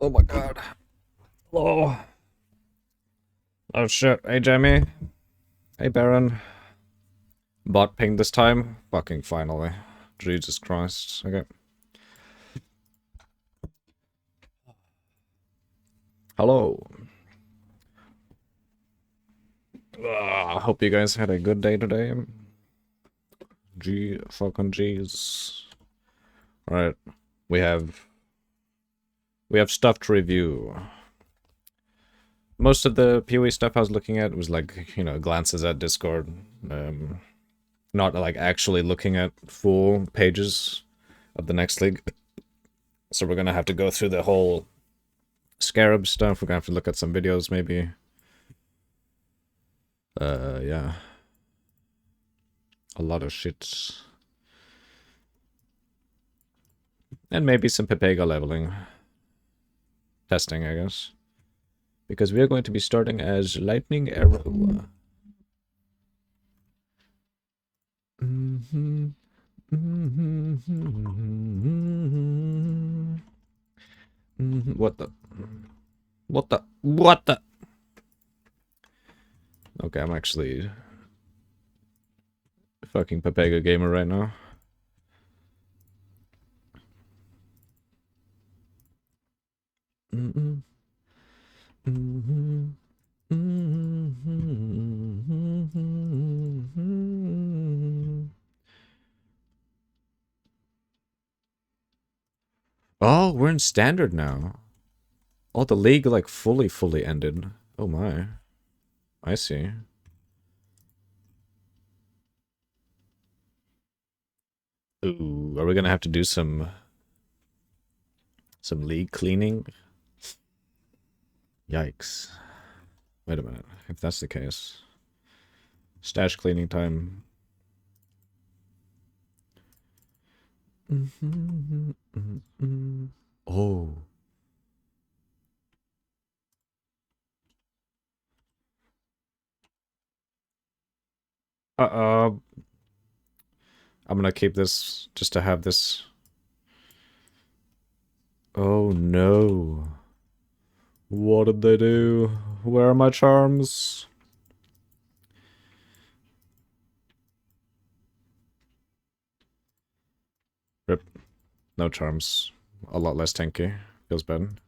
Oh my god. Hello. Oh shit. Hey Jamie. Hey Baron. Bot ping this time? Fucking finally. Jesus Christ. Okay. Hello. Hope you guys had a good day today. Fucking jeez. Alright. We have stuff to review. Most of the POE stuff I was looking at was like, you know, glances at Discord. Not like actually looking at full pages of the next league. So we're gonna have to go through the whole Scarab stuff. We're gonna have to look at some videos maybe. Yeah. A lot of shit. And maybe some Pepega leveling. Testing, I guess. Because we are going to be starting as Lightning Arrow. What the? What the? What the? Okay, I'm actually fucking Pepega gamer right now. Oh, we're in standard now. Oh, the league like fully ended. Oh my. I see. Ooh, are we gonna have to do some league cleaning? Yikes. Wait a minute. If that's the case. Stash cleaning time. Oh. Uh-oh. I'm gonna keep this just to have this. Oh no. What did they do? Where are my charms? Rip. No charms. A lot less tanky. Feels bad.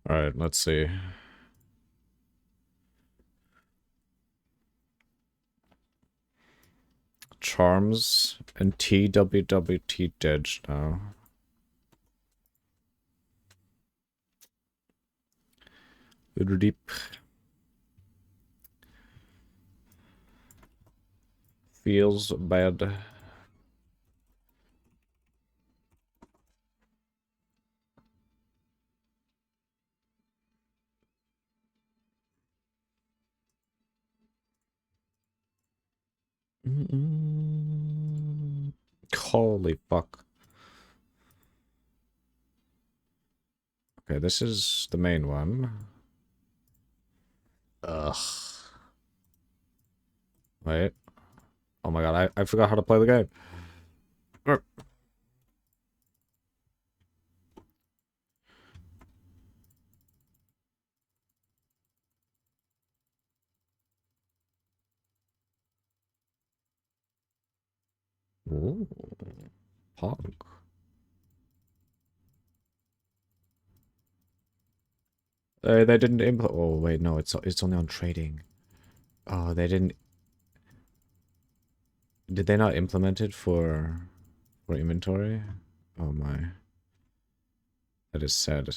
Alright, let's see. Charms and TWWT dead now. Deep. Feels bad. Holy fuck. Okay, this is the main one. Ugh. Wait. Oh my god, I forgot how to play the game. Ooh. Pog. They didn't implement. Oh wait, no, it's only on trading. Oh, they didn't. Did they not implement it for inventory? Oh my, that is sad.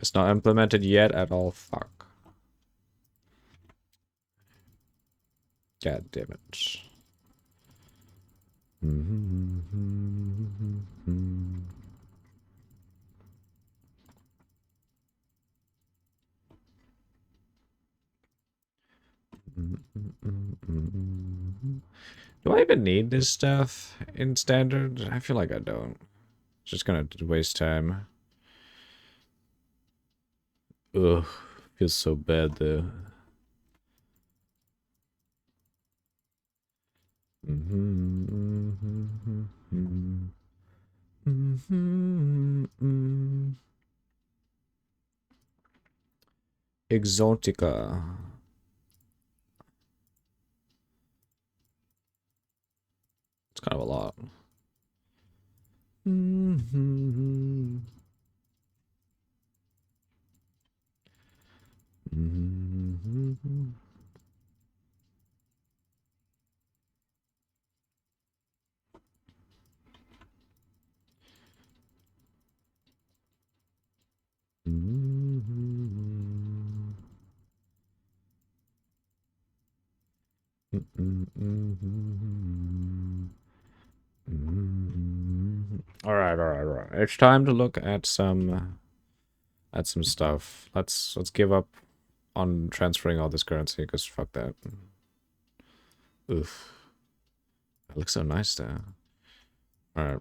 It's not implemented yet at all. Fuck. God damn it. Do I even need this stuff in standard? I feel like I don't. It's just gonna waste time. Ugh, feels so bad though. Exotica. It's kind of a lot. All right. It's time to look at some stuff. Let's give up on transferring all this currency because fuck that. Oof. It looks so nice there. All right.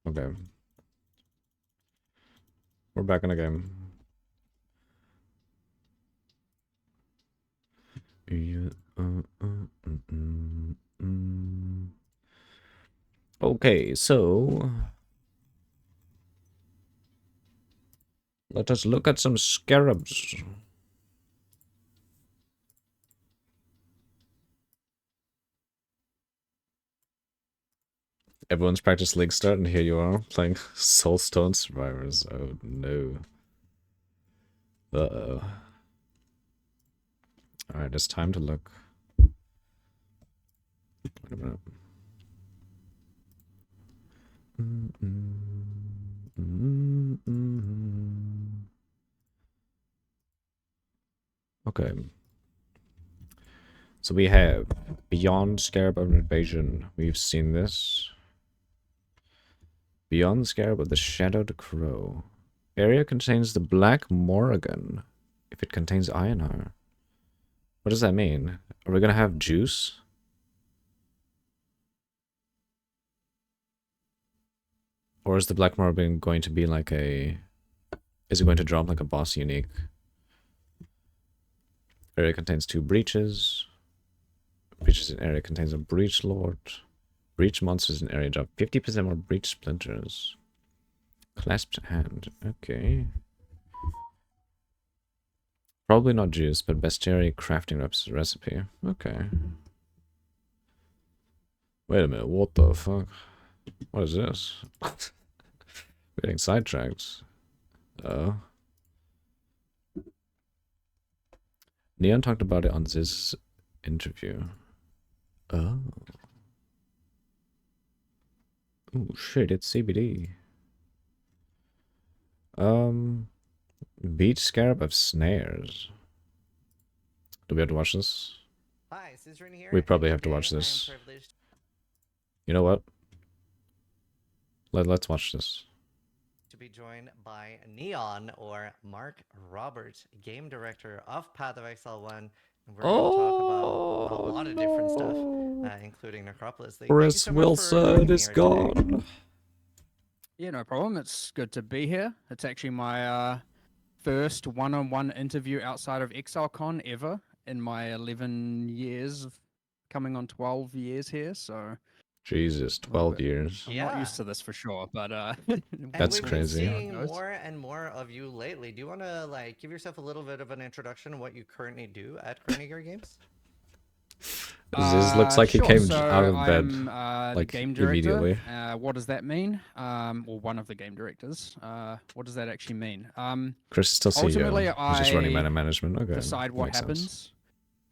Okay. We're back in the game. Okay, so let us look at some scarabs. Everyone's practiced League Start, and here you are playing Soulstone Survivors. Oh no. Uh-oh. Alright, it's time to look. Wait a minute. Okay. So we have Beyond Scarab of Invasion. We've seen this. Beyond the Scarab of the Shadowed Crow. Area contains the Black Morrigan. If it contains Ionar. What does that mean? Are we gonna have juice? Or is the Black Morrigan going to be like a... Is it going to drop like a boss unique? Area contains 2 breaches. Breaches in area contains a Breach Lord. Breach monsters in area drop 50% more Breach Splinters. Clasped hand. Okay. Probably not juice, but bestiary crafting recipe. Okay. Wait a minute, what the fuck? What is this? We're getting sidetracked. Oh. Neon talked about it on this interview. Oh. Oh shit, it's CBD. Beach Scarab of Snares. Do we have to watch this? Hi, Scissoring here. We probably have to watch this. You know what? Let's watch this. To be joined by Neon, or Mark Roberts, game director of Path of Exile 1. And we're going to talk about a lot of different stuff, including Necropolis League. Chris Wilson is gone. Today. Yeah, no problem. It's good to be here. It's actually my first one-on-one interview outside of ExileCon ever in my 11 years, coming on 12 years here, so... Jesus, 12 years. I'm not used to this for sure, but that's crazy. We've been seeing more and more of you lately. Do you want to like give yourself a little bit of an introduction of what you currently do at Chronogear Games? This looks like he came out of bed, I'm, like, game director. immediately. What does that mean? Well, one of the game directors. What does that actually mean? Chris is still CEO. Ultimately, He's just running mana management. Okay. Decide what happens.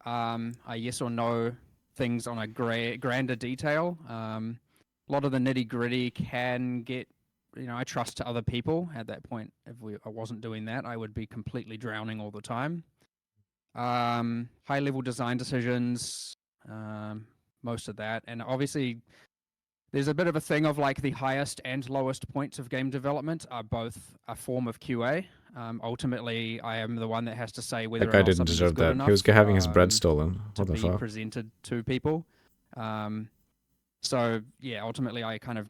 I yes or no things on a grander detail. A lot of the nitty gritty can get, I trust to other people. At that point, if I wasn't doing that, I would be completely drowning all the time. High level design decisions, most of that, and obviously there's a bit of a thing of like the highest and lowest points of game development are both a form of QA. Ultimately, I am the one that has to say That whether or guy not didn't something is deserve good that. enough. He was having his bread stolen. To What the be fuck? presented to people. So yeah, ultimately, I kind of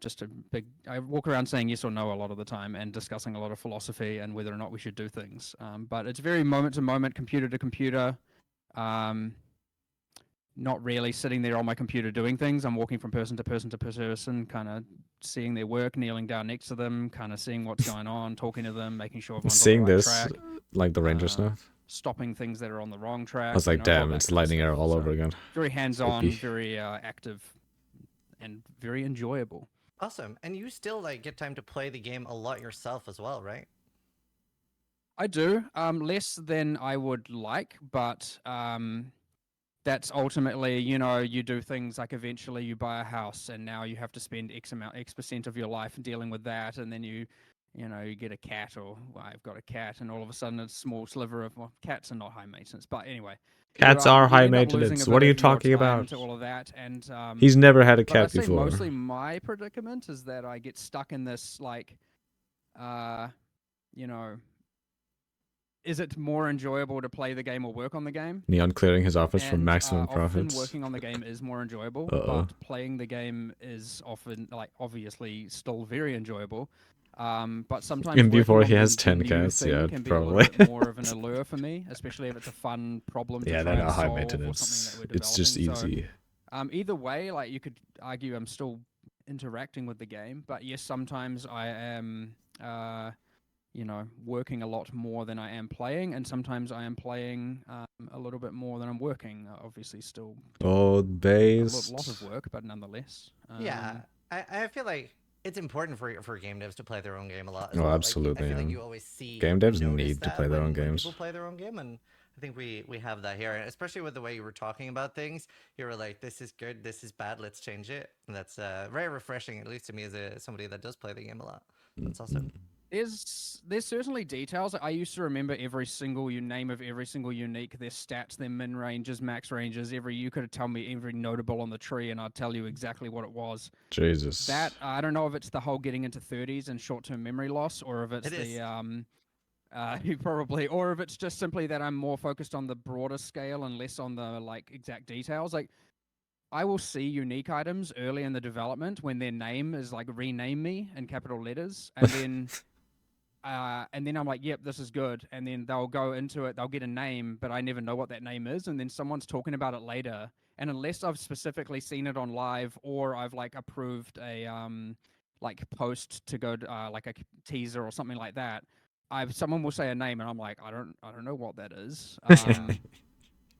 I walk around saying yes or no a lot of the time and discussing a lot of philosophy and whether or not we should do things. But it's very moment to moment, computer to computer. Not really sitting there on my computer doing things. I'm walking from person to person to person, kind of seeing their work, kneeling down next to them, kind of seeing what's going on, talking to them, making sure everyone's on the Seeing right this, track, like the Ranger stuff, stopping things that are on the wrong track. I was like, all damn, that it's kind of lightning arrow stuff. all So, over again. very hands-on, Spooky. very active, and very enjoyable. Awesome. And you still like get time to play the game a lot yourself as well, right? I do, less than I would like, but that's ultimately, you do things like eventually you buy a house and now you have to spend X percent of your life dealing with that. And then you get a cat, or I've got a cat, and all of a sudden a small sliver of, well, cats are not high maintenance, but anyway. Cats are you high end up losing maintenance. a What bit are you of your talking time about? to all of that. And He's never had a but I'd cat say before. mostly my predicament is that I get stuck in this, like, you know, is it more enjoyable to play the game or work on the game? Neon clearing his office for And maximum often profits. working on the game is more enjoyable, Uh-oh. but playing the game is often, like, obviously still very enjoyable. But sometimes And before working he on has the 10 new cats, thing yeah, can be probably. a little bit more of an allure for me, especially if it's a fun problem to Yeah, try they're and not high solve, or maintenance. something that we're It's developing. just easy. So, either way, like, you could argue I'm still interacting with the game, but yes, sometimes I am working a lot more than I am playing, and sometimes I am playing a little bit more than I'm working. Obviously, still Old a base. lot of work, but nonetheless. Yeah, I feel like it's important for game devs to play their own game a lot as Oh, well. absolutely. Like, I feel like Yeah. you always see Game or devs notice need to that play their own when games. people play their own game, and I think we have that here, and especially with the way you were talking about things. You were like, "This is good, this is bad, let's change it," and that's very refreshing, at least to me as somebody that does play the game a lot. That's awesome. There's certainly details. I used to remember every single name of every single unique, their stats, their min ranges, max ranges. You could tell me every notable on the tree, and I'd tell you exactly what it was. Jesus. That I don't know if it's the whole getting into 30s and short-term memory loss, or if it's probably, or if it's just simply that I'm more focused on the broader scale and less on the, like, exact details. Like, I will see unique items early in the development when their name is like rename me in capital letters, and then I'm like, yep, this is good. And then they'll go into it, they'll get a name, but I never know what that name is. And then someone's talking about it later. And unless I've specifically seen it on live, or I've, like, approved a like post to go to, like a teaser or something like that, someone will say a name and I'm like, I don't know what that is.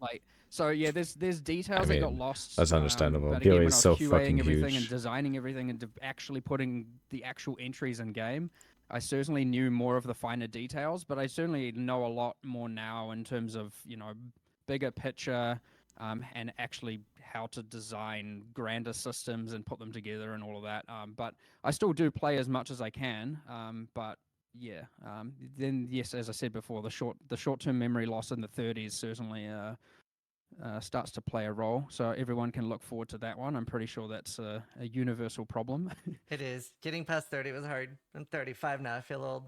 Like, so yeah, there's details that got lost. That's understandable. But POE again, when is I was so QAing fucking everything and huge. designing everything and actually putting the actual entries in game, I certainly knew more of the finer details. But I certainly know a lot more now in terms of, bigger picture, and actually how to design grander systems and put them together and all of that. But I still do play as much as I can. But yeah, then yes, as I said before, the short-term memory loss in the 30s certainly starts to play a role. So everyone can look forward to that one. I'm pretty sure that's a universal problem. It is. Getting past 30 was hard. I'm 35 now. I feel old.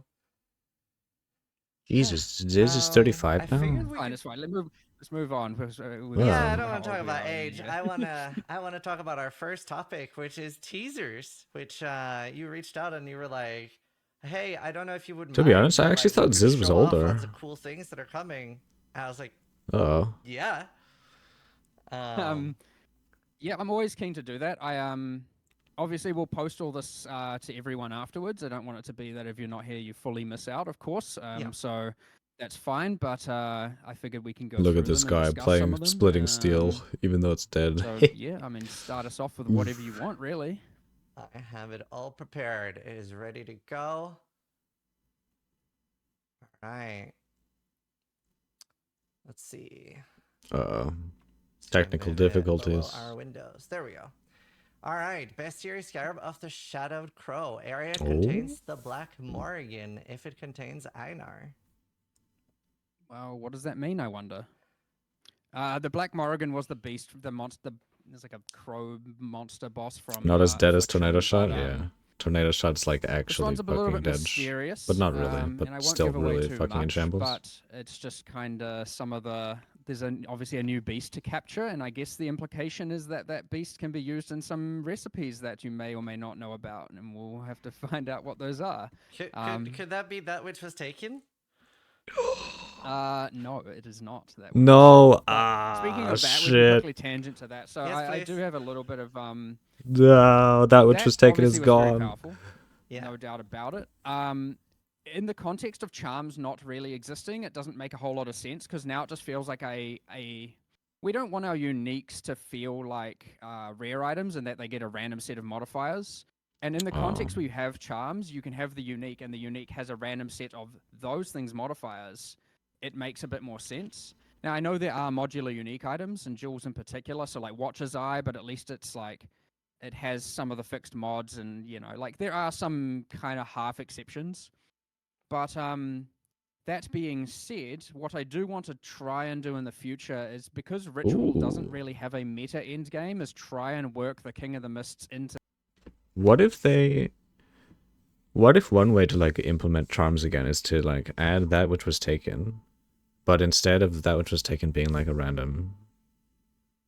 Jesus, this is 35 I now? figured we Fine, could. it's fine. Let's move on. Yeah, I Oh. don't want to How talk old we about are age. anyway. I wanna talk about our first topic, which is teasers. Which you reached out and you were like, "Hey, I don't know if you would To mind, be honest, I but, actually like, we're thought gonna Ziz was show off lots older. of cool things that are coming." And I was like, Oh. "Yeah." Yeah, I'm always keen to do that. I obviously we'll post all this to everyone afterwards. I don't want it to be that if you're not here, you fully miss out, of course. Yeah. So that's fine. But I figured we can go Look through at this them and guy discuss some playing of them. splitting steel, even though it's dead. So yeah, I mean, start us off with whatever you want, really. I have it all prepared. It is ready to go. All right. Let's see. Technical Move it below difficulties. our windows. There we go. All right, Bestiary Scarab of the Shadowed Crow. Area Oh. contains the Black Morrigan if it contains Einar. Well, what does that mean, I wonder? The Black Morrigan was the beast, the monster. There's like a crow monster boss from. Not as dead as Affliction, Tornado Shot? but, Yeah. tornado shot's like This actually one's a little fucking bit dead. mysterious, But not really, and I but won't still give away really too fucking in much, shambles. but it's just kind of some of the. There's obviously a new beast to capture, and I guess the implication is that that beast can be used in some recipes that you may or may not know about, and we'll have to find out what those are. Could that be that which was taken? No, it is not that. No, Speaking of that, we can shit. quickly tangent to that. So Yes, I do please. have a little bit of No, that which that was taken obviously is was very gone. powerful. Yeah. No doubt about it. In the context of charms not really existing, it doesn't make a whole lot of sense because now it just feels like we don't want our uniques to feel like rare items and that they get a random set of modifiers. And in the context where you have charms, you can have the unique, and the unique has a random set of those things modifiers. It makes a bit more sense. Now I know there are modular unique items, and jewels in particular, so like Watcher's Eye, but at least it's like it has some of the fixed mods, and like there are some kind of half exceptions. But that being said, what I do want to try and do in the future is, because Ritual doesn't Ooh. really have a meta end game, is try and work the King of the Mists into. What if one way to like implement charms again is to like add that which was taken, but instead of that which was taken being like a random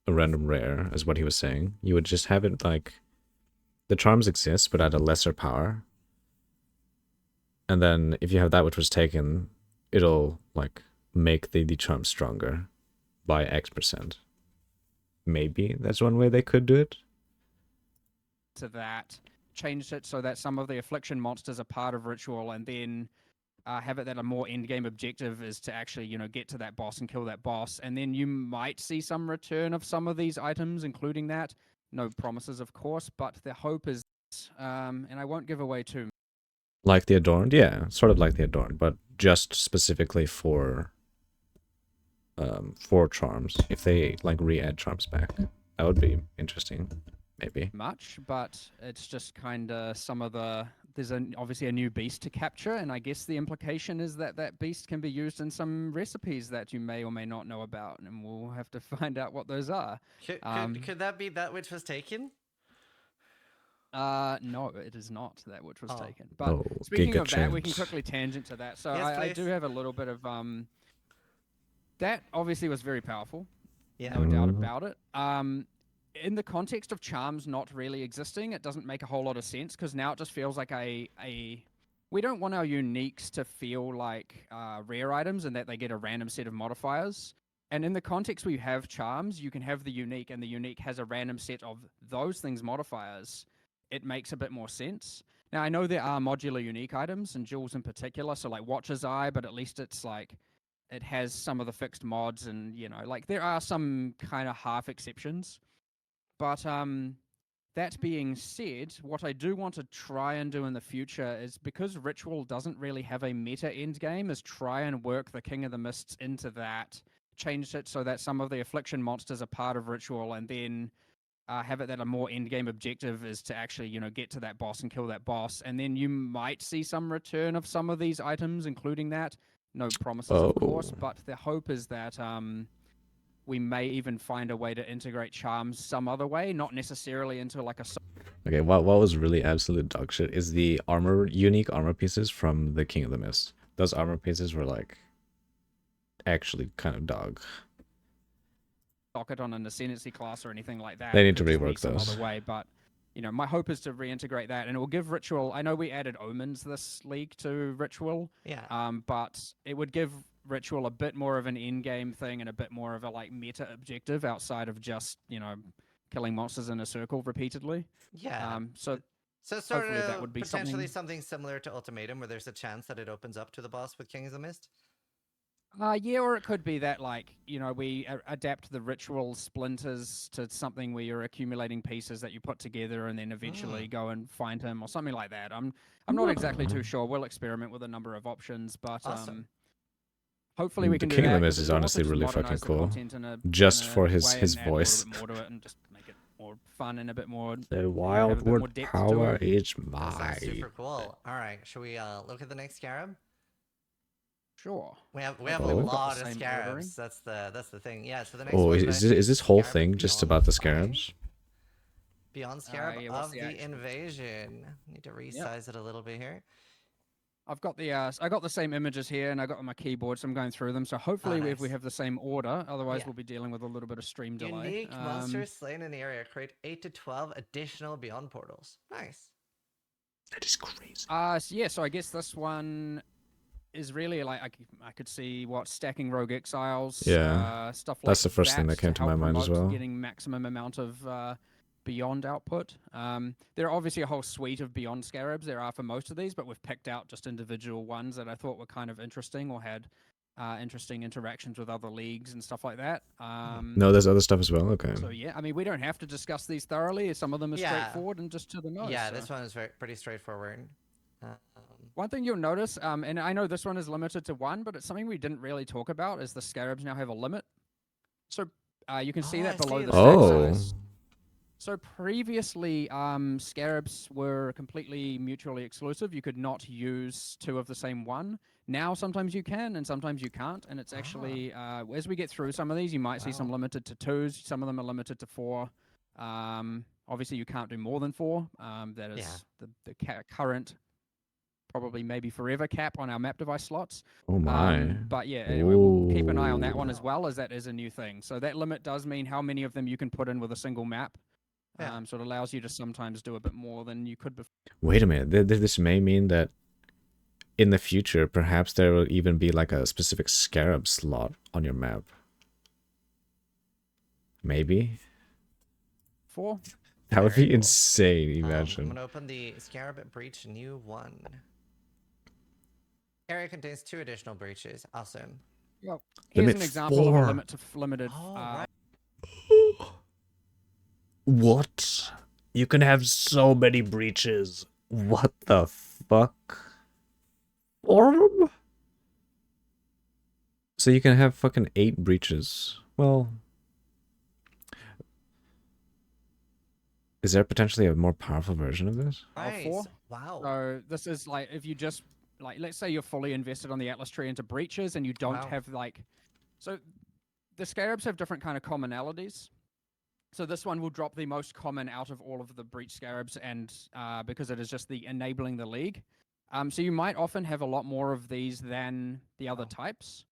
rare, as what he was saying, you would just have it like the charms exist but at a lesser power. And then if you have that which was taken, it'll like make the charm stronger by X%. Maybe that's one way they could do it. To that, changed it so that some of the affliction monsters are part of Ritual, and then have it that a more end game objective is to actually get to that boss and kill that boss, and then you might see some return of some of these items, including that. No promises, of course, but the hope is, and I won't give away too. Like the Adorned, yeah, sort of like the Adorned, but just specifically for charms. If they like re-add charms back, that would be interesting. Maybe. Much, but it's just kind of some of the. There's obviously a new beast to capture, and I guess the implication is that that beast can be used in some recipes that you may or may not know about, and we'll have to find out what those are. Could that be that which was taken? No, it is not that which was taken. But Oh, speaking Giga of that, we can Chance. quickly tangent to that. So Yes, I do please. have a little bit of that obviously was very powerful. Yeah. No doubt about it. In the context of charms not really existing, it doesn't make a whole lot of sense because now it just feels like we don't want our uniques to feel like rare items and that they get a random set of modifiers. And in the context where you have charms, you can have the unique, and the unique has a random set of those things modifiers. It makes a bit more sense. Now I know there are modular unique items, and jewels in particular, so like Watcher's Eye, but at least it's like it has some of the fixed mods, and like there are some kind of half exceptions. But that being said, what I do want to try and do in the future is, because Ritual doesn't really have a meta end game, is try and work the King of the Mists into that. Changed it so that some of the affliction monsters are part of Ritual, and then have it that a more end game objective is to actually get to that boss and kill that boss, and then you might see some return of some of these items, including that. No promises, of course, but the hope is that we may even find a way to integrate charms some other way, not necessarily into like a. Okay, what was really absolute dog shit is the unique armor pieces from the King of the Mist. Those armor pieces were like actually kind of dog. Socket on an ascendancy class or anything like that. They need to Could just be rework some those. other way, but my hope is to reintegrate that, and it will give Ritual. I know we added omens this league to Ritual. Yeah. But it would give Ritual a bit more of an end game thing and a bit more of a like meta objective outside of just killing monsters in a circle repeatedly. Yeah. So sort hopefully of that would be potentially something. something similar to Ultimatum, where there's a chance that it opens up to the boss with King of the Mist. Yeah, or it could be that we adapt the Ritual splinters to something where you're accumulating pieces that you put together and then eventually go and find him or something like that. I'm not exactly too sure. We'll experiment with a number of options, but Awesome. hopefully we can do King of that. the Mist 'Cause is it'll honestly also just really fucking modernize the cool. content in a For his way and add voice. a little bit more to it and just make it more fun and a bit more. The have a bit more wildwood depth to power it. is That sounds super mine. cool. All right, should we look at the next scarab? Sure. We have a Hopefully we've got the lot of same scarabs. ordering. That's the thing. Yeah. So the next Oh, one is this whole Scarab thing just Beyond about the Fire. scarabs? Beyond Scarab yeah, what's of the the actual- Invasion. Need to resize it a little bit here. I've got the I got the same images here, and I got on my keyboard, so I'm going through them. So hopefully, if we Nice. have the same order, otherwise Yeah. we'll be dealing with a little bit of stream delay. Unique monsters slain in the area create 8 to 12 additional Beyond portals. Nice. That is crazy. So yeah, so I guess this one is really like I could see what stacking rogue exiles, Yeah, stuff like that's the first thing that came to to my help mind as promote well. getting maximum amount of beyond output. There are obviously a whole suite of beyond scarabs there are for most of these, but we've picked out just individual ones that I thought were kind of interesting or had interesting interactions with other leagues and stuff like that. No, there's other stuff as well. Okay. So yeah, I mean we don't have to discuss these thoroughly. Some of them are Yeah. straightforward and just to the nose. Yeah, so. this one is pretty straightforward. One thing you'll notice, and I know this one is limited to one, but it's something we didn't really talk about, is the scarabs now have a limit. So you can see Oh, that I below see the that. stack Oh, size. So previously, scarabs were completely mutually exclusive. You could not use two of the same one. Now sometimes you can, and sometimes you can't. And it's actually, as we get through some of these, you might see some Wow. limited to 2s. Some of them are limited to 4. Obviously, you can't do more than 4. That is the current, probably maybe forever cap on our map device slots. oh my. But yeah, anyway, we'll keep an eye on that Ooh. one as well, as that is a new thing. So that limit does mean how many of them you can put in with a single map. Yeah. So it allows you to sometimes do a bit more than you could before. Wait a minute. This may mean that in the future, perhaps there will even be like a specific scarab slot on your map. Maybe. That would Very be cool. insane. I'm Imagine. going to open the Scarab Breach New 1. Area contains 2 additional breaches. Awesome. Well, here's Limit an example of 4. a limit to limited. Oh, right. What? You can have so many breaches. What the fuck? Orb? So you can have fucking 8 breaches. Well, is there potentially a more powerful version of this? Nice. 4. Wow. So this is like if you just like let's say you're fully invested on the Atlas tree into breaches and you don't Wow. have like so the scarabs have different kind of commonalities. So this one will drop the most common out of all of the breach scarabs, and because it is just the enabling the league. So you might often have a lot more of these than the other Wow. types.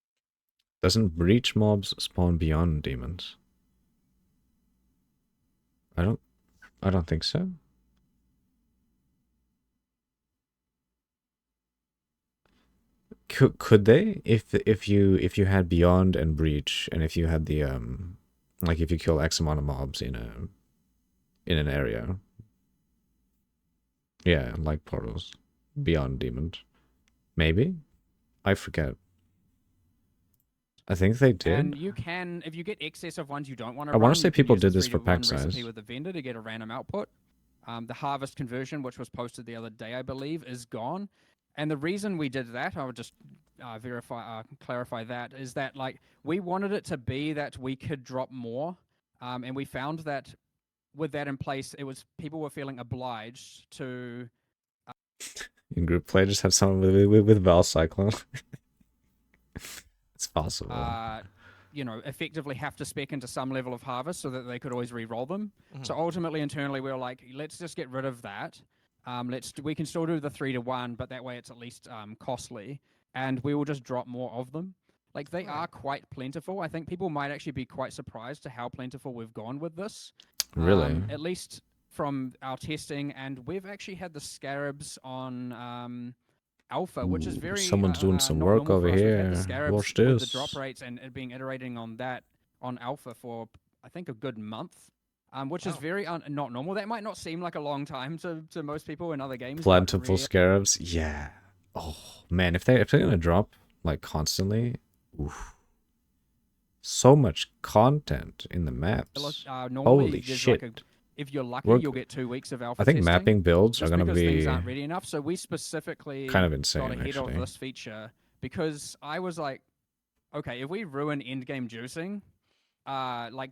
Doesn't breach mobs spawn beyond demons? I don't think so. Could they? If you had beyond and breach, and if you had the like if you kill X amount of mobs in an area. Yeah, like portals. Beyond demons. Maybe? I forget. I think they did. And you can, if you get excess of ones you don't want to I run, wanna say you can people use did the this for 3-to-1 pack recipe size. with the vendor to get a random output. The harvest conversion, which was posted the other day, I believe, is gone. And the reason we did that, I would just clarify that, is that like we wanted it to be that we could drop more, and we found that with that in place, it was people were feeling obliged to. In group play, just have someone with Val Cyclone. It's possible. Effectively have to spec into some level of harvest so that they could always re-roll them. So ultimately, internally, we were like, let's just get rid of that. We can still do the 3-to-1, but that way it's at least costly, and we will just drop more of them. Like they are quite plentiful. I think people might actually be quite surprised to how plentiful we've gone with this. Really? At least from our testing, and we've actually had the scarabs on alpha, which is Ooh, very someone's doing some not work normal over for us. We've had the here. scarabs Watch with the this. drop rates and it being iterating on that on alpha for I think a good month, which is very not normal. That might not seem like a long time to most people in other games. but Plentiful scarabs? Yeah. Oh man, if they're gonna drop like constantly, oof. So much content in the maps. Normally Holy there's shit. like if you're lucky, We're- you'll get 2 weeks of alpha I think testing, mapping builds are just gonna because things be aren't ready enough. So we specifically kind of insane, got ahead actually. of this feature because I was like, okay, if we ruin endgame juicing, like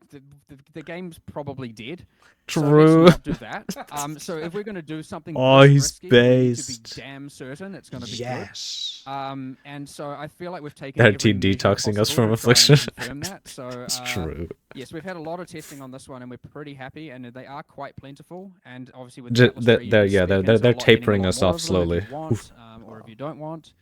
the game's probably dead. True. So let's not do that. So if we're going to do something Oh, this he's risky, we need to be based. damn certain it's going to be Yes. good. And so I feel like we've taken They're every measure detoxing us possible from to try and affliction. confirm that. So It's true. yes, we've had a lot of testing on this one, and we're pretty happy, and they are quite plentiful. And obviously with the Atlas tree, you They're can yeah, step into they're a lot, getting a tapering lot us more off of them if slowly. you want, or if you don't want.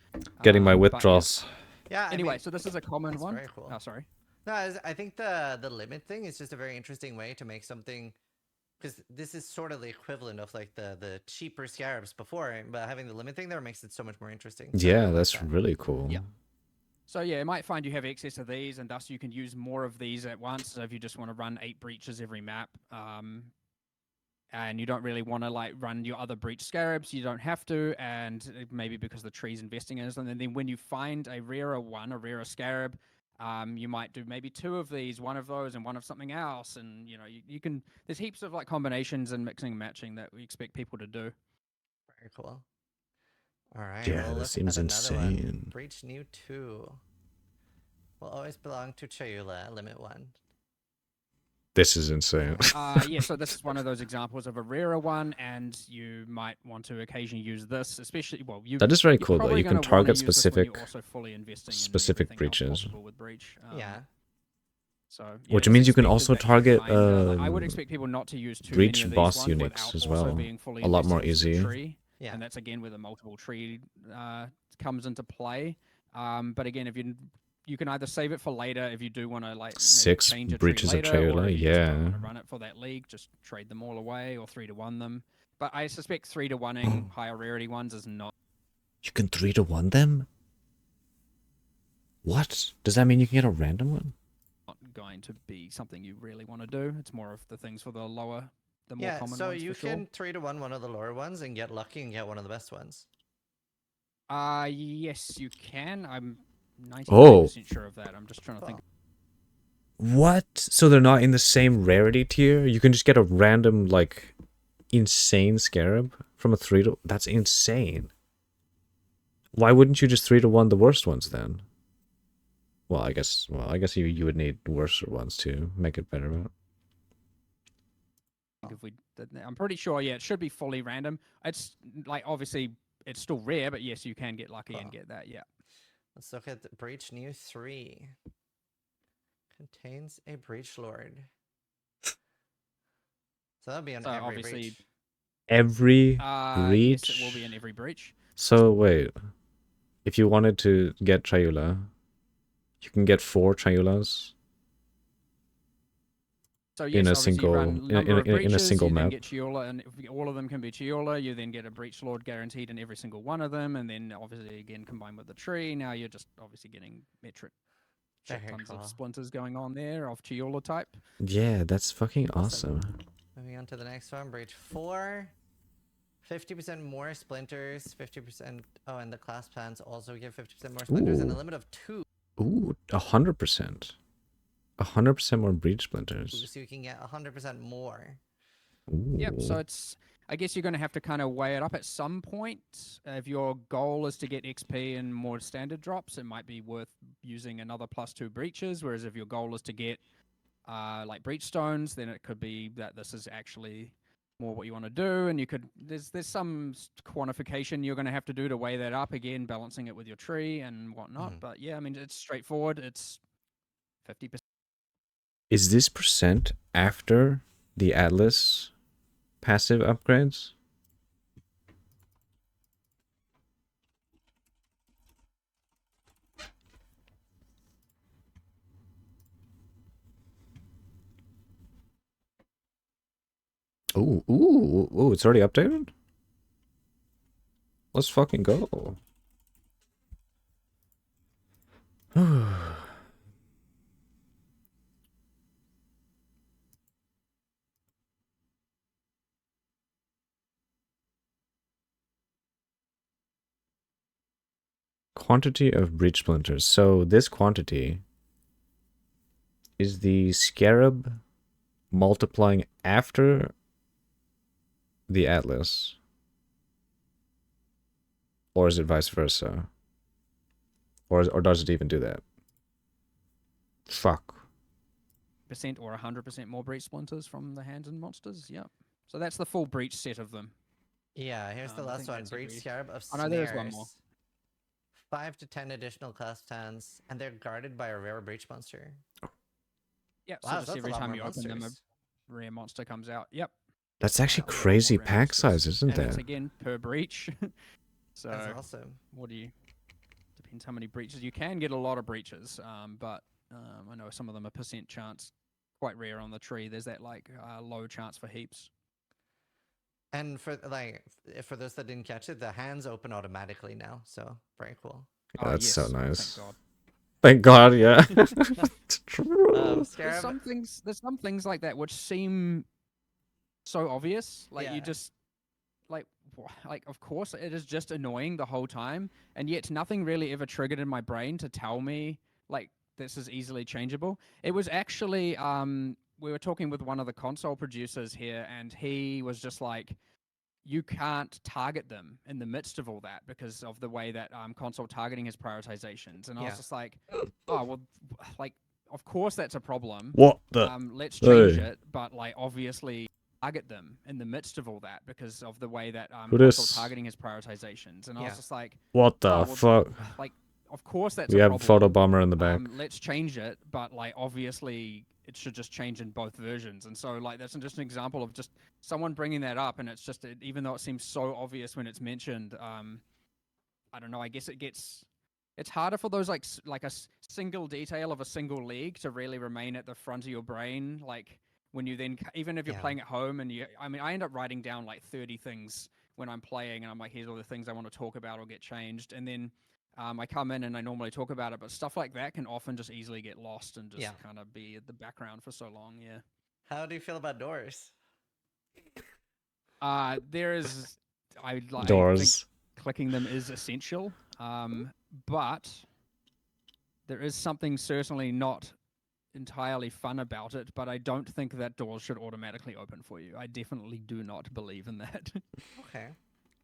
Getting my But yeah. withdrawals. Yeah. Anyway, I mean, so this is a common that's one. very cool. Oh, sorry. No, I think the limit thing is just a very interesting way to make something, because this is sort of the equivalent of like the cheaper scarabs before, but having the limit thing there makes it so much more interesting. So I Yeah, really like that's that. really cool. Yeah. So yeah, it might find you have excess of these, and thus you can use more of these at once. So if you just want to run 8 breaches every map, and you don't really want to like run your other breach scarabs, you don't have to. And maybe because the tree's investing in it, and then when you find a rarer one, a rarer scarab, you might do maybe 2 of these, 1 of those, and 1 of something else. And you know, you can. There's heaps of like combinations and mixing and matching that we expect people to do. Very cool. All right, Yeah, we'll that look seems at another one. insane. Breach New 2 will always belong to Chayula, limit 1. This is insane. Yeah, so this is one of those examples of a rarer one, and you might want to occasionally use this, especially, well, That is very you're cool though. probably You can gonna wanna target use this when you're specific also fully investing in specific everything else breaches. possible with breach. Yeah. So Which it's means you can expected also that you target find, like, I would expect people not to use too many breach of these boss ones units without as also well. being fully A lot more invested into the easy. tree. Yeah. And that's again where the multiple tree comes into play. But again, if you can either save it for later if you do want to like maybe 6 change a breaches tree of later, or Chayula, if you just don't yeah. want to run it for that league, just trade them all away, or 3-to-1 them. But I suspect 3-to-1ing higher rarity ones is not. You can 3-to-1 them? What? Does that mean you can get a random one? Not going to be something you really want to do. It's more of the things for the lower, the more Yeah, common so ones you for can 3-to-1 one of the lower ones and get lucky and get one of the best ones. Yes, you can. I'm 99% Oh. sure of that. I'm just trying to think. What? So they're not in the same rarity tier? You can just get a random, like, insane scarab from a 3-to... That's insane. Why wouldn't you just 3-to-1 the worst ones then? Well, I guess you would need worse ones to make it better. But... If I'm pretty sure, yeah, it should be fully random. It's like obviously it's still rare, but yes, you can get lucky and get that. Yeah. Let's look at the Breach New 3. Contains a Breach Lord. So that'll be on every obviously, breach. Every breach? Yes, it will be in every breach. So, wait. If you wanted to get Chayula, you can get 4 Chayulas? So yes, in a obviously single you run number of breaches, in a single you map. then get Chiola, and if all of them can be Chiola, you then get a Breach Lord guaranteed in every single one of them, and then obviously again combined with the tree, now you're just obviously getting metric tons of splinters going on there of Chiola type. Yeah, that's fucking awesome. Moving on to the next one, Breach 4. 50% more splinters, 50%. Oh, and the class plans also give 50% more splinters, and a limit of 2. Ooh, 100%. 100% more breach splinters. So you can get 100% more. Ooh. Yep, so I guess you're going to have to kind of weigh it up at some point. If your goal is to get XP and more standard drops, it might be worth using another +2 breaches, whereas if your goal is to get like breach stones, then it could be that this is actually more what you want to do, and you could there's some quantification you're going to have to do to weigh that up, again balancing it with your tree and whatnot. But yeah, I mean, it's straightforward. It's 50%. Is this percent after the Atlas passive upgrades? Ooh, it's already updated? Let's fucking go. Quantity of breach splinters. So this quantity is the scarab multiplying after the Atlas, or is it vice versa, or does it even do that? Fuck. or 100% more breach splinters from the hands and monsters. Yep. So that's the full breach set of them. Yeah, here's the I last think one. that's Breach every- Scarab of Oh no, there is one more. Snares. 5 to 10 additional clasp hands, and they're guarded by a rare breach monster. Yep. Wow, So so just that's a every lot time more you open them, a monsters. rare monster comes out. Yep. That's actually Wow. crazy More rare pack monsters. size, isn't And it's it? again per breach. So That's awesome. what do you? Depends how many breaches. You can get a lot of breaches, but I know some of them are percent chance, quite rare on the tree. There's that like low chance for heaps. And for for those that didn't catch it, the hands open automatically now, so very cool. Oh, That's so yes, nice. Thank God. Thank God, yeah. It's true. There's Scarab, some things. There's some things like that which seem so obvious. Like Yeah. you just like of course it is just annoying the whole time, and yet nothing really ever triggered in my brain to tell me like this is easily changeable. It was actually we were talking with one of the console producers here, and he was just like, you can't target them in the midst of all that because of the way that console targeting has prioritizations. And I was Yeah. just like, oh well, like of course that's a problem. What the? Let's change Hey. it, but like obviously target them in the midst of all that because of the way that Who console dis? targeting has prioritizations. And I Yeah. was just like, What the oh well, fuck? like of course that's We a have problem. photo bomber in the back. Let's change it, but like obviously it should just change in both versions. And so like that's just an example of just someone bringing that up, and it's just even though it seems so obvious when it's mentioned, I don't know. I guess it's harder for those like single detail of a single league to really remain at the front of your brain. Like when you then even if you're Yeah. playing at home and I end up writing down like 30 things when I'm playing, and I'm like, here's all the things I want to talk about or get changed, and then I come in and I normally talk about it, but stuff like that can often just easily get lost and just Yeah. kind of be at the background for so long. Yeah. How do you feel about doors? There is, I think Doors. clicking them is essential, but there is something certainly not entirely fun about it. But I don't think that doors should automatically open for you. I definitely do not believe in that. Okay.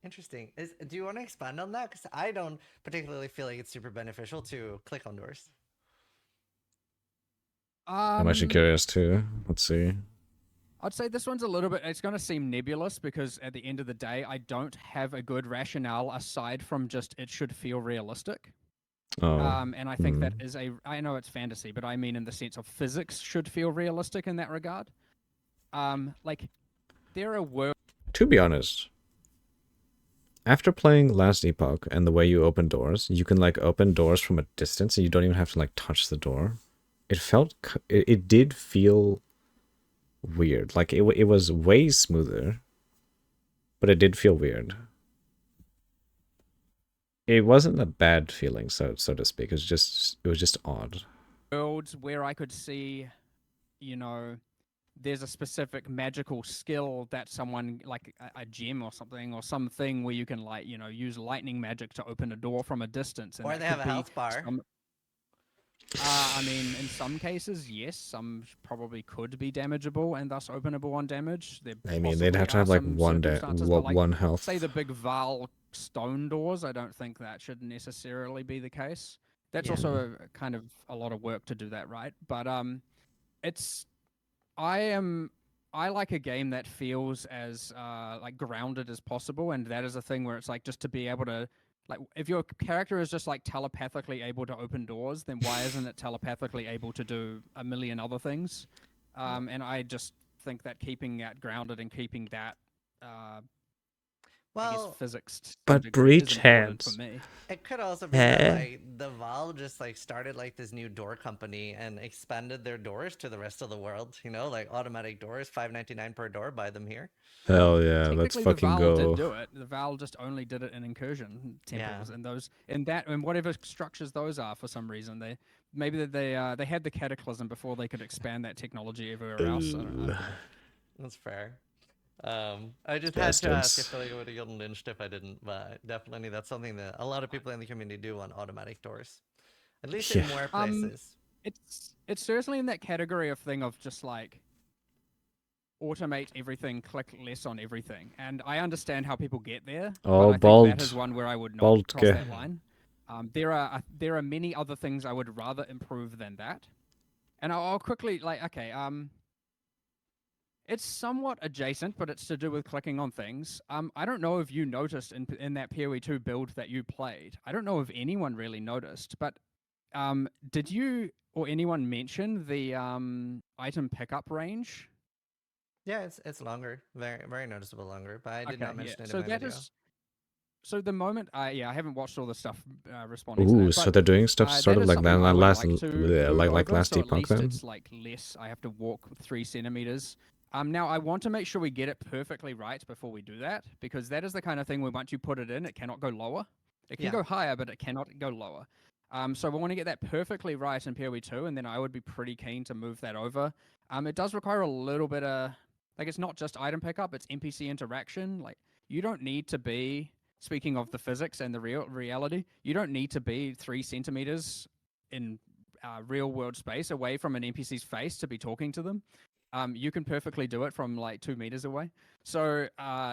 Interesting. Do you want to expand on that? Because I don't particularly feel like it's super beneficial to click on doors. I'm actually curious too. Let's see. I'd say this one's a little bit, it's going to seem nebulous because at the end of the day, I don't have a good rationale aside from just it should feel realistic. Oh. And I think that is I know it's fantasy, but I mean in the sense of physics should feel realistic in that regard. Like there are worlds. To be honest, after playing Last Epoch and the way you open doors, you can like open doors from a distance and you don't even have to like touch the door. It felt, it did feel weird. Like it was way smoother, but it did feel weird. It wasn't a bad feeling, so to speak. It was just odd. Worlds where I could see, you know, there's a specific magical skill that someone like a gem or something or something where you can like use lightning magic to open a door from a distance, and Or that they have could a be health bar. I mean, in some cases, yes. Some probably could be damageable and thus openable on damage. I mean, they'd have to have like one health. Say the big Val stone doors. I don't think that should necessarily be the case. That's Yeah. also a kind of a lot of work to do that, right? But I like a game that feels as like grounded as possible, and that is a thing where it's like just to be able to, like, if your character is just like telepathically able to open doors, then why isn't it telepathically able to do a million other things? And I just think that keeping that grounded and keeping that I guess physics to some but degree is breach important heads. for me. It could also be that like the Valve just like started like this new door company and expanded their doors to the rest of the world. You know, like automatic doors, $5.99 per door. Buy them here. Hell yeah, let's Technically, fucking the Val go. did do it. The Val just only did it in incursion temples, and those and whatever structures those are for some reason. They had the cataclysm before they could expand that technology everywhere else. I don't know. That's fair. I just had to ask if they would have gotten lynched if I didn't, but definitely that's something that a lot of people in the community do on automatic doors, at least in more places. It's certainly in that category of thing of just like automate everything, click less on everything, and I understand how people get there. Oh, but I think that is one where I would not cross that line. There are many other things I would rather improve than that. And I'll quickly okay. It's somewhat adjacent, but it's to do with clicking on things. I don't know if you noticed in that PoE 2 build that you played. I don't know if anyone really noticed, but did you or anyone mention the item pickup range? Yeah, it's longer, very noticeable longer. But I did Okay, not mention it in So my that video. is so the moment I haven't watched all the stuff responding to Ooh, that, so but they're doing stuff sort that of is like that something I would last, like to move like over, last so at epoch least then. it's like less. I have to walk 3 centimeters. Now I want to make sure we get it perfectly right before we do that, because that is the kind of thing where once you put it in, it cannot go lower. It can Yeah. go higher, but it cannot go lower. So we want to get that perfectly right in PoE 2, and then I would be pretty keen to move that over. It does require a little bit of, like, it's not just item pickup, it's NPC interaction. Like, you don't need to be, speaking of the physics and the reality, you don't need to be 3 centimeters in real world space away from an NPC's face to be talking to them. You can perfectly do it from like 2 meters away. So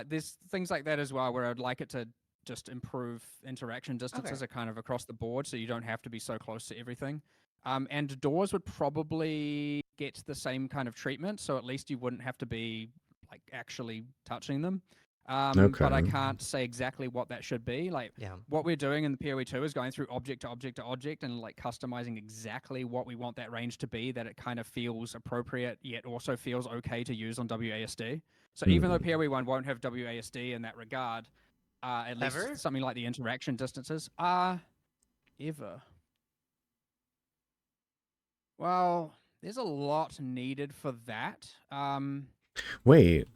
there's things like that as well where I'd like it to just improve interaction distances are kind of across the board, so you don't have to be so close to everything. And doors would probably get the same kind of treatment, so at least you wouldn't have to be like actually touching them. But I Okay. can't say exactly what that should be. Like, Yeah. what we're doing in the PoE 2 is going through object to object to object and like customizing exactly what we want that range to be, that it kind of feels appropriate yet also feels okay to use on WASD. So even though PoE 1 won't have WASD in that regard, at least Ever? something like the interaction distances are ever. Well, there's a lot needed for that. Wait.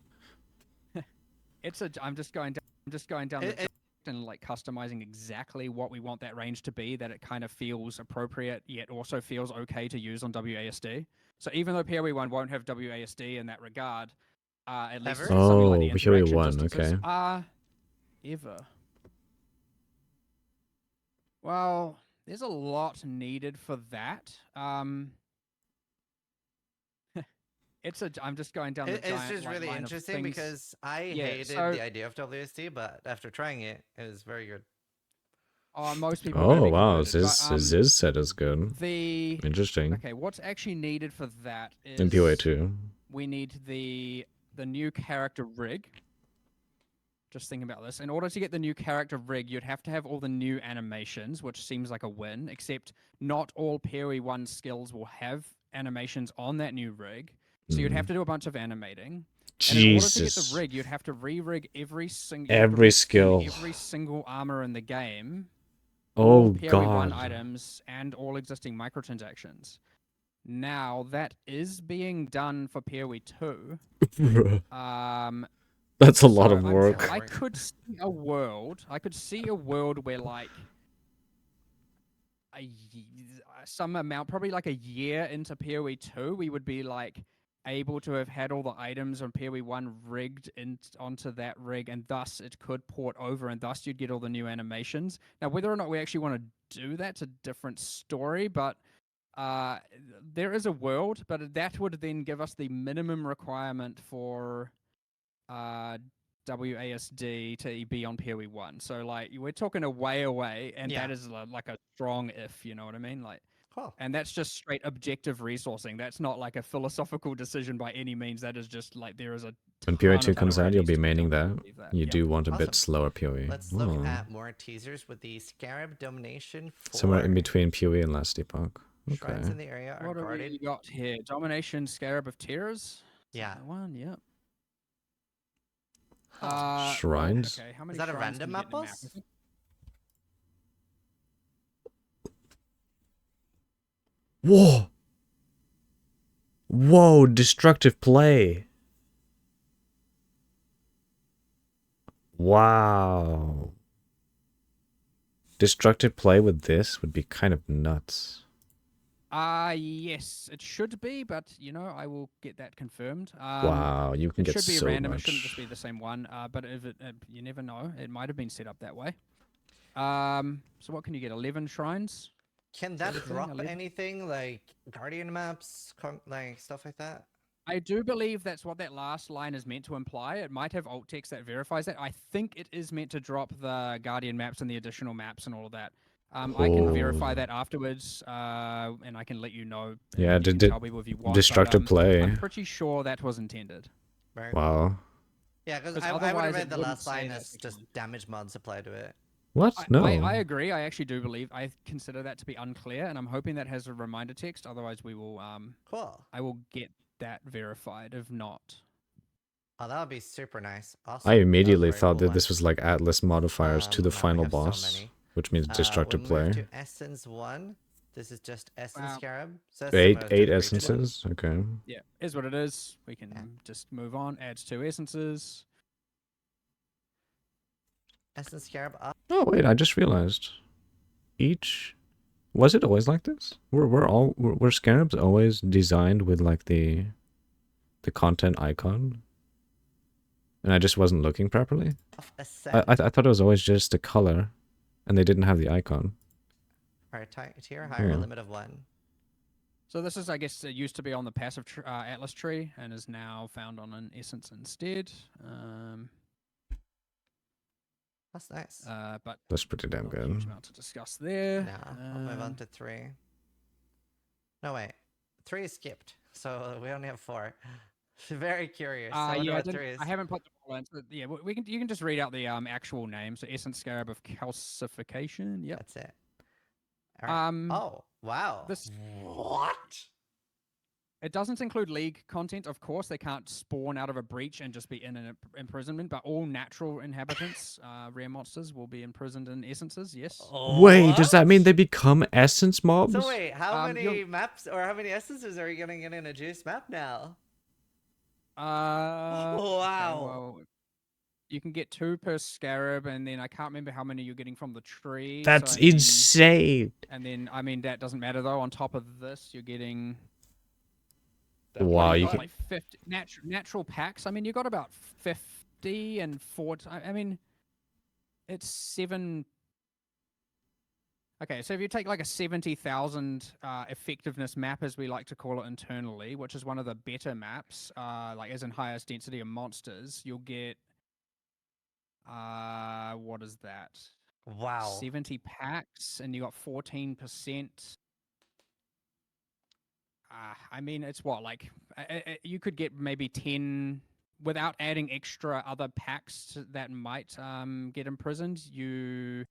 I'm just going down It- the and like customizing exactly what we want that range to be, that it kind of feels appropriate yet also feels okay to use on WASD. So even though PoE 1 won't have WASD in that regard, at least Ever? something like the Oh, PoE interaction 1, distances okay. are ever. Well, there's a lot needed for that. I'm just going down the It's giant just really line of interesting things. because I Yeah, hated so the idea of WSD, but after trying it, it was very good. most people are going to Oh be wow, converted. But, Ziz said is good. the Interesting. okay, what's actually needed for that In PoE is 2. we need the new character rig. Just thinking about this. In order to get the new character rig, you'd have to have all the new animations, which seems like a win, except not all PoE 1 skills will have animations on that new rig. So you'd have to do a bunch of animating. And in order to get the Jesus. rig, you'd have to re-rig every skill, every single armor in the game, all Oh PoE 1 god. items, and all existing microtransactions. Now that is being done for PoE 2. That's a lot So of work. I could see a world. I could see a world where like some amount, probably like a year into PoE 2, we would be like able to have had all the items on PoE 1 rigged onto that rig, and thus it could port over, and thus you'd get all the new animations. Now, whether or not we actually want to do that's a different story, but there is a world, but that would then give us the minimum requirement for WASD to be on PoE 1. So like we're talking a way away, and that is like a strong if, you know what I mean? Like, Cool. and that's just straight objective resourcing. That's not like a philosophical decision by any means. That is just like there is a When ton PoE of 2 comes out, work you'll needs be to maining done to that. achieve that. You Yeah. do want a Awesome. bit slower PoE. Let's look at more teasers with the Scarab Domination 4. Somewhere in between PoE and last epoch. Shrines Okay. in the area are What have guarded. we got here? Domination Scarab of Tears? Yeah. That one, yep. Shrines? Okay, how many Is that a shrines random can you get in a map boss? Whoa! Whoa, destructive play. Wow. Destructive play with this would be kind of nuts. Yes, it should be, but you know, I will get that confirmed. Wow, you can It get should be so random. much. It shouldn't just be the same one. But if it, you never know, it might have been set up that way. So what can you get? 11 shrines. Can that Anything? drop 11? anything like Guardian maps, like stuff like that? I do believe that's what that last line is meant to imply. It might have alt text that verifies that. I think it is meant to drop the Guardian maps and the additional maps and all of that. I can verify Oh. that afterwards, and I can let you know. Yeah, And you can tell people if you want. destructive but, play. I'm pretty sure that was intended. Very cool. Wow. Yeah, because 'Cause I would have otherwise read it the wouldn't last say line that as just section. damage mods apply to it. What? No. I agree. I actually do believe. I consider that to be unclear, and I'm hoping that has a reminder text. Otherwise, we will. Cool. I will get that verified. If not, Oh, that would be super nice. Awesome. I That was a immediately very thought cool that one. this was like Atlas modifiers to the Man, we final have so boss, many. which means destructive We play. move to Essence 1. This is just Essence Wow. Scarab. So that's Eight similar to eight the Breach one. essences. Okay. yeah, is what it is. We can Yeah. just move on. Adds 2 essences. Essence Scarab up. Oh wait, I just realized. Was it always like this? Were scarabs always designed with like the content icon? And I just wasn't looking properly? Ascent. I thought it was always just the color, and they didn't have the icon. Alright, tier higher, Hmm. limit of 1. So this is, I guess, it used to be on the passive Atlas tree and is now found on an essence instead. That's nice. But That's pretty damn not a good. huge amount to discuss there. Now, I'll move on to 3. No, wait. 3 is skipped, so we only have 4. Very curious. I wonder Yeah, what 3 is. I haven't put the all in. So yeah, we can. You can just read out the actual name. So Essence Scarab of Calcification. Yep. That's it. All right. Um. Oh, wow. This What? it doesn't include league content, of course. They can't spawn out of a breach and just be in an imprisonment. But all natural inhabitants, rare monsters, will be imprisoned in essences. Yes. Wait, does that mean What? they become essence mobs? So wait, how many you'll- maps or how many essences are you gonna get in a juice map now? Okay, Wow. well, you can get 2 per scarab, and then I can't remember how many you're getting from the tree. That's so, I mean- insane. And then, I mean, that doesn't matter though. On top of this, you're getting Wow, you you got can. like 50 natural packs. I mean, you got about 50 and 40. I mean, it's 7. Okay, so if you take like a 70,000 effectiveness map, as we like to call it internally, which is one of the better maps, like as in highest density of monsters, you'll get what is that? Wow. 70 packs, and you got 14%. I mean, it's what, like you could get maybe 10 without adding extra other packs that might get imprisoned. You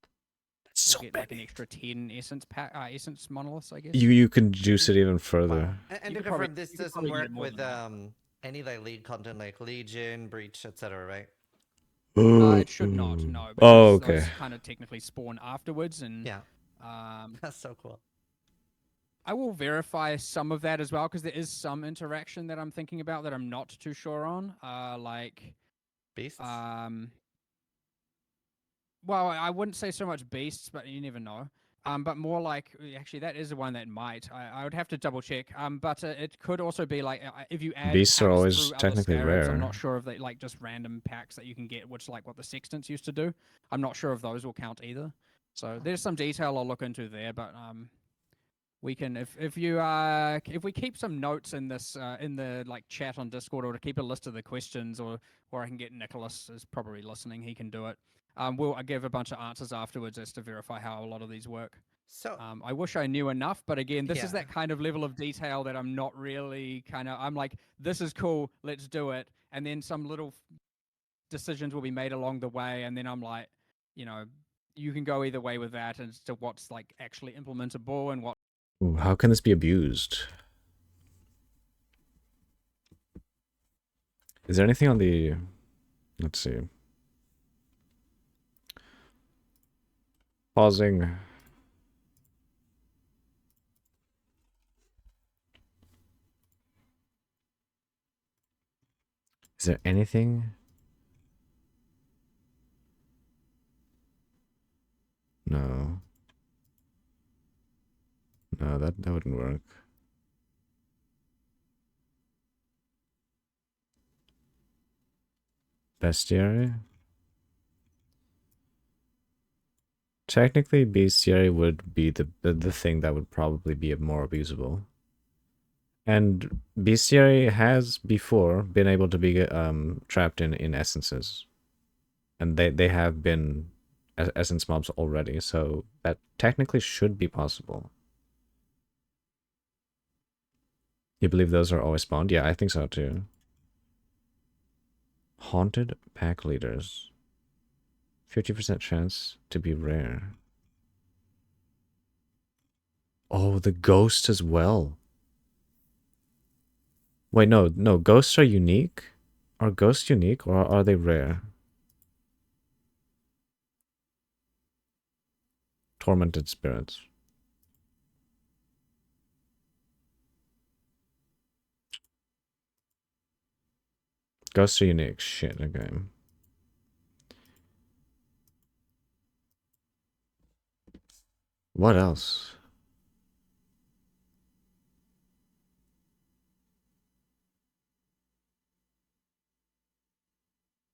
So get like an extra 10 essence essence monoliths, I guess. you can juice it even further. Wow. And You to could probably- confirm, this you could doesn't probably get work more with than that. any like league content like Legion, Breach, etc. Right? It should not, no. Oh, Because okay. those kind of technically spawn afterwards, and Yeah. um, That's so cool. I will verify some of that as well, because there is some interaction that I'm thinking about that I'm not too sure on. Like Beasts. well, I wouldn't say so much beasts, but you never know. But more like, actually, that is the one that might. I would have to double check. But it could also be like if you add Beasts are packs always through other technically scarabs, I'm rare. not sure if they like just random packs that you can get, which like what the sextants used to do. I'm not sure if those will count either. So there's some detail I'll look into there, but we can if we keep some notes in this in the like chat on Discord, or to keep a list of the questions, or I can get Nicholas is probably listening. He can do it. We'll give a bunch of answers afterwards as to verify how a lot of these work. So I wish I knew enough, but again, this is Yeah. that kind of level of detail that I'm not really I'm like, this is cool, let's do it, and then some little decisions will be made along the way, and then I'm like, you can go either way with that as to what's like actually implementable and what. Ooh, how can this be abused? Is there anything on the... Let's see. Pausing. Is there anything? No. No, that wouldn't work. Bestiary? Technically, bestiary would be the thing that would probably be more abusable. And bestiary has before been able to be trapped in essences. And they have been essence mobs already, so that technically should be possible. You believe those are always spawned? Yeah, I think so too. Haunted pack leaders. 50% chance to be rare. Oh, the ghost as well. Wait, no, ghosts are unique? Are ghosts unique or are they rare? Tormented spirits. Ghosts are unique. Shit, okay. What else?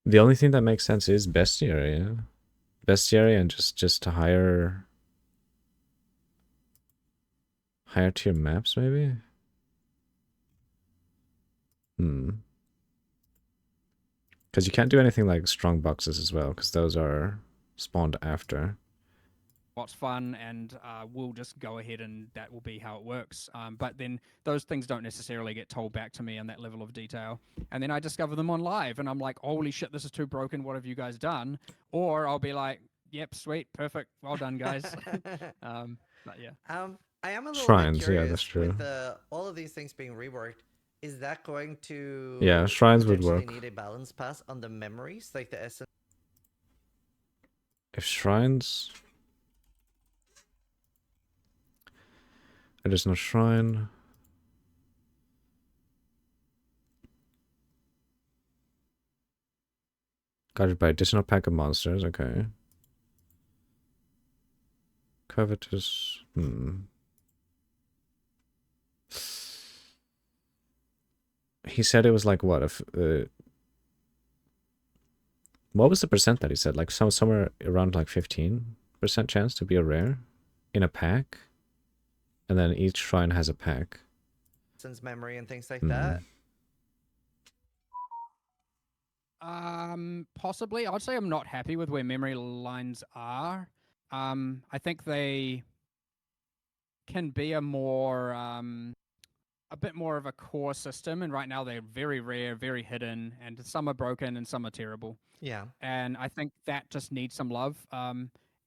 The only thing that makes sense is bestiary, yeah? Bestiary and just higher tier maps, maybe? Because you can't do anything like strong boxes as well, because those are spawned after. What's fun, and we'll just go ahead and that will be how it works. But then those things don't necessarily get told back to me in that level of detail. And then I discover them on live, and I'm like, holy shit, this is too broken. What have you guys done? Or I'll be like, yep, sweet, perfect, well done, guys. But yeah. I am a little Shrines, bit yeah, curious that's true. with all of these things being reworked. Is that going to Yeah, shrines would potentially work. need a balance pass on the memories, like the essence? If shrines... There's no shrine. Guided by additional pack of monsters, okay. Covetous... He said it was like, what, if... what was the percent that he said? Like somewhere around like 15% chance to be a rare in a pack? And then each shrine has a pack. Essence memory and things like that. Possibly. I'd say I'm not happy with where memory lines are. I think they can be a bit more of a core system, and right now they're very rare, very hidden, and some are broken and some are terrible. Yeah. And I think that just needs some love.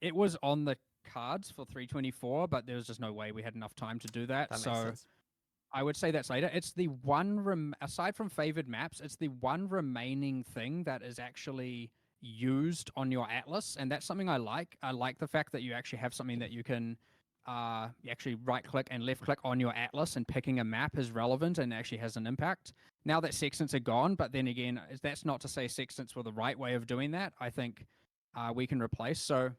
It was on the cards for 324, but there was just no way we had enough time to do that. That makes So sense. I would say that's later. It's the one aside from favored maps, it's the one remaining thing that is actually used on your atlas, and that's something I like. I like the fact that you actually have something that you can you actually right click and left click on your atlas, and picking a map is relevant and actually has an impact. Now that sextants are gone, but then again, that's not to say sextants were the right way of doing that. I think we can replace. So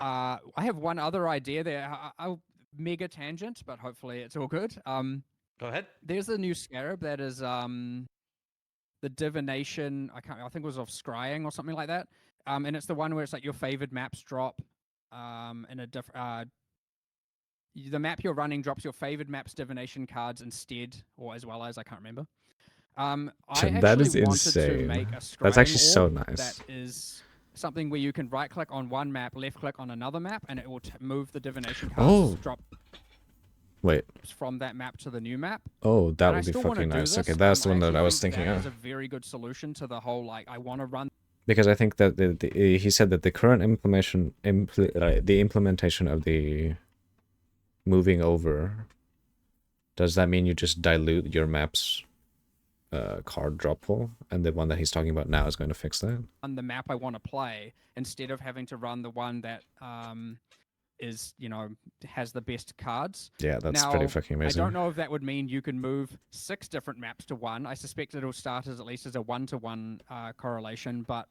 I have one other idea there. I'll mega tangent, but hopefully it's all good. Go ahead. There's a new scarab that is the divination. I think it was of scrying or something like that. And it's the one where it's like your favored maps drop in a different. The map you're running drops your favored maps divination cards instead, or as well as, I can't remember. I That actually is wanted to insane. make a That's scrying actually so orb nice. that is something where you can right click on one map, left click on another map, and it will move the divination cards drop Wait. from that map to the new map. Oh, that And I would be still want to fucking do nice. this. Okay, that's the one that actually I was think thinking that of. is a very good solution to the whole, like, I want to run. Because I think that he said that the current implementation of the moving over, does that mean you just dilute your map's card drop pool, and the one that he's talking about now is going to fix that? On the map I want to play, instead of having to run the one that is, has the best cards. Yeah, that's now, pretty fucking amazing. I don't know if that would mean you can move 6 different maps to one. I suspect it'll start as at least as a 1-to-1 correlation, but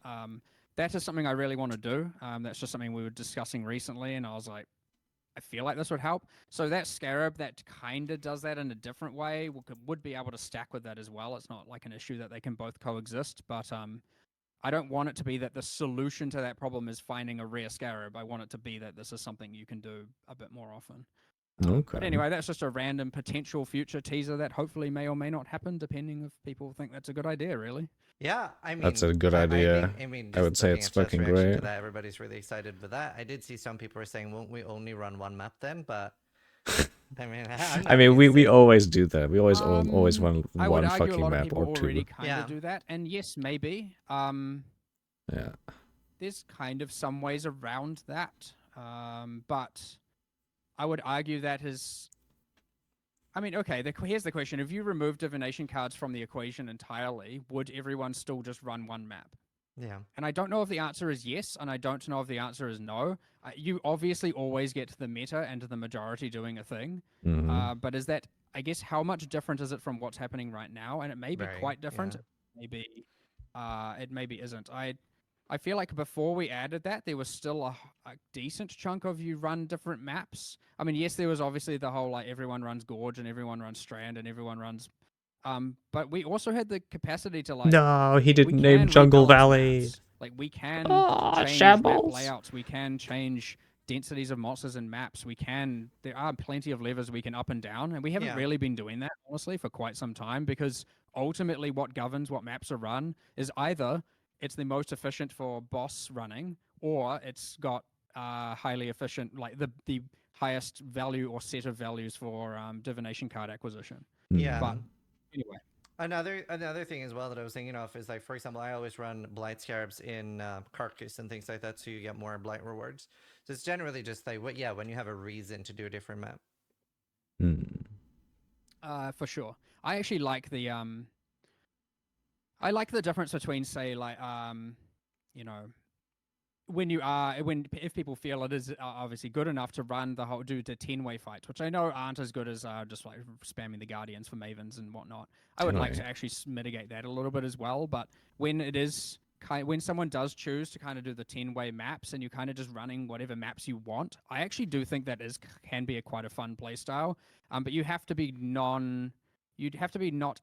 that is something I really want to do. That's just something we were discussing recently, and I was like, I feel like this would help. So that scarab that kind of does that in a different way would be able to stack with that as well. It's not like an issue that they can both coexist, but I don't want it to be that the solution to that problem is finding a rare scarab. I want it to be that this is something you can do a bit more often. Okay. But anyway, that's just a random potential future teaser that hopefully may or may not happen, depending if people think that's a good idea. Really. Yeah, I mean, That's a good idea. I just would say looking it's at Jeff's fucking reaction to great. that, everybody's really excited with that. I did see some people were saying, "Won't we only run one map then?" But I mean, I'm I not mean, we against it. always do that. We always run I would one argue a fucking lot of map people or already two. kind Yeah. of do that, and yes, maybe. Yeah. There's kind of some ways around that, but I would argue that is. I mean, okay. Here's the question: if you remove divination cards from the equation entirely, would everyone still just run one map? Yeah. And I don't know if the answer is yes, and I don't know if the answer is no. You obviously always get the meta and the majority doing a thing, Hmm. but is that, I guess, how much different is it from what's happening right now? And it may be Very, quite different. yeah. It maybe isn't. I feel like before we added that, there was still a decent chunk of you run different maps. I mean, yes, there was obviously the whole like everyone runs Gorge and everyone runs Strand and everyone runs. But we also had the capacity to like No, he we didn't name can Jungle rebalance Valley. maps. Like we can Oh, change map shambles. layouts. We can change densities of monsters and maps. There are plenty of levers we can up and down, and we haven't Yeah. really been doing that honestly for quite some time because ultimately what governs what maps are run is either it's the most efficient for boss running or it's got highly efficient like the highest value or set of values for divination card acquisition. Yeah. But anyway. Another thing as well that I was thinking of is like, for example, I always run blight scarabs in carcass and things like that, so you get more blight rewards. So it's generally just like, when you have a reason to do a different map. For sure. I actually like the I like the difference between say like you know if people feel it is obviously good enough to run the whole do the 10-way fights, which I know aren't as good as just like spamming the guardians for mavens and whatnot. I would like to actually mitigate that a little bit as well, but when it is when someone does choose to kind of do the 10-way maps and you're kind of just running whatever maps you want, I actually do think that can be quite a fun play style. But you have to be you'd have to be not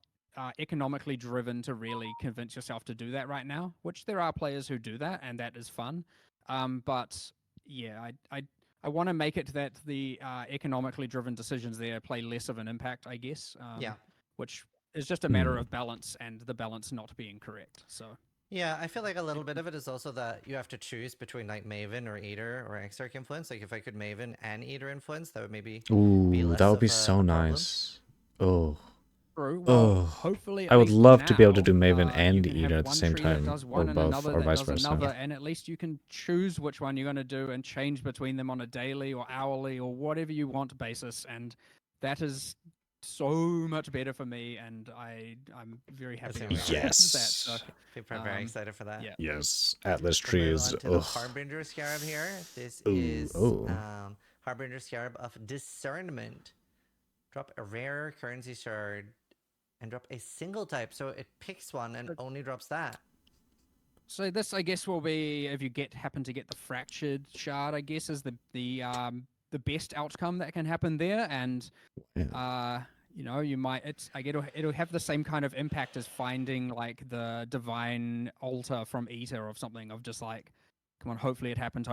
economically driven to really convince yourself to do that right now, which there are players who do that, and that is fun. But yeah, I want to make it that the economically driven decisions there play less of an impact, I guess. Yeah. Which is just a matter of balance and the balance not being correct. So. Yeah, I feel like a little bit of it is also that you have to choose between like Maven or Eater or Exarch influence. Like if I could Maven and Eater influence, that would maybe be less that would of be so a problem. nice. Oh. True. Well, hopefully, I would love to be able to do now, Maven and you can have Eater at the one same tree that time, does or one and both, another or that vice does versa. another, and at least you can choose which one you're going to do and change between them on a daily or hourly or whatever you want basis, and that is so much better for me, and I'm very happy about that. So, People are very excited for that. Yeah. Yes, Atlas We'll move trees. on to the Harbinger Scarab here. This is Harbinger Scarab of Discernment. Drop a rare currency shard and drop a single type, so it picks one and only drops that. So this, I guess, will be if you happen to get the fractured shard. I guess is the best outcome that can happen there, and you might it'll have the same kind of impact as finding like the divine altar from Eater or something of just like, come on, hopefully it happens,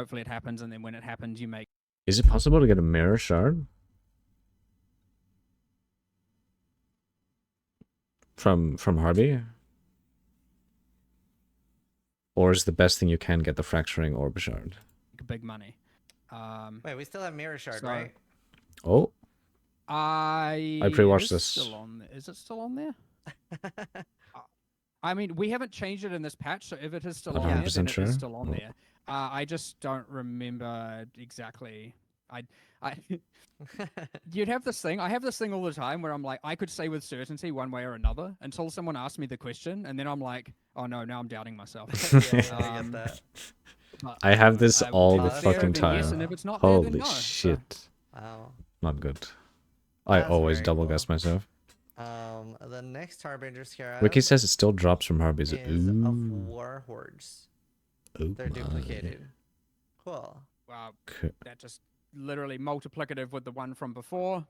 and then when it happens, you make. Is it possible to get a mirror shard from Harvey? Or is the best thing you can get the fracturing orb shard? Big money. Wait, we still have mirror shard, right? Oh. I pre-watched this. Still on there. Is it still on there? I mean, we haven't changed it in this patch, so if it is still on there, then it is still on there. I just don't remember exactly. You'd have this thing. I have this thing all the time where I'm like, I could say with certainty one way or another until someone asks me the question, and then I'm like, oh no, now I'm doubting myself. I get that. I have this all the fucking time. Yes, and if it's not Holy there, then no. shit. Wow. Not good. I always double guess myself. The next Harbinger Scarab. Wiki says it still drops from Harbies. Is of War Hordes. They're duplicated. Cool. Wow. That just literally multiplicative with the one from before.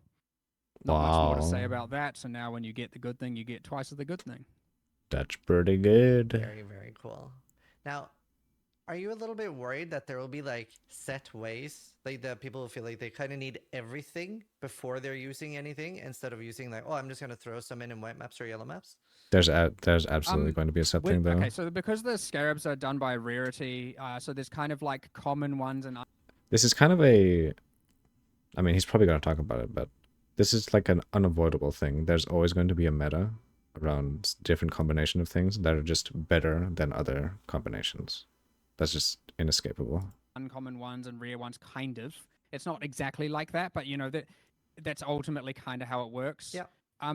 Not much more to say about that. So now when you get the good thing, you get twice of the good thing. That's pretty good. Very, very cool. Now, Are you a little bit worried that there will be like set ways, like that people will feel like they kind of need everything before they're using anything instead of using like, oh, I'm just gonna throw some in white maps or yellow maps? There's absolutely going to be a set thing though. Okay, so because the scarabs are done by rarity, so there's kind of like common ones and This is kind of a, I mean, he's probably going to talk about it, but this is like an unavoidable thing. There's always going to be a meta around different combination of things that are just better than other combinations. That's just inescapable. uncommon ones and rare ones, kind of. It's not exactly like that, but you know that's ultimately kind of how it works. Yeah.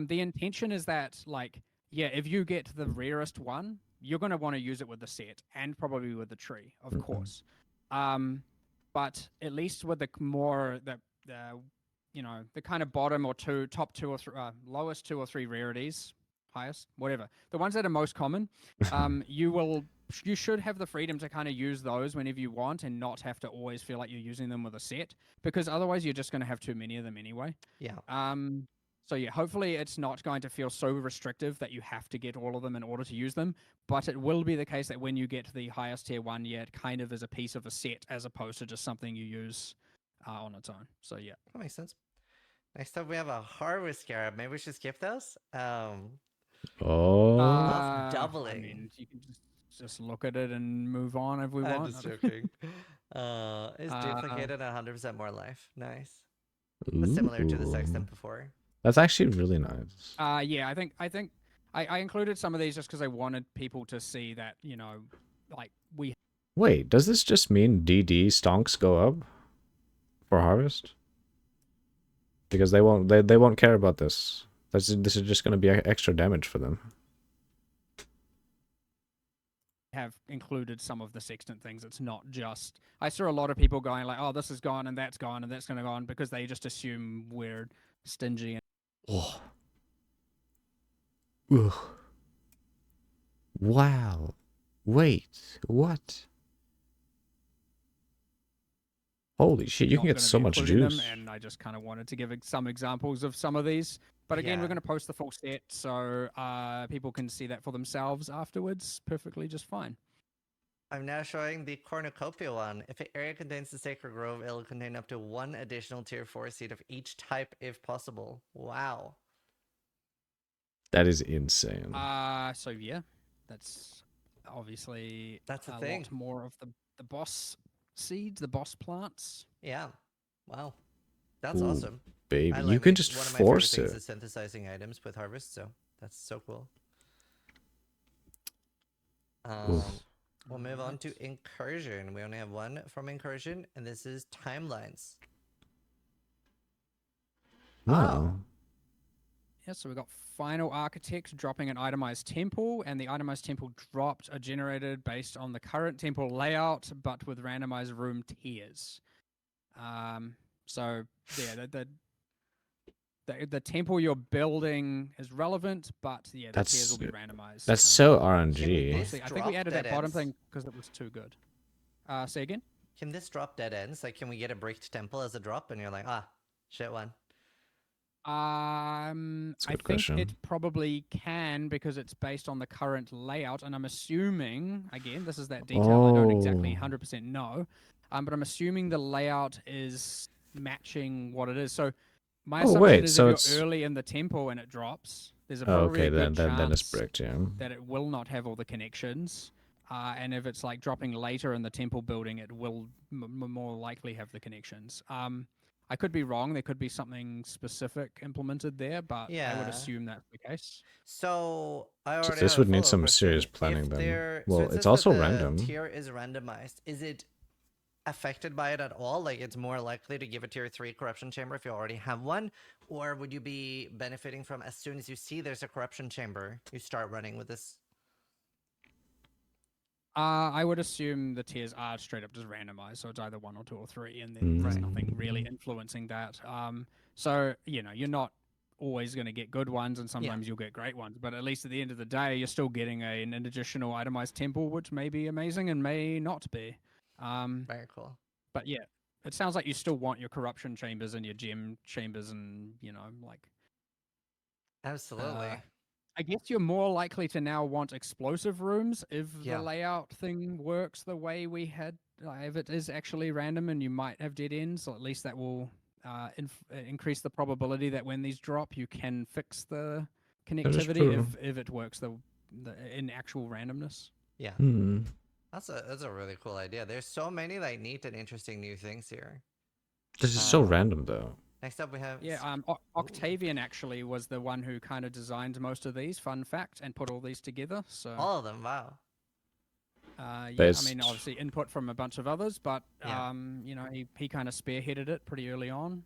The intention is that like yeah, if you get the rarest one, you're gonna want to use it with the set and probably with the tree, of course. But at least with the more the you know the kind of bottom or top two or lowest 2 or 3 rarities, highest, whatever, the ones that are most common, you should have the freedom to kind of use those whenever you want and not have to always feel like you're using them with a set, because otherwise you're just going to have too many of them anyway. Yeah. So yeah, hopefully it's not going to feel so restrictive that you have to get all of them in order to use them, but it will be the case that when you get the highest tier one, yeah, it kind of is a piece of a set as opposed to just something you use on its own. So yeah. That makes sense. Next up, we have a harvest scarab. Maybe we should skip those. Oh. Buff doubling. I mean, you can just look at it and move on if we I'm want. just joking. It's duplicated 100% more life. Nice. That's similar to the sextant before. That's actually really nice. Yeah, I think I included some of these just because I wanted people to see that, you know, like we Wait, does this just mean DD stonks go up for harvest? Because they won't care about this. This is just going to be extra damage for them. have included some of the sextant things. It's not just I saw a lot of people going like, oh, this is gone and that's gone and that's going to go on because they just assume we're stingy. Oh. Ugh. Wow. Wait, what? Holy shit, you not can get gonna so be much including juice. them, and I just kind of wanted to give some examples of some of these. But again, Yeah. we're going to post the full set so people can see that for themselves afterwards perfectly just fine. I'm now showing the cornucopia one. If an area contains the sacred grove, it'll contain up to 1 additional tier 4 seed of each type if possible. Wow. That is insane. So yeah, that's obviously That's a a thing. lot more of the boss seeds, the boss plants. Yeah. Wow. That's Ooh, awesome. baby, I you like can it. just One of my force favorite it. things is synthesizing items with harvest, so that's so cool. Oof. We'll move on to incursion. We only have one from incursion, and this is timelines. Wow. Yeah, so we got final architect dropping an itemized temple, and the itemized temple dropped are generated based on the current temple layout, but with randomized room tiers. So yeah, the temple you're building is relevant, but yeah, the tiers will be randomized. That's so Can RNG. this I think we drop added dead that bottom ends? thing because it was too good. Say again. Can this drop dead ends? Like, can we get a bricked temple as a drop, and you're like, ah, shit one. I good think question. it probably can because it's based on the current layout, and I'm assuming again this is that detail I don't exactly 100% know, but I'm assuming the layout is matching what it is. So my assumption is so if it's you're early in the tempo and it drops, there's a oh, probably okay, a good then it's chance bricked, yeah. that it will not have all the connections. And if it's like dropping later in the temple building, it will more likely have the connections. I could be wrong. There could be something specific implemented there, but I would Yeah. assume that's the case. So I already This have a would need follow-up some serious question. planning If then. there, Well, so it it's says also that the random. tier is randomized. Is it affected by it at all? Like, it's more likely to give a tier 3 corruption chamber if you already have one, or would you be benefiting from as soon as you see there's a corruption chamber, you start running with this? I would assume the tiers are straight up just randomized, so it's either 1 or 2 or 3, and then there's nothing really influencing that. So you know, you're not always going to get good ones, and sometimes you'll get great ones. But at least at the end of the day, you're still getting an additional itemized temple, which may be amazing and may not be. Very cool. But yeah, it sounds like you still want your corruption chambers and your gem chambers, and you know, like Absolutely. I guess you're more likely to now want explosive rooms if Yeah. the layout thing works the way we had. If it is actually random and you might have dead ends, or at least that will increase the probability that when these drop, you can fix the That is connectivity true. if it works in actual randomness. Yeah. Hmm. That's a really cool idea. There's so many like neat and interesting new things here. This is so Um, random though. Next up we have Yeah, Octavian actually was the one who kind of designed most of these. Fun fact, and put all these together. So all of them. Wow. yeah, I mean, Based. obviously input from a bunch of others, but Yeah. you know, he kind of spearheaded it pretty early on.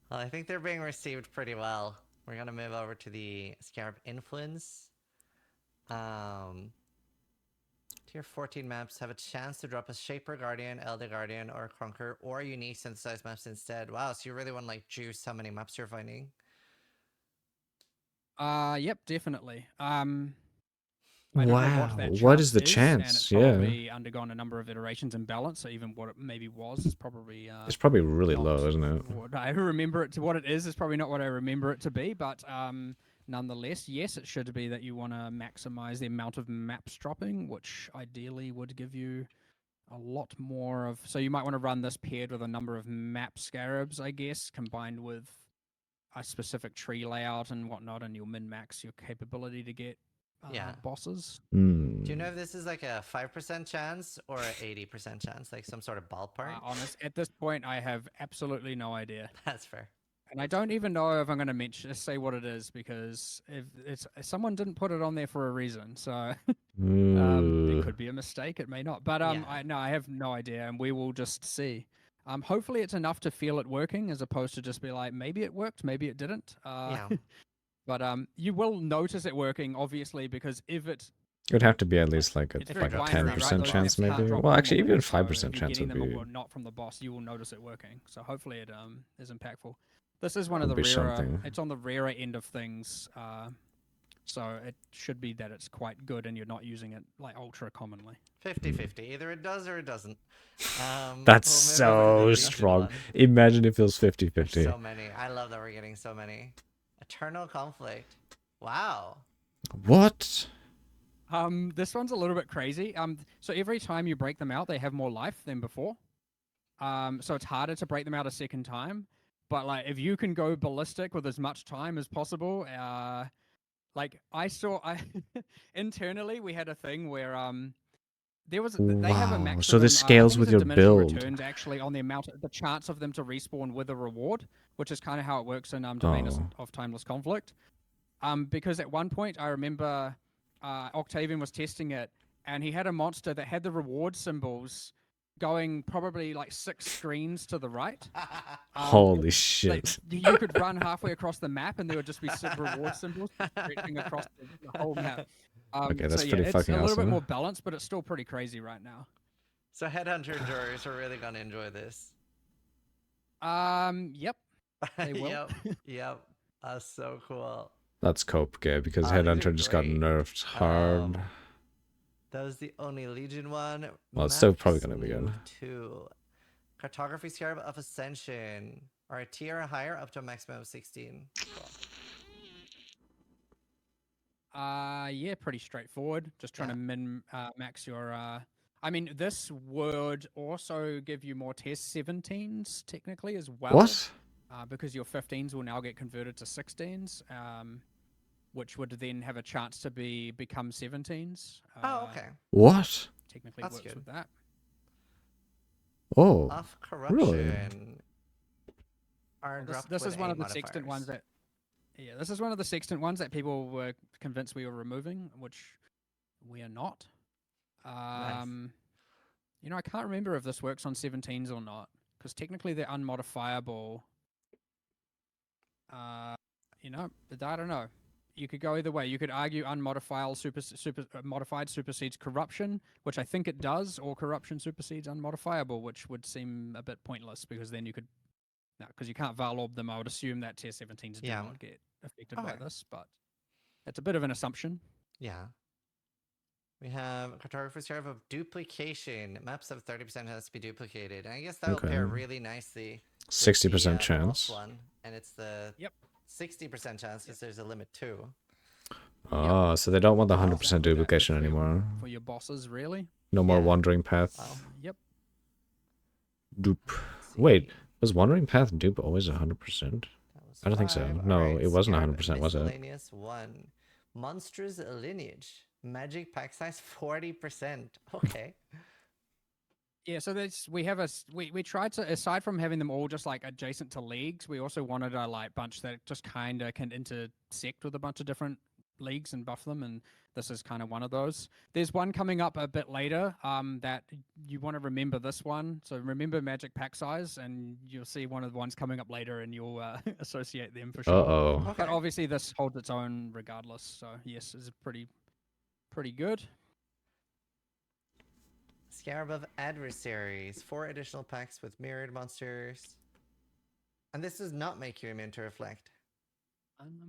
Well, I think they're being received pretty well. We're gonna move over to the Scarab Influence. Tier 14 maps have a chance to drop a Shaper Guardian, Elder Guardian, or Crunker, or unique synthesized maps instead. Wow, so you really want to like juice how many maps you're finding? Yep, definitely. I don't know what Wow. that What is chance the is, and it's chance? Yeah. probably undergone a number of iterations and balance. So even what it maybe was is probably It's probably really not low, isn't it? what I remember it to. What it is probably not what I remember it to be, but nonetheless, yes, it should be that you want to maximize the amount of maps dropping, which ideally would give you a lot more of. So you might want to run this paired with a number of map scarabs, I guess, combined with a specific tree layout and whatnot, and you'll min max your capability to get Yeah. bosses. Hmm. Do you know if this is like a 5% chance or an 80% chance? Like some sort of ballpark? Honest, at this point, I have absolutely no idea. That's fair. And I don't even know if I'm going to say what it is because if someone didn't put it on there for a reason, so it could be a mistake. It may not, but Yeah. I have no idea, and we will just see. Hopefully, it's enough to feel it working, as opposed to just be like, maybe it worked, maybe it didn't. Yeah. But you will notice it working, obviously, because if it It would have to be at least like a it's very like a binary, right? 10% Those chance, maps can't maybe. drop Well, actually, normally, even so 5% if you're chance getting would them be or not from the boss, you will notice it working. So hopefully it is impactful. This is one of the be rarer. something. It's on the rarer end of things, so it should be that it's quite good and you're not using it like ultra commonly. 50-50. Either it does or it doesn't. That's we'll move over to the so Legion strong. one. Imagine it feels 50-50. There's so many. I love that we're getting so many. Eternal Conflict. Wow. What? This one's a little bit crazy. So every time you break them out, they have more life than before. So it's harder to break them out a second time. But like, if you can go ballistic with as much time as possible, like I internally we had a thing where they have a Wow. maximum. So this I scales think with it's a your diminishing build. returns actually on the chance of them to respawn with a reward, which is kind of how it works in Domain of Timeless Conflict. Because at one point I remember Octavian was testing it, and he had a monster that had the reward symbols going probably like 6 screens to the right. Holy Like, shit. you could run halfway across the map, and there would just be reward symbols stretching across the whole map. Okay, that's so yeah, pretty it's fucking a little bit awesome. more balanced, but it's still pretty crazy right now. So Headhunter enjoyers are really gonna enjoy this. Yep. They will. Yep. That's so cool. That's cope, gay, because Oh, these are Headhunter just got great. nerfed hard. That was the only Legion one. Well, it's still Maps probably gonna be good. move to Cartography Scarab of Ascension. Or a tier higher up to a maximum of 16. Cool. Yeah, pretty straightforward. Just trying to max your. I mean, this would also give you more test 17s technically as well. What? Because your 15s will now get converted to 16s, which would then have a chance to become 17s. Oh, okay. What? Technically That's works good. with that. Oh. Off corruption. Really? Are Well, dropped this with is one A of the sextant ones modifiers. that. Yeah, this is one of the sextant ones that people were convinced we were removing, which we are not. You know, I can't remember if this works on 17s or not, because technically they're unmodifiable. You know, I don't know. You could go either way. You could argue unmodified modified supersedes corruption, which I think it does, or corruption supersedes unmodifiable, which would seem a bit pointless because then you could, no, because you can't Val orb them. I would assume that tier 17s do not get affected by Okay. this, but it's a bit of an assumption. Yeah. We have Cartography Scarab of Duplication. Maps of 30% has to be duplicated. And I guess that will pair Okay. really nicely. 60% Pulse chance. one, and it's the 60% chance because there's a limit too. Oh, so they don't want the Wow. 100% duplication anymore. For your bosses, really? No more Yeah. wandering path. Wow. Yep. Dupe. Let's see. Wait, was wandering path dupe always 100%? That was I don't think so. 5. No, Alright, it wasn't Scarab 100%, was it? Miscellaneous 1. Monsters Lineage. Magic pack size 40%. Okay. Yeah, so we have we tried to, aside from having them all just like adjacent to leagues, we also wanted a like bunch that just kind of can intersect with a bunch of different leagues and buff them, and this is kind of one of those. There's one coming up a bit later that you want to remember this one. So remember magic pack size, and you'll see one of the ones coming up later, and you'll associate them for sure. Uh-oh. Okay. But obviously this holds its own regardless. So yes, it's pretty good. Scarab of Adversaries. 4 additional packs with mirrored monsters. And this does not make you immune to reflect.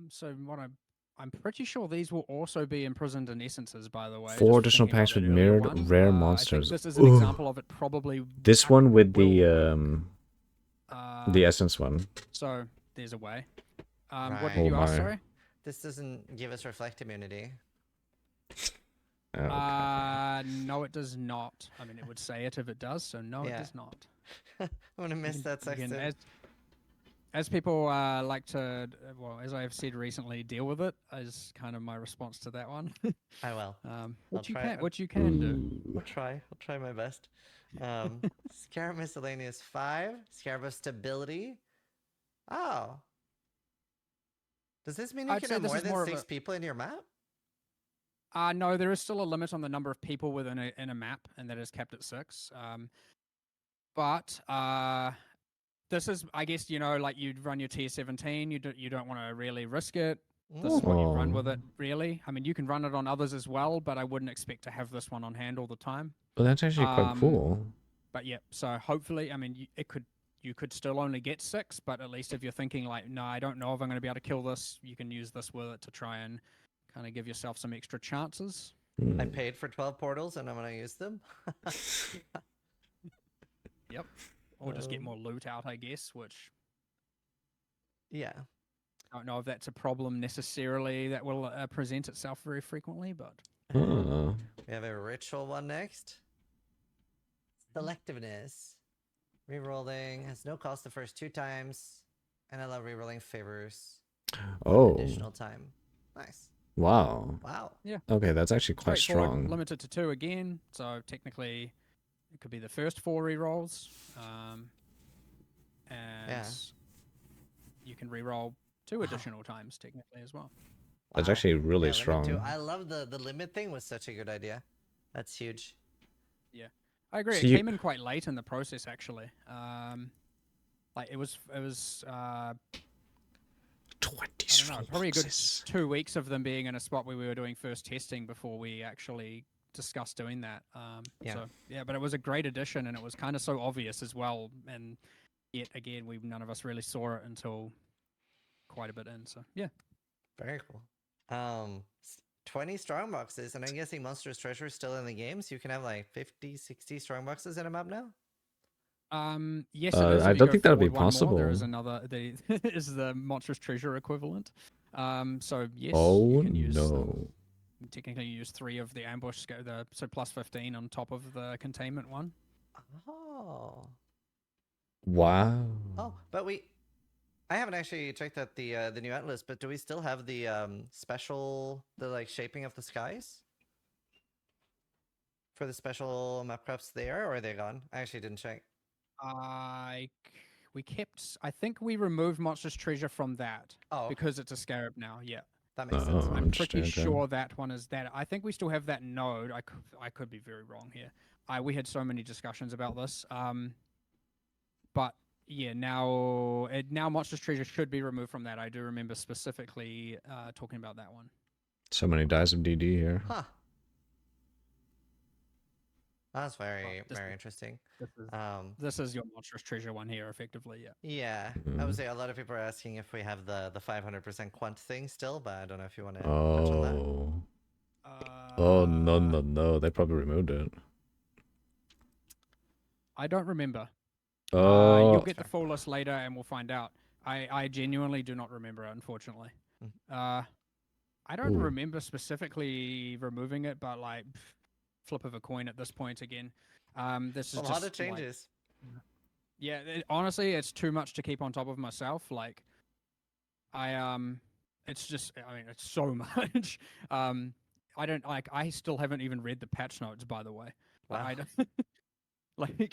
So what I'm pretty sure these will also be imprisoned in essences, by the way. 4 just additional thinking about packs with that earlier mirrored one. rare I think monsters. this is an Ooh. example of it probably. This one with the the essence one. So there's a way. What Right. did you Oh ask, my. sorry? This doesn't give us reflect immunity. Okay. No, it does not. I mean, it would say it if it does, so no, it Yeah. does not. I'm gonna miss that Again, section. as people like to, well, as I've said recently, deal with it is kind of my response to that one. I will. What you try can, it. what you can do. Ooh. I'll try my best. Scarab Miscellaneous 5. Scarab of Stability. Oh. Does this mean you I'd can say have this more is than more of 6 a- people in your map? No, there is still a limit on the number of people within a map, and that is kept at 6. But this is, I guess, like you'd run your tier 17. You don't want to really risk it. This is what you run with it, really. I mean, you can run it on others as well, but I wouldn't expect to have this one on hand all the time. Well, that's actually quite cool. But yeah, so hopefully, I mean, you could still only get 6, but at least if you're thinking like, no, I don't know if I'm going to be able to kill this, you can use this with it to try and kind of give yourself some extra chances. I paid for 12 portals and I'm gonna use them. Yep. Or just get more loot out, I guess, which Yeah. I don't know if that's a problem necessarily that will present itself very frequently, but Oh. We have a ritual one next. Selectiveness. Rerolling has no cost the first 2 times, and I love rerolling favors. Oh. Additional time. Nice. Wow. Wow. yeah. Okay, that's actually quite Straightforward, strong. limited to 2 again, so technically it could be the first 4 rerolls. And you can reroll 2 additional times technically as well. That's Wow. actually really Yeah, limit 2. strong. I love the limit thing was such a good idea. That's huge. Yeah, I agree. So It you- came in quite late in the process, actually. Like it was 20 I don't know, strong probably a good boxes. 2 weeks of them being in a spot where we were doing first testing before we actually discussed doing that. Yeah. So yeah, but it was a great addition, and it was kind of so obvious as well. And yet again, none of us really saw it until quite a bit in. So yeah. Very cool. 20 strong boxes, and I'm guessing Monster's Treasure is still in the game, so you can have like 50, 60 strong boxes in a map now? Yes, it is. I If you don't go think that would be forward one more, there is possible. another. Is the monstrous treasure equivalent. So yes, Oh you can use them. no. Technically, you use 3 of the ambush, so plus 15 on top of the containment one. Oh. Wow. Oh, but I haven't actually checked out the new atlas, but do we still have the like shaping of the skies? For the special map crops there, or are they gone? I actually didn't check. We kept. I think we removed monstrous treasure from that Oh, okay. because it's a scarab now. Yeah, That makes sense. Oh, I'm interesting. pretty Okay. sure that one is that. I think we still have that node. I could be very wrong here. We had so many discussions about this. But yeah, now monstrous treasure should be removed from that. I do remember specifically talking about that one. So many dice of DD here. Huh. That's very, this very is- interesting. This is your monstrous treasure one here, effectively. Yeah. Yeah, I would say a lot of people are asking if we have the 500% quant thing still, but I don't know if you want to touch on that. Oh. Oh no. They probably removed it. I don't remember. Oh. You'll get the full list later, and we'll find out. I genuinely do not remember it, unfortunately. Mm. I don't Ooh. remember specifically removing it, but like flip of a coin at this point again. This is A lot just of changes. yeah. Honestly, it's too much to keep on top of myself. Like it's just I mean it's so much. I don't like. I still haven't even read the patch notes, by the way. Wow. I don't,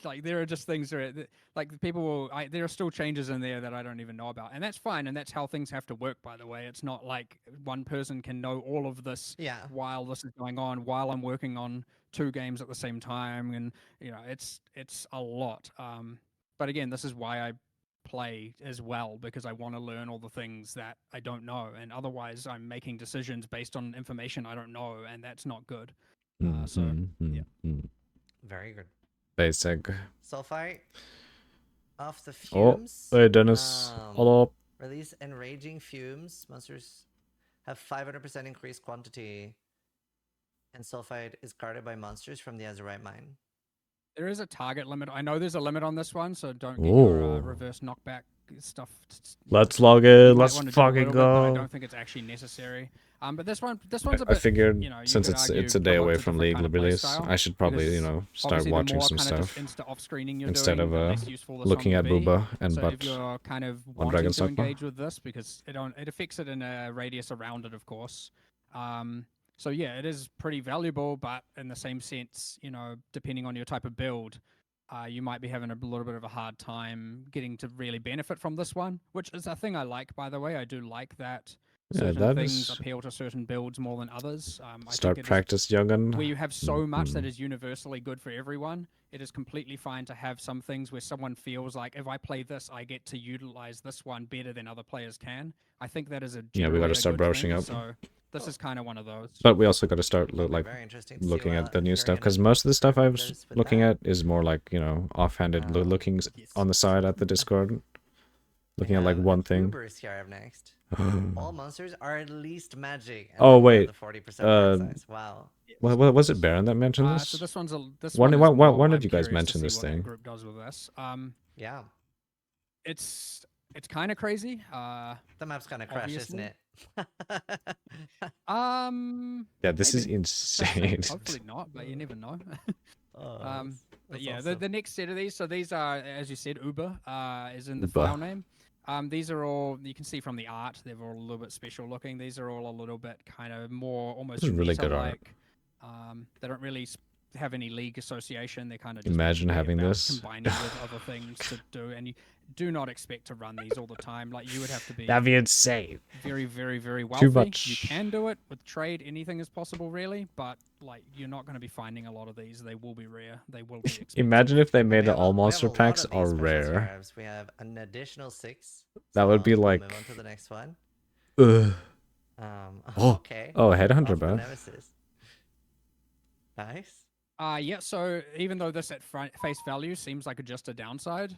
like there are just things that like people will there are still changes in there that I don't even know about, and that's fine, and that's how things have to work, by the way. It's not like one person can know all of this Yeah. while this is going on, while I'm working on 2 games at the same time, and it's a lot. But again, this is why I play as well, because I want to learn all the things that I don't know, and otherwise I'm making decisions based on information I don't know, and that's not good. So yeah. Very good. Basic. Sulfite off the Oh, fumes. hey Dennis. Hello. Release enraging fumes. Monsters have 500% increased quantity, and sulfite is guarded by monsters from the Azurite mine. There is a target limit. I know there's a limit on this one, so don't get your Ooh. reverse knockback stuff. Let's log You in. might Let's want to do a fucking little bit, but I go. don't think it's actually necessary. But this one's a I bit. figured You since could it's argue, a day provokes away a from different league kind of play release, style, I should probably because start obviously the watching more some kind of just stuff insta off screening you're instead doing, of the less useful this looking one at will be. Booba and So Butt if you're kind of on wanting to Dragon's Dogma. engage with this, because it affects it in a radius around it, of course. So yeah, it is pretty valuable, but in the same sense, depending on your type of build, you might be having a little bit of a hard time getting to really benefit from this one, which is a thing I like, by the way. I do like that Yeah, certain that things is appeal to certain builds more than others. I think start it is practice, young'un. where you have so much that is universally good for everyone. It is completely fine to have some things where someone feels like, if I play this, I get to utilize this one better than other players can. I think that is a Yeah, we generally gotta a start good brushing thing. up. So this is kind of one of those. But we also got to start It'll be like very interesting to see looking at the if new you're stuff, gonna because most of the stuff I do was this with looking that. at is more like offhanded looking Yes. on the side at the Discord, looking at like have one thing. Ubers here up next. All monsters are at least magic. And Oh, below wait, the 40% part size. Wow. was it Baron that mentioned this? So this one's this When- one is why- more. when did I'm you guys curious mention to this see what thing? that group does with this. Yeah. It's kind of crazy. The map's kind of crush, isn't Obviously. it? Yeah, this is maybe. insane. Hopefully not, but you never know. Oh, But that's yeah, awesome. the next set of these. So these are, as you said, Uber is in the Uber. file name. These are all you can see from the art. They're all a little bit special looking. These are all a little bit kind of more almost This is really good art. meta-like. They don't really have any league association. They're kind of just Imagine really having about this. combining with other things to do, and you do not expect to run these all the time. Like you would have to be That'd be insane. very, very, very Too wealthy. much. You can do it with trade. Anything is possible, really. But like, you're not going to be finding a lot of these. They will be rare. They will be expensive. Imagine if they And made we it have all we have monster a lot packs of these are special rare. scarabs. We have an additional 6. That would be we'll like- move on to the next one. Ugh. Oh. Okay. Oh, Headhunter, Off the bro. Nemesis. Nice. Yeah. So even though this at face value seems like just a downside,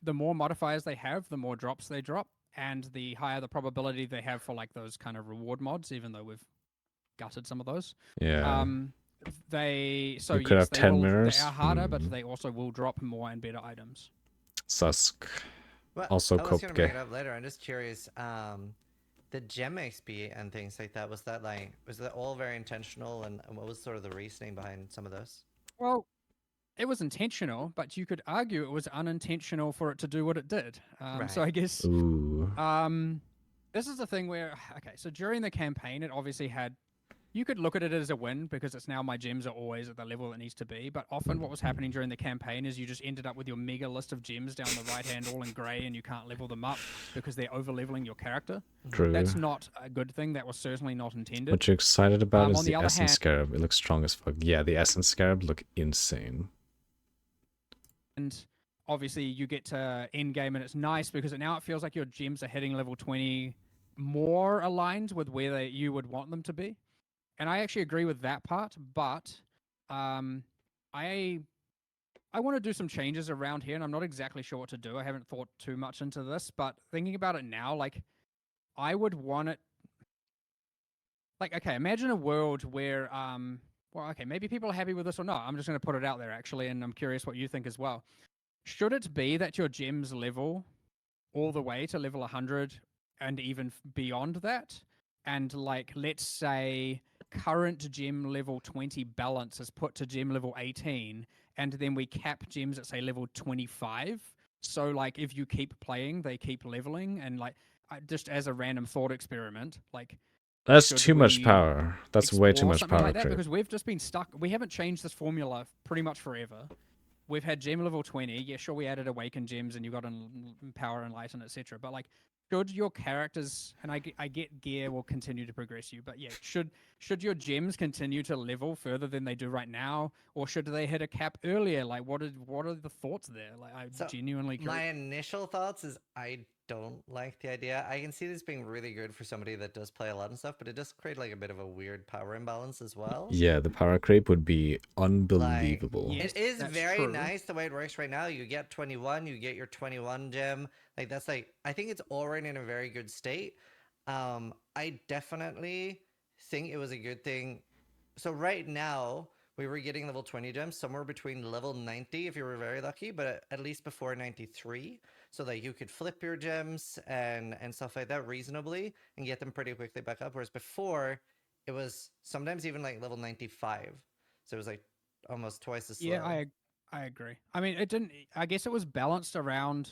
the more modifiers they have, the more drops they drop, and the higher the probability they have for like those kind of reward mods. Even though we've gutted some of those. Yeah. They so You could yes, have they 10 will. mirrors. They are harder, but they also will drop more and better items. Susk. Well, Also I was gonna bring Kopke. it up later. I'm just curious. The gem XP and things like that, was that all very intentional, and what was sort of the reasoning behind some of those? Well, it was intentional, but you could argue it was unintentional for it to do what it did. So Right. I guess Ooh. this is the thing where okay, so during the campaign, it obviously had. You could look at it as a win because it's now my gems are always at the level it needs to be. But often, what was happening during the campaign is you just ended up with your mega list of gems down the right hand, all in grey, and you can't level them up because they're over leveling your character. True. That's not a good thing. That was certainly not intended. What you're excited about On is the the other Essence hand- Scarab. It looks strong as fuck. Yeah, the Essence Scarab look insane. And obviously you get to end game and it's nice because now it feels like your gems are hitting level 20 more aligned with where you would want them to be. And I actually agree with that part, but I want to do some changes around here and I'm not exactly sure what to do. I haven't thought too much into this, but thinking about it now, like I would want it like okay, imagine a world where well, okay, maybe people are happy with this or not. I'm just going to put it out there actually, and I'm curious what you think as well. Should it be that your gems level all the way to level 100 and even beyond that? and like let's say current gem level 20 balance is put to gem level 18, and then we cap gems at say level 25. So like if you keep playing, they keep leveling, and like just as a random thought experiment, like That's should too much we power. That's way too explore much something power like that? creep. Because we've just been stuck. We haven't changed this formula pretty much forever. We've had gem level 20. Yeah, sure, we added awakened gems and you got power, enlighten, etc. But like, should your characters, and I get gear will continue to progress you, but yeah, should your gems continue to level further than they do right now, or should they hit a cap earlier? Like, what are the thoughts there? Like, I'm So genuinely my curious. initial thoughts is I don't like the idea. I can see this being really good for somebody that does play a lot and stuff, but it does create like a bit of a weird power imbalance as well. Yeah, the power creep would be Like, unbelievable. Yes, it is that's very true. nice the way it works right now. You get 21, you get your 21 gem. Like that's like I think it's already in a very good state. I definitely think it was a good thing. So right now we were getting level 20 gems somewhere between level 90 if you were very lucky, but at least before 93, so that you could flip your gems and stuff like that reasonably and get them pretty quickly back up. Whereas before it was sometimes even like level 95. So it was like almost twice as slow. Yeah, I agree. I mean, it didn't. I guess it was balanced around.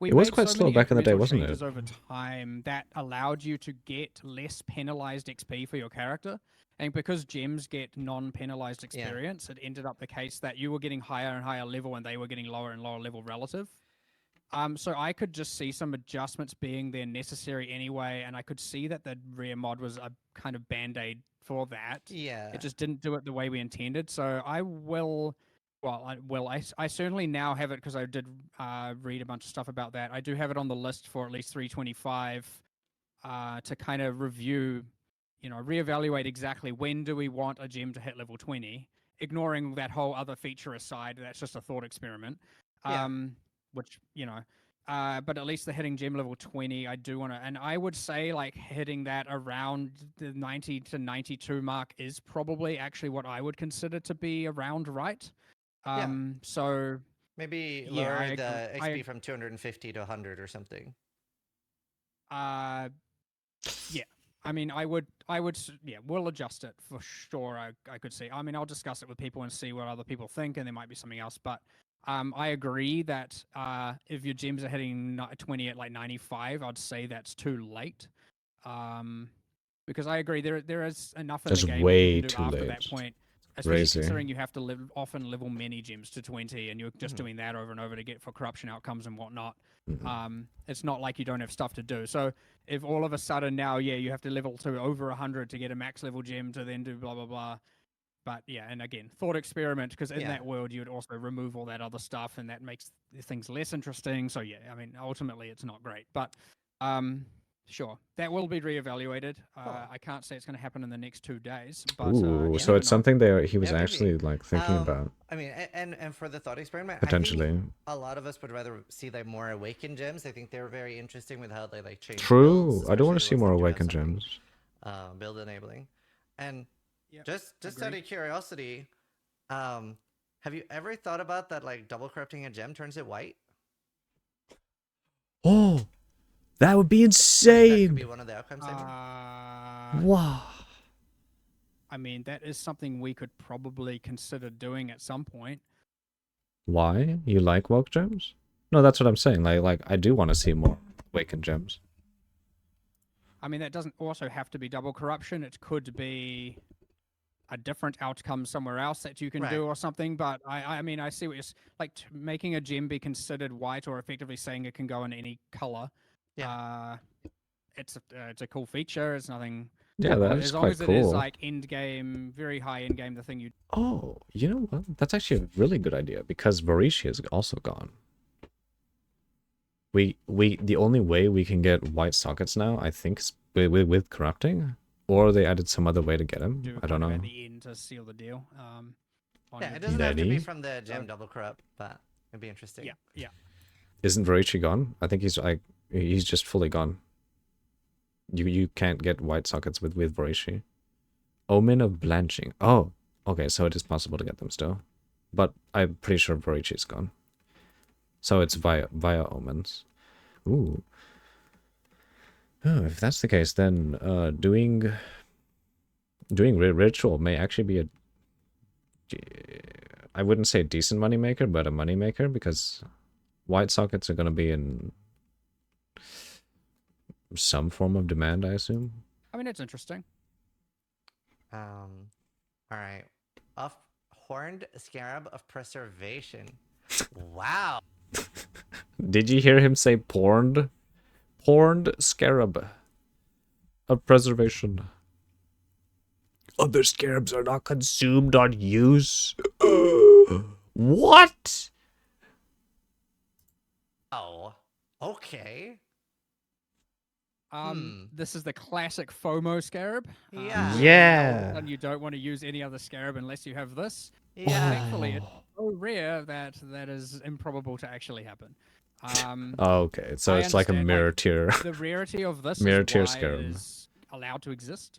We It was made quite so slow many back in the day, incremental wasn't it? changes over time that allowed you to get less penalized XP for your character. And because gems get non-penalized Yeah. experience, it ended up the case that you were getting higher and higher level, and they were getting lower and lower level relative. So I could just see some adjustments being there necessary anyway, and I could see that the rear mod was a kind of band-aid for that. Yeah. It just didn't do it the way we intended. So I will, well, I certainly now have it because I did read a bunch of stuff about that. I do have it on the list for at least 325 to kind of review, reevaluate exactly when do we want a gem to hit level 20, ignoring that whole other feature aside. That's just a thought experiment. Yeah. Which, but at least the hitting gem level 20, I do want to, and I would say like hitting that around the 90 to 92 mark is probably actually what I would consider to be around right. So Maybe yeah, lower I agree. the XP from 250 to 100 or something. Yeah. I mean, yeah, we'll adjust it for sure. I could see. I mean, I'll discuss it with people and see what other people think, and there might be something else. But I agree that if your gems are hitting 20 at like 95, I'd say that's too late. Because I agree, there is enough in That's the game that you way can do too after late. that point. Especially Crazy. considering you have to often level many gems to 20, and you're just Mhm. doing that over and over to get for corruption outcomes and whatnot. Mhm. It's not like you don't have stuff to do. So if all of a sudden now, yeah, you have to level to over 100 to get a max level gem to then do blah blah blah. But yeah, and again, thought experiment, because in Yeah. that world you would also remove all that other stuff, and that makes things less interesting. So yeah, I mean, ultimately it's not great, but sure, that will be reevaluated. Cool. I can't say it's going to happen in the next 2 days, but Ooh, you so never it's know. something there he was Yeah, maybe. actually like thinking about I mean, and for the thought experiment, I potentially. think a lot of us would rather see like more awakened gems. I think they're very interesting with how they like change True. builds, I do want to especially see the ones more that do have awakened something, gems. build enabling. And Yep, just out agreed. of curiosity, have you ever thought about that like double corrupting a gem turns it white? Oh, that would be Like, that could insane. be one of the outcomes. Wow. I mean, that is something we could probably consider doing at some point. Why? You like woke gems? No, that's what I'm saying. Like I do want to see more awakened gems. I mean, that doesn't also have to be double corruption. It could be a different outcome somewhere else that you can Right. do or something. But I mean, I see what you're like. Making a gem be considered white, or effectively saying it can go in any color. Yeah. It's a cool feature. It's nothing. Yeah, that is As long quite as it is cool. like end game, very high end game, the thing you. Oh, you know what? That's actually a really good idea because Varishi is also gone. The only way we can get white sockets now, I think, is with corrupting, or they added some other way to get them. Do I don't kind of know. at the end to seal the deal. Yeah, it doesn't have to be Nani? from the gem double corrupt, but it'd be interesting. Yeah. Isn't Varichi gone? I think he's just fully gone. You can't get white sockets with Varichi. Omen of blanching. Oh, okay, so it is possible to get them still, but I'm pretty sure Varichi's gone. So it's via omens. Ooh. Oh, if that's the case, then doing ritual may actually be a, I wouldn't say a decent money maker, but a money maker, because white sockets are going to be in some form of demand, I assume. I mean, it's interesting. All right. Of horned scarab of preservation. Wow. Did you hear him say porned? Porned scarab of preservation. Other scarabs are not consumed on use. What? Oh. Okay. This is the classic FOMO scarab. Yeah. Yeah. And you don't want to use any other scarab unless you have this. Yeah. Thankfully, it's so rare that that is improbable to actually happen. Oh, okay, so I it's like a understand, mirror tier. The rarity of this Mirror is tier why scarab. it is allowed to exist.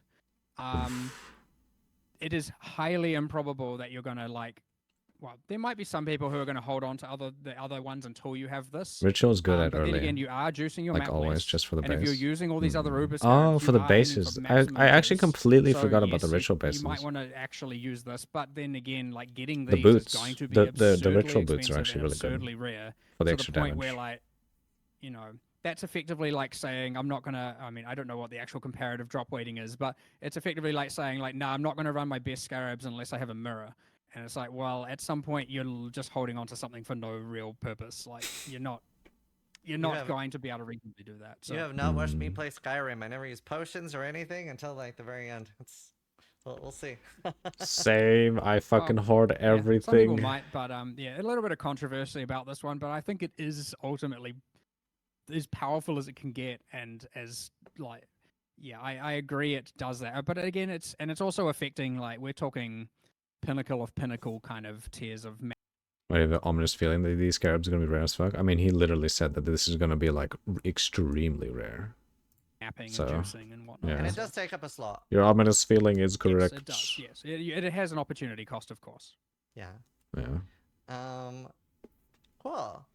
It is highly improbable that you're gonna like. Well, there might be some people who are going to hold on to the other ones until you have this. Ritual is good at but early. then again, you are juicing your like map always, list, just for the and base. if you're using all these other Uber Oh, scarabs, for you the are aiming bases. for I maximum actually numbers. completely So, forgot about the yes, ritual bases. You might want to actually use this, but then again, like getting The these boots. is going to be The absurdly ritual boots are expensive actually and really good absurdly rare for the to extra the point damage. where like, you know, that's effectively like saying I'm not gonna. I mean, I don't know what the actual comparative drop weighting is, but it's effectively like saying like, no, I'm not gonna run my best scarabs unless I have a mirror. And it's like, well, at some point you're just holding on to something for no real purpose. Like you're not going to be able to reasonably do that. So You have not watched me play Skyrim. I never use potions or anything until like the very end. We'll see. Same. I fucking hoard yeah, some people everything. might, but yeah, a little bit of controversy about this one, but I think it is ultimately as powerful as it can get, and as like, yeah, I agree it does that. But again, it's also affecting like we're talking pinnacle of pinnacle kind of tiers of I have an ominous feeling that these scarabs are gonna be rare as fuck. I mean, he literally said that this is gonna be like extremely rare. mapping So, and juicing and whatnot. yeah. And it so- does take up a slot. Your ominous feeling is correct. Yes, it does. Yes, it has an opportunity cost, of course. Yeah. Yeah. Cool.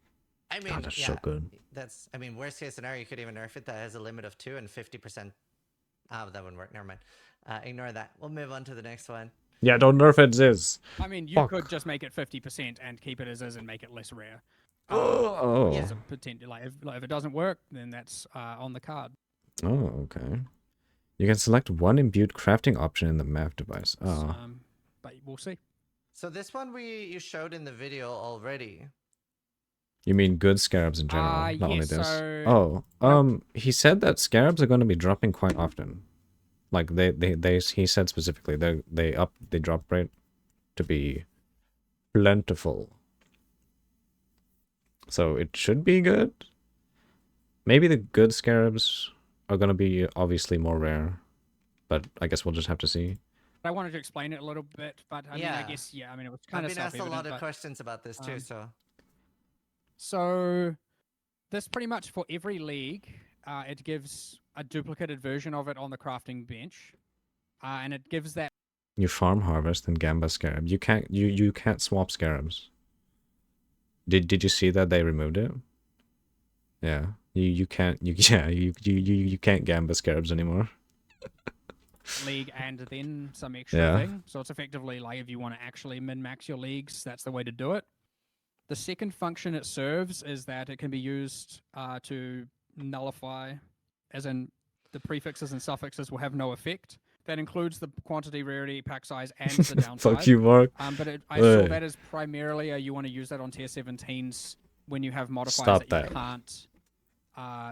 I mean, God, that's yeah, so good. that's. I mean, worst case scenario, you could even nerf it. That has a limit of 2 and 50%. Ah, that wouldn't work. Never mind. Ignore that. We'll move on to the next one. Yeah, don't nerf it, Ziz. I mean, you Fuck. could just make it 50% and keep it as is and make it less rare. Oh. As a potential, like if it doesn't work, then that's on the card. Oh, okay. You can select one imbued crafting option in the map device. Oh. But we'll see. So this one you showed in the video already. You mean good scarabs in general, not only yes, this. so- He said that scarabs are going to be dropping quite often. Like he said specifically they drop rate to be plentiful. So it should be good. Maybe the good scarabs are going to be obviously more rare, but I guess we'll just have to see. I wanted to explain it a little bit, but I mean, I Yeah. guess I mean it was kind I've of been asked a lot of but- questions about this too. So this pretty much for every league, it gives a duplicated version of it on the crafting bench, and it gives that. You farm harvest and gamba scarab. You can't swap scarabs. Did you see that they removed it? Yeah. You can't you can't gamba scarabs anymore. League and then some extra thing. So it's effectively like if you want to actually min-max your leagues, that's the way to do it. The second function it serves is that it can be used to nullify, as in the prefixes and suffixes will have no effect. That includes the quantity, rarity, pack size, and the downside. Fuck you, Mark. But I saw that as primarily you want to use that on tier 17s when you have modifiers that you can't.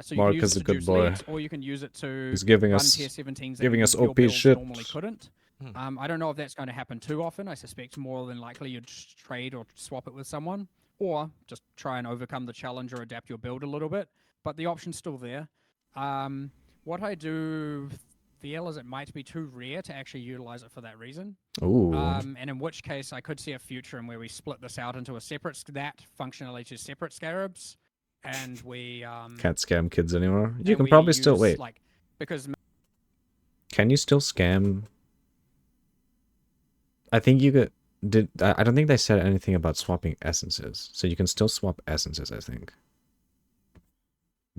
So you Mark can use is it a to good juice boy. leagues, or you can use it to He's giving run us tier 17s that giving us your OP builds shit. normally couldn't. Hmm. I don't know if that's going to happen too often. I suspect more than likely you'd trade or swap it with someone, or just try and overcome the challenge or adapt your build a little bit. But the option's still there. What I do feel is it might be too rare to actually utilize it for that reason. Ooh. And in which case, I could see a future in where we split this out into a separate that functionality to separate scarabs, and we Can't scam kids anymore. You and can we probably still use, wait. like because Can you still scam? I think you could. I don't think they said anything about swapping essences, so you can still swap essences. I think.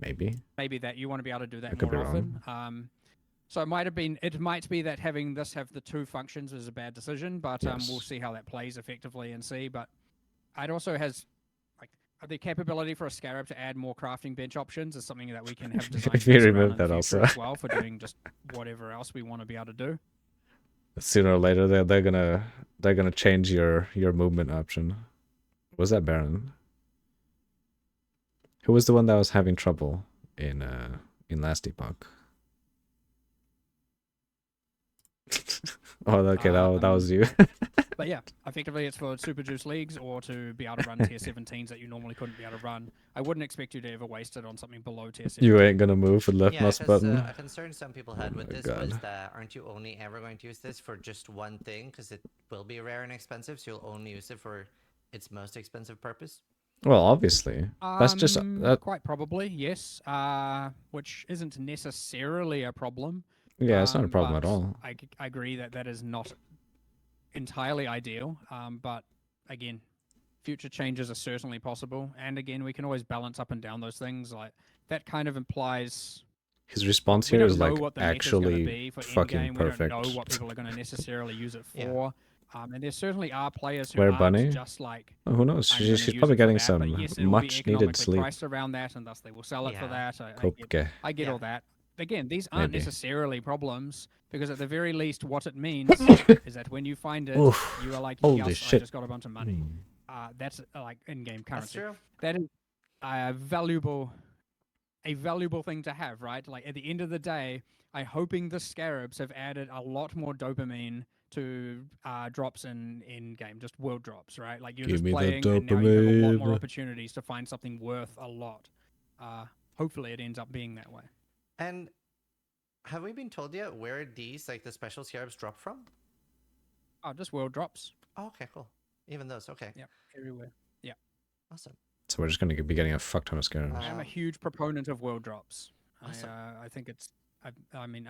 Maybe. maybe that you want to be able to do that I could more be often. wrong. So it might be that having this have the two functions was a bad decision, but we'll Yes. see how that plays effectively and see. But it also has like the capability for a Scarab to add more crafting bench options is something that we can have designed If you mess around remove in the that future also. as well for doing just whatever else we want to be able to do. Sooner or later, they're gonna change your movement option. Was that Baron? Who was the one that was having trouble in last epoch? Oh, okay, that was you. But yeah, effectively it's for Super Juice leagues or to be able to run tier 17s that you normally couldn't be able to run. I wouldn't expect you to ever waste it on something below tier 17. You ain't gonna move with left Yeah, mouse because button. a concern some people had Oh with my this was God. that aren't you only ever going to use this for just one thing? Because it will be rare and expensive, so you'll only use it for its most expensive purpose. Well, obviously. That's just that. Quite probably, yes. Which isn't necessarily a problem. Yeah, it's not a problem at but all. I agree that that is not entirely ideal. But again, future changes are certainly possible, and again, we can always balance up and down those things. Like that kind of implies His response we here don't is know like what the meta's going to actually be for fucking endgame. perfect. We don't know what people are going to necessarily use it Yeah. for. And there certainly are players who Square aren't Bunny? just like Oh, who knows? I'm gonna She's use probably it for getting that, but some yes, it will be much needed economically sleep. priced around that, and thus they will sell it for Yeah. that. Kopke. I get Yeah. all that. Again, these aren't Maybe. necessarily problems because at the very least, what it means is that when you find it, Oof. you are like, Holy yes, I shit. just got a bunch of money. That's like in-game That's currency. true. That is a valuable thing to have, right? Like at the end of the day, I'm hoping the Scarabs have added a lot more dopamine to drops in game, just world drops, right? Like you're Give just me the playing, and now you have a lot more dopamine. opportunities to find something worth a lot. Hopefully, it ends up being that way. And have we been told yet where these, like the special scarabs, drop from? Oh, just world drops. Oh, okay, cool. Even those, okay. Yeah, everywhere. Yeah, Awesome. So we're just gonna be getting a fuck ton of scarabs. I am a huge proponent of world drops. Awesome. I think it's. I mean,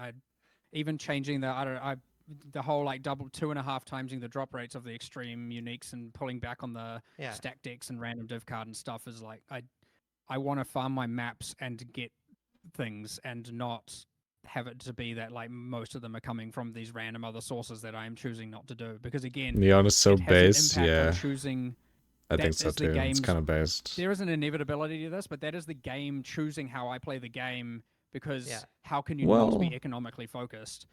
even changing the whole like double 2.5 timesing the drop rates of the extreme uniques and pulling back on the Yeah. stack decks and random div card and stuff is like I want to farm my maps and get things and not have it to be that like most of them are coming from these random other sources that I am choosing not to do because again Neon is so it has base, an impact on yeah. choosing. I that think so is the too. It's game's- kind of based. There is an inevitability to this, but that is the game choosing how I play the game because Yeah. how can you not be Well- economically focused?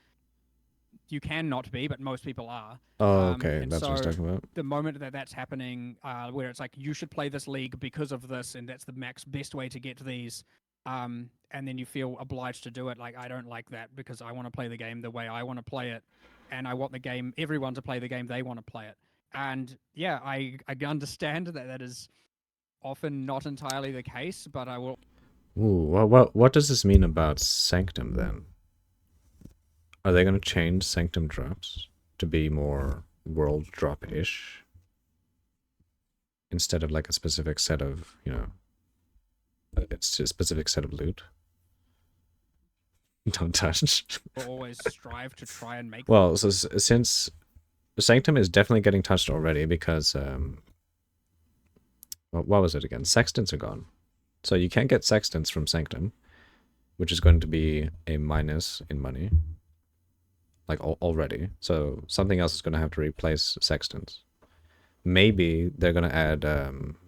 You can not be, but most people are. Oh, okay, and that's what I was so talking about. the moment that that's happening, where it's like you should play this league because of this, and that's the best way to get to these, and then you feel obliged to do it. Like I don't like that because I want to play the game the way I want to play it, and I want everyone to play the game they want to play it. And yeah, I understand that that is often not entirely the case, but I will. Ooh, what does this mean about Sanctum then? Are they gonna change Sanctum drops to be more world drop-ish? Instead of like a specific set of, it's a specific set of loot? Don't touch. always strive to try and make. Well, so since Sanctum is definitely getting touched already because, what was it again? Sextants are gone. So you can't get Sextants from Sanctum, which is going to be a minus in money. Like already. So something else is going to have to replace Sextants. Maybe they're going to add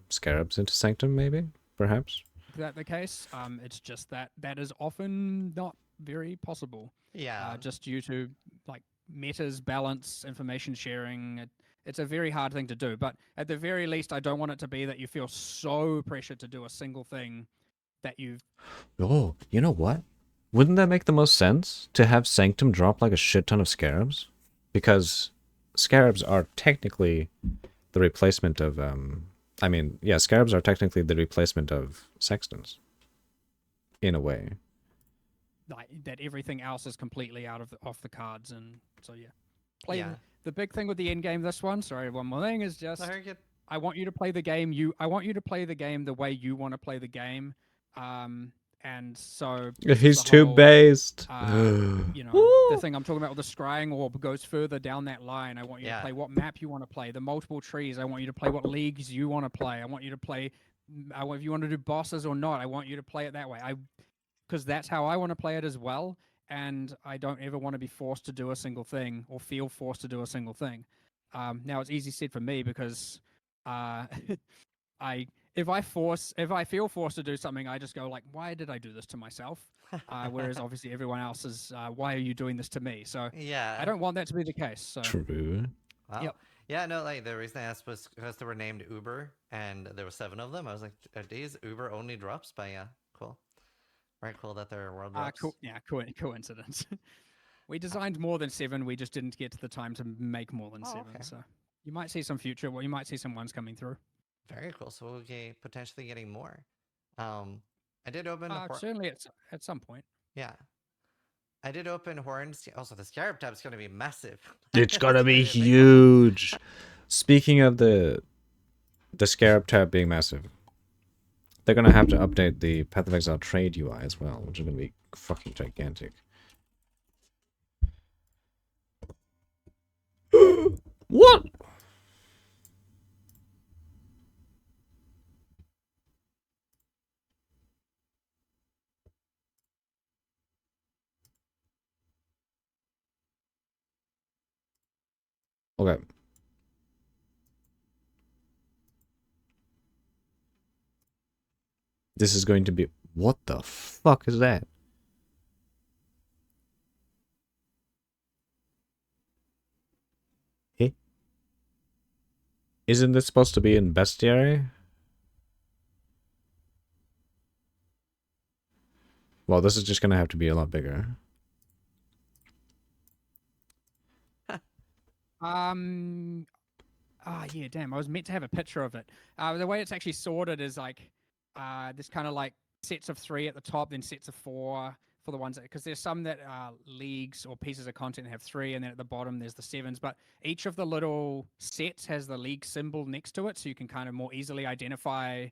Scarabs into Sanctum, maybe? Perhaps? Is that the case? It's just that is often not very possible. Yeah. Just due to like metas, balance, information sharing. It's a very hard thing to do. But at the very least, I don't want it to be that you feel so pressured to do a single thing that you've. Oh, you know what? Wouldn't that make the most sense to have Sanctum drop like a shit ton of Scarabs? Because Scarabs are technically the replacement of Scarabs are technically the replacement of Sextants. In a way. Like, that everything else is completely off the cards, and so yeah. Yeah. The big thing with the end game this one, sorry, one more thing is just Very good. I want you to play the game I want you to play the game the way you want to play the game. And so He's the too whole, based. the thing I'm talking about with the scrying orb goes further down that line. I want you to Yeah. play what map you want to play, the multiple trees. I want you to play what leagues you want to play. I want you to play if you want to do bosses or not, I want you to play it that way. Because that's how I want to play it as well. And I don't ever want to be forced to do a single thing or feel forced to do a single thing. Now it's easy said for me because uh, I if I feel forced to do something, I just go like, why did I do this to myself? Whereas obviously everyone else is, why are you doing this to me? So I Yeah. don't want that to be the case. So True. Wow. Yep. Yeah, no, like the reason I asked was because they were named Uber and there were 7 of them. I was like, are these Uber only drops? But yeah, cool. Very cool that they're world drops. coincidence. We designed more than 7. We just didn't get to the time to make more than 7. Okay. So you might see some future. Well, you might see some ones coming through. Very cool. So we'll be potentially getting more. I did open Certainly at some point. Yeah. I did open Horns. Also, the Scarab tab is going to be massive. It's gonna be a big one. huge. Speaking of the Scarab tab being massive, they're gonna have to update the Path of Exile trade UI as well, which is gonna be fucking gigantic. What? Okay. This is going to be... What the fuck is that? Eh? Isn't this supposed to be in Bestiary? Well, this is just gonna have to be a lot bigger. Yeah, damn. I was meant to have a picture of it. The way it's actually sorted is like, this kind of like sets of 3 at the top, then sets of 4 for the ones that, because there's some that are leagues or pieces of content that have 3, and then at the bottom there's the 7s. But each of the little sets has the league symbol next to it, so you can kind of more easily identify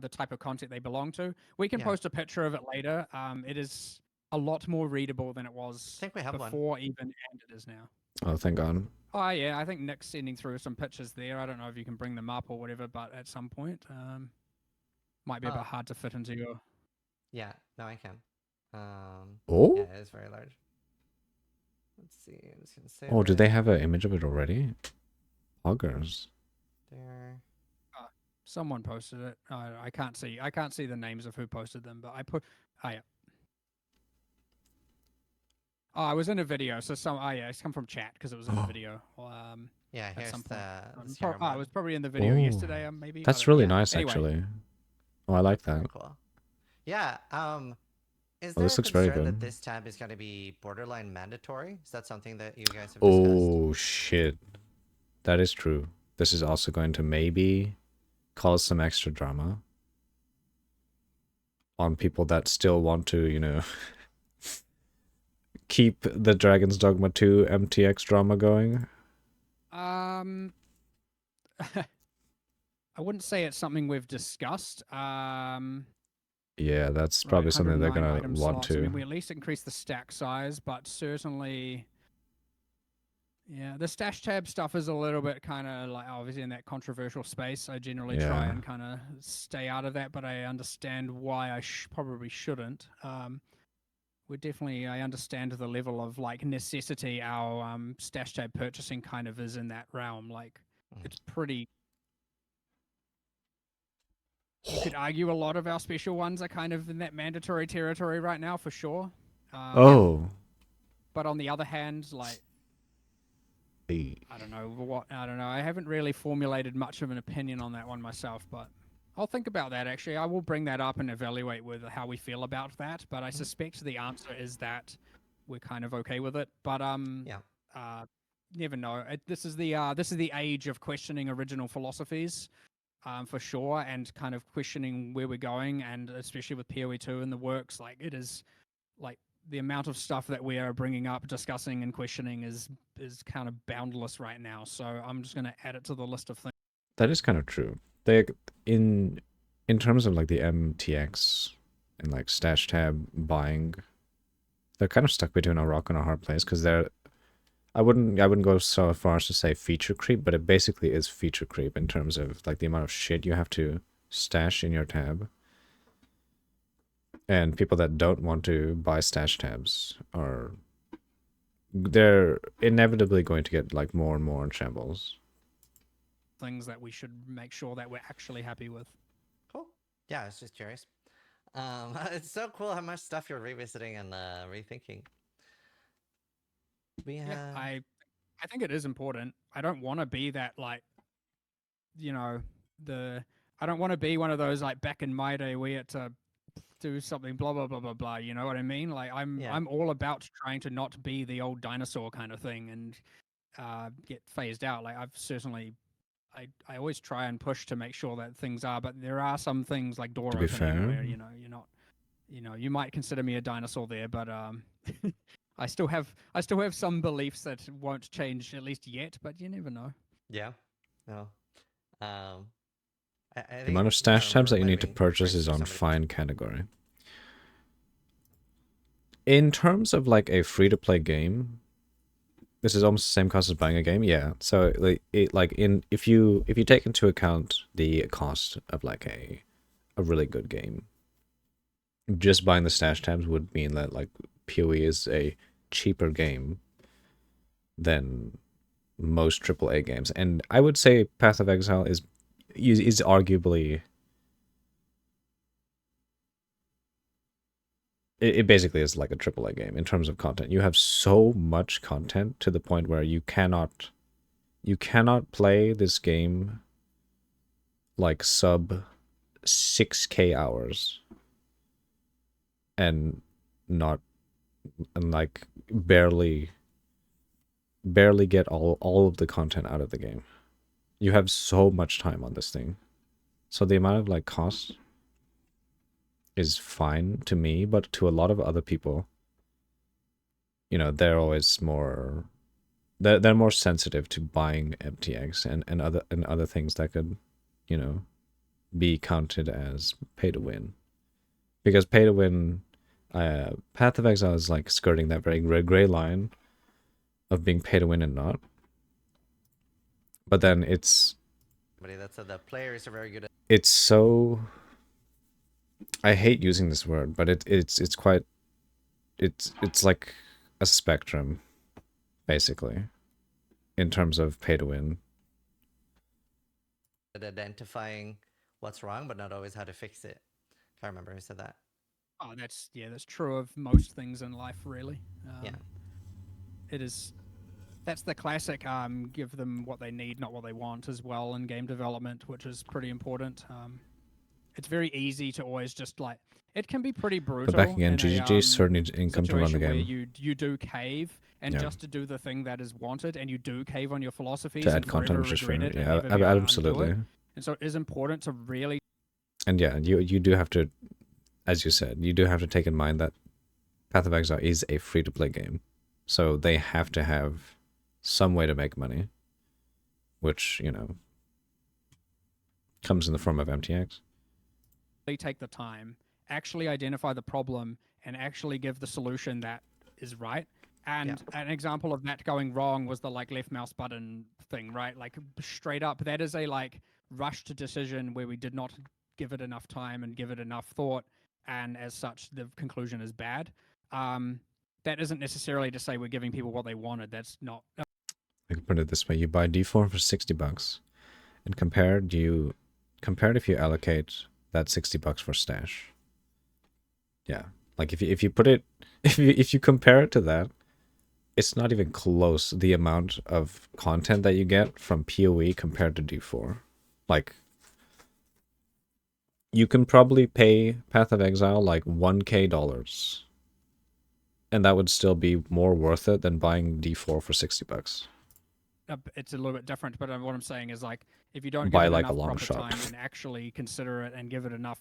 the type of content they belong to. We can post a picture of it later. It is a lot more readable than it was I think we have before one. even, and it is now. Oh, thank God. Oh yeah, I think Nick's sending through some pictures there. I don't know if you can bring them up or whatever, but at some point, might be a bit hard to fit into your. Yeah, no, I can. Oh? Yeah, it is very large. Let's see. I'm just gonna save Oh, do it. they have an image of it already? Poggers. There. Someone posted it. I can't see. I can't see the names of who posted them, but I put. Oh yeah. Oh, I was in a video, so some. Oh yeah, it's come from chat because it was in a video. Yeah, at here's some point. the I was probably in the video yesterday. Maybe. That's I don't know. really Yeah. nice, Anyway. actually. Oh, I like that. Very cool. Yeah. Is Oh, there this a looks very concern that good. this tab is going to be borderline mandatory? Is that something that you guys have discussed? Oh, shit. That is true. This is also going to maybe cause some extra drama on people that still want to, you know, keep the Dragon's Dogma 2 MTX drama going. I wouldn't say it's something we've discussed. Yeah, that's probably something they're 109 gonna item want slots. I to. mean, we at least increase the stack size, but certainly, yeah, the stash tab stuff is a little bit kind of like obviously in that controversial space. I generally try Yeah. and kind of stay out of that, but I understand why I probably shouldn't. I understand the level of like necessity our stash tab purchasing kind of is in that realm. Like, it's pretty. You could argue a lot of our special ones are kind of in that mandatory territory right now, for sure. Oh. But on the other hand, like, I don't know. I haven't really formulated much of an opinion on that one myself, but I'll think about that, actually. I will bring that up and evaluate with how we feel about that, but I suspect the answer is that we're kind of okay with it. But never know. This is the age of questioning original philosophies. For sure, and kind of questioning where we're going, and especially with POE 2 in the works, like it is, like the amount of stuff that we are bringing up, discussing, and questioning is kind of boundless right now. So I'm just going to add it to the list of things. That is kind of true. They in terms of like the MTX and like stash tab buying, they're kind of stuck between a rock and a hard place because they're. I wouldn't go so far as to say feature creep, but it basically is feature creep in terms of like the amount of shit you have to stash in your tab. And people that don't want to buy stash tabs they're inevitably going to get like more and more in shambles. Things that we should make sure that we're actually happy with. Cool. Yeah, I was just curious. It's so cool how much stuff you're revisiting and rethinking. We have. Yeah, I think it is important. I don't want to be that like, you know, I don't want to be one of those like back in my day we had to do something blah blah blah blah blah. You know what I mean? Like Yeah. I'm all about trying to not be the old dinosaur kind of thing and get phased out. Like I've certainly. I always try and push to make sure that things are, but there are some things like door To be opening fair, where you're not, you might consider me a dinosaur there, but I still have some beliefs that won't change at least yet, but you never know. Yeah. No. I the think amount of I stash tabs remember that you need to learning purchase phrase is from on somebody. fine category. In terms of like a free-to-play game, this is almost the same cost as buying a game. Yeah. So if you take into account the cost of like a really good game, just buying the stash tabs would mean that like POE is a cheaper game than most AAA games. And I would say Path of Exile is arguably it basically is like a AAA game in terms of content. You have so much content to the point where you cannot play this game like sub 6K hours and not and like barely get all of the content out of the game. You have so much time on this thing. So the amount of like cost is fine to me, but to a lot of other people, they're always more they're more sensitive to buying MTX and other things that could, be counted as pay to win. Because pay to win, Path of Exile is like skirting that very gray line of being pay to win and not. But then it's Somebody that said that players are very good at. it's so I hate using this word, but it's quite it's like a spectrum, basically, in terms of pay to win. Identifying what's wrong, but not always how to fix it. Can't remember who said that. Oh, that's true of most things in life, really. Yeah. It is. That's the classic. Give them what they need, not what they want, as well in game development, which is pretty important. It's very easy to always just like. It can be pretty brutal. But back again, in GGG a, certainly income to run the situation where game. you do cave and Yeah. just to do the thing that is wanted, and you do cave on your philosophies To and add content, forever which is fair. regret it and Yeah, never be able to undo absolutely. it. And so it is important to really. And yeah, you do have to, as you said, you do have to take in mind that Path of Exile is a free-to-play game. So they have to have some way to make money, which, comes in the form of MTX. Take the time, actually identify the problem, and actually give the solution that is right. And an example of that going wrong was the like left mouse button thing, right? Like straight up, that is a like rushed decision where we did not give it enough time and give it enough thought, and as such, the conclusion is bad. That isn't necessarily to say we're giving people what they wanted. That's not. I can put it this way: you buy D4 for $60, and compared if you allocate that $60 for stash. Yeah, like if you put it, if you compare it to that, it's not even close the amount of content that you get from POE compared to D4. Like, you can probably pay Path of Exile like $1K, and that would still be more worth it than buying D4 for $60. It's a little bit different, but what I'm saying is like if you don't By give it like a enough long proper shot. time and actually consider it and give it enough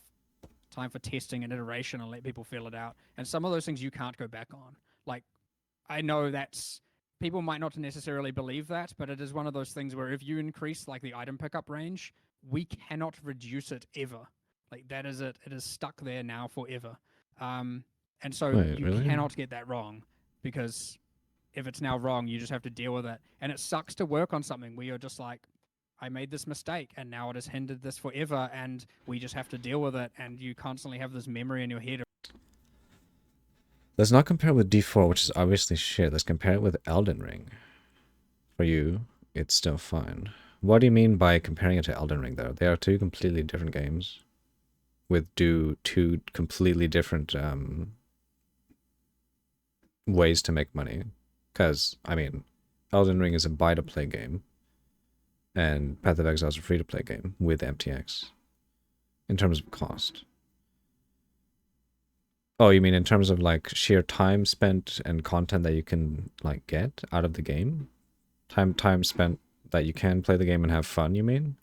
time for testing and iteration and let people feel it out, and some of those things you can't go back on. Like I know that's people might not necessarily believe that, but it is one of those things where if you increase like the item pickup range, we cannot reduce it ever. Like that is it. It is stuck there now forever. And so Wait, you really? cannot get that wrong because if it's now wrong, you just have to deal with it. And it sucks to work on something where you're just like, I made this mistake and now it has hindered this forever and we just have to deal with it, and you constantly have this memory in your head. Let's not compare it with D4, which is obviously shit. Let's compare it with Elden Ring. For you, it's still fine. What do you mean by comparing it to Elden Ring, though? They are two completely different games with two completely different ways to make money. Because, I mean, Elden Ring is a buy-to-play game, and Path of Exile is a free-to-play game with MTX in terms of cost. Oh, you mean in terms of like sheer time spent and content that you can like get out of the game? Time spent that you can play the game and have fun, you mean?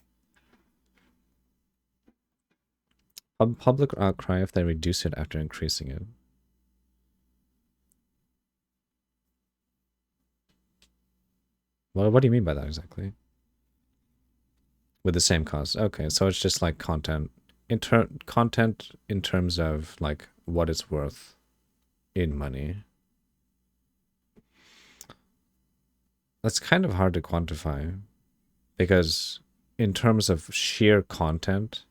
Public outcry if they reduce it after increasing it. What do you mean by that exactly? With the same cost. Okay, so it's just like content in terms of like what it's worth in money. That's kind of hard to quantify because in terms of sheer content,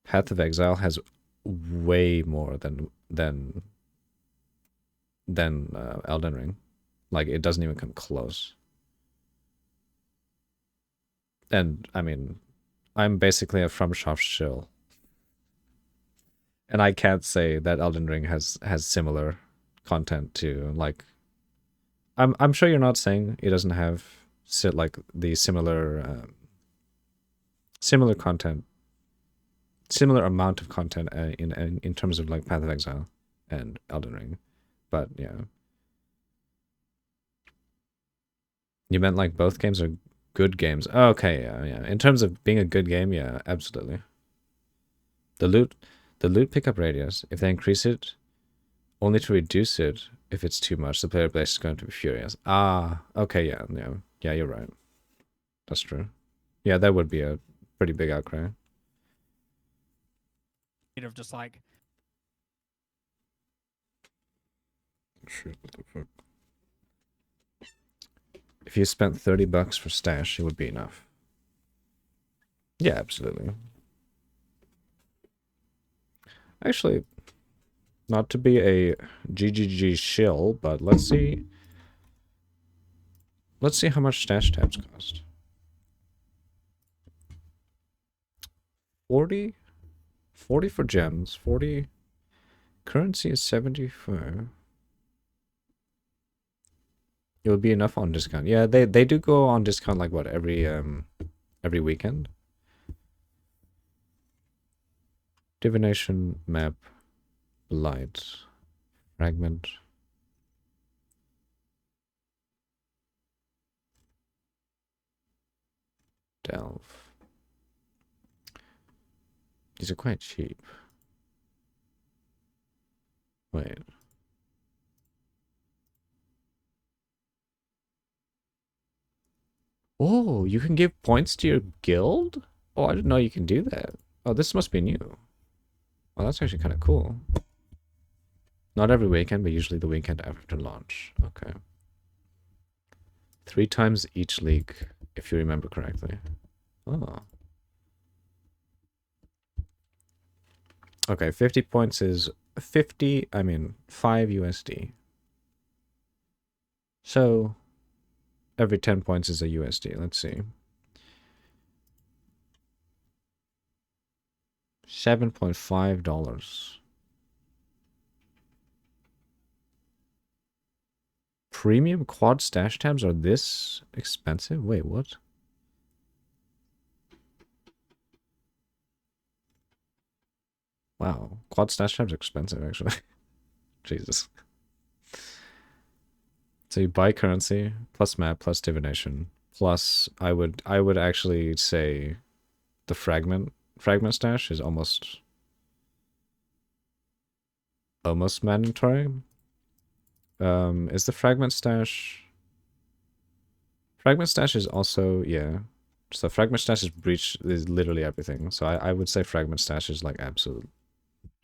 Path of Exile has way more than Elden Ring. Like, it doesn't even come close. And I mean, I'm basically a FromSoft shill, and I can't say that Elden Ring has similar content to like. I'm sure you're not saying it doesn't have like the similar content, similar amount of content in terms of like Path of Exile and Elden Ring, but yeah. You meant like both games are good games. Oh, okay, yeah. In terms of being a good game, yeah, absolutely. The loot pickup radius, if they increase it only to reduce it if it's too much, the player base is going to be furious. Ah, okay, yeah, you're right. That's true. Yeah, that would be a pretty big outcry. Of just like, shit, what the fuck? If you spent $30 for stash, it would be enough. Yeah, absolutely. Actually, not to be a GGG shill, but let's see. Let's see how much stash tabs cost. 40 for gems, 40 currency is 75. It would be enough on discount. Yeah, they do go on discount like what, every weekend. Divination, map, blight, fragment. Delve. These are quite cheap. Wait. Oh, you can give points to your guild? Oh, I didn't know you can do that. Oh, this must be new. Well, that's actually kind of cool. Not every weekend, but usually the weekend after launch. Okay. 3 times each league, if you remember correctly. Oh. Okay, 50 points is 5 USD. So, every 10 points is a USD. Let's see. $7.5. Premium quad stash tabs are this expensive? Wait, what? Wow, quad stash tabs are expensive actually. Jesus. So you buy currency plus map plus divination plus I would actually say the fragment stash is almost mandatory. Is the fragment stash is also, yeah. So fragment stash is literally everything. So I would say fragment stash is like absolute,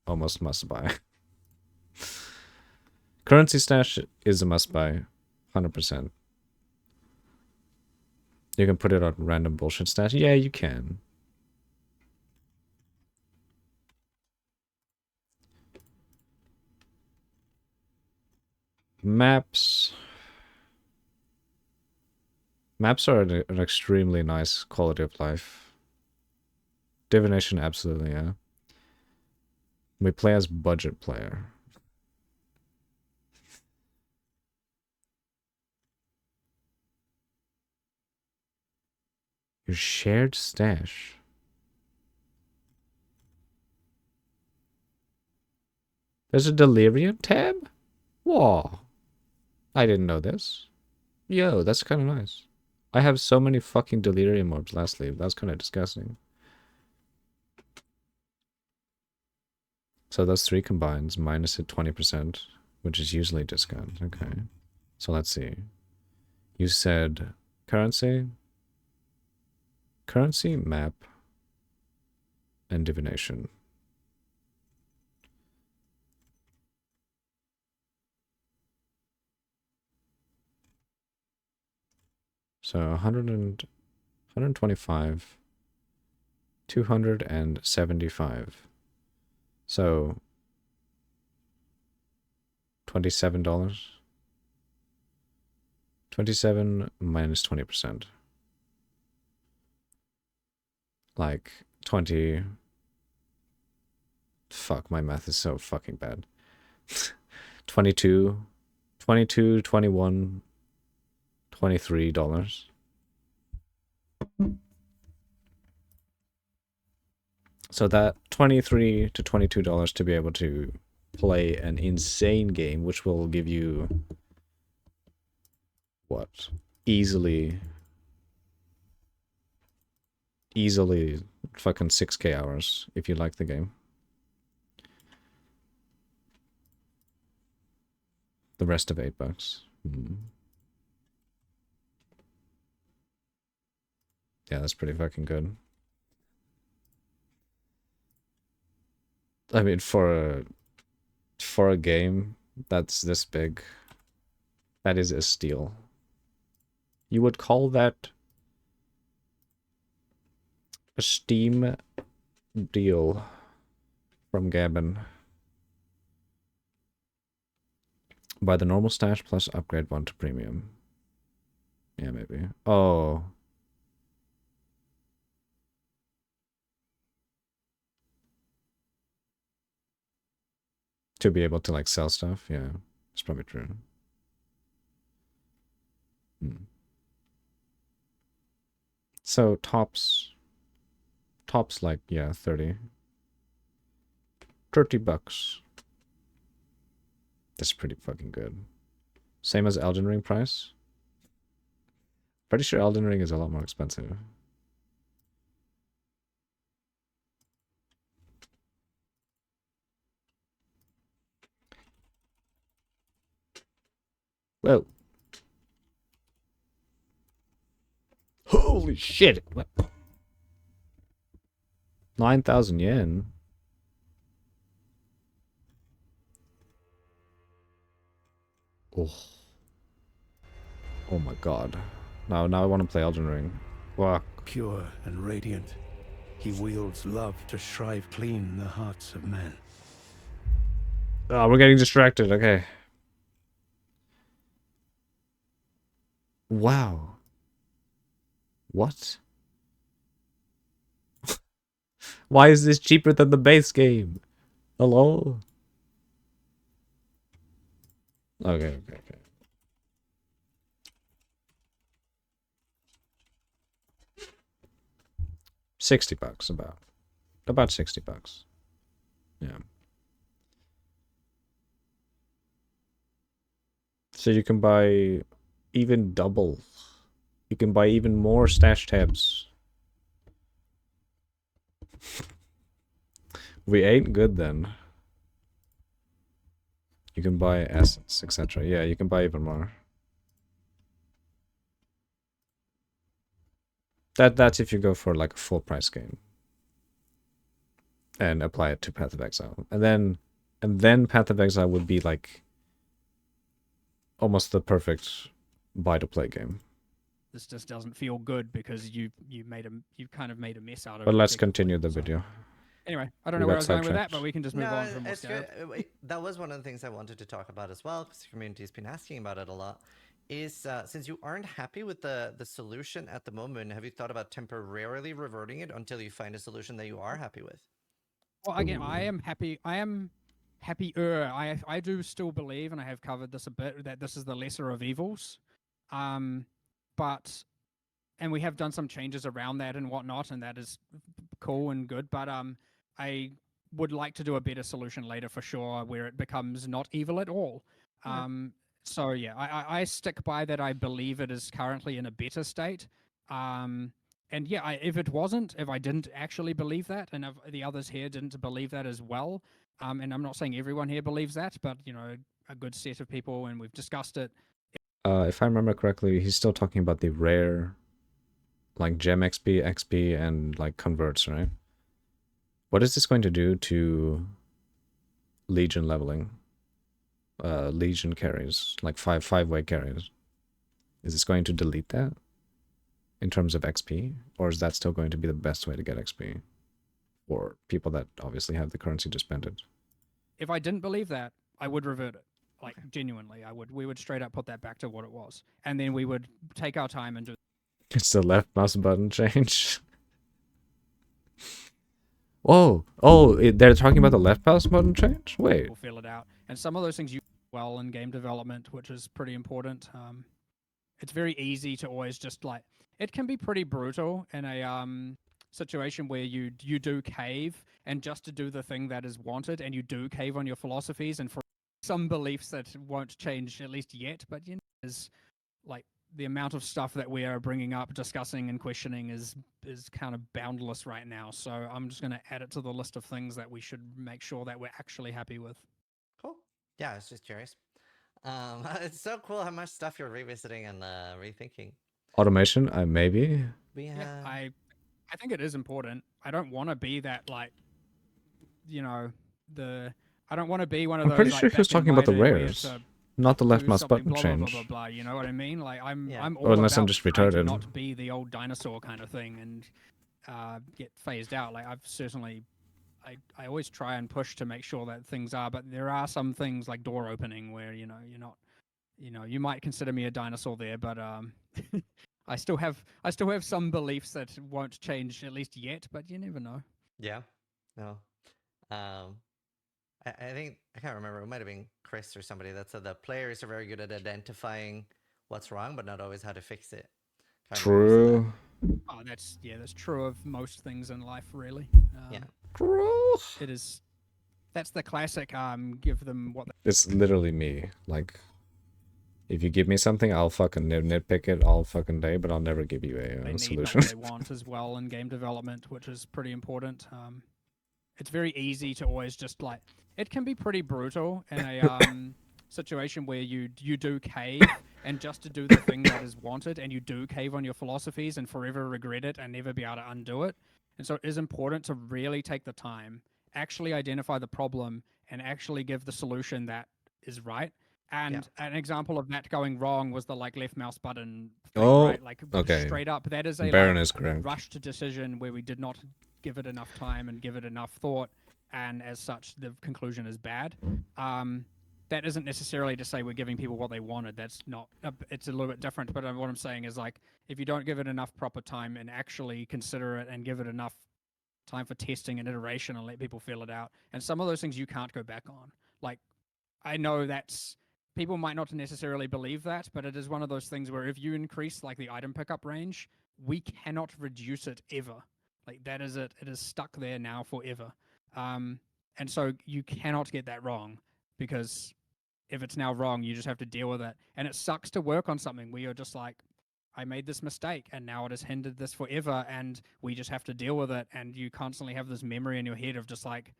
almost must buy. Currency stash is a must buy, 100%. You can put it on random bullshit stats. Yeah, you can. Maps. Maps are an extremely nice quality of life. Divination, absolutely, yeah. We play as budget player. Your shared stash. There's a Delirium tab? Whoa. I didn't know this. Yo, that's kind of nice. I have so many fucking Delirium orbs last leave. That's kind of disgusting. So those three combines minus it 20%, which is usually discount. Okay. So let's see. You said currency, map, and divination. So 125, 275. So $27. 27 minus 20%. Like 20. Fuck, my math is so fucking bad. 22, 21, $23. So that $23 to $22 to be able to play an insane game, which will give you what? Easily fucking 6K hours if you like the game. The rest of $8. Yeah, that's pretty fucking good. I mean, for a game that's this big, that is a steal. You would call that a Steam deal from Gavin. Buy the normal stash plus upgrade 1 to premium. Yeah, maybe. Oh. To be able to like sell stuff, yeah. It's probably true. So tops like, yeah, 30 bucks. That's pretty fucking good. Same as Elden Ring price. Pretty sure Elden Ring is a lot more expensive. Whoa. Holy shit. What? 9,000 yen. Oh. Oh my god. Now I want to play Elden Ring. Wow. Pure and radiant, he wields love to shrive clean the hearts of men. Oh, we're getting distracted. Okay. Wow. What? Why is this cheaper than the base game? Hello? Okay. 60 bucks about 60 bucks. Yeah. So you can buy even double. You can buy even more stash tabs. We ain't good then. You can buy assets, etc. Yeah, you can buy even more. That's if you go for like a full price game. And apply it to Path of Exile. And then Path of Exile would be like almost the perfect buy to play game. this just doesn't feel good because you kind of made a mess out of But it. let's effectively. continue the So, video. Anyway, I don't We know where got I was going with that, sidetracked. but we can just move No, on from it's good. Moscow. That was one of the things I wanted to talk about as well, because the community's been asking about it a lot. Is since you aren't happy with the solution at the moment, have you thought about temporarily reverting it until you find a solution that you are happy with? Well, again, I am happy. I am happier. I do still believe, and I have covered this a bit, that this is the lesser of evils. But and we have done some changes around that and whatnot, and that is cool and good. But I would like to do a better solution later for sure, where it becomes not evil at all. Okay. So yeah, I stick by that. I believe it is currently in a better state. And yeah, if it wasn't, if I didn't actually believe that, and if the others here didn't believe that as well, and I'm not saying everyone here believes that, but you know, a good set of people, and we've discussed it. If I remember correctly, he's still talking about the rare, like gem XP, XP, and like converts, right? What is this going to do to Legion leveling? Legion carries, like five-way carries. Is this going to delete that in terms of XP, or is that still going to be the best way to get XP for people that obviously have the currency to spend it? If I didn't believe that, I would revert it. Like genuinely, I would. We would straight up put that back to what it was, and then we would take our time and do. It's the left mouse button change. Whoa! Oh, they're talking about the left mouse button change? Wait. We'll feel it out, and some of those things you well in game development, which is pretty important. It's very easy to always just like it can be pretty brutal in a situation where you do cave and just to do the thing that is wanted, and you do cave on your philosophies and for some beliefs that won't change at least yet, but you know, is like the amount of stuff that we are bringing up, discussing, and questioning is kind of boundless right now. So I'm just going to add it to the list of things that we should make sure that we're actually happy with. Cool. Yeah, I was just curious. It's so cool how much stuff you're revisiting and rethinking. Automation? Maybe. We have. Yeah, I think it is important. I don't want to be that like, you know, I don't want to be one of I'm those. pretty like, sure he was back in talking my about the day where you have rares, to not the left do mouse something, button blah, blah, change. blah, blah, blah. You know what I mean? Like Yeah. I'm Or all unless I'm about just trying to retarded. not be the old dinosaur kind of thing and get phased out. Like I've certainly. I always try and push to make sure that things are, but there are some things like door opening where you know you're not, you know, you might consider me a dinosaur there, but I still have some beliefs that won't change at least yet, but you never know. Yeah. No. I think I can't remember. It might have been Chris or somebody that said that players are very good at identifying what's wrong, but not always how to fix it. Can't remember who said that. True. Oh, that's true of most things in life, really. Yeah. True. It is. That's the classic. Give them what It's literally me. Like, if you give me something, I'll fucking nitpick it all fucking day, but I'll never give you they a need, not solution. what they want as well in game development, which is pretty important. It's very easy to always just like it can be pretty brutal in a situation where you do cave and just to do the thing that is wanted, and you do cave on your philosophies and forever regret it and never be able to undo it. And so it is important to really take the time, actually identify the problem, and actually give the solution that is right. And an example of that going wrong was the like left mouse button thing, Oh, right? Like okay. straight up, that is a Baron like, is correct. rushed decision where we did not give it enough time and give it enough thought, and as such, the conclusion is bad. That isn't necessarily to say we're giving people what they wanted. That's not. It's a little bit different. But what I'm saying is like if you don't give it enough proper time and actually consider it and give it enough time for testing and iteration and let people feel it out, and some of those things you can't go back on. Like I know that's people might not necessarily believe that, but it is one of those things where if you increase like the item pickup range, we cannot reduce it ever. Like that is it. It is stuck there now forever. And so you cannot get that wrong because if it's now wrong, you just have to deal with it. And it sucks to work on something where you're just like, I made this mistake and now it has hindered this forever and we just have to deal with it. And you constantly have this memory in your head of just like,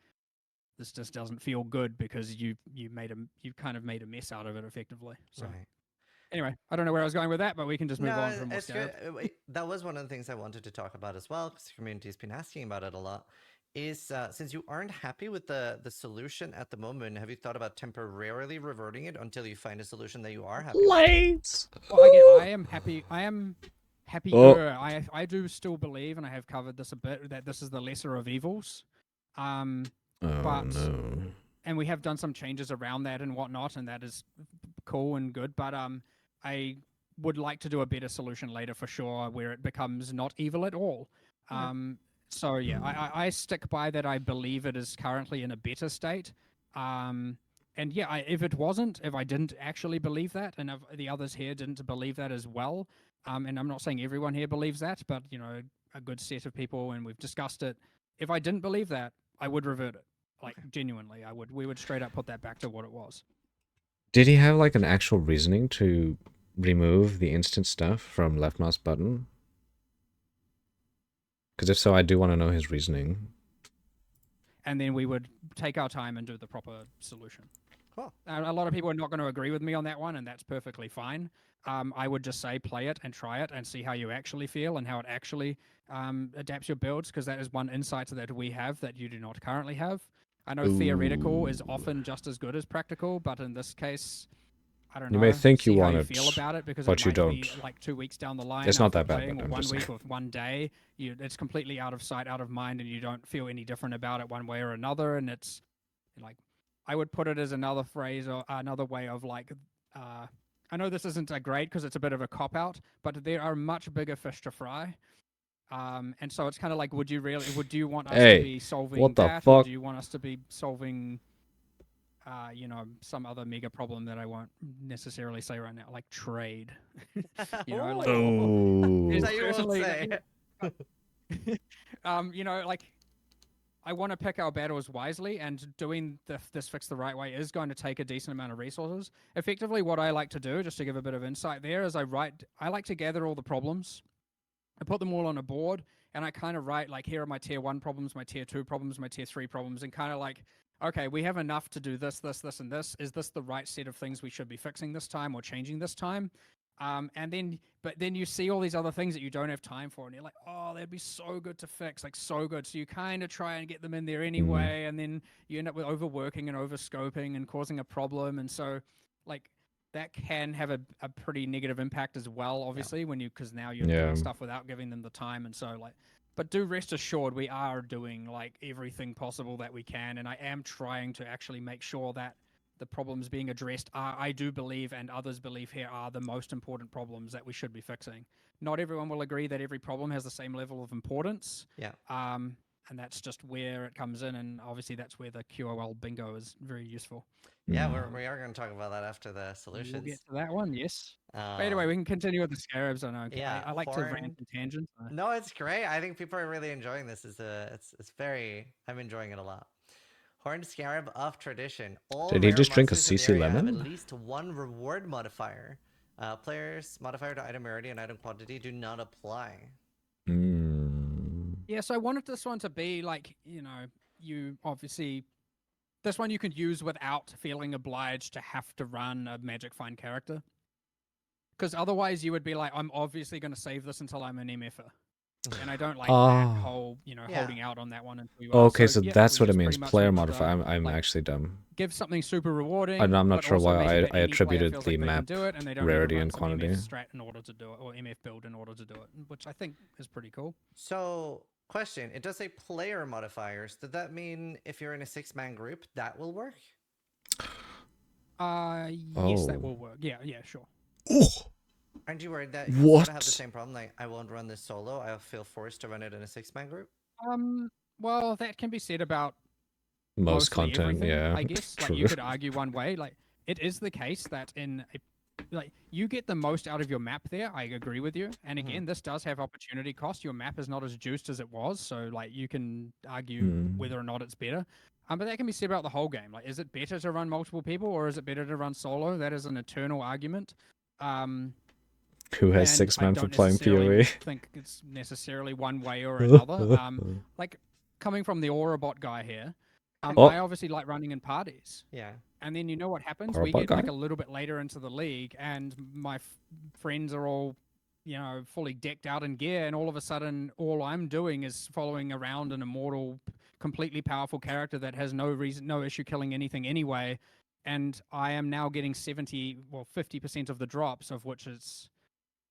this just doesn't feel good because you kind of made a mess out of it effectively. So Right. anyway, I don't know where I was going with that, but we can just move on from it's Moscow. good. That was one of the things I wanted to talk about as well, because the community's been asking about it a lot. Is since you aren't happy with the solution at the moment, have you thought about temporarily reverting it until you find a solution that you are happy with? Lights. Well, again, I am Happy Oh. I do still believe, and I have covered this a bit, that this is the lesser of evils. Oh But no. and we have done some changes around that and whatnot, and that is cool and good. But I would like to do a better solution later for sure, where it becomes not evil at all. Okay. So yeah, Hmm. I stick by that. I believe it is currently in a better state. And yeah, if it wasn't, if I didn't actually believe that, and if the others here didn't believe that as well, and I'm not saying everyone here believes that, but you know, a good set of people, and we've discussed it. If I didn't believe that, I would revert it. Like Okay. genuinely, I would. We would straight up put that back to what it was. Did he have like an actual reasoning to remove the instant stuff from left mouse button? Because if so, I do want to know his reasoning. And then we would take our time and do the proper solution. Cool. A lot of people are not going to agree with me on that one, and that's perfectly fine. I would just say play it and try it and see how you actually feel and how it actually adapts your builds, because that is one insight that we have that you do not currently have. I know theoretical is Ooh. often just as good as practical, but in this case, I don't You know. may think you See how want you it, feel about it, because it but you might be don't. like 2 weeks down the line It's not after that bad, playing, but or I'm one just week saying. or one day. It's completely out of sight, out of mind, and you don't feel any different about it one way or another. And it's like, I would put it as another phrase or another way of like, I know this isn't a great because it's a bit of a cop out, but there are much bigger fish to fry. And so it's kind of like, would you want us to Hey, be solving what the that, or fuck? do you want us to be solving some other mega problem that I won't necessarily say right now, like trade. Like Oh. Oh. That you won't personally, say. like I want to pick our battles wisely, and doing this fix the right way is going to take a decent amount of resources. Effectively, what I like to do, just to give a bit of insight there, is I like to gather all the problems, I put them all on a board, and I kind of write like, here are my tier 1 problems, my tier 2 problems, my tier 3 problems, and kind of like, okay, we have enough to do this, this, this, and this. Is this the right set of things we should be fixing this time or changing this time? But then you see all these other things that you don't have time for, and you're like, oh, that'd be so good to fix, like so good. So you kind of try and get them in there Mm. anyway, and then you end up with overworking and overscoping and causing a problem. And so, like, that can have a pretty negative impact as well, obviously, when because now you're Yeah. doing stuff without giving them the time. And so, like, but do rest assured, we are doing like everything possible that we can, and I am trying to actually make sure that the problems being addressed are, I do believe, and others believe here, are the most important problems that we should be fixing. Not everyone will agree that every problem has the same level of importance. Yeah. And that's just where it comes in, and obviously that's where the QOL bingo is very useful. Yeah, Mm. we are going to talk about that after the solutions. We'll get to that one, yes. But Um, anyway, we can continue with the scarabs. I know. yeah, I like to rant Horn. and tangents. No, it's great. I think people are really enjoying this. It's very. I'm enjoying it a lot. Horned Scarab of Tradition. All Did he rare just drink a monsters in the CC area have at lemon? least one reward modifier. Players' modifier to item rarity and item quantity do not apply. Mm. Yeah, so I wanted this one to be like, you obviously, this one you could use without feeling obliged to have to run a Magic Find character. Because otherwise you would be like, I'm obviously going to save this until I'm an MFer. And I don't like that Oh. whole, Yeah. holding out on that one until you are. Okay, so yeah, that's we what it just means. pretty much Player went with the, modifier. I'm like, actually dumb. give something super rewarding. I'm not but sure also why make it that I any player attributed feels the like they can map do it, and they don't rarity need to run and some quantity. MF strat in order to do it, or MF build in order to do it, which I think is pretty cool. So, question. It does say player modifiers. Does that mean if you're in a 6-man group, that will work? Yes, that Oh. will work. Yeah, sure. Oh. Aren't you worried that you'll sort of have the What? same problem? Like, I won't run this solo. I'll feel forced to run it in a 6-man group. Well, that can be said about Most mostly content, everything, yeah. I guess. Like, True. you could argue one way. Like, it is the case that like, you get the most out of your map there. I agree with you. And again, this does have opportunity cost. Your map is not as juiced as it was, so like you can argue whether or not it's better. But that can be said about the whole game. Like, is it better to run multiple people, or is it better to run solo? That is an eternal argument. Who has And 6 I men for don't playing necessarily POE? think it's necessarily one way or another. Like, coming from the Aurabot guy here, Oh. I obviously like running in parties. Yeah. And then you know what happens? Aurabot We get guy? like a little bit later into the league, and my friends are all, fully decked out in gear, and all of a sudden, all I'm doing is following around an immortal, completely powerful character that has no issue killing anything anyway. And I am now getting 50% of the drops, of which is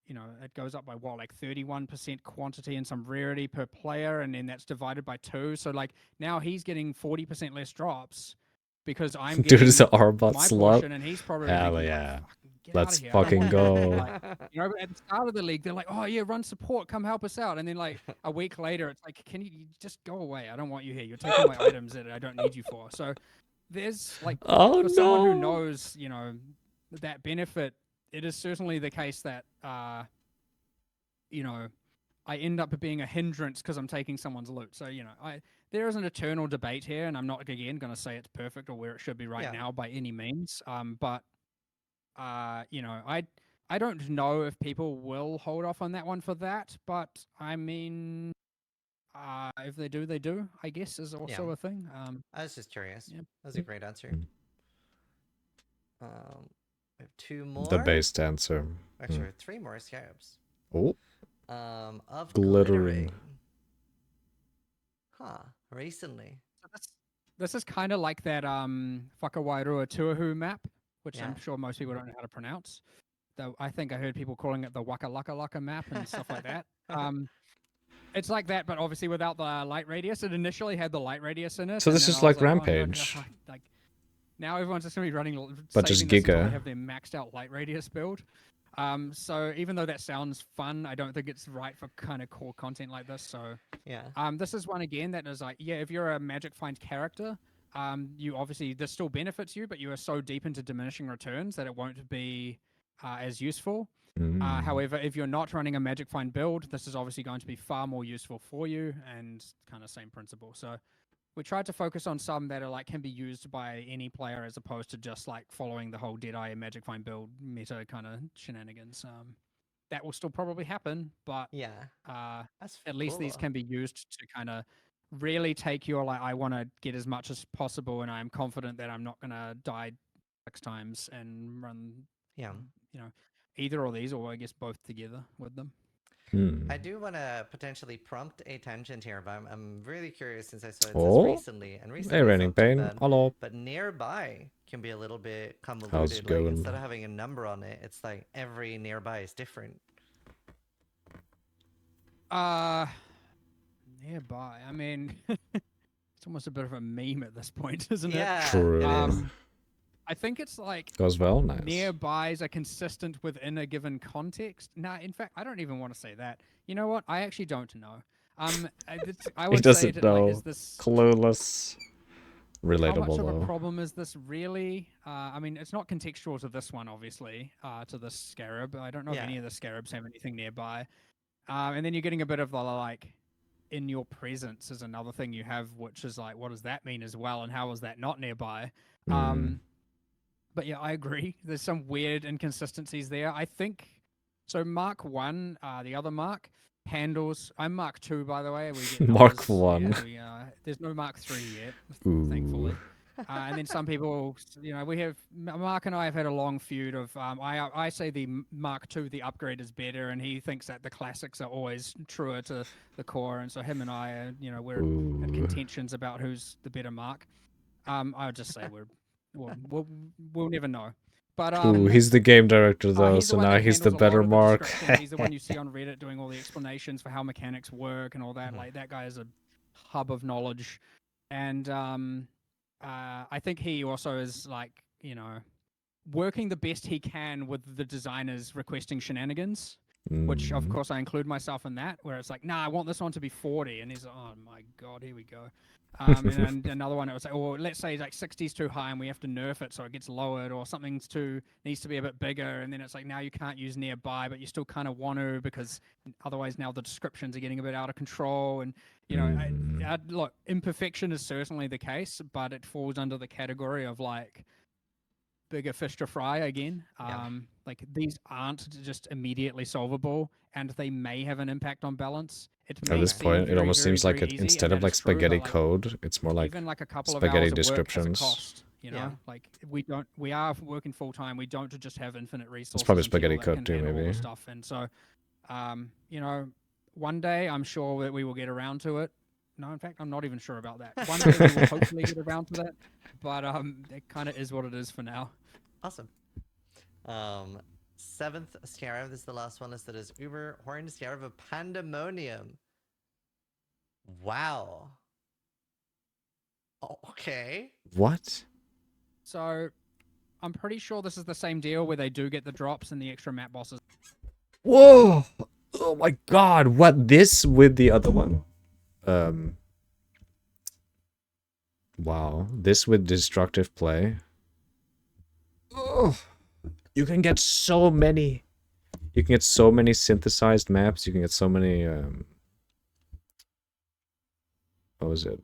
you know, it goes up by what, like 31% quantity and some rarity per player, and then that's divided by 2. So like now he's getting 40% less drops because I'm Dude, getting it's an Arbot my slot. portion, and he's probably Hell thinking, yeah. like, fucking get out Let's of here. I don't fucking want you." go. Like, you know, at the start of the league, they're like, "Oh yeah, run support, come help us out," and then like a week later, it's like, "Can you just go away? I don't want you here. You're taking away items that I don't need you for." So there's like, Oh for someone who no. knows, you know, that benefit, it is certainly the case that, you know, I end up being a hindrance because I'm taking someone's loot. So, you know, there is an eternal debate here, and I'm not, again, going to say it's perfect or where it should be right Yeah. now by any means. But, you know, I don't know if people will hold off on that one for that. But, I mean, if they do, they do, I guess, is also Yeah. a thing. I was just curious. Yeah. That was a great answer. We have 2 more. The based answer. Actually, 3 more scarabs. Oh, Of glittering. glittering. Huh. Recently. So this is kind of like that Whakawairua Tuahu map, which Yeah. I'm sure most people don't know how to pronounce. Though I think I heard people calling it the Waka Laka Laka map and stuff like that. It's like that, but obviously without the light radius. It initially had the light radius in it. So and this then is I was like "Oh, no, Rampage." like now everyone's just gonna be running, But just saving this until they Giga. have their maxed out light radius build. So even though that sounds fun, I don't think it's right for kind of core content like this. So Yeah. this is one again that is like, yeah, if you're a Magic Find character, you obviously, this still benefits you, but you are so deep into diminishing returns that it won't be as useful. However, if you're not running a Magic Find build, this is obviously going to be far more useful for you, and kind of same principle. So we tried to focus on some that are like can be used by any player as opposed to just like following the whole Deadeye and Magic Find build meta kind of shenanigans. That will still probably happen, but Yeah. at That's least cool, these though. can be used to kind of really take your like, I want to get as much as possible, and I'm confident that I'm not going to die 6 times and run, Yeah. you know, either of these, or I guess both together with them. I do want to potentially prompt a tangent here, but I'm really curious since I saw it says Oh. recently, and recently Hey, is Raining not too Pain. bad, Hello. but nearby can be a little bit How's it convoluted. Like going? instead of having a number on it, it's like every nearby is different. Nearby. I mean, it's almost a bit of a meme at this point, isn't it? Yeah. True. It is. I think it's like Goes well. Nice. nearbys are consistent within a given context. Nah, in fact, I don't even want to say that. You know what? I actually don't know. I would say doesn't that, like, know. is this Clueless. how much Relatable of a though. problem is this really? I mean, it's not contextual to this one, obviously, to this scarab. I don't know if Yeah. any of the scarabs have anything nearby. And then you're getting a bit of the like, in your presence is another thing you have, which is like, what does that mean as well, and how is that not nearby? But yeah, I agree. There's some weird inconsistencies there. I think so. Mark 1, the other Mark handles. I'm Mark 2, by the way. We get Mark numbers. 1. Yeah, there's no Mark 3 yet, Ooh. thankfully. And then some people, you know, we have Mark and I have had a long feud of. I say the Mark 2, the upgrade is better, and he thinks that the classics are always truer to the core, and so him and I are, you know, we're at Ooh. contentions about who's the better Mark. I would just say we'll never know. But Ooh, he's the game director though, he's the so one now that he's the handles a lot better of the Mark. description. He's the one you see on Reddit doing all the explanations for how mechanics work and all that. Mhm. Like that guy is a hub of knowledge, and I think he also is like, you know, working the best he can with the designers requesting shenanigans. Which of course I include myself in that, where it's like, nah, I want this one to be 40, and he's like, oh my god, here we go. And another one, it was like, or let's say like 60 is too high and we have to nerf it so it gets lowered, or something's needs to be a bit bigger, and then it's like now you can't use nearby, but you still kind of want to because otherwise now the descriptions are getting a bit out of control, and you know, look, imperfection is certainly the case, but it falls under the category of like bigger fish to fry again. Yeah. Like these aren't just immediately solvable, and they may have an impact on balance. It At may this seem point, it very, almost very, seems like very it easy, instead and of that like is true, but, spaghetti like, code, it's more like even like a couple of spaghetti hours of work has a descriptions. cost. You know, Yeah. like we are working full time. We don't just have infinite resources. probably and people spaghetti that code can too, handle all maybe. the stuff. And so, you know, one day I'm sure that we will get around to it. No, in fact, I'm not even sure about that. One day we will hopefully get around to that. But it kind of is what it is for now. Awesome. 7th Scarab. This is the last one listed as Uber Horned Scarab of Pandemonium. Wow. Oh, okay. What? So I'm pretty sure this is the same deal where they do get the drops and the extra map bosses. Whoa! Oh my god, what, this with the other one? Wow, this with destructive play. Oh, you can get so many. You can get so many synthesized maps. You can get so many, what was it?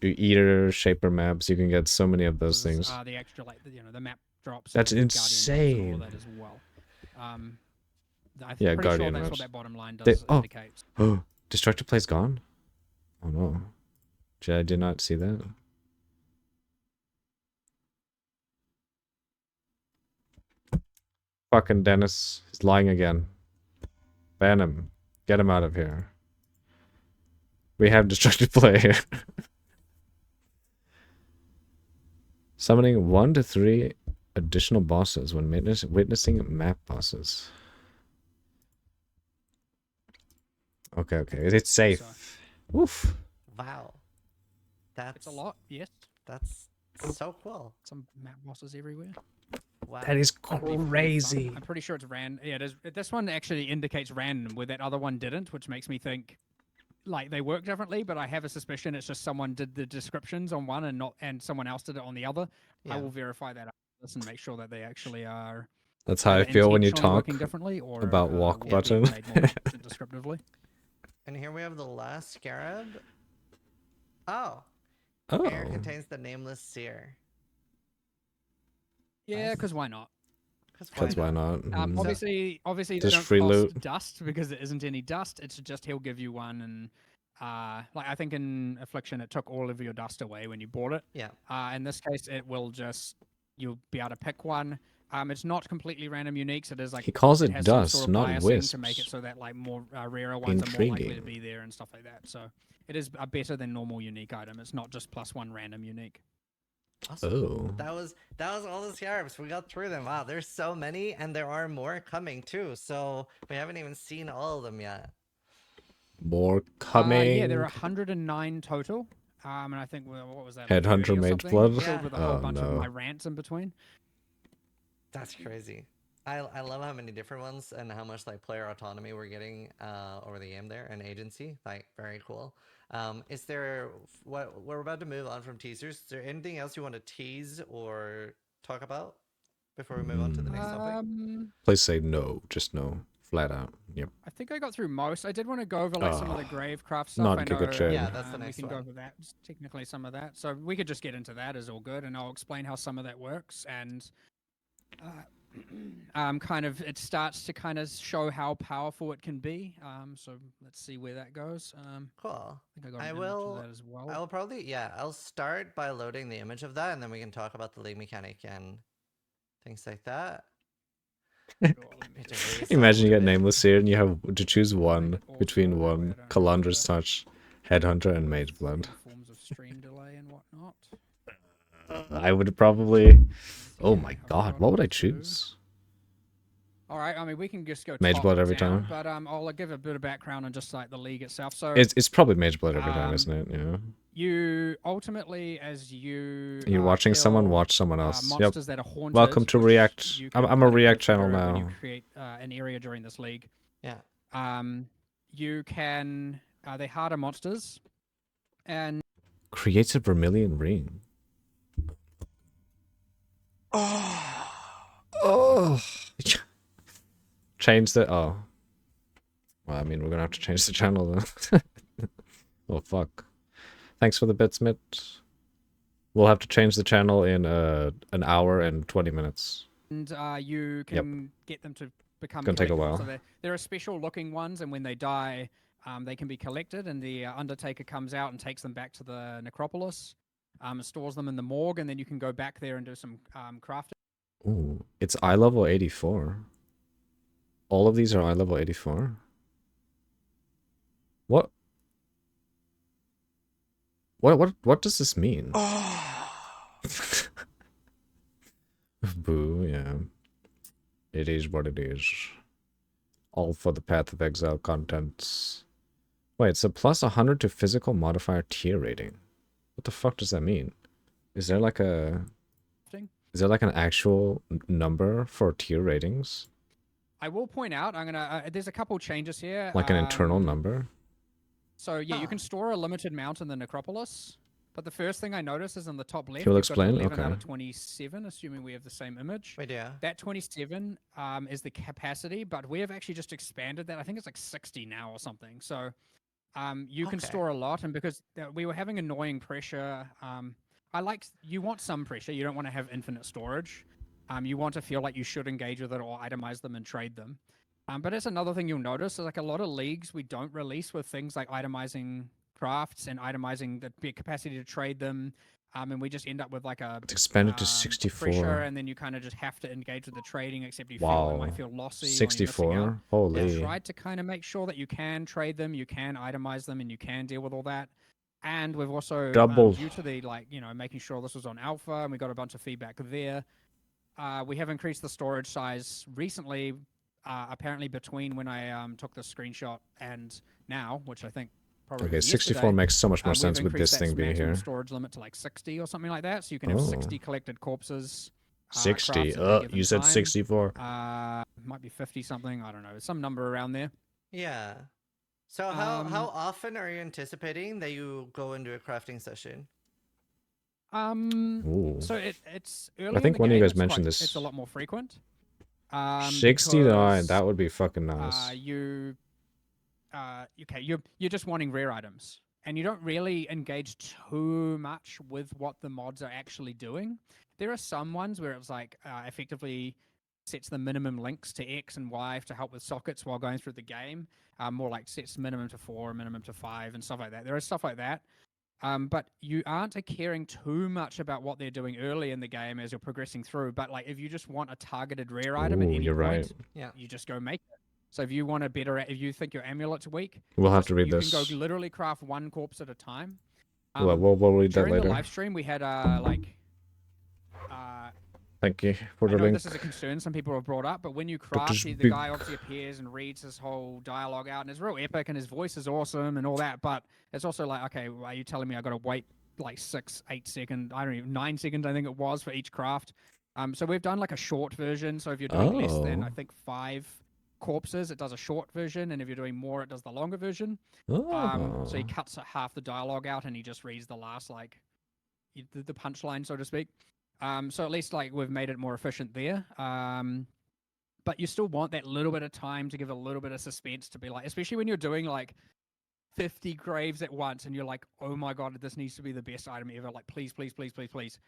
Eater, shaper maps. You can get so many of those things. The extra, like, the map drops. That's and Guardian drops and all insane. of that as well. I'm Yeah, pretty Guardian sure that's drops. what that bottom line They- does oh. indicates. Oh, destructive play's gone? Oh no. I did not see that. Fucking Dennis. He's lying again. Ban him. Get him out of here. We have destructive play here. Summoning 1 to 3 additional bosses when witnessing map bosses. Okay, okay. It's safe. Oof. Wow. That's It's a lot, yes. That's so cool. Some map bosses everywhere. Wow. That is It'll be pretty fun. crazy. I'm pretty sure it's random. Yeah, it is. This one actually indicates random, where that other one didn't, which makes me think like they work differently. But I have a suspicion it's just someone did the descriptions on one and someone else did it on the other. Yeah. I will verify that after this and make sure that they actually are. That's how I either feel when you intentionally talk working differently or about walk being button. made more efficient descriptively. And here we have the last scarab. Oh. Air Oh. contains the nameless seer. Yeah, Nice. because why not? Because why not? Mhm. Obviously, they Just don't free cost loot. dust because there isn't any dust. It's just he'll give you one, and like I think in Affliction, it took all of your dust away when you bought it. Yeah. In this case, it will just you'll be able to pick one. It's not completely random uniques. It is like He calls it has some dust, sort of not biasing to make it wisps. so that like more rarer ones are more likely to Intriguing. be there and stuff like that. So it is a better than normal unique item. It's not just +1 random unique. Awesome. Oh. That was all the scarabs. We got through them. Wow, there's so many, and there are more coming too. So we haven't even seen all of them yet. More coming. Yeah, there are 109 total. And I think what was that? Headhunter 30 or Mage something, Blood? filled with a Oh, whole bunch of no. my rants in between. That's crazy. I love how many different ones and how much like player autonomy we're getting over the game there and agency. Like very cool. Is there what we're about to move on from teasers? Is there anything else you want to tease or talk about before we move on to the next topic? Please say no. Just no. Flat out. Yep. I think I got through most. I did want to go over like some of the Gravecraft stuff. not I Giga know, Chain. Yeah, that's the we next can go one. over that. It's technically some of that. So we could just get into that is all good, and I'll explain how some of that works and kind of it starts to kind of show how powerful it can be. So let's see where that goes. Cool. I think I got I an image will- of that as well. I'll probably I'll start by loading the image of that, and then we can talk about the league mechanic and things like that. Sure, let me Need to just- resize Imagine you it a get bit. nameless here and you have to choose one Also, between I one don't Calandra's have Touch, Headhunter, and Mage with Blood. all forms of stream delay and whatnot. I would probably. Oh Yeah, my I've god, got what would I it too. choose? All right, I mean we can just go Mage top Blood every down, time? but I'll give a bit of background on just like the league itself. So It's probably Mage Blood every time, Um, isn't it? Yeah. you ultimately, as you You're watching someone, kill, watch someone else. Yep. monsters that are haunted. Welcome to which React. you I'm can a kind of go React channel through when you now. create an area during this league. Yeah. You can they harder monsters, and Creates a Vermilion Ring. Oh. Change the. Oh. Well, I mean, we're gonna have to change the channel then. Oh, fuck. Thanks for the bits, Mitt. We'll have to change the channel in an hour and 20 minutes. you can get them to become. Gonna take a collectible. while. So there are special looking ones, and when they die, they can be collected, and the Undertaker comes out and takes them back to the necropolis, stores them in the morgue, and then you can go back there and do some crafting. Ooh, it's eye level 84. All of these are eye level 84. What? What does this mean? Boo, yeah. It is what it is. All for the Path of Exile contents. Wait, it's a plus 100 to physical modifier tier rating. What the fuck does that mean? Is there like a... Thing. Is there like an actual number for tier ratings? I will point out, I'm gonna. There's a couple changes here. Like an internal number? So yeah, you Huh. can store a limited amount in the necropolis. But the first thing I notice is in the top left, You'll you've got an explain? 11 out Okay. of 27, assuming we have the same image. Wait, yeah. That 27 is the capacity, but we have actually just expanded that. I think it's like 60 now or something. So you can Okay. store a lot, and because we were having annoying pressure, you want some pressure. You don't want to have infinite storage. You want to feel like you should engage with it or itemize them and trade them. But it's another thing you'll notice is like a lot of leagues we don't release with things like itemizing crafts and itemizing the capacity to trade them. And we just end up with like a It's expanded to pressure, 64. and then you kind of just have to engage with the trading, except you feel it Wow. might feel lossy. 64? We Holy. tried to kind of make sure that you can trade them, you can itemize them, and you can deal with all that. And we've also Double. due to the making sure this was on alpha, and we got a bunch of feedback there. We have increased the storage size recently. Apparently, between when I took the screenshot and now, which I think probably Okay, was 64 yesterday, makes so much more we've sense with increased this that thing being maximum here. storage limit to like 60 or something like that. So you can have Oh. 60 collected corpses. 60. crafts at any given You said time. 64. Might be 50 something. I don't know. Some number around there. Yeah. So how Um, often are you anticipating that you go into a crafting session? Ooh. So it's early. I think in the one of you game, guys it's mentioned quite- this. It's a lot more frequent. 69. Because, That would be fucking nice. you're just wanting rare items, and you don't really engage too much with what the mods are actually doing. There are some ones where it's like effectively sets the minimum links to X and Y to help with sockets while going through the game. More like sets minimum to 4, minimum to 5, and stuff like that. There is stuff like that. But you aren't caring too much about what they're doing early in the game as you're progressing through. But like, if you just want a targeted rare item at Ooh, any you're point, right. Yeah. you just go make it. So if you want a better, if you think your amulet's weak, We'll have to read you this. can go literally craft one corpse at a time. We'll read that During the later. live stream, we had Thank you for I the know link. this is a concern some people have brought up, but when you craft, Doctor's the big- guy obviously appears and reads his whole dialogue out, and it's real epic, and his voice is awesome and all that. But it's also like, okay, are you telling me I got to wait like 6, 8 seconds? I don't even 9 seconds, I think it was, for each craft. So we've done like a short version. So if you're doing less than I think 5 corpses, it does a short version, and if you're doing more, it does the longer version. So he cuts half the dialogue out, and he just reads the last the punchline, so to speak. So at least like we've made it more efficient there. But you still want that little bit of time to give a little bit of suspense to be like, especially when you're doing like 50 graves at once and you're like, oh my god, this needs to be the best item ever. Like, please, please, please, please, please.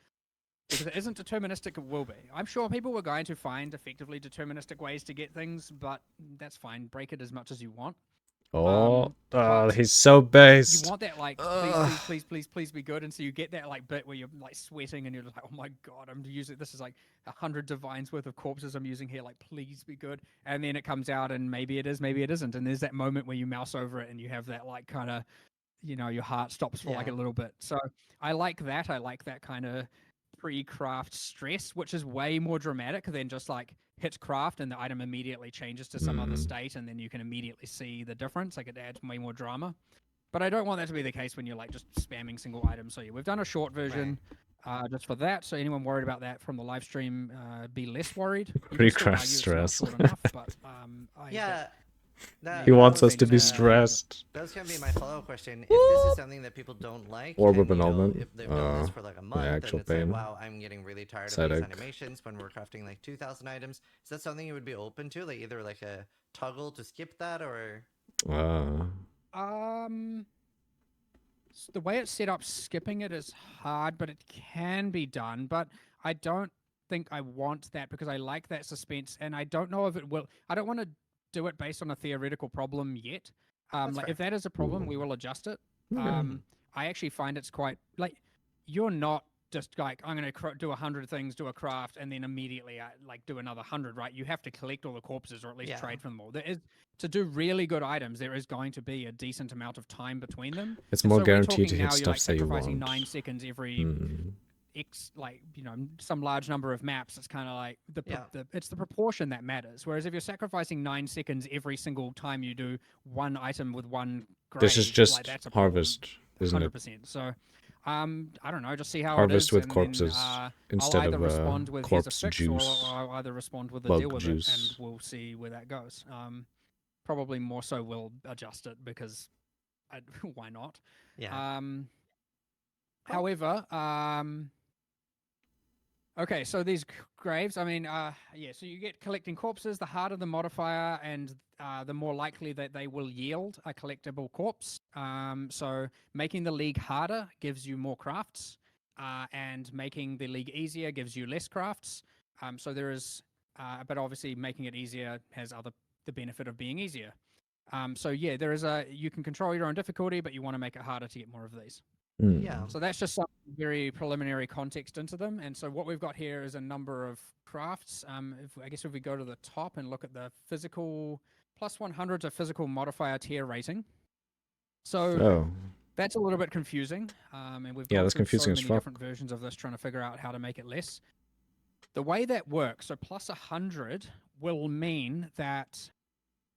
Because it isn't deterministic, it will be. I'm sure people were going to find effectively deterministic ways to get things, but that's fine. Break it as much as you want. But he's so you based. want that like please be good, and so you get that like bit where you're like sweating and you're just like, oh my god, I'm using this is like 100 divines worth of corpses I'm using here, like please be good. And then it comes out and maybe it is, maybe it isn't, and there's that moment where you mouse over it and you have that like kind of, your heart stops for like a Yeah. little bit. So I like that kind of pre-craft stress, which is way more dramatic than just like hits craft and the item immediately changes to some other state, and then you can immediately see the difference. Like, it adds way more drama. But I don't want that to be the case when you're like just spamming single items. So yeah, we've done a short version just for that. So anyone worried about that from the live stream, be less worried. You can still Pre-craft argue it's not stress. short enough, but Yeah. He wants us thing to be is, stressed. That's gonna be my follow-up question. If this is something that people don't like, Orb and, of annulment. if they've done this for like a month, actual and it's like, pain. wow, I'm getting really tired Side of these egg. animations when we're crafting like 2,000 items. Is that something you would be open to, like either like a toggle to skip that, or? The way it's set up, skipping it is hard, but it can be done. But I don't think I want that, because I like that suspense, and I don't know if it will. I don't want to do it based on a theoretical problem yet. That's Like, fair. if that is a problem, we will adjust it. I actually find it's quite like, you're not just like, I'm going to do 100 things, do a craft, and then immediately like do another 100, right? You have to collect all the corpses, or at least Yeah. trade from them all. There is, to do really good items, there is going to be a decent amount of time between them. It's And more so we're guaranteed to talking hit now, you're like stuff that you sacrificing want. 9 seconds every X, like, some large number of maps, it's kind of like it's the proportion that matters. Whereas if you're sacrificing 9 seconds every single time you do one item with one grave, This is just that's a harvest, isn't it? 100%. So, I don't know, just see how Harvest it is, with and corpses then instead I'll either of respond with here's a corpse fix, or juice, I'll either respond with a bug deal with it, and juice. we'll see where that goes. Probably more so we'll adjust it because why not? Yeah. However, okay, so these graves, I mean, so you get collecting corpses. The harder the modifier, and the more likely that they will yield a collectible corpse. So making the league harder gives you more crafts, and making the league easier gives you less crafts. So there is, but obviously making it easier has the benefit of being easier. So yeah, you can control your own difficulty, but you want to make it harder to get more of these. Yeah. So that's just some very preliminary context into them. And so what we've got here is a number of crafts. If we go to the top and look at the physical plus 100 to physical modifier tier rating. So that's a little bit confusing. And we've gone that's through confusing so as many fuck. different versions of this trying to figure out how to make it less. The way that works, so plus 100 will mean that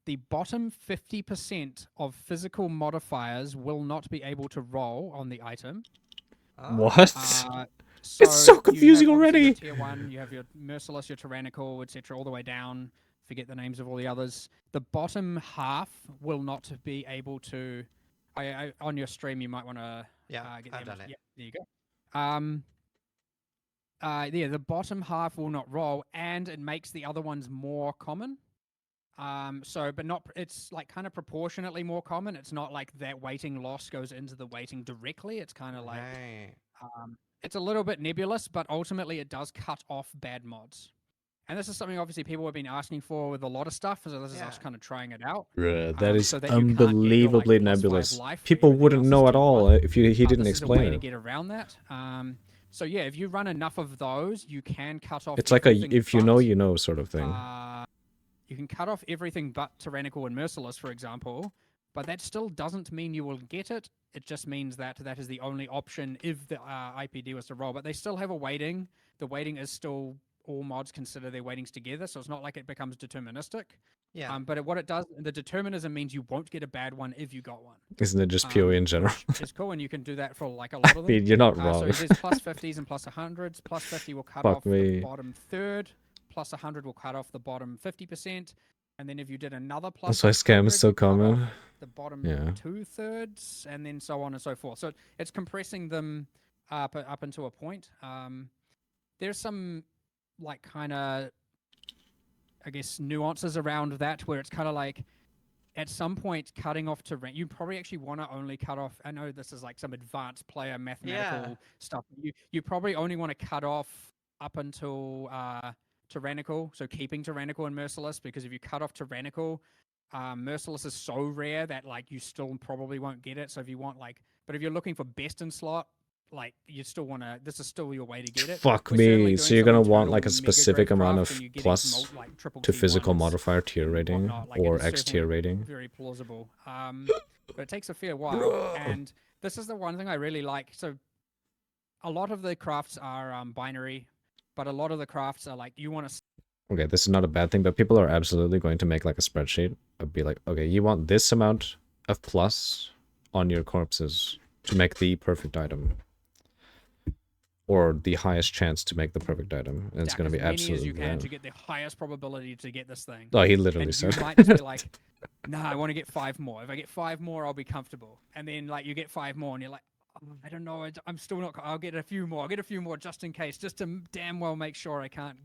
the bottom 50% of physical modifiers will not be able to roll on the item. What? So it's so you confusing have obviously already. your tier 1, you have your merciless, your tyrannical, etc., all the way down. Forget the names of all the others. The bottom half will not be able to. On your stream, you might want to get I've done it. Yeah, there you go. The bottom half will not roll, and it makes the other ones more common. But not, it's like kind of proportionately more common. It's not like that weighting loss goes into the weighting directly. It's kind of like, it's a little bit nebulous, but ultimately it does cut off bad mods. And this is something obviously people have been asking for with a lot of stuff. So this is us kind of trying it out. Bruh, that is so that you can't get your, unbelievably like, +5 nebulous. life for People everything wouldn't else know is at tier all 1. if he didn't This explain is a way to it. get around that. So yeah, if you run enough of those, you can cut off. It's like if you know sort of thing. You can cut off everything but tyrannical and merciless, for example, but that still doesn't mean you will get it. It just means that is the only option if the IPD was to roll. But they still have a weighting. The weighting is still, all mods consider their weightings together, so it's not like it becomes deterministic. Yeah. But what it does, the determinism means you won't get a bad one if you got one. Isn't it just POE in general? It's cool, and you can do that for like a lot of them. You're not wrong. So there's plus 50s and plus 100s. Plus 50 will cut off the bottom third. Plus 100 will cut off the bottom 50%. And then if you did another plus, that's why scam is so common. The bottom 2/3, and then so on and so forth. So it's compressing them up into a point. There's some like kind of, I guess, nuances around that where it's kind of like at some point cutting off you probably actually want to only cut off. I know this is like some advanced player mathematical stuff. You probably only want to cut off up until tyrannical, so keeping tyrannical and merciless, because if you cut off tyrannical, merciless is so rare that like you still probably won't get it. So if you want but if you're looking for best in slot, like you still want to, this is still your way to get it. Fuck me. So you're gonna want like a specific amount of plus to physical modifier tier rating or X tier rating. Very plausible. But it takes a fair while. And this is the one thing I really like. So a lot of the crafts are binary, but a lot of the crafts are like, you want to... Okay, this is not a bad thing, but people are absolutely going to make like a spreadsheet of be like, okay, you want this amount of plus on your corpses to make the perfect item. Or the highest chance to make the perfect item. And it's going to be absolutely... as you can to get the highest probability to get this thing. Oh, he literally said. You might just be like, nah, I want to get 5 more. If I get 5 more, I'll be comfortable. And then like you get 5 more and you're like, I don't know, I'm still not, I'll get a few more. I'll get a few more just in case, just to damn well make sure I can't,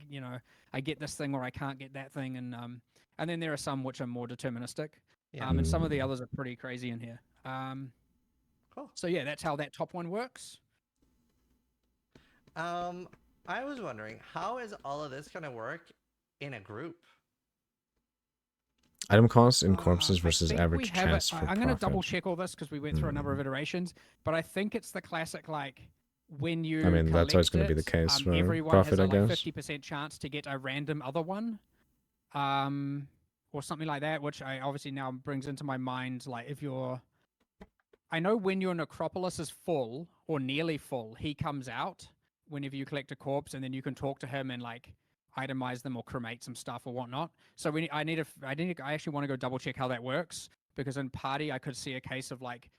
I get this thing or I can't get that thing. And then there are some which are more deterministic. And some of the others are pretty crazy in here. Cool. So yeah, that's how that top one works. I was wondering, how is all of this going to work in a group? Item costs in corpses versus average chance for I'm profit. going to double check all this because we went through a number of iterations, but I think it's the classic, like, when you I mean, that's always going to be the case for everyone profit, has a, I like, guess. 50% chance to get a random other one, or something like that, which I obviously now brings into my mind, like, if you're... I know when your necropolis is full, or nearly full, he comes out, whenever you collect a corpse, and then you can talk to him and like itemize them or cremate some stuff or whatnot. So I actually want to go double check how that works, because in party I could see a case of like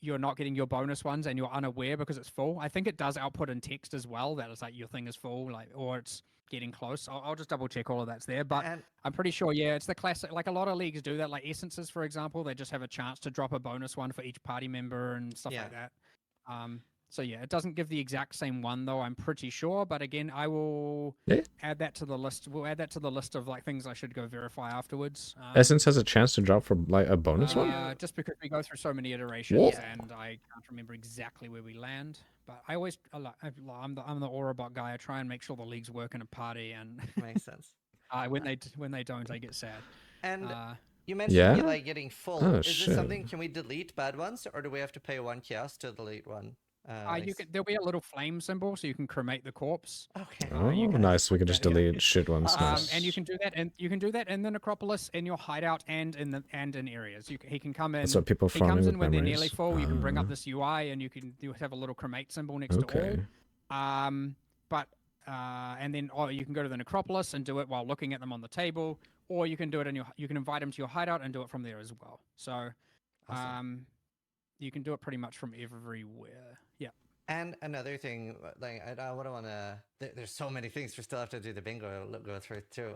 you're not getting your bonus ones and you're unaware because it's full. I think it does output in text as well that it's like your thing is full, like, or it's getting close. I'll just double check all of that's there, but And I'm pretty sure, yeah, it's the classic. Like a lot of leagues do that, like Essences, for example, they just have a chance to drop a bonus one for each party member and stuff Yeah. like that. So yeah, it doesn't give the exact same one though, I'm pretty sure. But again, I will Yeah. add that to the list. We'll add that to the list of like things I should go verify afterwards. Essence has a chance to drop for like a bonus one. Just because we go through so many iterations What? and I can't remember exactly where we land. But I always, I'm the Aura bot guy. I try and make sure the leagues work in a party, and makes sense. when they don't, I get sad. And Uh, you mentioned Yeah? you like getting full. Oh, Is this shit. something? Can we delete bad ones, or do we have to pay 1 chaos to delete one? Like you can, there'll be a little flame symbol, so you can cremate the corpse. Okay. Oh, you can nice. We can just yeah. delete shit ones. Nice. And you can do that, and you can do that in the necropolis, in your hideout, and in areas. He can come in. That's what people He farming comes with in when they're nearly memories. full. You can bring up this UI, and you have a little cremate symbol next to Okay. all. And then you can go to the necropolis and do it while looking at them on the table, or you can do it you can invite them to your hideout and do it from there as well. So, Awesome. you can do it pretty much from everywhere. Yeah. And another thing, like I would want to. There's so many things we still have to do the bingo go through too.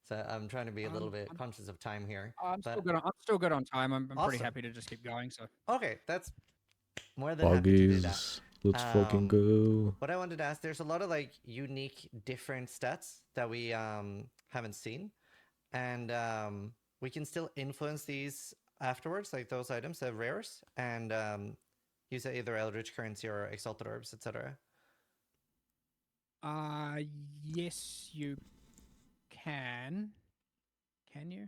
So I'm trying to be a little bit conscious of time here. I'm but still good on time. I'm pretty Awesome. happy to just keep going. So. okay, that's more than happy to do that. Buggies. Let's fucking go. What I wanted to ask, there's a lot of like unique, different stats that we haven't seen, and we can still influence these afterwards, like those items, the rares, and use either Eldritch Currency or Exalted Orbs, etc. Yes, you can. Can you?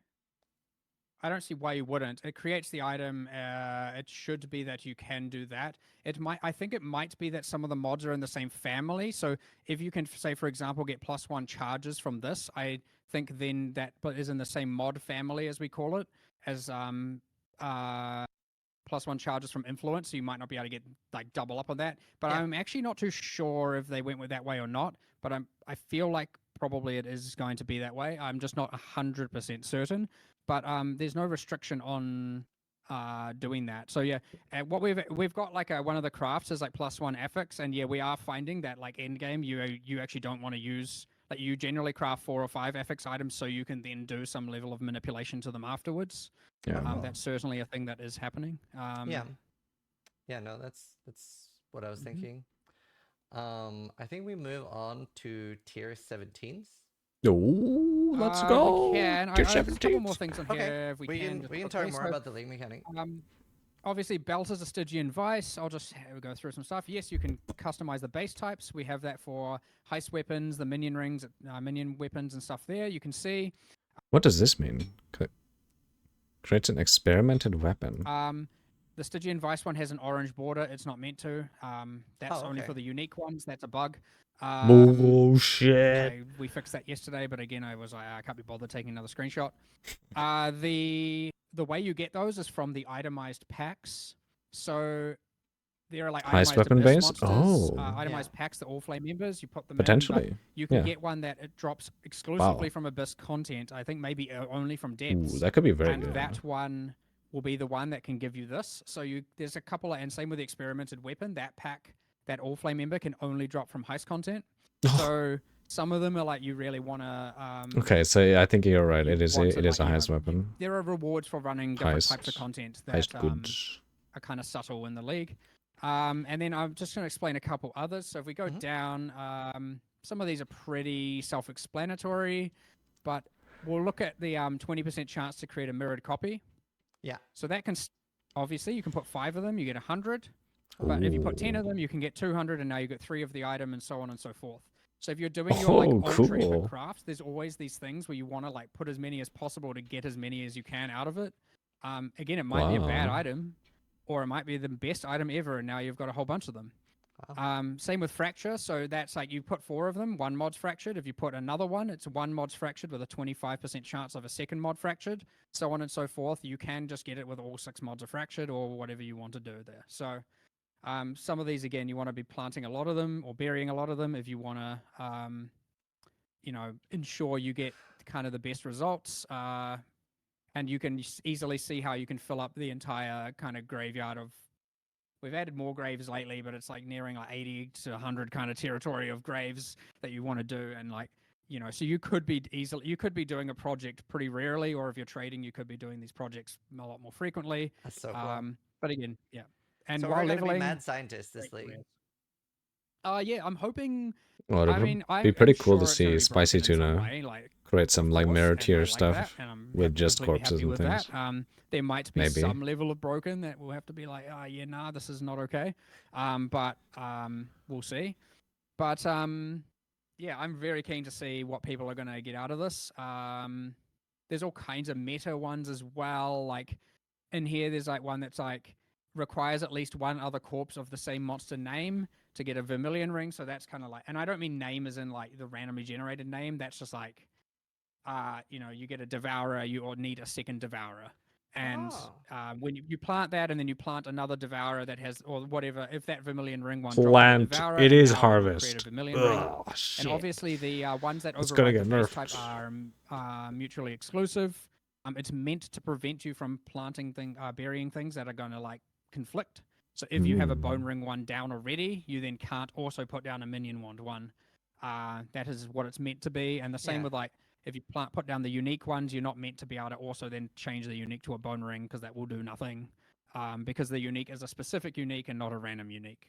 I don't see why you wouldn't. It creates the item. It should be that you can do that. I think it might be that some of the mods are in the same family. So if you can say, for example, get +1 charges from this, I think then that is in the same mod family, as we call it, as +1 charges from influence. So you might not be able to get like double up on that. But Yeah. I'm actually not too sure if they went with that way or not. But I feel like probably it is going to be that way. I'm just not 100% certain. But there's no restriction on doing that. So yeah, what we've got like one of the crafts is like +1 affix, and yeah, we are finding that like end game you actually don't want to use, like, you generally craft 4 or 5 affix items so you can then do some level of manipulation to them afterwards. Yeah. That's certainly a thing that is happening. Yeah. No, that's what I was thinking. I think we move on to tier 17s. Oh, let's go. We can. Tier I have a couple more 17s. things on Okay, here if we can. we can talk more about the league mechanic. Obviously, belt is a Stygian vice. I'll just go through some stuff. Yes, you can customize the base types. We have that for heist weapons, the minion rings, minion weapons and stuff there. You can see. What does this mean? Creates an experimented weapon. The Stygian vice one has an orange border. It's not meant to. That's only okay. for the unique ones. That's a bug. Bullshit. We fixed that yesterday, but again, I can't be bothered taking another screenshot. The way you get those is from the itemized packs. So there are like Highest itemized weapon abyss base? monsters, Oh. itemized packs that all flame members. You put them Potentially. in, but you can Yeah. get one that it drops exclusively Wow. from abyss content. I think maybe only from depths. Ooh, that could be very and good. that one will be the one that can give you this. So there's a couple and same with the experimented weapon. That pack, that all flame member can only drop from heist content. So some of them are like you really want to. Okay, so yeah, I think you're right. It is want it to, is a like, highest weapon. There are rewards for running different types of Heist- content Highest that goods. are kind of subtle in the league. And then I'm just going to explain a couple others. So if we go down, some of these are pretty self-explanatory, but we'll look at the 20% chance to create a mirrored copy. Yeah. So that can, obviously, you can put 5 of them, you get 100. But if you put 10 of them, you can get 200, and now you get 3 of the item, and so on and so forth. So if you're doing your like ultra cool. epic crafts, there's always these things where you want to like put as many as possible to get as many as you can out of it. Again, it might be a bad Wow. item, or it might be the best item ever, and now you've got a whole bunch of them. Wow. Same with fracture. So that's like you put 4 of them, 1 mod's fractured. If you put another one, it's 1 mod's fractured with a 25% chance of a second mod fractured, so on and so forth. You can just get it with all 6 mods are fractured or whatever you want to do there. So Some of these, again, you want to be planting a lot of them or burying a lot of them if you want to, ensure you get kind of the best results. And you can easily see how you can fill up the entire kind of graveyard of. We've added more graves lately, but it's like nearing like 80 to 100 kind of territory of graves that you want to do, and so you could be doing a project pretty rarely, or if you're trading, you could be doing these projects a lot more frequently. That's so cool. But again, yeah. And So while we're gonna be leveling, mad scientists this league. yeah, I'm hoping. Well, I it'd mean, be I'm pretty cool sure to it's gonna see be Spicy broken in some Tuna way, like, create some of like course, mirror and I tier like stuff that, and I'm with just completely corpses happy and with things. that. There might be Maybe. some level of broken that will have to be like, oh yeah, nah, this is not okay. But we'll see. But yeah, I'm very keen to see what people are gonna get out of this. There's all kinds of meta ones as well. Like in here, there's like one that's like requires at least one other corpse of the same monster name to get a Vermilion ring. So that's kind of like, and I don't mean name as in like the randomly generated name. That's just like, you get a Devourer, you need a second Devourer. And when you plant that, and then you plant another Devourer that has, or whatever, if that Vermilion ring one drops a Plant. Devourer, It and is now it'll create a harvest. Vermilion ring. Oh, shit. And obviously the ones that It's gonna override the get base nerfed. type are mutually exclusive. It's meant to prevent you from burying things that are going to like conflict. So if you have a Bone Ring one down already, you then can't also put down a Minion Wand one. That is what it's meant to be. And the same with like, if you put down the unique ones, you're not meant to be able to also then change the unique to a Bone Ring, because that will do nothing. Because the unique is a specific unique and not a random unique.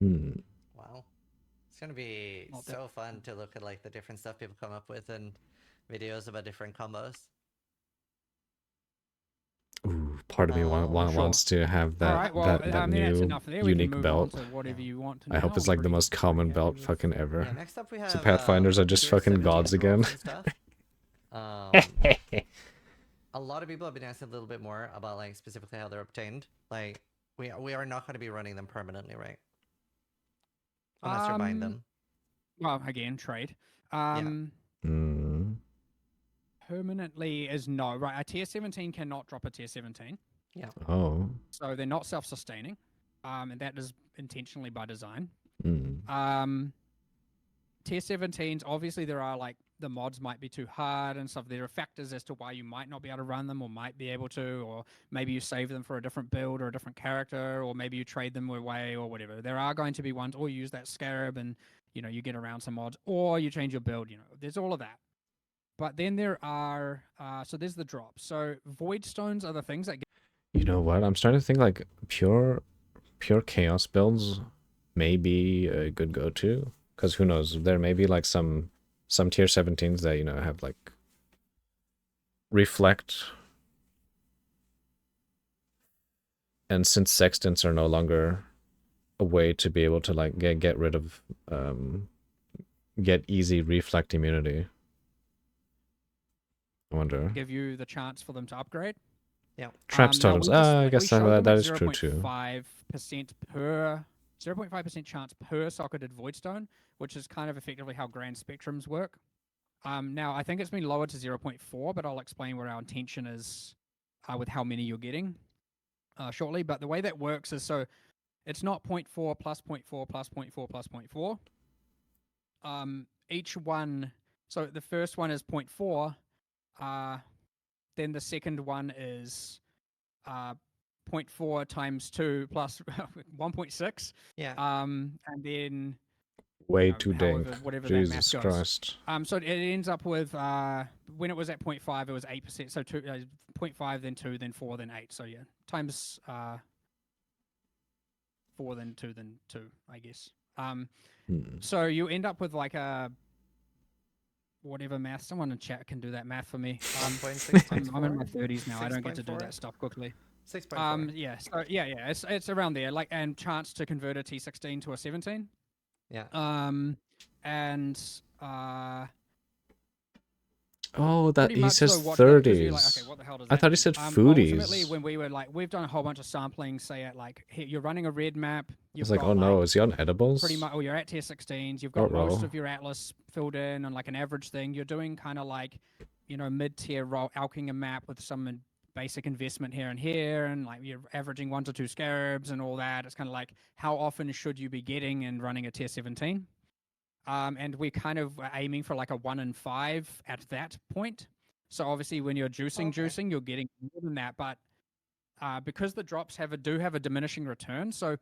Wow. It's gonna be Not so fun to look at like the different stuff people come up with and videos about different combos. Ooh, part of me wants to have that All right, well, that that's new enough there. We can unique move belt. on to whatever you want to I hope know. it's like the Pretty- most common pretty belt happy with- fucking ever. Yeah, next up we have So Pathfinders are just tier fucking 17 gods again. ropes and stuff. A lot of people have been asking a little bit more about like specifically how they're obtained. Like we are not going to be running them permanently, right? Unless you're buying them. Well, again, trade. Permanently is no, right? A tier 17 cannot drop a tier 17. Yeah. Oh. So they're not self-sustaining. And that is intentionally by design. Tier 17s, obviously there are like, the mods might be too hard and stuff. There are factors as to why you might not be able to run them, or might be able to, or maybe you save them for a different build or a different character, or maybe you trade them away or whatever. There are going to be ones, or you use that scarab and, you get around some mods, or you change your build, there's all of that. But then there are, so there's the drops. So void stones are the things that get. You know what? I'm starting to think like pure chaos builds may be a good go-to, because who knows? There may be like some tier 17s that have like reflect, and since sextants are no longer a way to be able to like get rid of get easy reflect immunity. I wonder. Give you the chance for them to upgrade. Yeah. Traps totems. I guess that is true too. 0.5% per 0.5% chance per socketed void stone, which is kind of effectively how grand spectrums work. Now I think it's been lowered to 0.4, but I'll explain what our intention is with how many you're getting shortly. But the way that works is, so it's not 0.4 plus 0.4 plus 0.4 plus 0.4. Each one, so the first one is 0.4. Then the second one is 0.4 times 2 plus 1.6. Yeah. And then way too dank. Whatever Jesus that math goes. Christ. So it ends up with when it was at 0.5, it was 8%. So 0.5, then 2, then 4, then 8. So yeah, times 4, then 2, then 2, I guess. So you end up with like a whatever math. Someone in chat can do that math for me. 1.6. I'm in my 30s now. I don't get to do that stuff quickly. 6.4. Yeah. So yeah. It's around there. Like, and chance to convert a T16 to a 17. Yeah. And oh, that pretty he much says so watch that, 'cause you're 30s. like, okay, what the hell does I that thought he mean? said Ultimately, foodies. when we were like, we've done a whole bunch of sampling, say at like, you're running a red map. I You've was like, got, oh no, is he on edibles? pretty much, or you're at tier 16s. You've got most Uh-oh. of your atlas filled in on like an average thing. You're doing kind of like, mid-tier alching a map with some basic investment here and here, and like you're averaging 1 to 2 scarabs and all that. It's kind of like how often should you be getting and running a tier 17? And we're kind of aiming for like a 1 in 5 at that point. So obviously, when you're juicing, you're getting more than that. But because the drops do have a diminishing return, so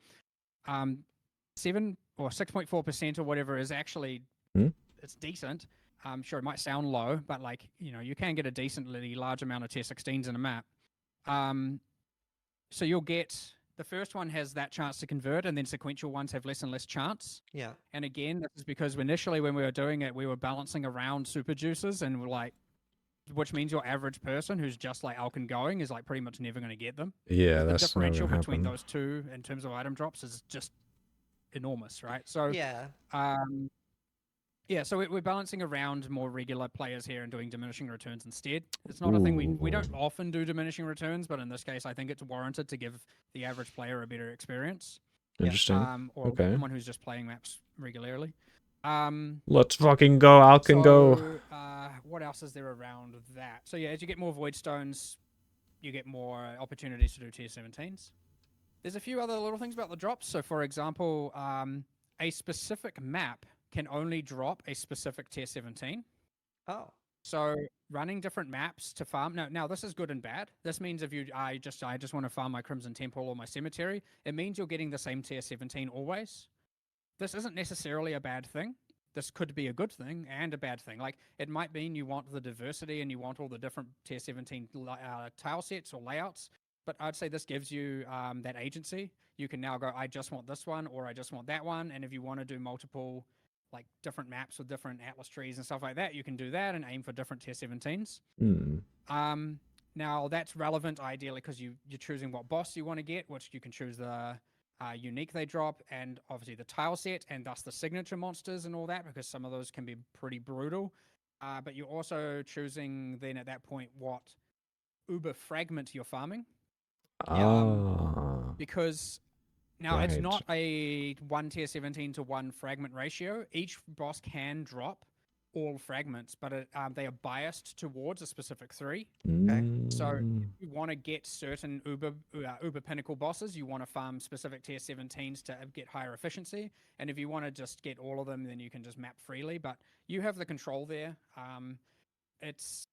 7 or 6.4% or whatever is actually it's decent. Sure, it might sound low, but like you can get a decently large amount of tier 16s in a map. So you'll get the first one has that chance to convert, and then sequential ones have less and less chance. Yeah. And again, this is because initially when we were doing it, we were balancing around super juices, and we're like, which means your average person who's just like Alkin going is like pretty much never going to get them. Yeah, The that's never differential gonna between happen. those two in terms of item drops is just enormous, right? So Yeah. yeah, so we're balancing around more regular players here and doing diminishing returns instead. It's not a thing we don't often do diminishing returns, but in this case, I think it's warranted to give the average player a better experience. Interesting. Or Okay. someone who's just playing maps regularly. Let's fucking go. Alkin go. What else is there around that? So yeah, as you get more void stones, you get more opportunities to do tier 17s. There's a few other little things about the drops. So for example, a specific map can only drop a specific tier 17. Oh. So running different maps to farm. Now this is good and bad. This means if I just want to farm my Crimson Temple or my Cemetery, it means you're getting the same tier 17 always. This isn't necessarily a bad thing. This could be a good thing and a bad thing. Like it might mean you want the diversity and you want all the different tier 17 tile sets or layouts. But I'd say this gives you that agency. You can now go, I just want this one or I just want that one. And if you want to do multiple like different maps with different atlas trees and stuff like that, you can do that and aim for different tier 17s. Now that's relevant ideally because you're choosing what boss you want to get, which you can choose the unique they drop and obviously the tile set and thus the signature monsters and all that, because some of those can be pretty brutal. But you're also choosing then at that point what uber fragment you're farming. Because now it's not a 1 tier 17 to 1 fragment ratio. Each boss can drop all fragments, but they are biased towards a specific 3. Okay. So if you want to get certain uber pinnacle bosses, you want to farm specific tier 17s to get higher efficiency. And if you want to just get all of them, then you can just map freely. But you have the control there. It's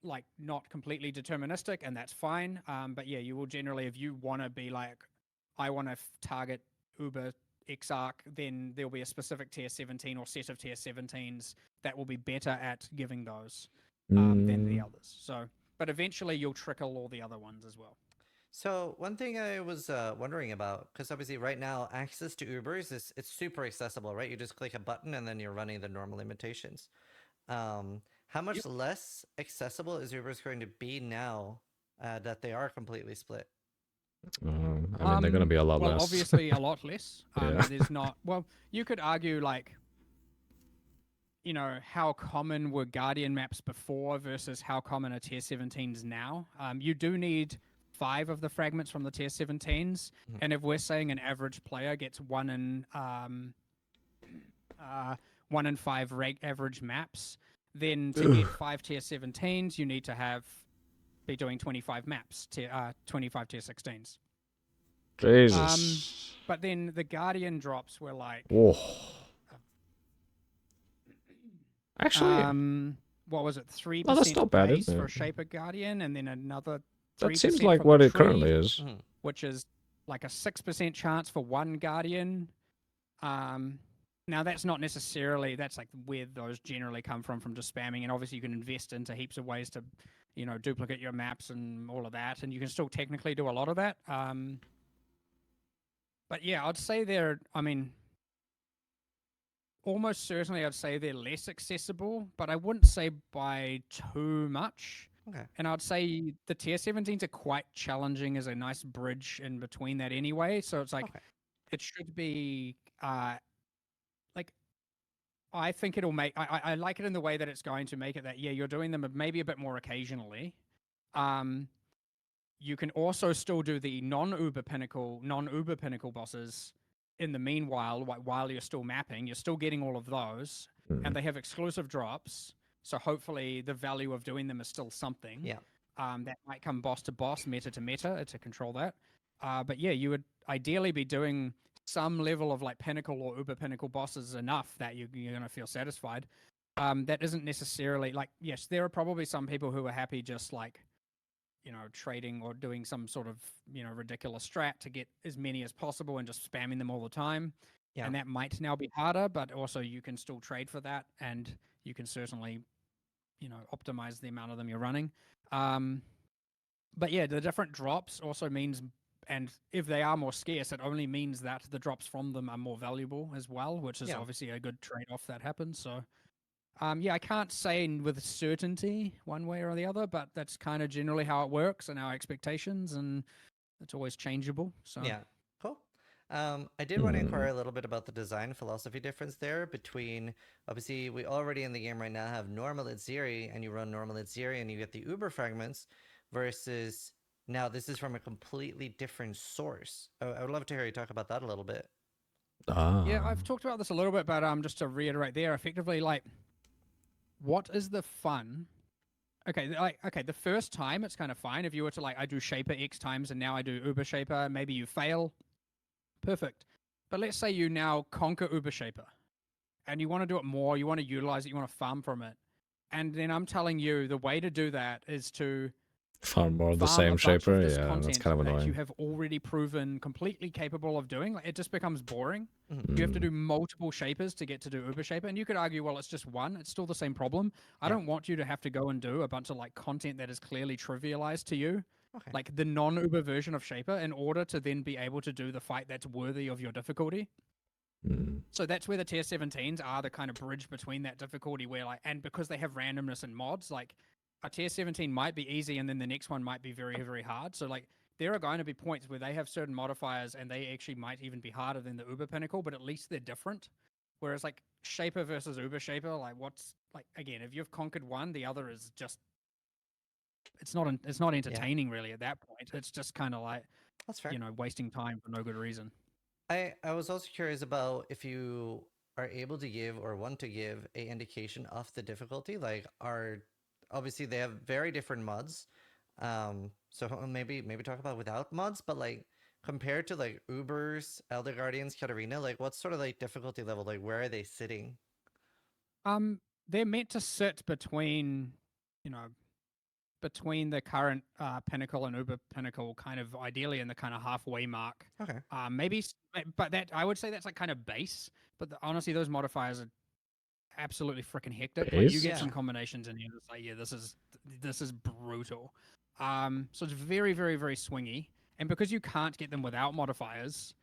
like not completely deterministic, and that's fine. But yeah, you will generally, if you want to be like, I want to target Uber Exarch, then there'll be a specific tier 17 or set of tier 17s that will be better at giving those than the others. So, but eventually you'll trickle all the other ones as well. So one thing I was wondering about, because obviously right now access to Ubers it's super accessible, right? You just click a button and then you're running the normal limitations. How much less accessible is Ubers going to be now that they are completely split? I mean, they're going to be a lot less. Obviously a lot less. Yeah. There's not. Well, you could argue like, how common were Guardian maps before versus how common are tier 17s now. You do need 5 of the fragments from the tier 17s, and if we're saying an average player gets 1 in 5 average maps, then to get 5 tier 17s, you need to be doing 25 maps, 25 tier 16s. Jesus. But then the Guardian drops were like... Whoa. Actually... what was it? 3% well, that's not bad, base isn't for it? Shaper Guardian, and then another 3% That seems like for what the it currently tree, is. which is like a 6% chance for 1 Guardian. Now that's not necessarily, that's like where those generally come from just spamming, and obviously you can invest into heaps of ways to, duplicate your maps and all of that, and you can still technically do a lot of that. But yeah, I'd say almost certainly I'd say they're less accessible, but I wouldn't say by too much. Okay. And I'd say the tier 17s are quite challenging as a nice bridge in between that anyway. So it's like, it should be, I think it'll make, I like it in the way that it's going to make it that, yeah, you're doing them maybe a bit more occasionally. You can also still do the non-Uber pinnacle bosses in the meanwhile, while you're still mapping. You're still getting all of those, and they have exclusive drops. So hopefully the value of doing them is still something. Yeah. That might come boss to boss, meta to meta to control that. But yeah, you would ideally be doing some level of like pinnacle or uber pinnacle bosses enough that you're going to feel satisfied. That isn't necessarily like, yes, there are probably some people who are happy just like, trading or doing some sort of, ridiculous strat to get as many as possible and just spamming them all the time. Yeah. And that might now be harder, but also you can still trade for that, and you can certainly, optimize the amount of them you're running. But yeah, the different drops also means, and if they are more scarce, it only means that the drops from them are more valuable as well, which is obviously a good trade-off that happens. So, yeah, I can't say with certainty one way or the other, but that's kind of generally how it works and our expectations, and it's always changeable. So Yeah, cool. I did want to inquire a little bit about the design philosophy difference there between, obviously, we already in the game right now have normal Itziri, and you run normal Itziri and you get the Uber fragments, versus now this is from a completely different source. I would love to hear you talk about that a little bit. Yeah, I've talked about this a little bit, but just to reiterate there, effectively, like, what is the fun? Okay, the first time it's kind of fine. If you were to like, I do Shaper X times and now I do Uber Shaper, maybe you fail. Perfect. But let's say you now conquer Uber Shaper and you want to do it more, you want to utilize it, you want to farm from it. And then I'm telling you the way to do that is to Farm more of the farm a same bunch shaper. of this Yeah, that's content kind of that annoying. you have already proven completely capable of doing. Like, it just becomes boring. You have to do multiple shapers to get to do Uber Shaper, and you could argue, well, it's just one. It's still the same problem. I don't want you to have to go and do a bunch of like content that is clearly trivialized to you, like the non-Uber version of Shaper, in order to then be able to do the fight that's worthy of your difficulty. So that's where the tier 17s are the kind of bridge between that difficulty where like, and because they have randomness and mods, like a tier 17 might be easy and then the next one might be very, very hard. So like there are going to be points where they have certain modifiers and they actually might even be harder than the Uber Pinnacle, but at least they're different. Whereas like Shaper versus Uber Shaper, like what's like, again, if you've conquered one, the other is just, it's not entertaining really at that point. It's just kind of like, That's fair. wasting time for no good reason. I was also curious about if you are able to give or want to give a indication of the difficulty. Like, obviously they have very different mods. So maybe talk about without mods, but like compared to like Uber's, Elder Guardians, Katarina, like what's sort of like difficulty level? Like where are they sitting? They're meant to sit between, between the current Pinnacle and Uber Pinnacle, kind of ideally in the kind of halfway mark. Okay. Maybe, but that I would say that's like kind of base. But honestly, those modifiers are absolutely freaking hectic. Like you get some combinations in here that's like, yeah, this is brutal. So it's very, very, very swingy, and because you can't get them without modifiers,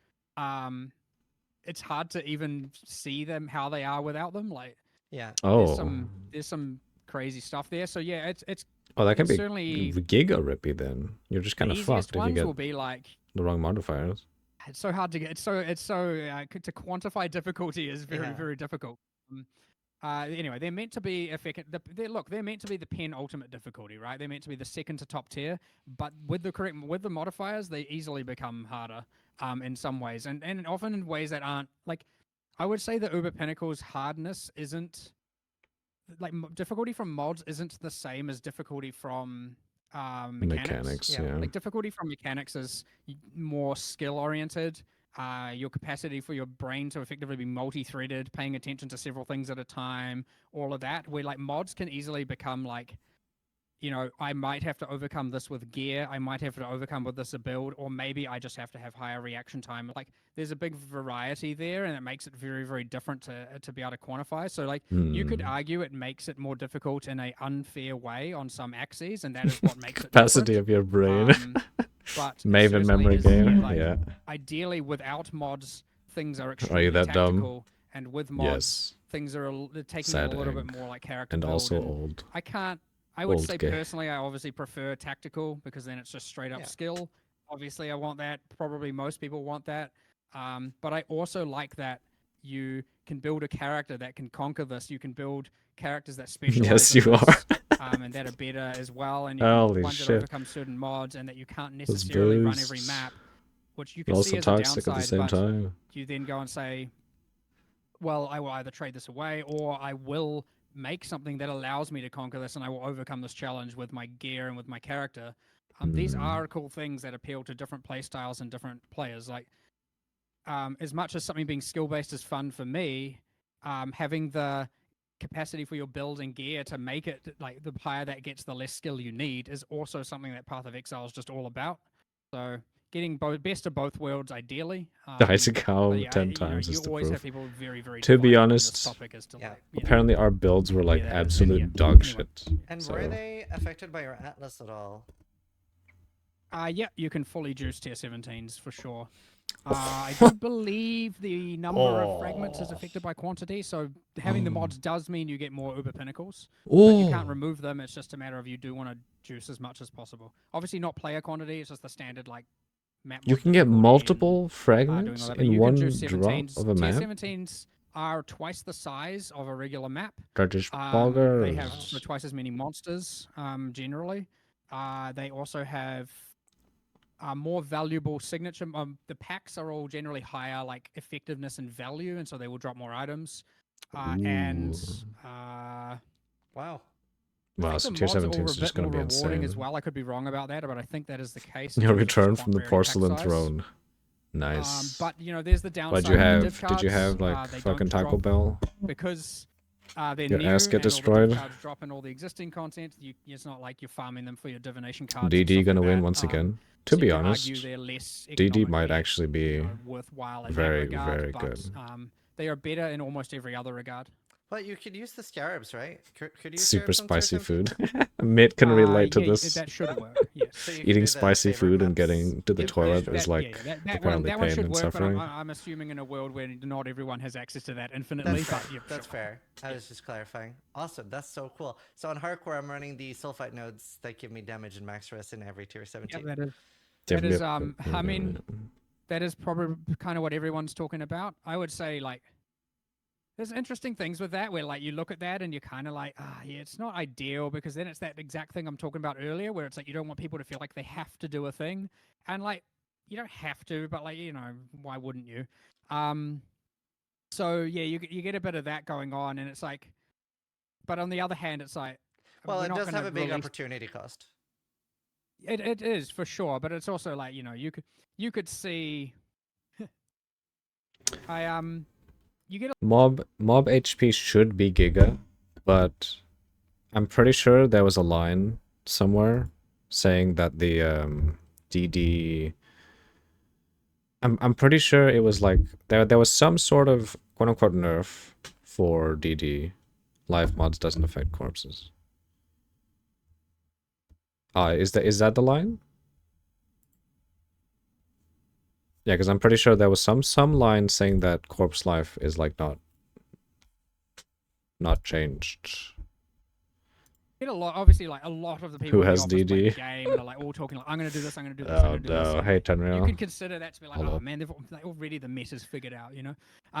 it's hard to even see them how they are without them. Like, yeah, there's some crazy stuff there. So yeah, it's Oh, that can be certainly giga rippy then. You're just kind of fucked if you get will be like the wrong modifiers. it's so hard to get. It's so to quantify difficulty is very very difficult. Anyway, they're meant to be effective. They're meant to be the penultimate difficulty, right? They're meant to be the second to top tier, but with the modifiers, they easily become harder in some ways, and often in ways that aren't like. I would say the Uber Pinnacle's hardness isn't like difficulty from mods isn't the same as difficulty from mechanics. Yeah. Like difficulty from mechanics is more skill oriented. Your capacity for your brain to effectively be multi-threaded, paying attention to several things at a time, all of that. Where like mods can easily become like, I might have to overcome this with gear. I might have to overcome with this build, or maybe I just have to have higher reaction time. Like there's a big variety there, and it makes it very, very different to be able to quantify. So like you could argue it makes it more difficult in an unfair way on some axes, and that is what makes capacity it of your brain. But Maven memory game. Like, ideally, without mods, things are Are you extremely that tactical, dumb? and with mods, things are taking a little bit more like character and build. also old. I would old say game. personally, I obviously prefer tactical because then it's just straight up skill. Obviously, I want that. Probably most people want that. But I also like that you can build a character that can conquer this. You can build characters that specialize. Yes, in you this, are. and that are better as well. And you Holy can ones shit. that overcome certain mods, and that you can't necessarily run every map, which you can see as a downside. At the same time. You then go and say, well, I will either trade this away or I will make something that allows me to conquer this, and I will overcome this challenge with my gear and with my character. These are cool things that appeal to different play styles and different players. Like, as much as something being skill based is fun for me, having the capacity for your build and gear to make it like the higher that gets, the less skill you need is also something that Path of Exile is just all about. So getting best of both worlds, ideally. Dice a cow But yeah, 10 you know, times you is the always have proof. people very, very To be divided on honest, this topic as to Yeah. like, you know, Apparently our builds were like that is- absolute yeah. dog Anyway. shit. And So were they affected by your atlas at all? Yeah, you can fully juice tier 17s for sure. I do believe the number of fragments is affected by quantity, so having the mods does mean you get more uber pinnacles, but you can't remove them. It's just a matter of you do want to juice as much as possible. Obviously, not player quantity. It's just the standard like map. you mod can get difficulty multiple and, doing all fragments that, but in you can one juice drop 17s. of a Tier map? 17s are twice the size of a regular map. They're just They boggers. have so twice as many monsters, generally. They also have more valuable signature. The packs are all generally higher, like effectiveness and value, and so they will drop more items. And Wow. I Wow, think so the tier mods are 17 all is a just bit more going to be rewarding as insane. well. I could be wrong about that, but I think that is the case. Your in terms of return just from the quant rarity pack porcelain size. throne. Nice. But you know, there's the downside. What'd you with the have? div Did you cards, have like they fucking don't Taco drop Bell? because they're Your new ass get and all the destroyed? div cards drop in all the existing content. It's not like you're farming them for your divination cards. and DD stuff gonna like win that. once again? So To be you could honest, argue they're less DD might economically, actually be worthwhile in very, that regard, very but good. they are better in almost every other regard. But you could use the scarabs, right? Could you use Super scarabs on tier spicy 17? food. Mate can relate to Yeah, this. that should work. Yes. So you could Eating do the spicy favorite food and maps getting to the in toilet Punished is World. like that one apparently pain should and work, but suffering. I'm assuming in a world where not everyone has access to that infinitely. That's fair. But yeah, That's sure. fair. I was just clarifying. Awesome. That's so cool. So on hardcore, I'm running the sulfite nodes that give me damage and max rest in every tier 17. Yeah, that is. Yep, That is. yep, I mean, that is probably kind of what everyone's talking about. I would say like. There's interesting things with that where like you look at that and you're kind of like, yeah, it's not ideal because then it's that exact thing I'm talking about earlier where it's like you don't want people to feel like they have to do a thing. And like you don't have to, but like, you know, why wouldn't you? So yeah, you get a bit of that going on and it's like, but on the other hand, it's like, Well, we're it not does have gonna a big release- opportunity cost. It is for sure, but it's also like, you know, you could see you get Mob HP should be Giga, but I'm pretty sure there was a line somewhere saying that the DD. I'm pretty sure it was like there was some sort of quote unquote nerf for DD. Life mods doesn't affect corpses. Is that the line? Yeah, because I'm pretty sure there was some line saying that corpse life is like not changed. get a lot, obviously, like a lot of the people Who in the has office play the DD? game and are like all talking like, I'm gonna do this, I'm gonna do this, I'm Oh gonna do this. no! and, Hey like, you Tenreal. can consider that to be like, Hello. oh man, they've already the meta's figured out, you know,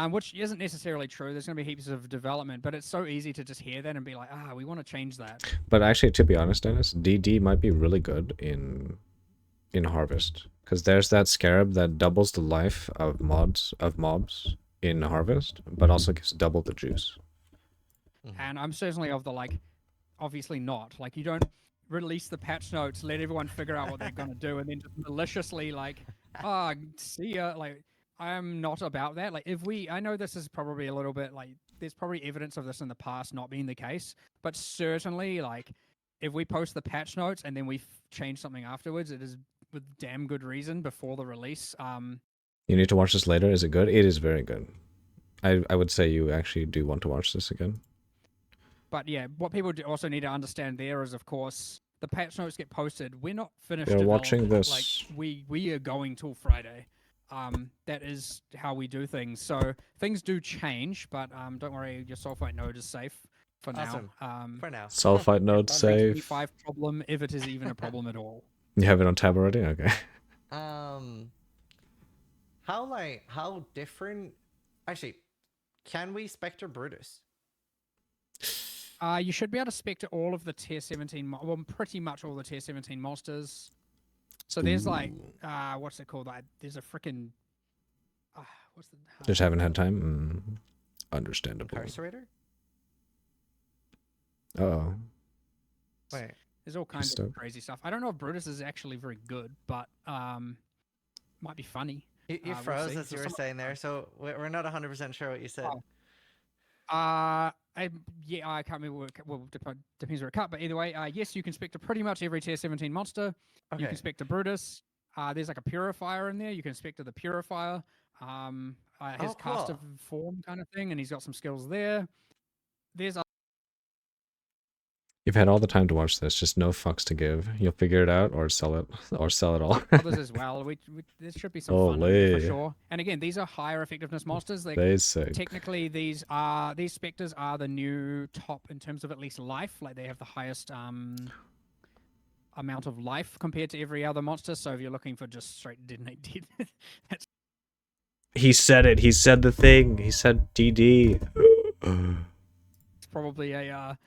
which isn't necessarily true. There's gonna be heaps of development, but it's so easy to just hear that and be like, we want to change that. But actually, to be honest, Dennis, DD might be really good in Harvest because there's that scarab that doubles the life of mobs in Harvest, but also gives double the juice. And I'm certainly of the like, obviously not. Like you don't release the patch notes, let everyone figure out what they're gonna do, and then just maliciously like, see ya. Like I am not about that. Like I know this is probably a little bit like there's probably evidence of this in the past not being the case, but certainly like if we post the patch notes and then we change something afterwards, it is with damn good reason before the release. You need to watch this later. Is it good? It is very good. I would say you actually do want to watch this again. But yeah, what people also need to understand there is, of course, the patch notes get posted. We're not finished. They're watching development. this. Like we are going till Friday. That is how we do things. So things do change, but don't worry, your sulfite node is safe for Awesome. now. For now. Sulfite node fun. save. 25 problem, if it is even a problem at all. You have it on tab already? Okay. How different? Actually, can we Spectre Brutus? You should be able to spec to all of the tier 17, well, pretty much all the tier 17 monsters. So there's like, what's it called? There's a freaking, what's the? Just haven't had time. Understandable. Incarcerator? Uh-oh. Wait. There's all kinds stuck. of crazy stuff. I don't know if Brutus is actually very good, but might be funny. You We'll froze see. as So you were some- saying there, so we're not 100% sure what you said. Oh. Yeah, I can't remember. Well, depends where it cut, but either way, yes, you can spec to pretty much every tier 17 monster. Okay. You can spec to Brutus. There's like a purifier in there. You can spec to the purifier. His caster cool. form kind of thing, and he's got some skills there. There's You've had all the time to watch this, just no fucks to give. You'll figure it out or sell it all. others as well. There should be some fun in there for Holy. sure. And again, these are higher effectiveness monsters. Like Basic. technically, these specters are the new top in terms of at least life. Like they have the highest amount of life compared to every other monster. So if you're looking for just straight detonate dead, that's He said it. He said the thing. He said DD. probably a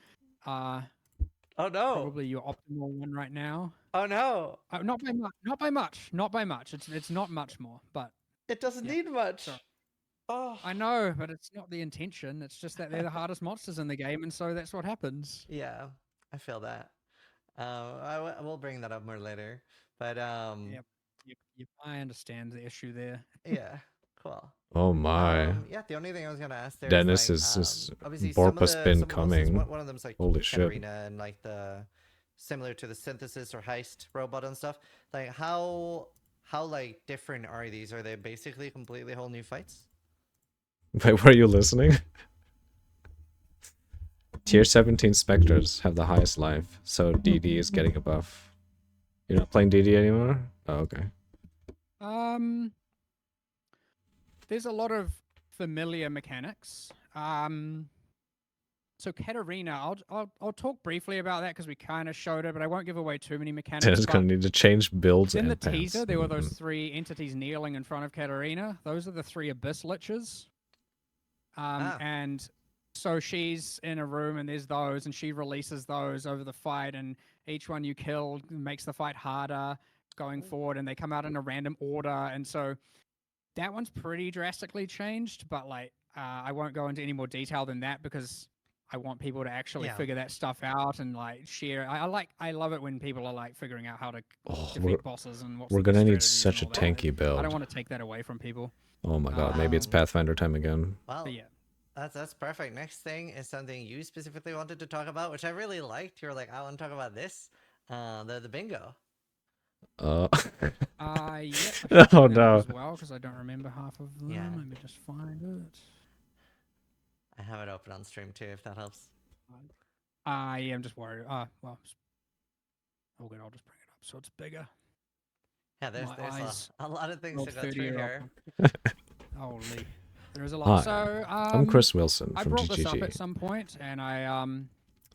Oh no. probably your optimal one right now. Oh no. Not by much. Not by much. Not by much. It's not much more, but. It doesn't Yeah, need much. sorry. Oh. I know, but it's not the intention. It's just that they're the hardest monsters in the game, and so that's what happens. Yeah, I feel that. We'll bring that up more later. But Yep. I understand the issue there. yeah, cool. Oh my. Yeah, the only thing I was gonna ask there Dennis like, is just obviously Borpa some spin of the monsters, coming. one of them's like Holy shit. Katarina and like the similar to the synthesis or heist robot and stuff. Like how like different are these? Are they basically completely whole new fights? Wait, were you listening? Tier 17 Spectres have the highest life, so DD is getting a buff. You're not playing DD anymore? Oh, okay. There's a lot of familiar mechanics. So Katarina, I'll talk briefly about that because we kind of showed it, but I won't give away too many mechanics. Dennis but gonna need to change builds in and the pants. teaser, there were those 3 entities kneeling in front of Katarina. Those are the 3 Abyss Liches. And so she's in a room and there's those, and she releases those over the fight, and each one you kill makes the fight harder going forward, and they come out in a random order, and so that one's pretty drastically changed, but like I won't go into any more detail than that because I want people to actually Yeah. figure that stuff out and like share. I love it when people are like figuring out how to Oh, defeat bosses and what's we're the gonna need strategies such a and all that. tanky I build. don't want to take that away from people. Oh my god, maybe it's Pathfinder time again. Well, But yeah. that's perfect. Next thing is something you specifically wanted to talk about, which I really liked. You were like, I want to talk about this. The bingo. Uh, Yeah. Oh, no. As well, because I don't remember half of them. Yeah. Let me just find it. I have it open on stream too, if that helps. Yeah, I'm just worried. Well, oh good. I'll just bring it up so it's bigger. Yeah, there's My there's eyes a lot of things rolled to go through 30-year-old. here. Holy, there is a lot. Hi, So I'm Chris Wilson I from brought this up GGG. at some point, and I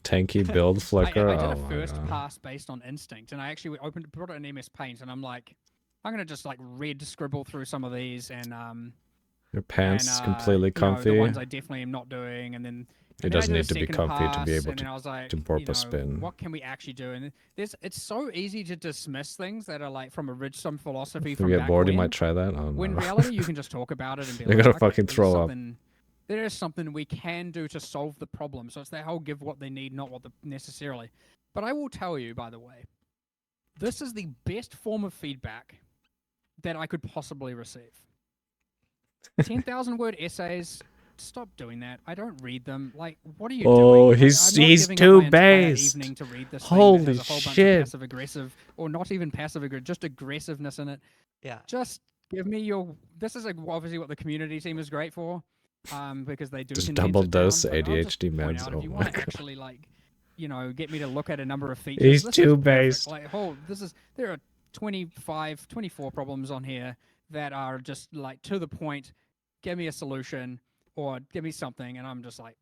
Tanky build flicker. I did Oh a my first god. pass based on instinct, and I actually brought it in MS Paint, and I'm like, I'm gonna just like red scribble through some of these, and Your pants and, completely you know, comfy. the ones I definitely am not doing, and then It and then I doesn't did a need to be second comfy to be pass, able and then I was like, to you Borpa know, spin. what can we actually do? And it's so easy to dismiss things that are like from some philosophy If from you back get bored, you when. might try that. Oh When in no. reality, you can just talk about it and be You're like, gonna okay, fucking there's throw up. there is something we can do to solve the problem. So it's that whole give what they need, not what necessarily. But I will tell you, by the way, this is the best form of feedback that I could possibly receive. 10,000 word essays. Stop doing that. I don't read them. Like, what are you doing? Oh, Like, he's I'm not he's giving up too my entire based. evening to read this Holy thing that has a whole bunch shit. of passive aggressive, or not even passive aggressive, just aggressiveness in it. Yeah. Just give me your. This is like obviously what the community team is great for, because they do Just condense double it down, dose but I'll just ADHD point meds. out, Oh if you my want to god. actually like, you know, get me to look at a number of features. He's this too is perfect. based. Like, there are 25, 24 problems on here that are just like to the point. Give me a solution or give me something, and I'm just like,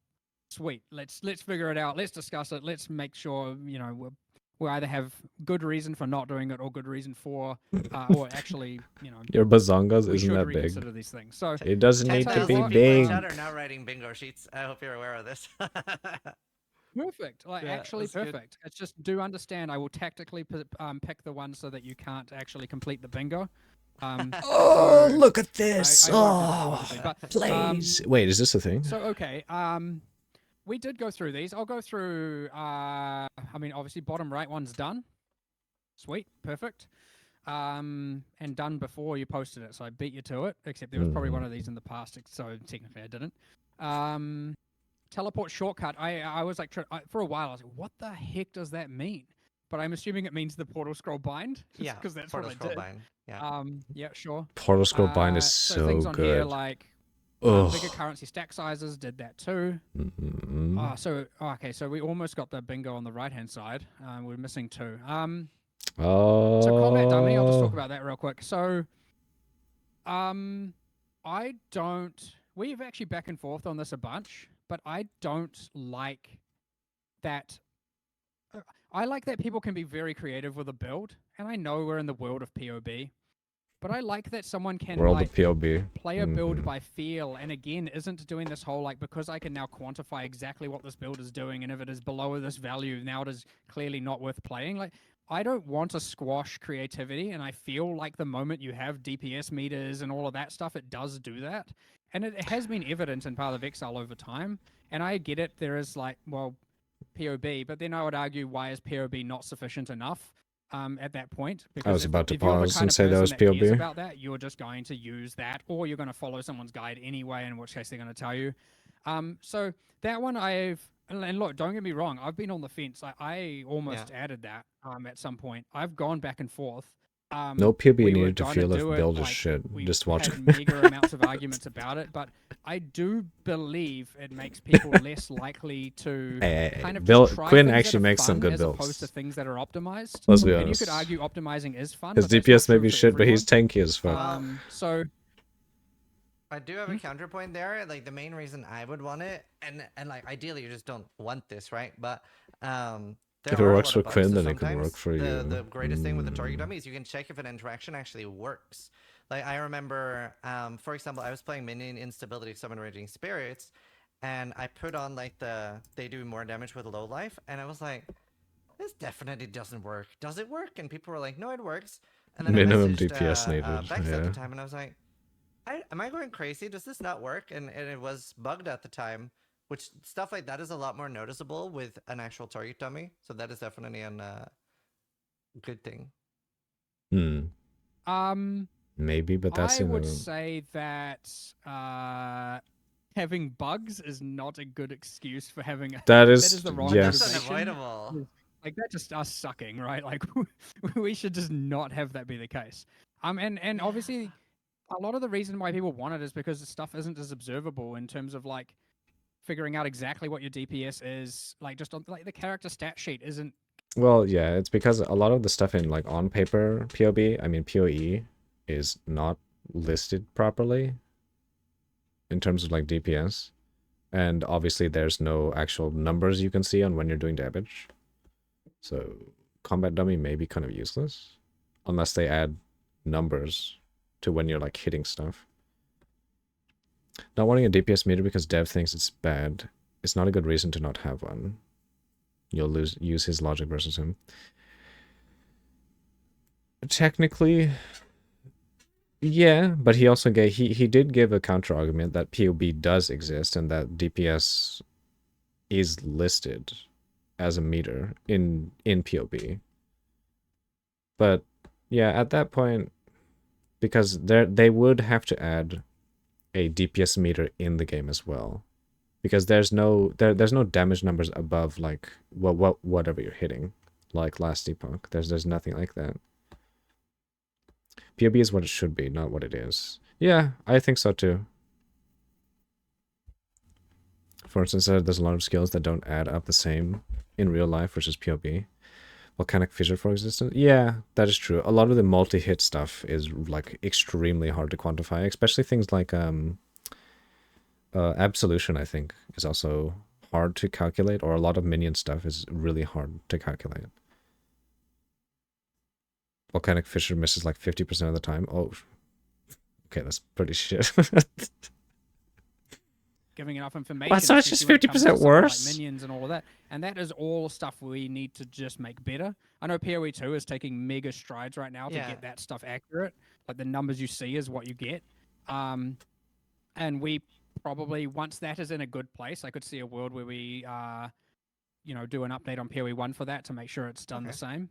sweet. Let's figure it out. Let's discuss it. Let's make sure we either have good reason for not doing it or good reason for, or actually, Your bazongas we isn't should that big. reconsider these things. So It doesn't need to 10,000 be people in big. chat are now writing bingo sheets. I hope you're aware of this. perfect, like Yeah, actually that's good. perfect. It's just do understand. I will tactically pick the ones so that you can't actually complete the bingo. Oh, so look at this. I won't do that, obviously, Oh, but, please. Wait, is this a thing? So okay, we did go through these. I'll go through. I mean, obviously, bottom right one's done. Sweet, perfect. And done before you posted it, so I beat you to it. Except there was probably one of these in the past, so technically I didn't. Teleport shortcut. I was like, for a while, I was like, what the heck does that mean? But I'm assuming it means the portal scroll bind. Yeah, because that's portal what I scroll did. bind. Yeah. Yeah, sure. Portal scroll bind is So things so on here good. like Ugh. bigger currency stack sizes did that too. Okay, so we almost got the bingo on the right hand side. We're missing 2. So combat dummy, I'll just talk about that real quick. So, I don't. We've actually back and forth on this a bunch, but I don't like that. I like that people can be very creative with a build, and I know we're in the world of POB, but I like that someone can World like of POB. play a build by feel, and again, isn't doing this whole like, because I can now quantify exactly what this build is doing, and if it is below this value, now it is clearly not worth playing. Like, I don't want to squash creativity, and I feel like the moment you have DPS meters and all of that stuff, it does do that. And it has been evident in Path of Exile over time, and I get it, there is like, well, POB, but then I would argue, why is POB not sufficient enough at that point? Because I was about to if you're the pause kind and of say that person was cares POB. about that, you're just going to use that, or you're going to follow someone's guide anyway, in which case they're going to tell you. So that one and look, don't get me wrong, I've been on the fence. I almost added that at some point. I've gone back and forth. No POB we were needed to gonna feel if do it, build is like, shit. we Just watch. had mega amounts of arguments about it, but I do believe it makes people less likely to kind of just try Quinn things that actually are makes some fun good as opposed to builds. things that are optimized. Let's be And you honest. could argue optimizing is fun. His but that's not DPS may true be for shit, but he's everyone. tanky as fuck. So I do have a counterpoint there. Like, the main reason I would want it, and like ideally you just don't want this, right? But there If it are a works lot for of bugs, Quinn, so then it could sometimes work for you. The greatest thing with the target dummy is you can check if an interaction actually works. Like, I remember, for example, I was playing minion instability summon raging spirits, and I put on like they do more damage with low life, and I was like, this definitely doesn't work. Does it work? And people were like, no, it works. And then Minimum I messaged DPS needed. Bex at Yeah. the time, and I was like, am I going crazy? Does this not work? And it was bugged at the time, which stuff like that is a lot more noticeable with an actual target dummy. So that is definitely a good thing. Maybe, but that's I would say that having bugs is not a good excuse for having that is the wrong yes. That's motivation. unavoidable. Like, that's just us sucking, right? Like, we should just not have that be the case. And obviously, a lot of the reason why people want it is because the stuff isn't as observable in terms of like figuring out exactly what your DPS is. Like, just on, like, the character stat sheet isn't. Well, yeah, it's because a lot of the stuff in like on paper POB, I mean POE, is not listed properly in terms of like DPS, and obviously there's no actual numbers you can see on when you're doing damage. So combat dummy may be kind of useless unless they add numbers to when you're like hitting stuff. Not wanting a DPS meter because dev thinks it's bad is not a good reason to not have one. You'll use his logic versus him. Technically, yeah, but he also gave he did give a counter argument that POB does exist and that DPS is listed as a meter in POB. But yeah, at that point, because they would have to add a DPS meter in the game as well, because there's no damage numbers above like whatever you're hitting, like last epoch. There's nothing like that. POB is what it should be, not what it is. Yeah, I think so too. For instance, there's a lot of skills that don't add up the same in real life versus POB. Volcanic fissure for existence? Yeah, that is true. A lot of the multi-hit stuff is like extremely hard to quantify, especially things like absolution, I think, is also hard to calculate, or a lot of minion stuff is really hard to calculate. Volcanic fissure misses like 50% of the time. Oh, okay, that's pretty shit. Giving enough information. Well, so it's just 50% worse. Like minions and all of that, and that is all stuff we need to just make better. I know POE 2 is taking mega strides right now to get that stuff accurate. Like, the numbers you see is what you get, and we probably once that is in a good place, I could see a world where we do an update on POE 1 for that to make sure it's done the same.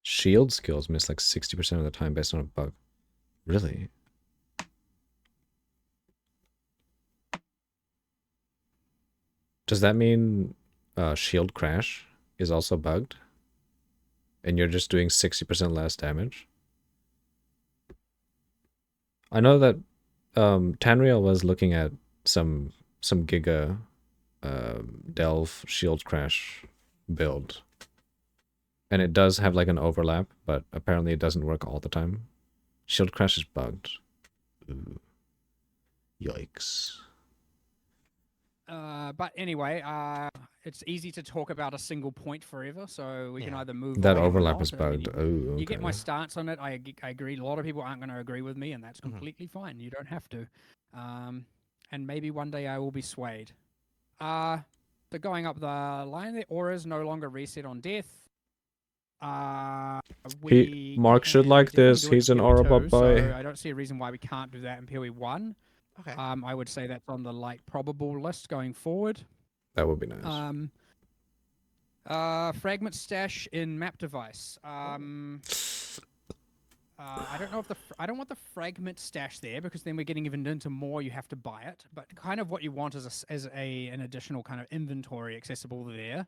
Shield skills miss like 60% of the time based on a bug. Really? Does that mean shield crash is also bugged? And you're just doing 60% less damage? I know that Tanriel was looking at some Giga Delve shield crash build. And it does have like an overlap, but apparently it doesn't work all the time. Shield crash is bugged. Ooh. Yikes. But anyway, it's easy to talk about a single point forever, so we can either move That on or overlap not. is I bugged. Oh, you get my okay. stance on it. I agree. A lot of people aren't going to agree with me, and that's completely fine. You don't have to. And maybe one day I will be swayed. The going up the line, the auras no longer reset on death. Mark should like this. He's an aura boy. So I don't see a reason why we can't do that in POE 1. Okay. I would say that's on the probable list going forward. That would be nice. Fragment stash in map device. I don't know if I don't want the fragment stash there because then we're getting even into more. You have to buy it, but kind of what you want is an additional kind of inventory accessible there,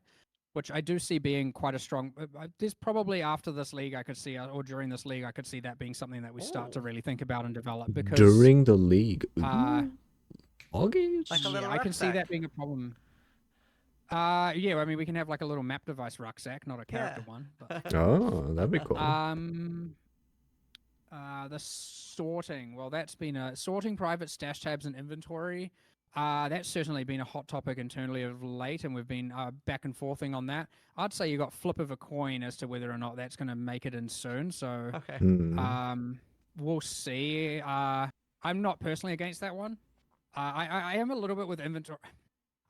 which I do see being quite a strong. There's probably after this league I could see, or during this league I could see that being something that we start to really think about and develop. Because during the league, Like a little I can see rucksack. that being a problem. Yeah, I mean we can have like a little map device rucksack, not a character one. But, oh, that'd be cool. the sorting. Well, that's been sorting private stash tabs and inventory. That's certainly been a hot topic internally of late, and we've been back and forthing on that. I'd say you got flip of a coin as to whether or not that's going to make it in soon. So, Okay. we'll see. I'm not personally against that one. I am a little bit with inventory.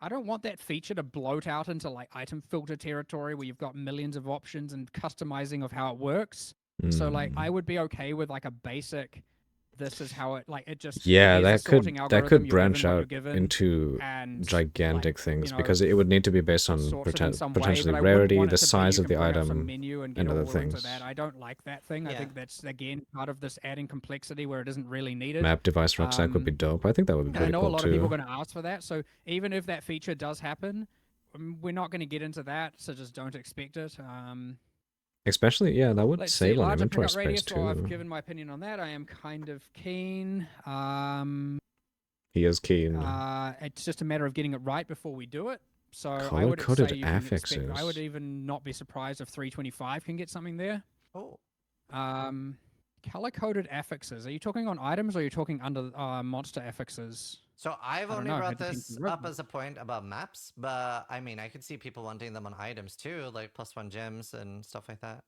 I don't want that feature to bloat out into like item filter territory where you've got millions of options and customizing of how it works. So like I would be okay with like a basic this is how it like it just yeah, here's that the sorting could algorithm, you're branch given what you're out given, into and gigantic like, things you know, because it would need to be based on sorts it in some way, potentially but I wouldn't rarity, want the it to be size you of can the bring up some item, menu and and get other all into things. that. I don't like that thing. I Yeah. think that's again part of this adding complexity where it isn't really needed. Map device rucksack would be dope. I think that would be And I pretty know cool a lot too. of people are going to ask for that. So even if that feature does happen, we're not going to get into that. So just don't expect it. Especially, yeah, that would Let's save see, on larger inventory pickup radius. space Well, I've too. given my opinion on that. I am kind of keen. He is keen. It's just a matter of getting it right before we do it. So I would Color-coded say you can expect. affixes. I would even not be surprised if 325 can get something there. Oh. Color-coded affixes. Are you talking on items or are you talking under monster affixes? So I've I don't only know, brought it depends this on the up roadmap. as a point about maps, but I mean, I could see people wanting them on items too, like +1 gems and stuff like that.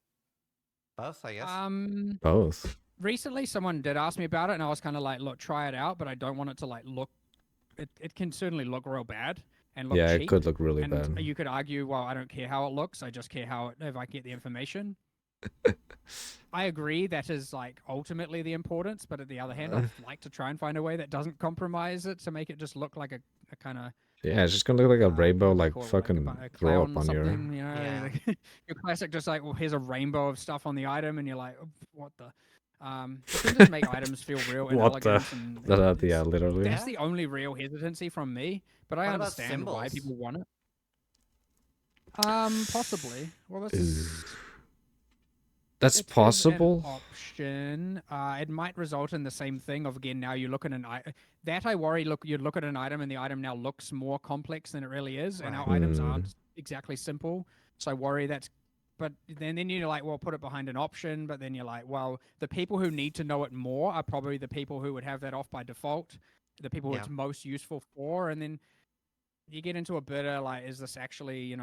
Both, I guess. Both. Recently, someone did ask me about it, and I was kind of like, "Look, try it out," but I don't want it to like look. It can certainly look real bad and look Yeah, cheap. it could look really and bad. You could argue, well, I don't care how it looks. I just care how if I get the information. I agree that is like ultimately the importance, but at the other hand, I'd like to try and find a way that doesn't compromise it to make it just look like a kind of Yeah, it's just gonna look like a rainbow, what do they like call it, fucking a throw clown up on your. something, you know, Yeah. your classic just like, well, here's a rainbow of stuff on the item, and you're like, "Oh, what the. It can just make items feel real and What the- elegant, and Yeah, literally. that's the only real hesitancy from me. But I What about understand why symbols? people want it. Possibly. Well, this is. That's It is possible. an option. It might result in the same thing of again. Now you look at an item that I worry. You'd look at an item and the item now looks more complex than it really is, and our Right. items aren't exactly simple. So I worry that's. But then you're like, well, put it behind an option. But then you're like, well, the people who need to know it more are probably the people who would have that off by default, the people who Yeah. it's most useful for, and then you get into a bit of like, is this actually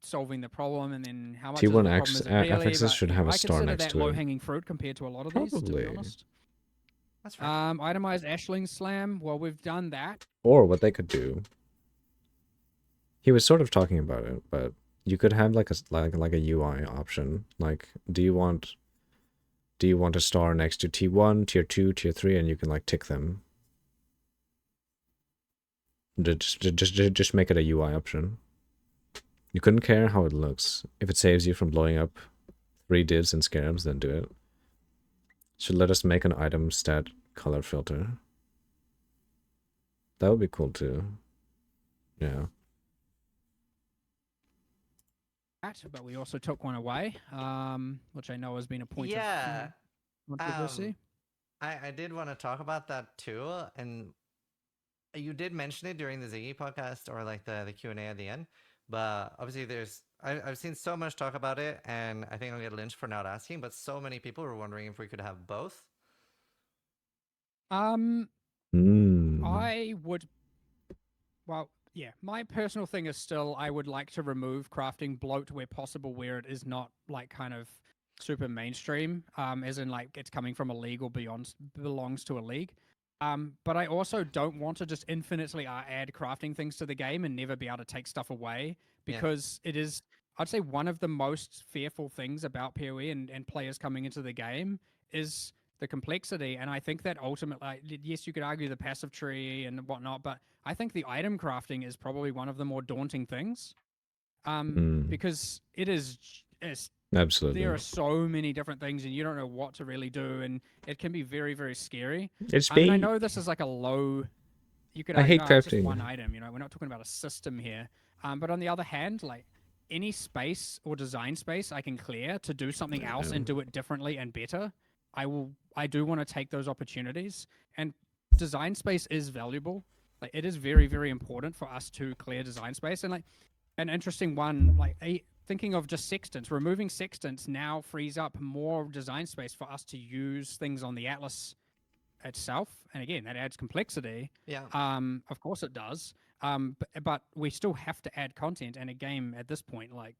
solving the problem, and then how much of the T1 problem is it really? affixes But, should have a I star consider next that to it. low-hanging fruit compared to a lot of these, to Probably. be honest. That's right. Itemized Ashling Slam. Well, we've done that. Or what they could do. He was sort of talking about it, but you could have like a UI option. Like, do you want do you want a star next to T1, Tier 2, Tier 3, and you can like tick them. Just make it a UI option. You couldn't care how it looks. If it saves you from blowing up 3 divs and scarabs, then do it. Should let us make an item stat color filter. That would be cool too. Yeah. But we also took one away, which I know has been a point Yeah. of controversy. I did want to talk about that too, and you did mention it during the Ziggy podcast or like the Q&A at the end, but obviously I've seen so much talk about it, and I think I'll get lynched for not asking, but so many people were wondering if we could have both. I would, well, yeah, my personal thing is still I would like to remove crafting bloat where possible, where it is not like kind of super mainstream, as in like it's coming from a league or beyond, belongs to a league. But I also don't want to just infinitely add crafting things to the game and never be able to take stuff away, because it is, I'd say, one of the most fearful things about PoE and players coming into the game is the complexity. And I think that ultimately, yes, you could argue the passive tree and whatnot, but I think the item crafting is probably one of the more daunting things, because it is absolutely. There are so many different things, and you don't know what to really do, and it can be very, very scary. It's I know this is like a low. You could. I hate it's just crafting. one item. We're not talking about a system here. But on the other hand, like any space or design space I can clear to do something else and do it differently and better, I will. I do want to take those opportunities, and design space is valuable. Like it is very, very important for us to clear design space, and like an interesting one, like thinking of just sextants. Removing sextants now frees up more design space for us to use things on the Atlas itself, and again, that adds complexity. Yeah. Of course it does. But we still have to add content, and a game at this point, like.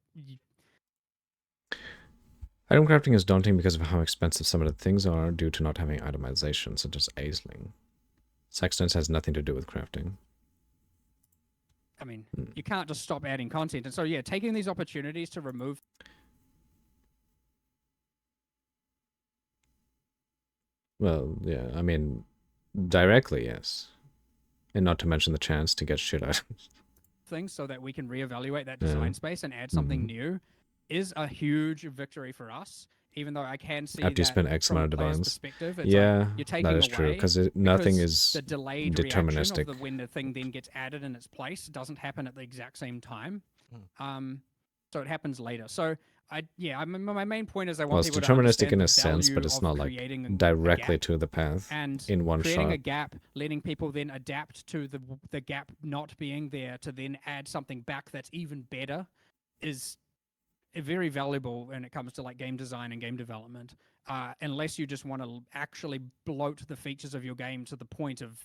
Item crafting is daunting because of how expensive some of the things are due to not having itemization, such as Aisling. Sextants has nothing to do with crafting. I mean, you can't just stop adding content. And so, yeah, taking these opportunities to remove... Well, yeah, I mean, directly, yes. And not to mention the chance to get shit items. Things so that we can reevaluate that design space and add something new is a huge victory for us. Even though I can see after you that spend X from amount a of player's divines. perspective, it's Yeah, like you're taking that is away true, because nothing is the delayed deterministic. reaction of when the thing then gets added in its place doesn't happen at the exact same time. So it happens later. So my main point is I want people to understand deterministic in the a sense, but value it's of not like creating directly a gap to the path and in one creating shot. a gap, letting people then adapt to the gap not being there to then add something back that's even better is very valuable when it comes to like game design and game development. Unless you just want to actually bloat the features of your game to the point of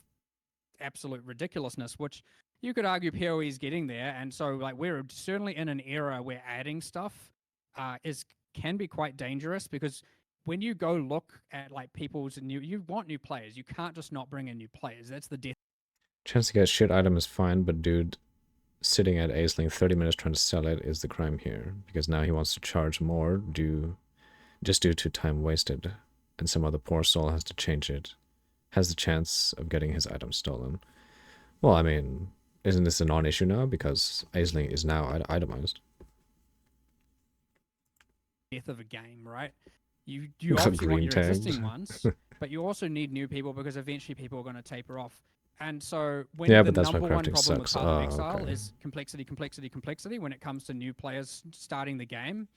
absolute ridiculousness, which you could argue PoE is getting there. And so like we're certainly in an era where adding stuff can be quite dangerous, because when you go look at like you want new players. You can't just not bring in new players. That's the death. Chance to get a shit item is fine, but dude sitting at Aisling 30 minutes trying to sell it is the crime here, because now he wants to charge more just due to time wasted, and some other poor soul has to change it, has the chance of getting his item stolen. Well, I mean, isn't this a non-issue now, because Aisling is now itemized? Death of a game, right? You obviously want your tagged. existing ones, but you also need new people, because eventually people are going to taper off. And so when Yeah, the but that's why number one crafting problem with sucks. Path of Exile Okay. is complexity when it comes to new players starting the game,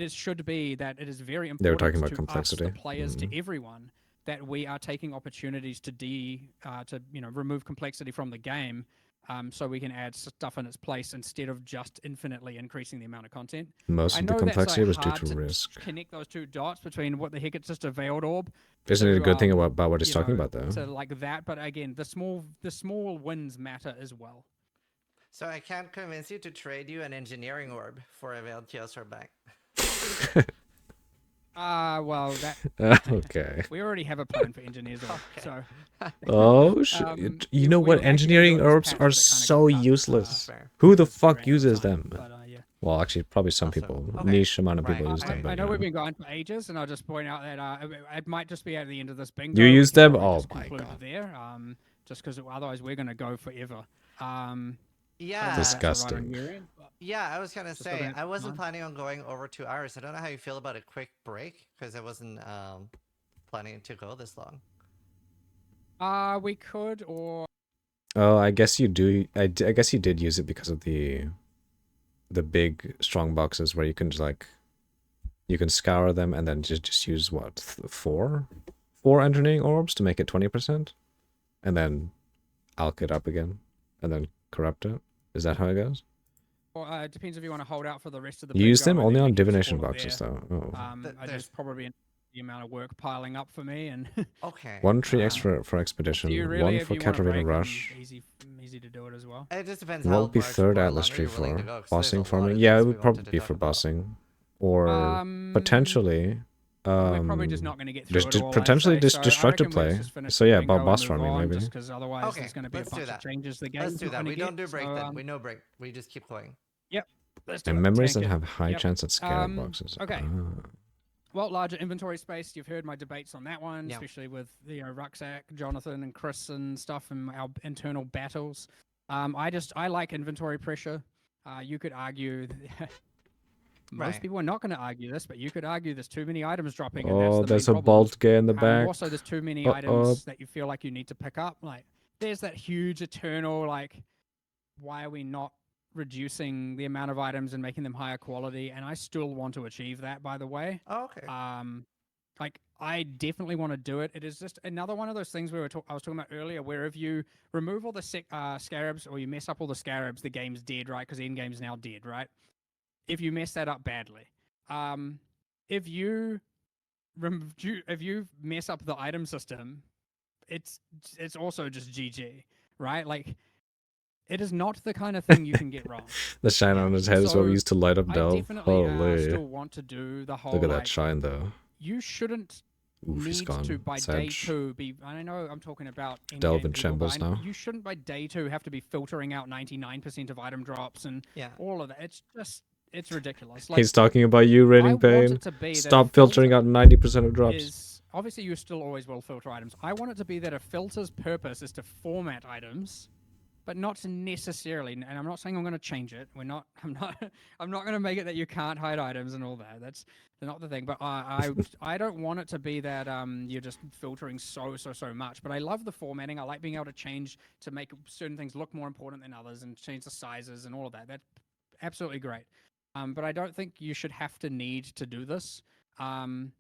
should be that it is very important They were talking about to complexity. us, the players, to everyone, that we are taking opportunities to remove complexity from the game, so we can add stuff in its place instead of just infinitely increasing the amount of content. Most I of the know complexity that's was like due hard to to risk. connect those two dots between what the heck it's just a veiled orb. Isn't it a good thing to, about what he's talking about, though? to like that, but again, the small wins matter as well. So I can't convince you to trade you an engineering orb for a veiled chaos orb back. Well, that okay. we already have a plan for engineers orb, so Oh shit! You know what? Engineering orbs are so useless. Who the fuck uses them? But, yeah. Well, actually, probably some Awesome. people, Okay. niche amount of people Right, use them. right. But, I you know we've know. been going for ages, and I'll just point out that it might just be at the end of this bingo. You we use can them? probably Oh just my conclude God. there, just because otherwise we're going to go forever. I don't know if Yeah. that's all right on Disgusting. your end, but Yeah, I was gonna just looking say at I wasn't mine. planning on going over 2 hours. I don't know how you feel about a quick break because I wasn't planning to go this long. We could, or Oh, I guess you do. I guess you did use it because of the big strong boxes where you can just like you can scour them and then just use what four engineering orbs to make it 20%, and then alk it up again, and then corrupt it. Is that how it goes? it depends if you want to hold out for the rest of the You bingo. use them and only then on we can just divination call it boxes, there. though. Oh. I There's just probably the amount of work piling up for me, and Okay. One tree uh, extra for do expedition, you really, one if for you want a Catarina break, Rush. easy to do it as well. It just depends What how would be much third more Atlas longer tree you're willing to for? go. 'Cause there's a Bossing, lot farming? of Yeah, it things we would wanted probably to be talk for about. bossing. Or potentially, We're probably just not going to get through it all. potentially I'd say. So I destructive reckon let's play. just finish So the yeah, bingo and boss move farming on, maybe. just because otherwise Okay, there's going to be a let's do bunch of that. changes the Let's game's do not that. going to We get. don't do break so, then. We no break. We just keep going. Yep, let's do And it. memories that Tank it. have high Yep. chance at scarab boxes. Okay. Ah. Well, larger inventory space. You've heard my debates on that one, Yeah. especially with Rucksack, Jonathan, and Chris and stuff, and our internal battles. I like inventory pressure. You could argue. Most Right. people are not going to argue this, but you could argue there's too many items dropping, and that's Oh, the there's main a problem. bolt guy in the back. Also, there's too many items that you feel like you need to pick up. Like, there's that huge eternal, like, why are we not reducing the amount of items and making them higher quality? And I still want to achieve that, by the way. Oh, okay. Like, I definitely want to do it. It is just another one of those things I was talking about earlier, where if you remove all the scarabs or you mess up all the scarabs, the game's dead, right? Because the end game's now dead, right? If you mess that up badly. If you mess up the item system, it's also just GG, right? Like, it is not the kind of thing you can get wrong. The shine on his head is what we So, used to light up I Delve. definitely Holy. still want to do the whole. Look at that like, shine, though. you shouldn't Oof, he's need gone. to by day Sedge. 2 be. I know I'm talking about Delve in people, but shambles now. you shouldn't by day 2 have to be filtering out 99% of item drops and Yeah. all of that. It's ridiculous. Like, He's talking about you, I Rating want Pain. it to be that a Stop filtering filter out 90% of drops. is obviously you still always will filter items. I want it to be that a filter's purpose is to format items, but not necessarily. And I'm not saying I'm going to change it. I'm not going to make it that you can't hide items and all that. That's not the thing. But I don't want it to be that you're just filtering so much. But I love the formatting. I like being able to change to make certain things look more important than others and change the sizes and all of that. That's absolutely great. But I don't think you should have to need to do this. And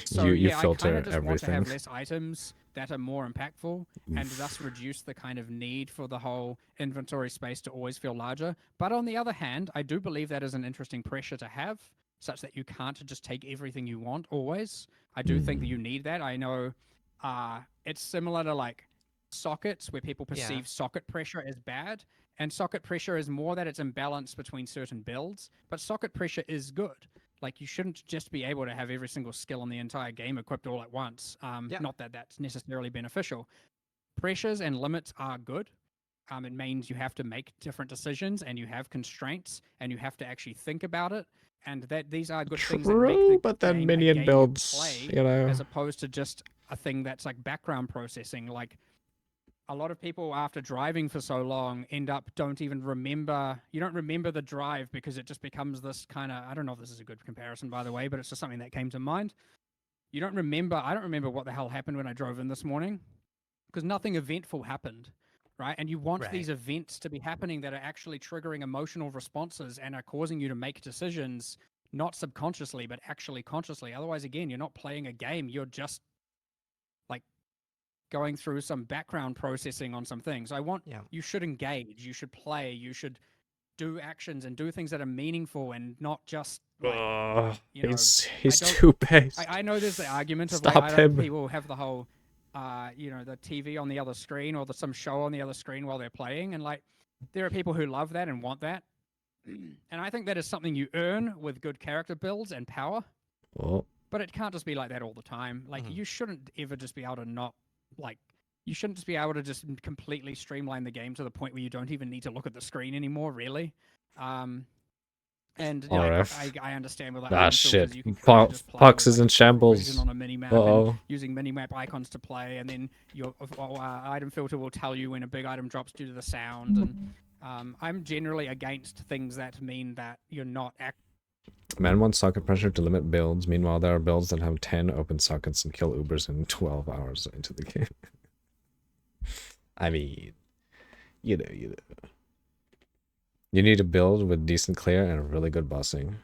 so you yeah, I kind filter of just want to everything. have less items that are more impactful and thus reduce the kind of need for the whole inventory space to always feel larger. But on the other hand, I do believe that is an interesting pressure to have, such that you can't just take everything you want always. I do think that you need that. I know it's similar to like sockets, where people perceive socket pressure as bad. And socket pressure is more that it's imbalanced between certain builds, but socket pressure is good. Like, you shouldn't just be able to have every single skill in the entire game equipped all at once. Not that that's necessarily beneficial. Pressures and limits are good. It means you have to make different decisions and you have constraints and you have to actually think about it. And that these are good things that make the but then game a minion game builds, you play, you know. as opposed to just a thing that's like background processing. Like, a lot of people after driving for so long don't even remember. You don't remember the drive because it just becomes this kind of, I don't know if this is a good comparison, by the way, but it's just something that came to mind. I don't remember what the hell happened when I drove in this morning, because nothing eventful happened, right? And you want these events to be happening that are actually triggering emotional responses and are causing you to make decisions, not subconsciously, but actually consciously. Otherwise, again, you're not playing a game. You're just like going through some background processing on some things. You should engage, you should play, you should do actions and do things that are meaningful and not just like, he's too based. I know there's the argument of Stop like, him. people have the whole the TV on the other screen or some show on the other screen while they're playing, and like, there are people who love that and want that. And I think that is something you earn with good character builds and power. But it can't just be like that all the time. Like, you shouldn't ever just be able to you shouldn't just be able to just completely streamline the game to the point where you don't even need to look at the screen anymore, really. And yeah, RF. I understand with like Ah, item shit. filters, you can kind of just play Fox with, is like, in a tutorial region shambles. on a mini map Uh-oh. and using mini map icons to play, and then your item filter will tell you when a big item drops due to the sound. And I'm generally against things that mean that you're not Man wants socket pressure to limit builds. Meanwhile, there are builds that have 10 open sockets and kill Ubers in 12 hours into the game. I mean, you know. You need a build with decent clear and really good bossing.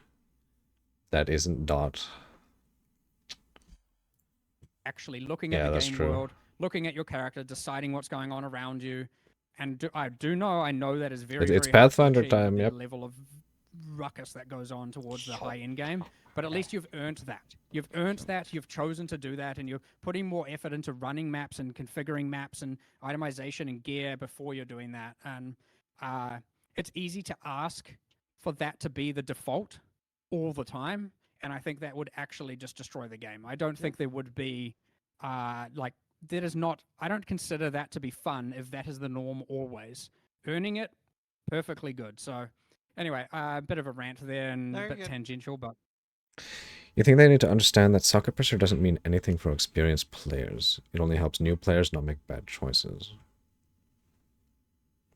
That isn't dot. actually looking Yeah, at the that's game true. world, looking at your character, deciding what's going on around you. And I know that is very, It's very Pathfinder hard to achieve time, with yep. the level of ruckus that goes on towards the high end game. But at least you've earned that. You've earned that. You've chosen to do that, and you're putting more effort into running maps and configuring maps and itemization and gear before you're doing that. And it's easy to ask for that to be the default all the time, and I think that would actually just destroy the game. I don't think there would be like that is not. I don't consider that to be fun if that is the norm always. Earning it, perfectly good. So anyway, a bit of a rant there and a bit tangential, but You think they need to understand that socket pressure doesn't mean anything for experienced players. It only helps new players not make bad choices.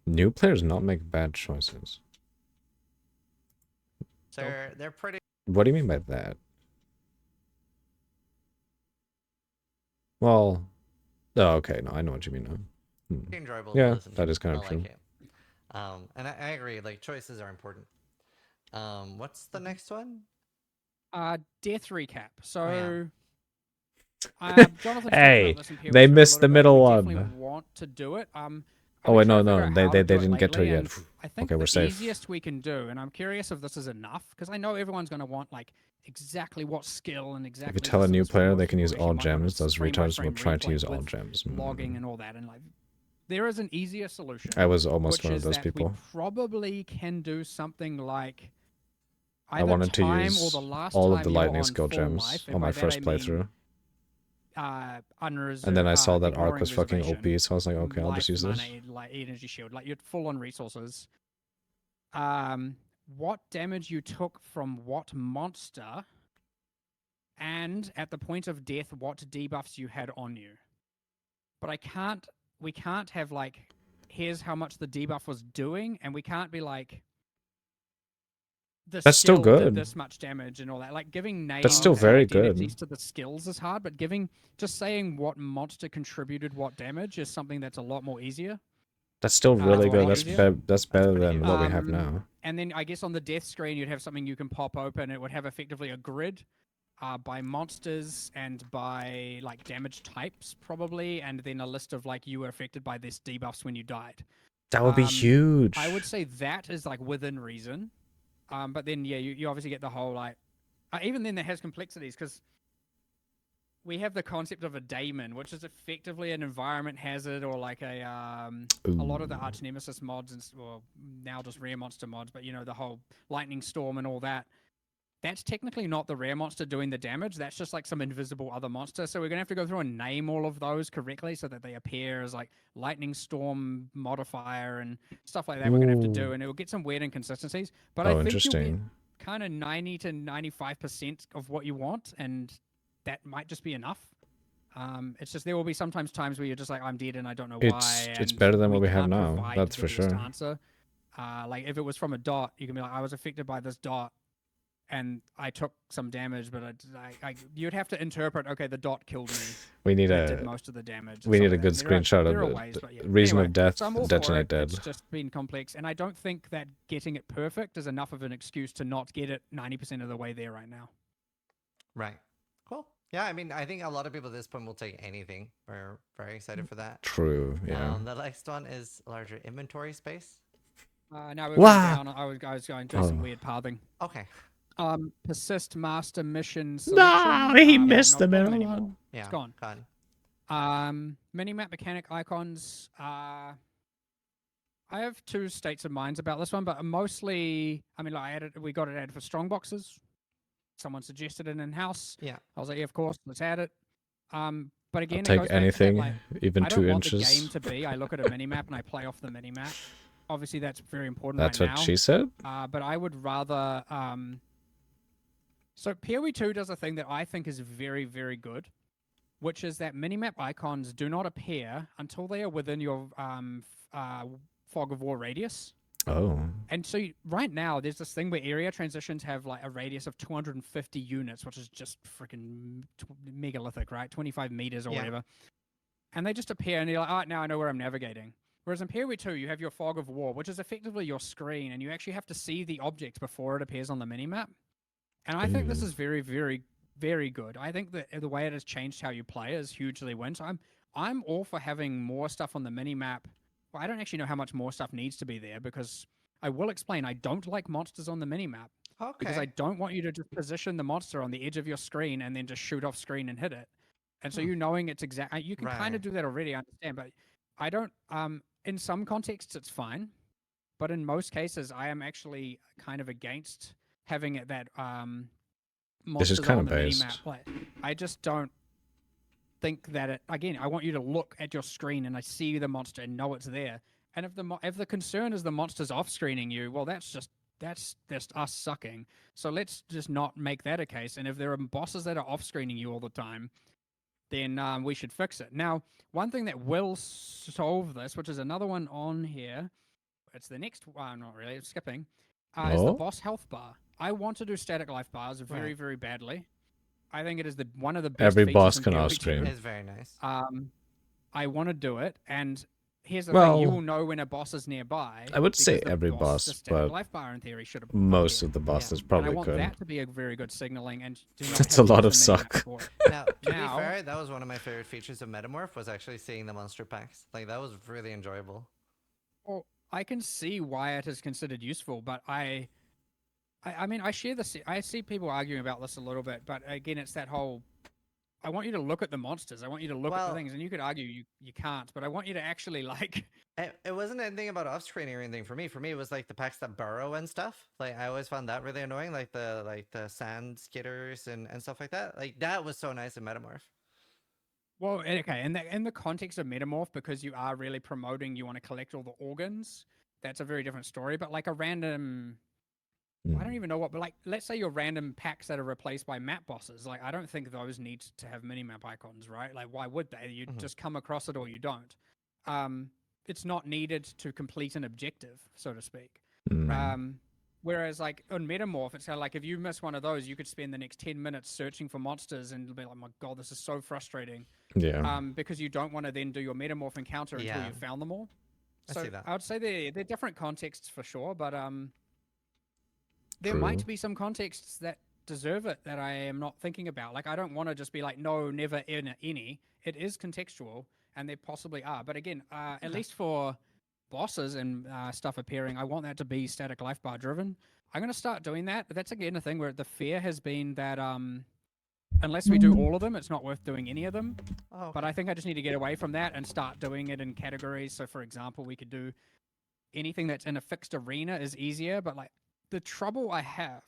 New players not make bad choices. So they're pretty What do you mean by that? Well, oh, okay, no, I know what you mean now. enjoyable Yeah, to listen to. that is kind I of true. like it. And I agree, like choices are important. What's the next one? Death recap. So yeah. Jonathan Hey, talked about this in they POE missed the a little bit, and middle we one. definitely want to do it. Oh wait, no, trying to figure out they how to do it didn't get to it lately, yet. and I think Okay, we're the safe. easiest we can do, and I'm curious if this is enough, because I know everyone's going to want like exactly what skill and exactly. If you tell a this, new and for player most they can use people, all you might want gems, those frame by retards will frame try to replay use all with gems. logging and all that, and like there is an easier solution. I was almost which one of is those that people. We probably can do something like I either wanted to time use or the last all of time the you were lightning on skill full gems life, on my first playthrough. And then I saw that Arc was fucking OP, so I was like, okay, I'll just use this. Like energy shield, like you're full on resources. What damage you took from what monster, and at the point of death, what debuffs you had on you. But we can't have like, here's how much the debuff was doing, and we can't be like, That's still good. Did this much damage and all that. Like giving names That's still very good. identities to the skills is hard, but just saying what monster contributed what damage is something that's a lot more easier. That's still really good. That's better than good. what we have now. And then I guess on the death screen you'd have something you can pop open. It would have effectively a grid by monsters and by like damage types probably, and then a list of like you were affected by this debuffs when you died. That would be huge. I would say that is like within reason. But then, yeah, you obviously get the whole, like... even then, that has complexities, because we have the concept of a daemon, which is effectively an environment hazard, or like a lot of the Arch Nemesis mods, and well, now just rare monster mods, but, you know, the whole lightning storm and all that. That's technically not the rare monster doing the damage. That's just like some invisible other monster. So we're going to have to go through and name all of those correctly so that they appear as like lightning storm modifier and stuff like that. We're going to have to do, and it will get some weird inconsistencies. But I think you'll get kind of 90 to 95% of what you want, and that might just be enough. It's just there will be sometimes times where you're just like, I'm dead and I don't know why. It's better than what we have now. That's for sure. Answer. Like if it was from a dot, you can be like, I was affected by this dot, and I took some damage, but you'd have to interpret. Okay, the dot killed me. We need did most of the damage. We need a good screenshot of it. Reason of death. Detonate dead. It's just been complex, and I don't think that getting it perfect is enough of an excuse to not get it 90% of the way there right now. Right. Cool. Yeah, I mean, I think a lot of people at this point will take anything. We're very excited for that. True. Yeah. The next one is larger inventory space. Now we're going down. I was going through some weird pathing. Okay. Persist master mission No, selection. he missed the middle one. Yeah, it's gone. Minimap mechanic icons. I have two states of minds about this one, but mostly, I mean, like we got it added for strong boxes. Someone suggested it in-house. Yeah. I was like, yeah, of course, let's add it. But again, I'll take anything, even 2 inches. I don't want the game to be. I look at a minimap and I play off the minimap. obviously that's very important That's right what now. she said? But I would rather. So PoE 2 does a thing that I think is very, very good, which is that minimap icons do not appear until they are within your fog of war radius. Oh. And so right now, there's this thing where area transitions have like a radius of 250 units, which is just freaking megalithic, right? 25 meters or Yeah. whatever. And they just appear, and you're like, oh, now I know where I'm navigating. Whereas in PoE 2, you have your fog of war, which is effectively your screen, and you actually have to see the object before it appears on the minimap. And I think this Ooh. is very, very, very good. I think that the way it has changed how you play is hugely wins. I'm all for having more stuff on the minimap. Well, I don't actually know how much more stuff needs to be there because I will explain. I don't like monsters on the minimap because I Okay. don't want you to just position the monster on the edge of your screen and then just shoot off screen and hit it. And so Hmm. you knowing it's exact, you can kind of Right. do that already. I understand, but I don't. In some contexts, it's fine, but in most cases, I am actually kind of against having it that This is monsters kind on of the minimap. based. Like, I just don't think that it. Again, I want you to look at your screen and I see the monster and know it's there. And if the concern is the monster's off screening you, well, that's just us sucking. So let's just not make that a case. And if there are bosses that are off screening you all the time, then we should fix it. Now, one thing that will solve this, which is another one on here, it's the next one, not really, it's skipping, is the Oh? boss health bar. I want to do static life bars very, Right. very badly. I think it is one of the best Every features boss in can PoE 2. off-screen. It's very nice. I want to do it, and here's the thing: Well, you will know when a boss is nearby. I would because say the every the boss, static but life bar in theory should have most appeared. of the bosses And I probably want could. that to be a very good signaling, and do not That's have a lot to of use the minimap suck. for it. Now, to Now- be fair, that was one of my favorite features of Metamorph was actually seeing the monster packs. Like that was really enjoyable. Well, I can see why it is considered useful, but I mean, I share this. I see people arguing about this a little bit, but again, it's that whole. I want you to look at the monsters. I want you to look at Well- the things, and you could argue you can't, but I want you to actually like. It wasn't anything about off screening or anything for me. For me, it was like the packs that burrow and stuff. Like I always found that really annoying, like the sand skitters and stuff like that. Like that was so nice in Metamorph. Well, okay, in the context of Metamorph, because you are really promoting, you want to collect all the organs. That's a very different story. But like a random. I don't even know what, but like, let's say your random packs that are replaced by map bosses. Like, I don't think those need to have minimap icons, right? Like, why would they? You just come across it or you don't. It's not needed to complete an objective, so to speak. Whereas, like on Metamorph, it's kind of like if you miss one of those, you could spend the next 10 minutes searching for monsters and it'll be like, my God, this is so frustrating. Yeah. Because you don't want to then do your Metamorph encounter until Yeah. you've found them all. I So see that. I would say they're different contexts for sure, but there True. might be some contexts that deserve it that I am not thinking about. Like, I don't want to just be like, no, never in any. It is contextual, and there possibly are. But again, at least for bosses and stuff appearing, I want that to be static life bar driven. I'm going to start doing that. But that's again a thing where the fear has been that unless we do all of them, it's not worth doing any of them. Oh, But I think I just need to get away from that and start doing it in categories. So, for example, we could do anything that's in a fixed arena is easier, but like the trouble I have.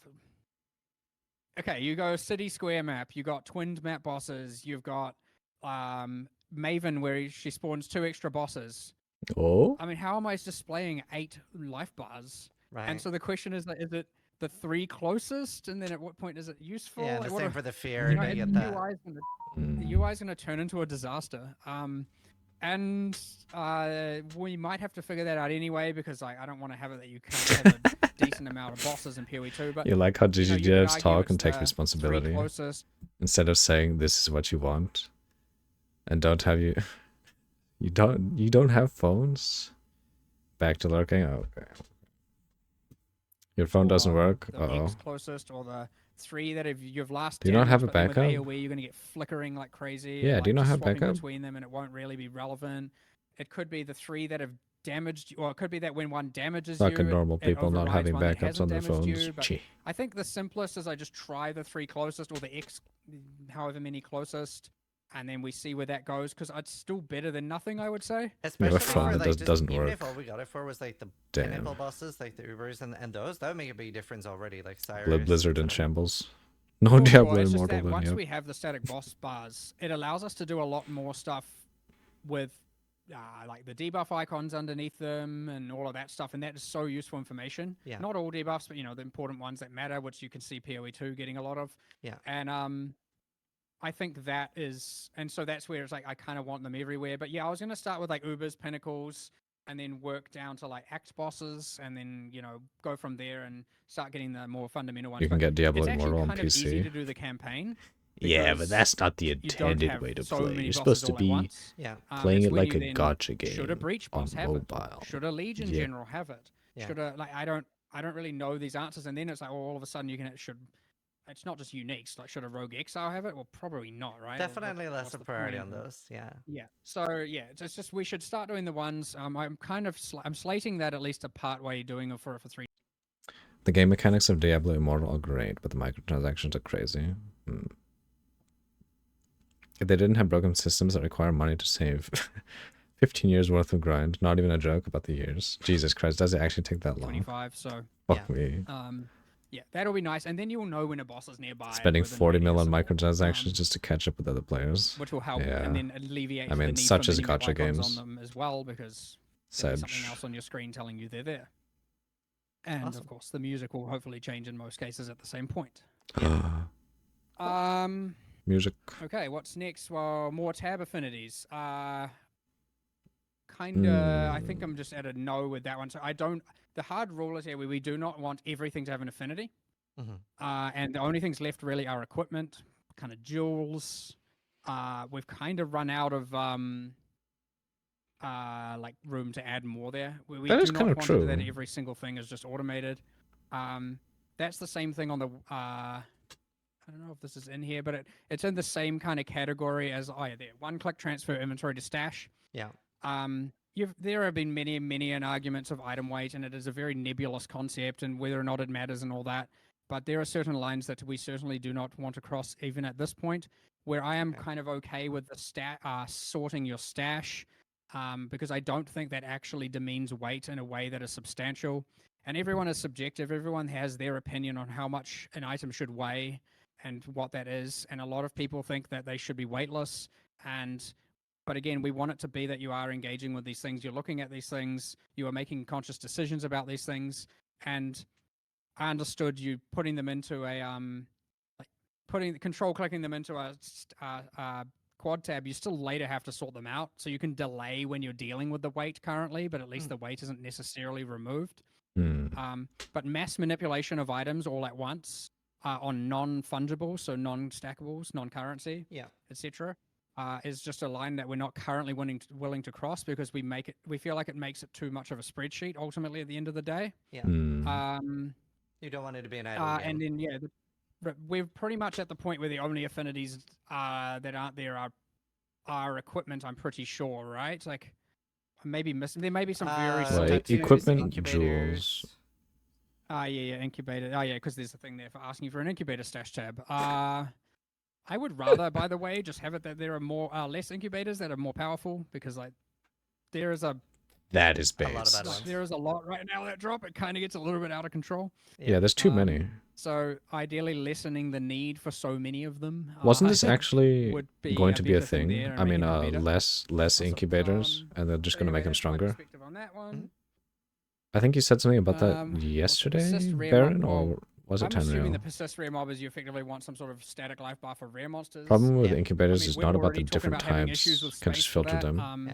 Okay, you go city square map. You got twinned map bosses. You've got Maven where she spawns 2 extra bosses. Oh? I mean, how am I displaying 8 life bars? right. And so the question is it the 3 closest? And then at what point is it useful? yeah, Like, the what same do- for the fear. you know, to the get that. UI is gonna Mm. the UI is going to turn into a disaster. And we might have to figure that out anyway because I don't want to have it that you can't have a decent amount of bosses in PoE 2. But You like how you know, you could GGDevs argue talk it's and take the 3 responsibility closest. instead of saying this is what you want, and don't have you don't have phones. Back to lurking. Oh, okay. Your phone doesn't or work. The Uh-oh. next closest, or the 3 that you've last. Do you not have a damaged, but then with backup? AoE, you're going to get flickering like crazy. Yeah, and, do you like, not just have swapping backup? between them, and it won't really be relevant. It could be the 3 that have damaged, or it could be that when one damages Fucking you, normal it people not overrides having one that backups on hasn't their damaged phones. you, but Gee. I think the simplest is I just try the 3 closest, or the X, however many closest, and then we see where that goes. Because it's still better than nothing, I would say. Especially phone for that like does- just, doesn't even work. if all we got it for was like the Damn. pinnacle bosses, like the Ubers and those, that would make a big difference already. Like Cyrus. Blizzard in and shambles. No Well, Diablo it's just Immortal that then, once yep. we have the static boss bars, it allows us to do a lot more stuff with like the debuff icons underneath them and all of that stuff, and that is so useful information. Yeah. Not all debuffs, but the important ones that matter, which you can see PoE 2 getting a lot of. Yeah. And I think that is, and so that's where it's like I kind of want them everywhere. But yeah, I was gonna start with like Ubers, Pinnacles, and then work down to like Act bosses, and then go from there and start getting the more fundamental ones. You can But get Diablo it's actually Immortal on kind of easy to PC. do the campaign. Yeah, but because that's not the you don't intended have way to so play. many You're bosses supposed to all at be once. Yeah. playing It's it when like you a then- gotcha game Should a breach on boss have mobile. it? Should a Legion Yeah. general have it? Yeah. Should a like I don't really know these answers, and then it's like all of a sudden you can should. It's not just uniques. Like, should a Rogue Exile have it? Well, probably not, right? Definitely less what's of the priority point? on those. Yeah. Yeah. So yeah, it's just we should start doing the ones. I'm kind of I'm slating that at least a part way doing it for 3. The game mechanics of Diablo Immortal are great, but the microtransactions are crazy. If they didn't have broken systems that require money to save 15 years worth of grind, not even a joke about the years. Jesus Christ, does it actually take that long? 25. So Fuck me. yeah, that'll be nice, and then you'll know when a boss is nearby. Spending within 40 mil on radius or, microtransactions just to catch up with other players. which will help, Yeah. and then alleviate I mean, the need such for as mini-map gacha icons games. on them as well, because there'll be something Sedge. else on your screen telling you they're there. And Awesome. of course, the music will hopefully change in most cases at the same point. Music. Okay, what's next? Well, more tab affinities. Kinda. I think I'm just at a no with that one. So I don't. The hard rule is here we do not want everything to have an affinity. And the only things left really are equipment, kind of jewels. We've kind of run out of like room to add more there. We That do is not kind of want true. that every single thing is just automated. That's the same thing on the I don't know if this is in here, but it's in the same kind of category as there. One-click transfer inventory to stash. Yeah. There have been many an arguments of item weight, and it is a very nebulous concept, and whether or not it matters and all that. But there are certain lines that we certainly do not want to cross, even at this point, where I am kind of okay with the sorting your stash, because I don't think that actually demeans weight in a way that is substantial. And everyone is subjective. Everyone has their opinion on how much an item should weigh and what that is. And a lot of people think that they should be weightless. But again, we want it to be that you are engaging with these things. You're looking at these things. You are making conscious decisions about these things. And I understood you putting them into a clicking them into a quad tab. You still later have to sort them out, so you can delay when you're dealing with the weight currently, but at least the weight isn't necessarily removed. But mass manipulation of items all at once on non-fungible, so non-stackables, non-currency, etc., is just a line that we're not currently willing to cross because we feel like it makes it too much of a spreadsheet ultimately at the end of the day. You don't want it to be an idle game. And then we're pretty much at the point where the only affinities that aren't there are equipment. I'm pretty sure, right? Like maybe missing. There may be some very tattoos, equipment, incubators. jewels. Incubator. Because there's a thing there for asking for an incubator stash tab. I would rather, by the way, just have it that there are more less incubators that are more powerful, because like there is that is A lot of based. bad ones. there is a lot right now that drop. It kind of gets a little bit out of control. Yeah, there's too many. So ideally lessening the need for so many of them. Wasn't I this think actually would be going a to be a better thing thing? there and I mean, making it better. less incubators, and they're just So going to make anyway, them that's my stronger. perspective on that one. I think you said something about that What's the yesterday, persist rare Baron, mob? or Well, was it I'm assuming the Tenreal? persist rare mob is you effectively want some sort of static life bar for rare monsters. Problem with Yeah. incubators I mean, is we're not about the already talking different about having issues types. with You can space just for filter that. them.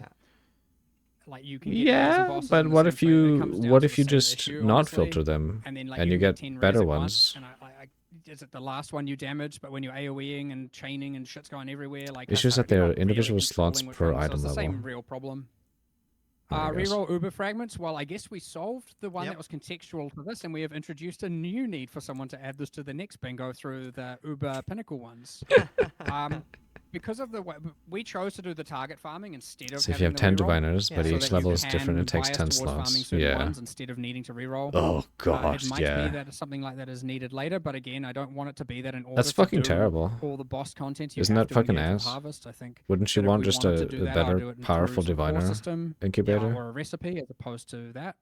Like you can get loads of bosses but in the what same if fight. It you comes down what to if the you same just issue, not honestly. filter them And then like and you can get 10 rares better at ones? once, and is it the last one you damage? But when you're AOEing and chaining and shit's going everywhere, like It's just that you're there are not really individual slots controlling which per ones, so item it's the level. same real problem. I guess. Reroll Uber fragments. Well, I guess we solved the one Yep. that was contextual to this, and we have introduced a new need for someone to add this to the next bingo through the Uber Pinnacle ones. Because of the way we chose to do the target farming instead of So if you have having 10 the reroll, diviners, but so each that you level is different, can it takes bias 10 towards farming slots. certain Yeah. ones instead of needing to reroll. Oh gosh, it might yeah. be that something like that is needed later, but again, I don't want it to be that in order That's to fucking do terrible. all the boss content you Isn't have that to fucking engage with ass? harvest. I think Wouldn't you that if want we just wanted a to do that, I'd better, do it through powerful some core diviner system, incubator? or a recipe as opposed to that.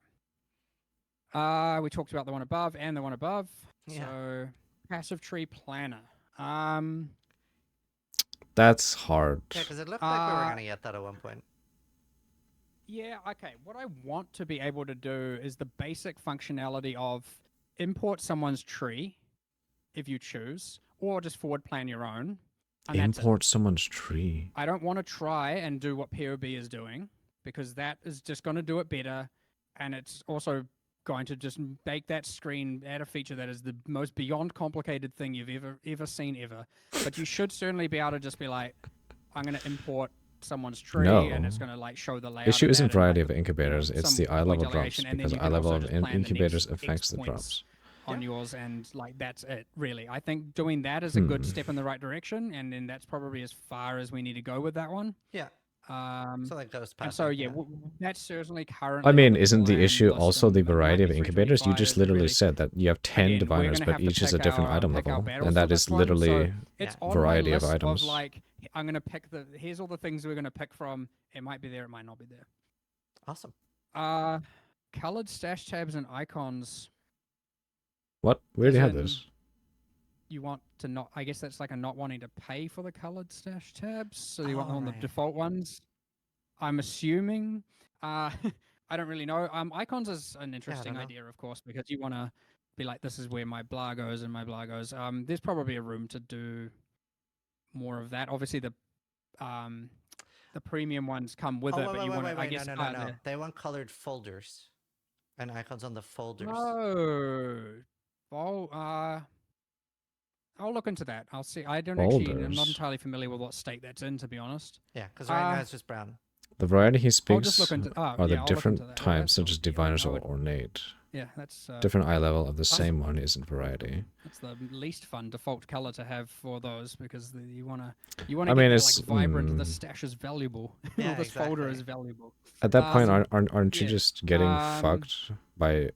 We talked about the one above and the one above. Yeah. So passive tree planner. That's hard. Yeah, because it looked like we were going to get that at one point. Yeah, okay. What I want to be able to do is the basic functionality of import someone's tree, if you choose, or just forward plan your own. And that's it. Import someone's tree. I don't want to try and do what POB is doing, because that is just going to do it better, and it's also going to just make that screen add a feature that is the most beyond complicated thing you've ever seen ever. But you should certainly be able to just be like, I'm going to import someone's tree, and it's No. going to like show the layout. Issue of isn't that and, variety like, of incubators, it's some the eye point level drops, delegation, and then because you eye can level also of just plan the incubators next affects X the points drops. on yours, and like that's it really. I think doing that is a good Hmm. step in the right direction, and then that's probably as far as we need to go with that one. Yeah. So like ghost And path. so yeah. that's certainly currently I on mean, the isn't the plan issue list, also the and it might variety be of incubators? You just 325, literally really. said that you have 10 Again, we're diviners, gonna but have to each is a pick different our- item pick our level, battles and for that this is one, literally so it's Yeah. on variety my of list items. like, I'm gonna pick here's all the things we're gonna pick from. It might be there, it might not be there. Awesome. Colored stash tabs and icons. What? We As already had in, this. You want to not, I guess that's like a not wanting to pay for the colored stash tabs, so you want them on the Alright. default ones. I'm assuming. I don't really know. Icons is an interesting know. idea, of course, because you want to be like, this is where my blah goes and my blah goes. There's probably a room to do more of that. Obviously, the premium ones come with Oh, it, but you want to, I wait, guess. no. They want colored folders and icons on the folders. No. Well, I'll look into that. I'll see. I'm not Folders. entirely familiar with what state that's in, to be honest. Yeah, because right now it's just brown. The variety he I'll speaks just look into. are the yeah, I'll look into different that. types, That's such not- as yeah, diviners I or would- ornate. Yeah, that's Different eye level of the Awesome. same one isn't variety. That's the least fun default color to have for those, because you wanna I get mean, that, it's, like, vibrant. This stash is valuable. Yeah, or this folder exactly. is valuable. At that point, Um, aren't you yeah. just getting fucked by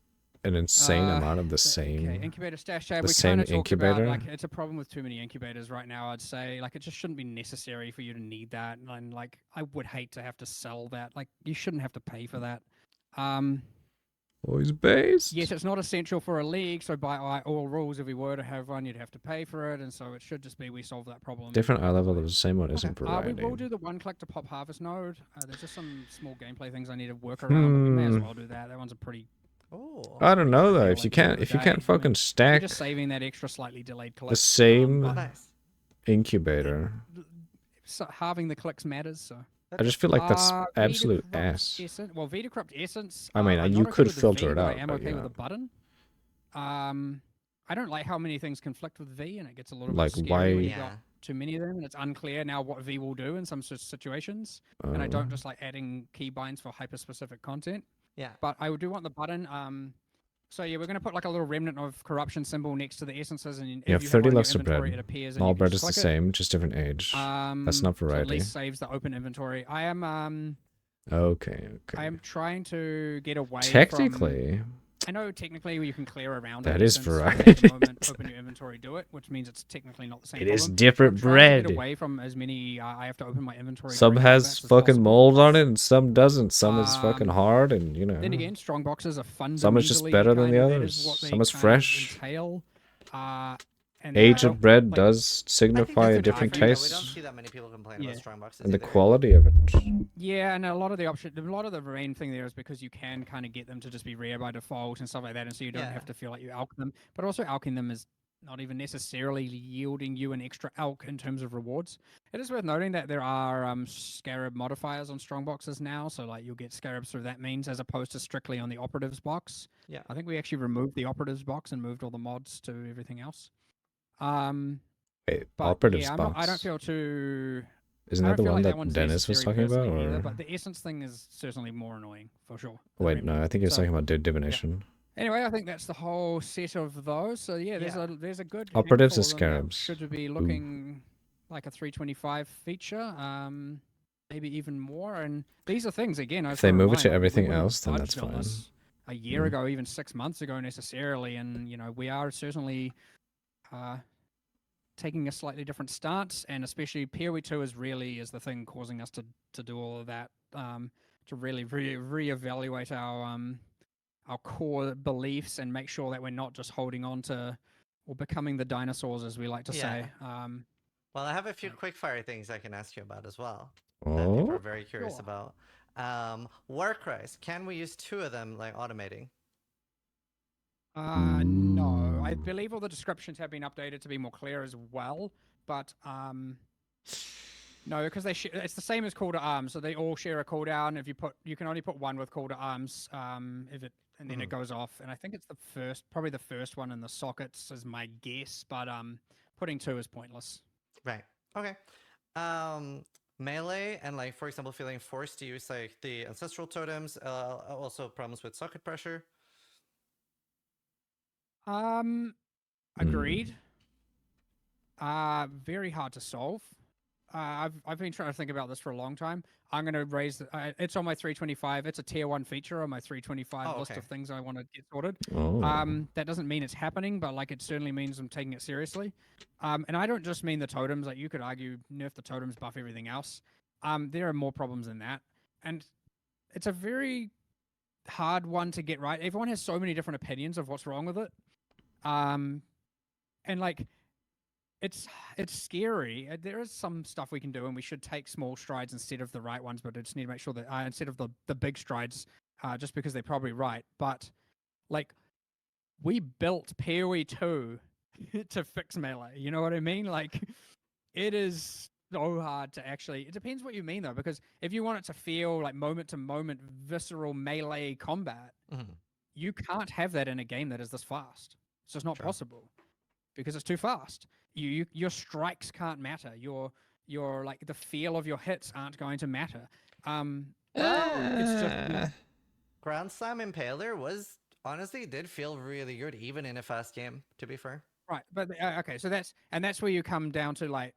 an insane amount of the same? Okay, incubator stash tab. the We same kind of talked about, incubator? like, it's a problem with too many incubators right now. I'd say, like, it just shouldn't be necessary for you to need that, and like, I would hate to have to sell that. Like, you shouldn't have to pay for that. Always based. Yes, it's not essential for a league, so by all rules, if we were to have one, you'd have to pay for it, and so it should just be we solve that problem. Different eye level that of way. the same one isn't We variety. will do the one click to pop harvest node. There's just some small gameplay things I need to work around, but we may as well do that. That one's a pretty. Oh. I don't know though. trivial, If you like, during can't, the if you day. can't I fucking mean, You're stack just saving that extra slightly delayed click. the same but Nice. incubator, halving the clicks matters. So. I just feel like that's Vita absolute Corrupt ass. Well, Vita Corrupt Essence. I mean, I'm you not okay could with the filter V, it but I out, am but okay yeah. with the button. I don't like how many things conflict with V, and it gets a little Like, bit scary why- when you've Yeah. got too many of them, and it's unclear now what V will do in some situations. And I don't just like adding keybinds for hyper-specific content. Yeah. But I do want the button. So yeah, we're gonna put like a little remnant of corruption symbol next to the essences, and You if have you 30 one in your lux of inventory, bread. it appears. And All you can bread is just the click it. same, just different age. That's not So at variety. least saves the open inventory. I am Okay. I am trying to get away from. Technically, I know technically you can clear around That it, is since at variety. the moment, open your inventory, do it, which means it's technically not the same. it is problem. different I'm trying to bread. get away from as many. I have to open my inventory. Some during has combats as fucking possible. mold on it, and some doesn't. Some is fucking Um, hard, and you know. Then again, strong boxes are fundamentally Some is just better than the kind of- that others. is what they Some is kind of fresh. Entail. And Age I of bread like- does signify a that's a different good argument. We don't taste, see that many people complain Yeah. about strong boxes. and the either. quality of it. Yeah, and a lot of the main thing there is because you can kind of get them to just be rare by default and stuff like that, and so you don't Yeah. have to feel like you alch them. But also alching them is not even necessarily yielding you an extra alch in terms of rewards. It is worth noting that there are scarab modifiers on strong boxes now, so like you'll get scarabs through that means as opposed to strictly on the operatives box. Yeah. I think we actually removed the operatives box and moved all the mods to everything else. Wait, But operatives yeah, box. I don't feel too. Isn't I that don't the feel one like that one's Dennis was necessary talking about? personally either, Or but the essence thing is certainly more annoying for sure. wait, no, I think he was So- talking about divination. Anyway, I think that's the whole set of those. So yeah, Yeah. there's a good Operatives handful and of them that scarabs. should be looking like a 325 feature, maybe even more. And these are things again. If they move it to everything else, then that's fine. A year Mm. ago, even 6 months ago, necessarily, and we are certainly taking a slightly different stance, and especially POE 2 is the thing causing us to do all of that, to really reevaluate our core beliefs and make sure that we're not just holding on to or becoming the dinosaurs, as we like to say. Well, I have a few quick fire things I can ask you about as well that people Oh, are very curious Sure. about. Warcries, can we use 2 of them like automating? No. I believe all the descriptions have been updated to be more clear as well, but no, because it's the same as call to arms, so they all share a cooldown. If you can only put one with call to arms, and then it goes off. And I think it's probably the first one in the sockets is my guess, but putting 2 is pointless. Right. Okay. Melee and like, for example, feeling forced to use like the ancestral totems. Also problems with socket pressure. Agreed. Very hard to solve. I've been trying to think about this for a long time. I'm going to raise it's on my 325. It's a tier 1 feature on my 325 list of things I want to get sorted. Oh. That doesn't mean it's happening, but like it certainly means I'm taking it seriously. And I don't just mean the totems. Like you could argue nerf the totems, buff everything else. There are more problems than that, and it's a very hard one to get right. Everyone has so many different opinions of what's wrong with it. And like it's scary. There is some stuff we can do, and we should take small strides instead of the right ones. But I just need to make sure that instead of the big strides, just because they're probably right. But like, we built POE 2 to fix melee. You know what I mean? Like, it is so hard to actually. It depends what you mean though, because if you want it to feel like moment to moment visceral melee combat, you can't have that in a game that is this fast. It's just not possible because it's too fast. Your strikes can't matter. Your like the feel of your hits aren't going to matter. It's just Grand Slam Impaler was honestly did feel really good even in a fast game. To be fair, right. But okay, so that's where you come down to like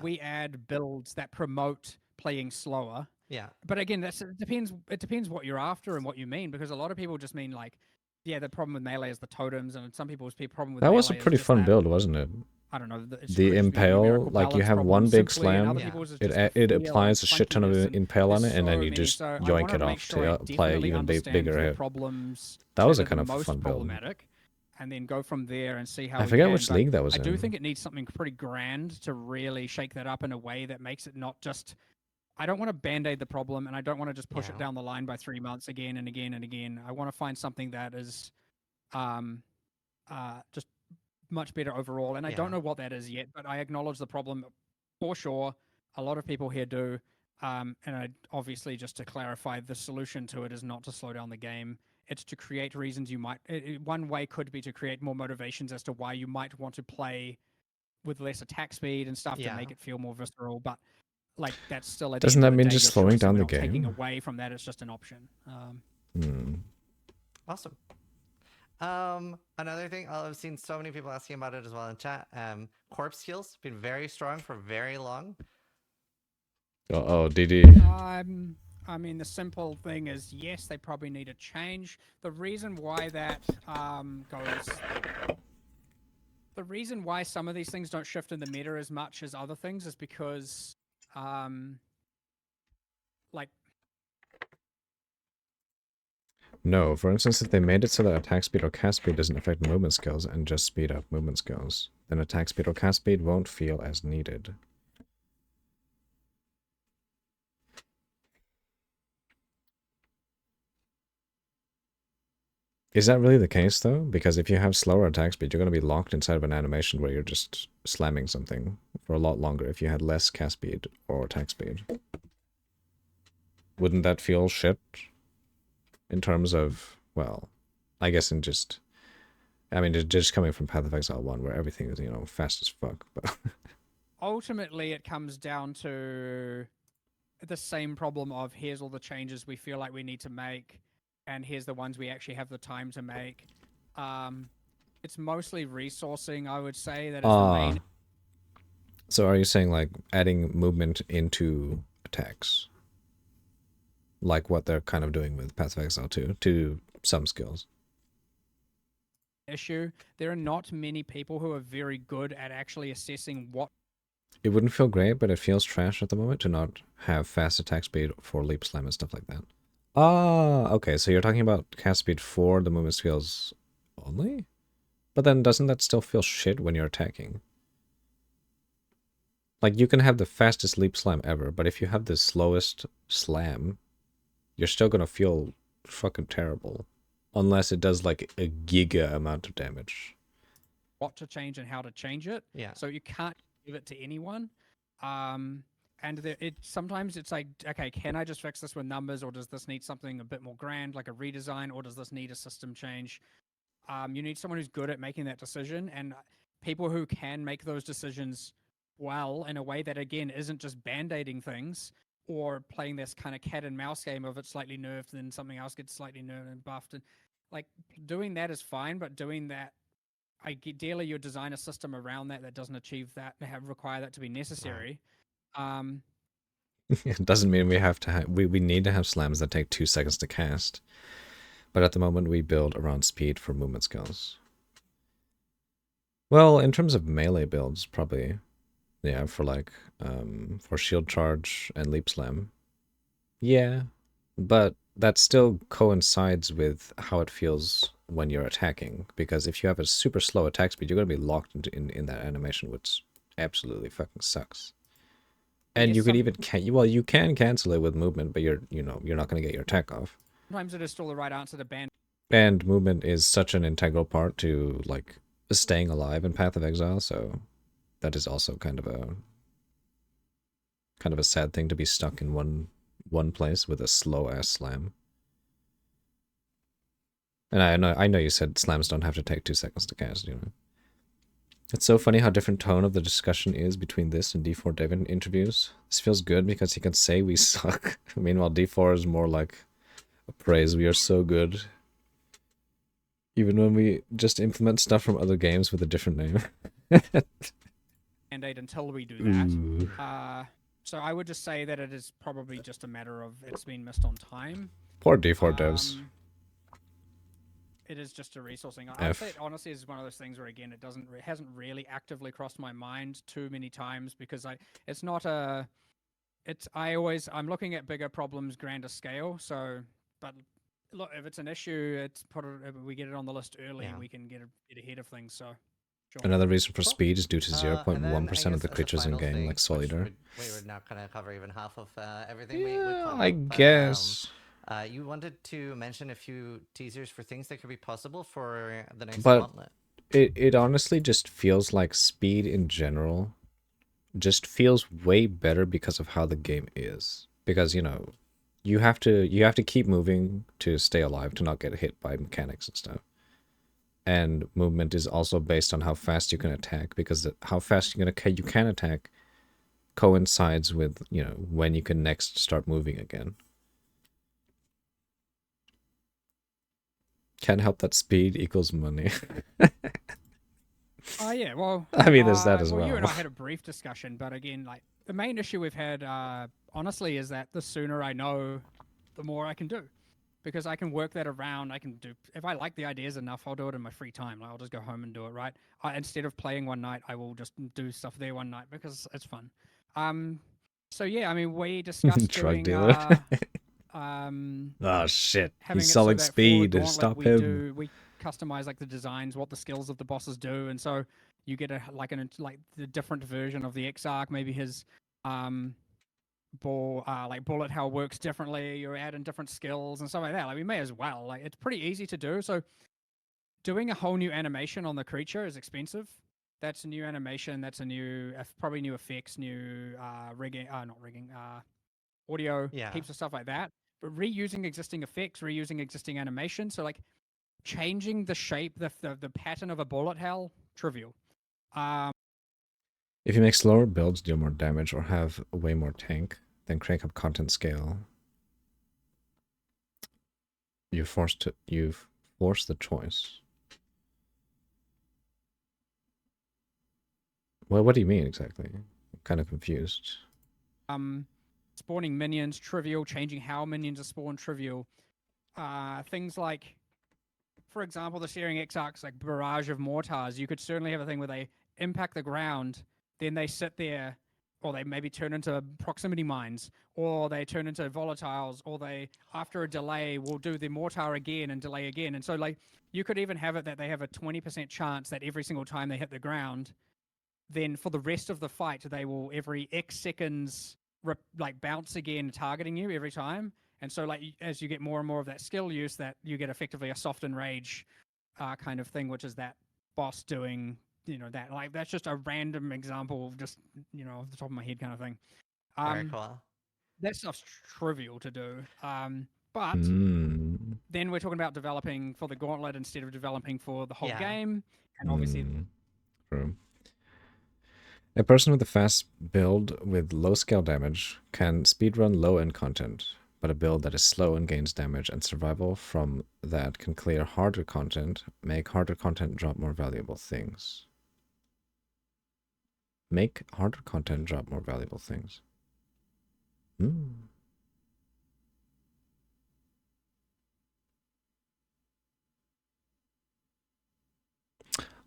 we add builds that promote playing slower. Yeah. But again, it depends what you're after and what you mean, because a lot of people just mean like, the problem with melee is the totems, and some people's problem with that melee was a pretty fun build, wasn't it? I don't know. The impale, like you have one big slam, it applies a shit ton of impale on it, and then you just yoink it off to apply an even bigger hit. That was a kind of fun build. And then go from there and see how. I forget which league that was in. I do think it needs something pretty grand to really shake that up in a way that makes it not just. I don't want to band-aid the problem, and I don't want to just push it down the line by 3 months again and again and again. I want to find something that is, just much better overall. And I don't know what that is yet, but I acknowledge the problem for sure. A lot of people here do. And obviously, just to clarify, the solution to it is not to slow down the game. It's to create reasons you might. One way could be to create more motivations as to why you might want to play with less attack speed and stuff to make it feel more visceral. But like that's still. Doesn't that mean just slowing down the game? Taking away from that, it's just an option. Awesome. Another thing, I've seen so many people asking about it as well in chat. Corpse heals been very strong for very long. DD. I mean, the simple thing is, yes, they probably need a change. The reason why that goes... The reason why some of these things don't shift in the meta as much as other things is because, like... No, for instance, if they made it so that attack speed or cast speed doesn't affect movement skills and just speed up movement skills, then attack speed or cast speed won't feel as needed. Is that really the case, though? Because if you have slower attack speed, you're going to be locked inside of an animation where you're just slamming something for a lot longer if you had less cast speed or attack speed. Wouldn't that feel shit? In terms of, well, I guess in just... I mean, just coming from Path of Exile 1, where everything is, fast as fuck, but... Ultimately, it comes down to the same problem of, here's all the changes we feel like we need to make, and here's the ones we actually have the time to make. It's mostly resourcing, I would say, that is the main... So are you saying, like, adding movement into attacks? Like what they're kind of doing with Path of Exile 2, to some skills? Issue. There are not many people who are very good at actually assessing what... It wouldn't feel great, but it feels trash at the moment to not have fast attack speed for leap slam and stuff like that. Okay, so you're talking about cast speed for the movement skills only? But then doesn't that still feel shit when you're attacking? Like, you can have the fastest leap slam ever, but if you have the slowest slam, you're still gonna feel fucking terrible. Unless it does like a giga amount of damage. What to change and how to change it. Yeah. So you can't give it to anyone. And sometimes it's like, okay, can I just fix this with numbers, or does this need something a bit more grand, like a redesign, or does this need a system change? You need someone who's good at making that decision, and people who can make those decisions well in a way that, again, isn't just band-aiding things or playing this kind of cat and mouse game of it's slightly nerfed, then something else gets slightly nerfed and buffed. And like doing that is fine, but doing that, ideally, you design a system around that that doesn't achieve that, require that to be necessary. It doesn't mean we have to we need to have slams that take 2 seconds to cast. But at the moment we build around speed for movement skills. Well, in terms of melee builds, probably, yeah, for like, for shield charge and leap slam. Yeah, but that still coincides with how it feels when you're attacking, because if you have a super slow attack speed, you're going to be locked in that animation, which absolutely fucking sucks. And you could even you can cancel it with movement, but you're not going to get your attack off. Sometimes it is still the right answer to ban. And movement is such an integral part to like staying alive in Path of Exile, so that is also kind of a sad thing to be stuck in one place with a slow ass slam. And I know you said slams don't have to take 2 seconds to cast, you know. It's so funny how different tone of the discussion is between this and D4 Devin interviews. This feels good because he can say we suck. Meanwhile, D4 is more like a praise. We are so good. Even when we just implement stuff from other games with a different name. Band-aid until we do that. So I would just say that it is probably just a matter of it's been missed on time. Poor D4 devs. It is just a resourcing. I would say it honestly is one of those things where, again, it hasn't really actively crossed my mind too many times, because I'm looking at bigger problems, grander scale. So, but look, if it's an issue, if we get it on the list early, we can get ahead of things. So, sure. Another reason for speed is due to And then 0.1% I of the guess as a creatures in final game, thing, like Solidar. we were not going to cover even half of everything we Yeah, talked I about, but, guess. you wanted to mention a few teasers for things that could be possible for the next But gauntlet. it honestly just feels like speed in general just feels way better because of how the game is. Because, you know, you have to keep moving to stay alive, to not get hit by mechanics and stuff. And movement is also based on how fast you can attack, because how fast you can attack coincides with, you know, when you can next start moving again. Can't help that speed equals money. Oh yeah, well, I mean, there's that as well. You and I had a brief discussion, but again, like the main issue we've had, honestly, is that the sooner I know, the more I can do, because I can work that around. I can do, if I like the ideas enough, I'll do it in my free time. Like, I'll just go home and do it. Right? Instead of playing one night, I will just do stuff there one night because it's fun. So yeah, I mean, we discussed Drug doing, dealer. oh shit! Having He's it so selling that for the speed. gauntlet, Stop we him. we customize like the designs, what the skills of the bosses do, and so you get like the different version of the Exarch, maybe his bullet hell works differently. You're adding different skills and stuff like that. Like, we may as well. Like, it's pretty easy to do. So doing a whole new animation on the creature is expensive. That's a new animation. That's probably new effects, new audio, heaps of stuff like that. But reusing existing effects, reusing existing animation. So like changing the shape, the pattern of a bullet hell, trivial. If you make slower builds deal more damage or have way more tank, then crank up content scale. You've forced the choice. Well, what do you mean exactly? I'm kind of confused. Spawning minions, trivial. Changing how minions are spawned, trivial. Things like, for example, the Searing Exarch's like barrage of mortars. You could certainly have a thing where they impact the ground, then they sit there, or they maybe turn into proximity mines, or they turn into volatiles, or they, after a delay, will do the mortar again and delay again. And so, like, you could even have it that they have a 20% chance that every single time they hit the ground, then for the rest of the fight, they will every X seconds bounce again, targeting you every time. And so like as you get more and more of that skill use, that you get effectively a soft and rage kind of thing, which is that boss doing that. Like that's just a random example of just off the top of my head kind of thing. Very cool. That stuff's trivial to do. But Mm. then we're talking about developing for the gauntlet instead of developing for the whole Yeah. game, and obviously True. A person with a fast build with low scale damage can speedrun low-end content, but a build that is slow and gains damage and survival from that can clear harder content, make harder content drop more valuable things. Make harder content drop more valuable things.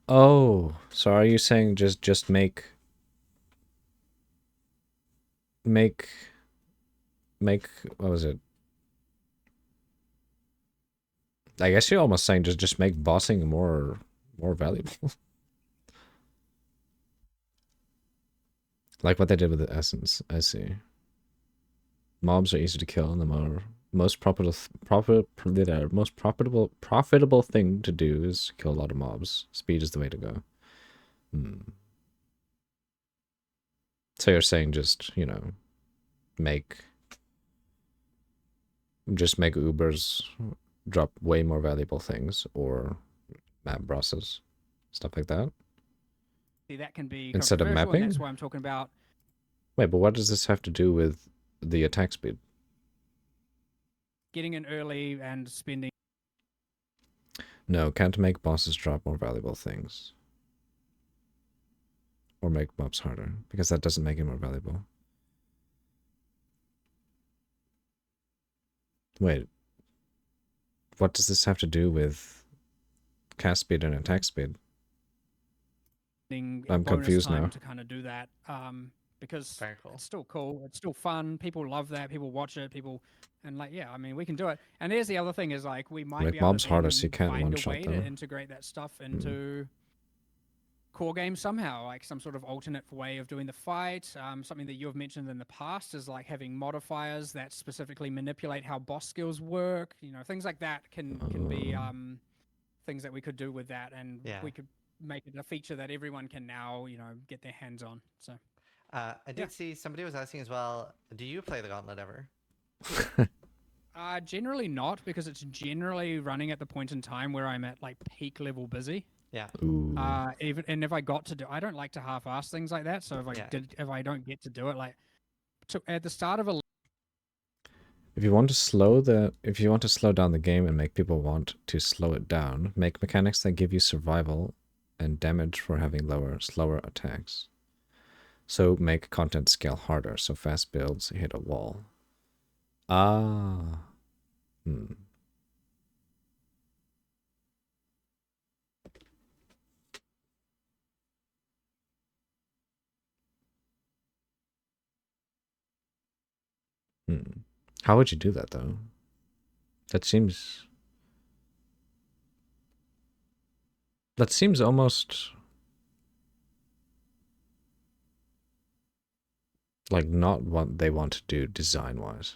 Oh, so are you saying just make what was it? I guess you're almost saying just make bossing more valuable. Like what they did with the essence. I see. Mobs are easy to kill, and the most profitable thing to do is kill a lot of mobs. Speed is the way to go. So you're saying just make Ubers drop way more valuable things, or map bosses, stuff like that. see that can be Instead of controversial, and that's mapping? why I'm talking about Wait, but what does this have to do with the attack speed? getting in early and spending. No, can't make bosses drop more valuable things. Or make mobs harder, because that doesn't make it more valuable. Wait. What does this have to do with cast speed and attack speed? I'm confused now. To kind of do that, because Very cool. it's still cool, it's still fun. People love that. People watch it. And like, yeah, I mean, we can do it. And there's the other thing is like we might Make be able mobs to harder so you then can't find a one-shot way to them. integrate that stuff into core games somehow, like some sort of alternate way of doing the fight. Something that you've mentioned in the past is like having modifiers that specifically manipulate how boss skills work. Things like that can be things that we could do with that, and we could make it a feature that everyone can now get their hands on. So I did see somebody was asking as well, do you play the Gauntlet ever? Generally not, because it's generally running at the point in time where I'm at like peak level busy. Yeah. Even if I got to do, I don't like to half-ass things like that. So if I don't get to do it, like at the start of a. If you want to slow down the game and make people want to slow it down, make mechanics that give you survival and damage for having slower attacks. So make content scale harder, so fast builds hit a wall. How would you do that, though? That seems almost like not what they want to do design-wise.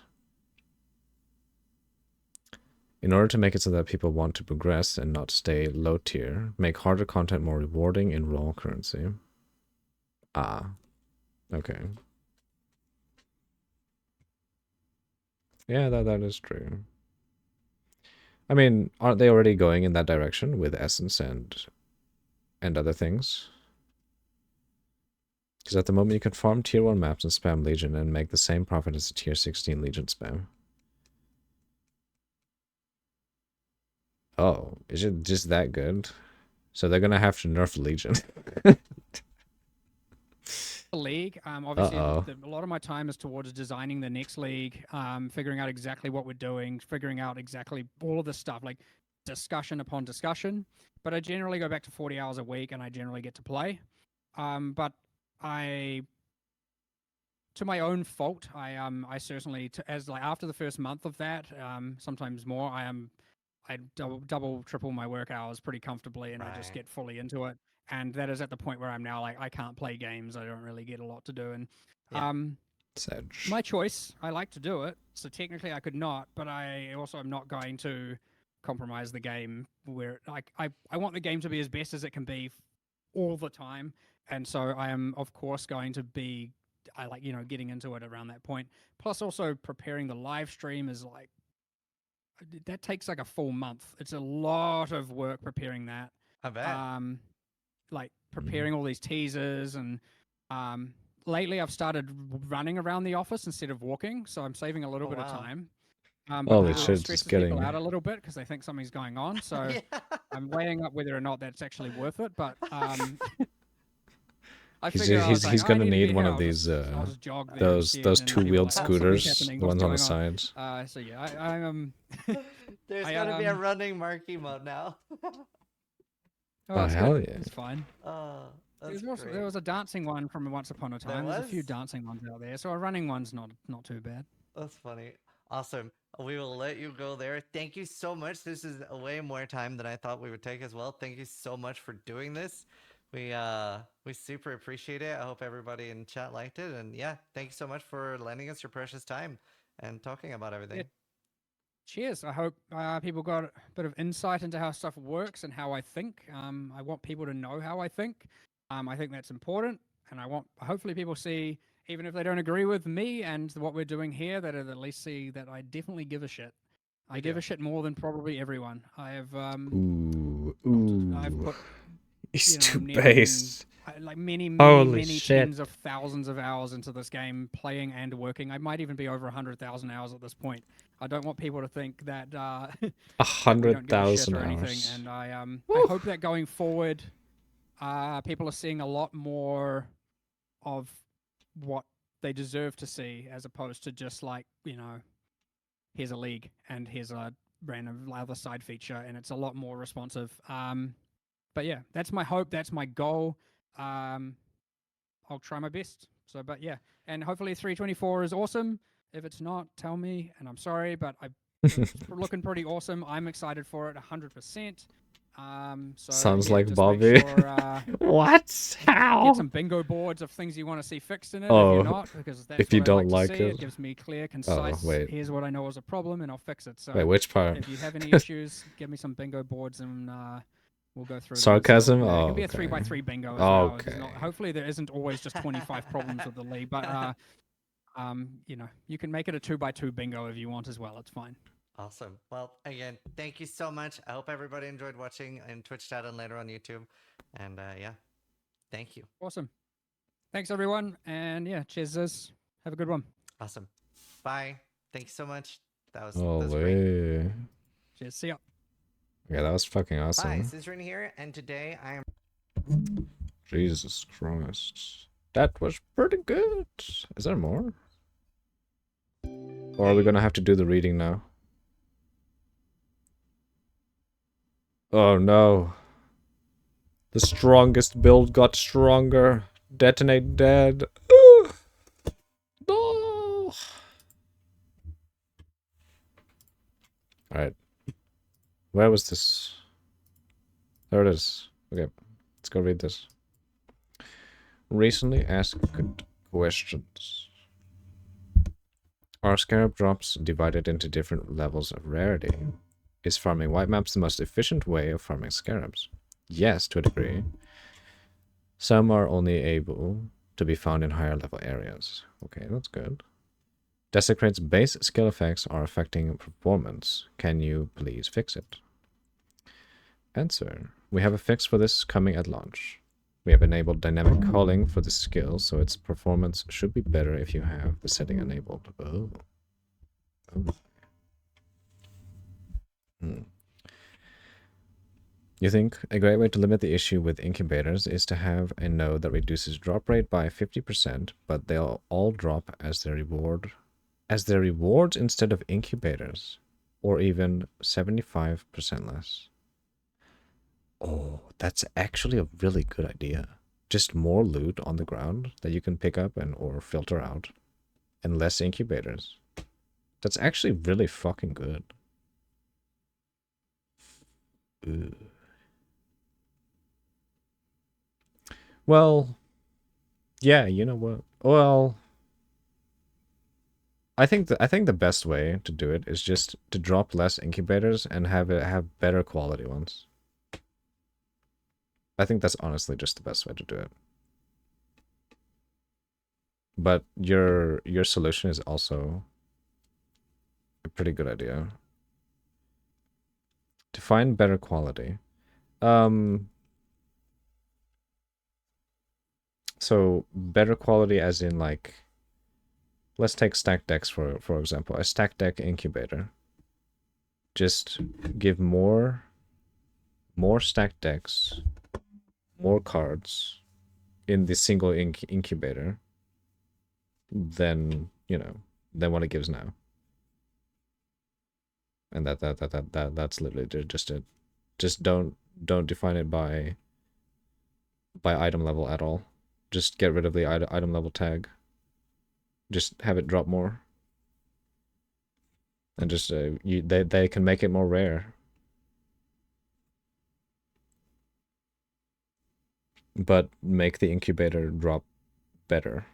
In order to make it so that people want to progress and not stay low tier, make harder content more rewarding in raw currency. Okay. Yeah, that is true. I mean, aren't they already going in that direction with Essence and other things? Because at the moment you can farm tier 1 maps and spam Legion and make the same profit as a tier 16 Legion spam. Oh, is it just that good? So they're gonna have to nerf Legion. League. Obviously, a lot of my time is towards designing the next league, figuring out exactly what we're doing, figuring out exactly all of this stuff, like discussion upon discussion. But I generally go back to 40 hours a week, and I generally get to play. But to my own fault, I certainly, as like after the first month of that, sometimes more, I double, triple my work hours pretty comfortably, and I just get fully into it. And that is at the point where I'm now like, I can't play games. I don't really get a lot to do. And Sedge. My choice. I like to do it, so technically I could not, but I also am not going to compromise the game. Where like I want the game to be as best as it can be all the time, and so I am of course going to be. I like getting into it around that point. Plus, also preparing the live stream is like that takes like a full month. It's a lot of work preparing that. I bet. Like preparing all these teasers and lately I've started running around the office instead of walking, so I'm saving a little Oh, bit of wow. time. Holy But shit, it just stresses getting people out a little bit because they think something's going on. So Yeah. I'm weighing up whether or not that's actually worth it. But I He's figured I was like, he's I gonna need to need get one here. of these I'll just jog there those instead and see two-wheeled what, something's scooters, happening, the what's ones on the going sides. So yeah, I am. There's I, gonna be a running marquee mode now. Oh, Oh that's hell good. yeah! It's fine. That's great. There was a dancing one from Once Upon a There Time. There's a few was? dancing ones out there, so a running one's not too bad. That's funny. Awesome. We will let you go there. Thank you so much. This is way more time than I thought we would take as well. Thank you so much for doing this. We super appreciate it. I hope everybody in chat liked it. And yeah, thank you so much for lending us your precious time and talking about everything. Cheers. I hope people got a bit of insight into how stuff works and how I think. I want people to know how I think. I think that's important, and I want hopefully people see, even if they don't agree with me and what we're doing here, that at least see that I definitely give a shit. I give a shit more than probably everyone. I have I've put He's too nearing, based. like many Holy shit. tens of thousands of hours into this game, playing and working. I might even be over 100,000 hours at this point. I don't want people to think that that we don't give a shit 100,000 or anything. hours. And I hope that going forward, people are seeing a lot more of what they deserve to see, as opposed to just like here's a league and here's a random other side feature, and it's a lot more responsive. But yeah, that's my hope. That's my goal. I'll try my best. So, but yeah, and hopefully 324 is awesome. If it's not, tell me, and I'm sorry, but it's looking pretty awesome. I'm excited for it, 100%. So Sounds yeah, like just Bobby. Make sure, What? How? get some bingo boards of things you want to see fixed in it. If Oh, you're not, because that's if you what I don't like like to see. it. It gives me clear, concise. wait. Here's what I know is a problem, and I'll fix it. So Wait, which part? if you have any issues, give me some bingo boards, and we'll go through them. Sarcasm? So, yeah, it Oh, can be a okay. 3x3 bingo as well. It's Okay. not, hopefully, there isn't always just 25 problems with the league, but you can make it a 2x2 bingo if you want as well. It's fine. Awesome. Well, again, thank you so much. I hope everybody enjoyed watching in Twitch chat and later on YouTube. And yeah, thank you. Awesome. Thanks, everyone. And yeah, cheers. Have a good one. Awesome. Bye. Thank you so much. That was Oh, great. wait. Cheers. See ya. Yeah, that was fucking Bye. awesome. Cicerine here, and today I am. Jesus Christ. That was pretty good. Is there more? Or are we gonna have to do the reading now? Oh no. The strongest build got stronger. Detonate dead. No. Alright. Where was this? There it is. Okay. Let's go read this. Recently asked questions. Are scarab drops divided into different levels of rarity? Is farming white maps the most efficient way of farming scarabs? Yes, to a degree. Some are only able to be found in higher level areas. Okay, that's good. Desecrate's base skill effects are affecting performance. Can you please fix it? Answer. We have a fix for this coming at launch. We have enabled dynamic calling for this skill, so its performance should be better if you have the setting enabled. Oh. You think a great way to limit the issue with incubators is to have a node that reduces drop rate by 50%, but they'll all drop as their rewards instead of incubators, or even 75% less. Oh, that's actually a really good idea. Just more loot on the ground that you can pick up and or filter out, and less incubators. That's actually really fucking good. Ooh. Well, yeah, you know what? Well, I think the best way to do it is just to drop less incubators and have better quality ones. I think that's honestly just the best way to do it. But your solution is also a pretty good idea. To find better quality. So better quality as in like, let's take stack decks for example. A stack deck incubator. Just give more stack decks, more cards in the single incubator than, you know, than what it gives now. And that's literally just it. Just don't define it by item level at all. Just get rid of the item level tag. Just have it drop more. And just they can make it more rare. But make the incubator drop better.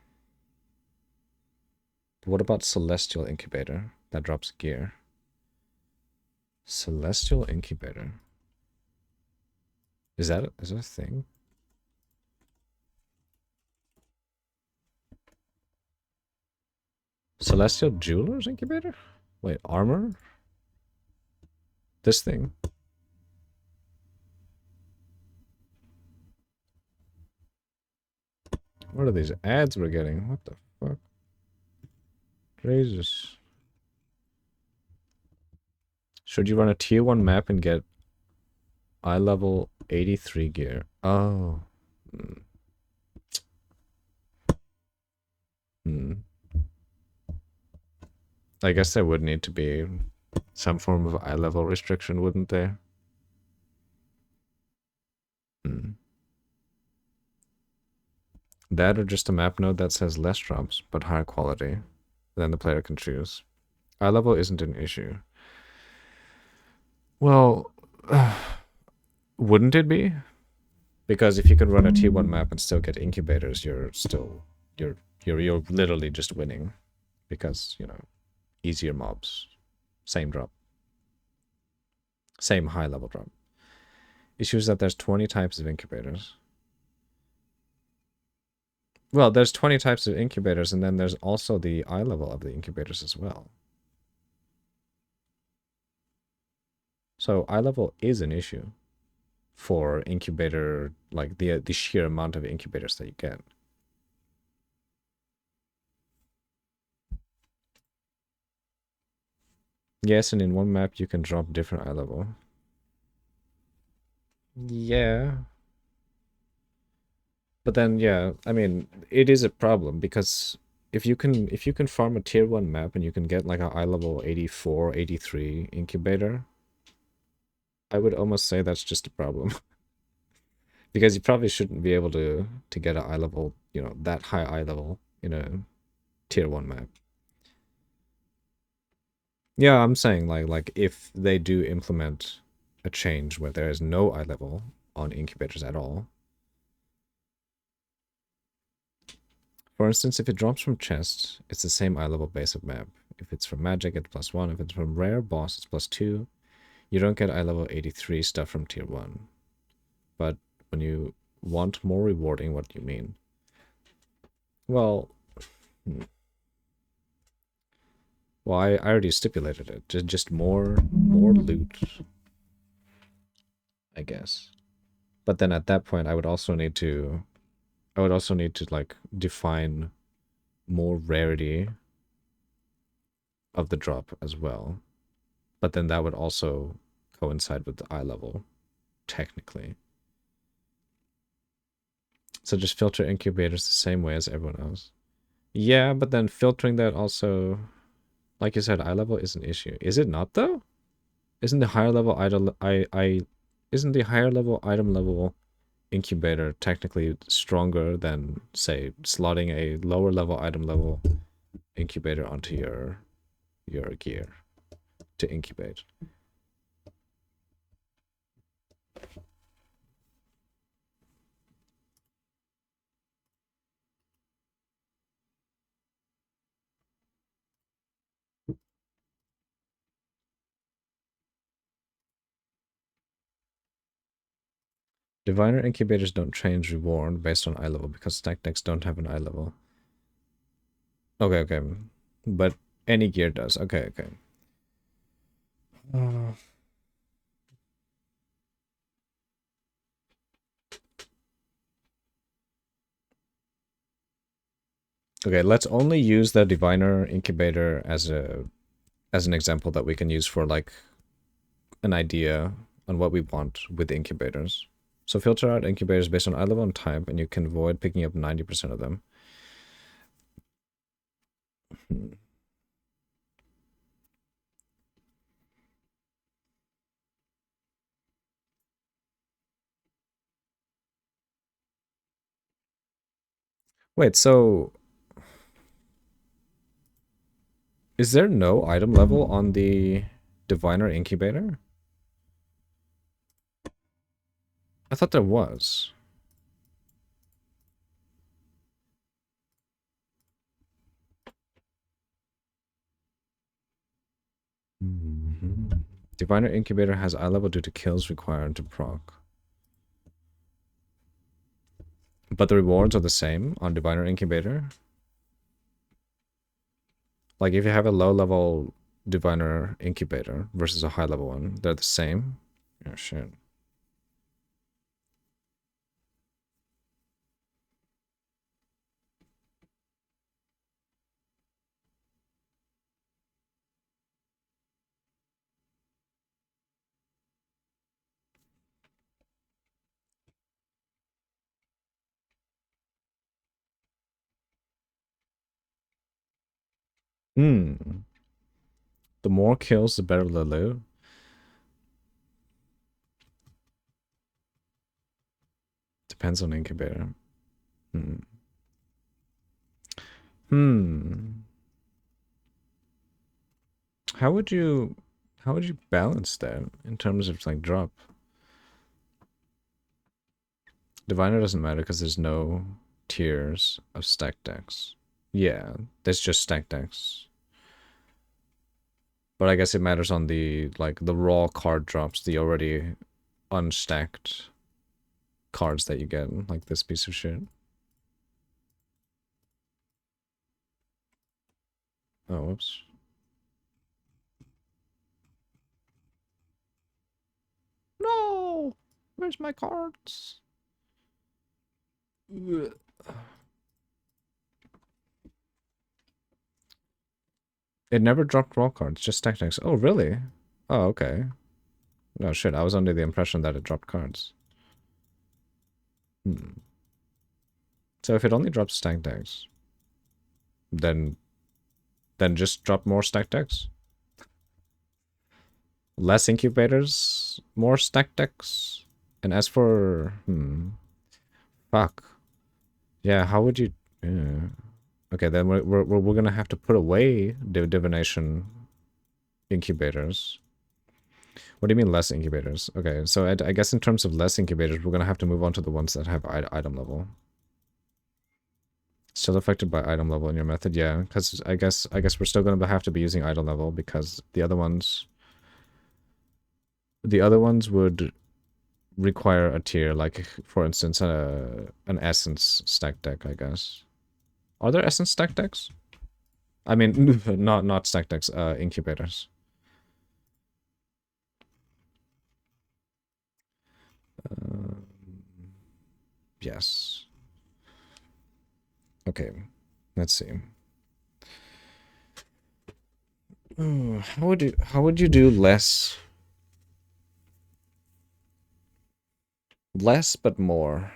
But what about Celestial Incubator? That drops gear. Celestial Incubator. Is that a thing? Celestial Jewelers Incubator? Wait, armor? This thing? What are these ads we're getting? What the fuck? Jesus. Should you run a tier 1 map and get eye level 83 gear? Oh. I guess there would need to be some form of eye level restriction, wouldn't there? That or just a map node that says less drops, but higher quality. Then the player can choose. Eye level isn't an issue. Well, wouldn't it be? Because if you can run a tier 1 map and still get incubators, you're literally just winning. Because, you know, easier mobs. Same drop. Same high level drop. Issue is that there's 20 types of incubators. Well, there's 20 types of incubators, and then there's also the eye level of the incubators as well. So eye level is an issue for incubator, like the sheer amount of incubators that you get. Yes, and in one map you can drop different eye level. Yeah. But then, yeah, I mean, it is a problem because if you can farm a tier 1 map and you can get like a eye level 84, 83 incubator, I would almost say that's just a problem. Because you probably shouldn't be able to get an eye level, you know, that high eye level in a tier 1 map. Yeah, I'm saying like if they do implement a change where there is no eye level on incubators at all. For instance, if it drops from chests, it's the same eye level base of map. If it's from magic, it's +1. If it's from rare boss, it's +2. You don't get eye level 83 stuff from tier 1. But when you want more rewarding, what do you mean? Well, I already stipulated it. Just more loot, I guess. But then at that point, I would also need to like define more rarity of the drop as well. But then that would also coincide with the eye level, technically. So just filter incubators the same way as everyone else. Yeah, but then filtering that also, like you said, eye level is an issue. Is it not though? Isn't the higher level isn't the higher level item level incubator technically stronger than, say, slotting a lower level item level incubator onto your gear to incubate? Diviner incubators don't change reward based on eye level because stack decks don't have an eye level. Okay, okay. But any gear does. Okay, okay. Okay, let's only use the diviner incubator as an example that we can use for like an idea on what we want with the incubators. So filter out incubators based on eye level and type, and you can avoid picking up 90% of them. Wait, so is there no item level on the diviner incubator? I thought there was. Diviner incubator has eye level due to kills required to proc. But the rewards are the same on diviner incubator. Like if you have a low level diviner incubator versus a high level one, they're the same. Oh shit. Hmm. The more kills, the better the loot. Depends on incubator. Hmm. Hmm. How would you balance that in terms of like drop? Diviner doesn't matter because there's no tiers of stack decks. Yeah, there's just stack decks. But I guess it matters on the like the raw card drops, the already unstacked cards that you get, like this piece of shit. Oh, whoops. No! Where's my cards? Ugh. It never dropped raw cards, just stack decks. Oh, really? Oh, okay. No shit, I was under the impression that it dropped cards. Hmm. So if it only drops stack decks, then just drop more stack decks. Less incubators, more stack decks. And as for fuck. Yeah, how would you yeah. Okay, then we're gonna have to put away divination incubators. What do you mean less incubators? Okay, so I guess in terms of less incubators, we're gonna have to move on to the ones that have item level. Still affected by item level in your method, yeah. Because I guess we're still gonna have to be using item level because the other ones would require a tier, like for instance, an essence stack deck, I guess. Are there essence stack decks? I mean, not stack decks, incubators. Yes. Okay, let's see. How would you do less but more?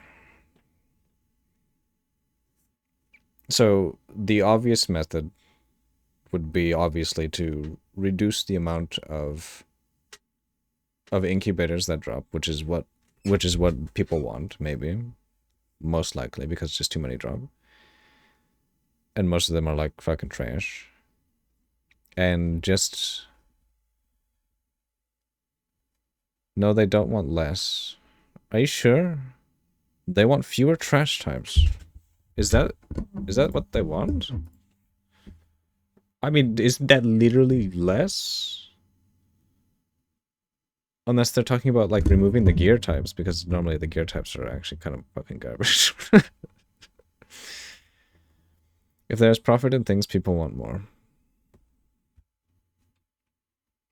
So the obvious method would be obviously to reduce the amount of incubators that drop, which is what people want, maybe. Most likely, because just too many drop. And most of them are like fucking trash. And just no, they don't want less. Are you sure? They want fewer trash types. Is that what they want? I mean, isn't that literally less? Unless they're talking about like removing the gear types, because normally the gear types are actually kind of fucking garbage. If there's profit in things, people want more.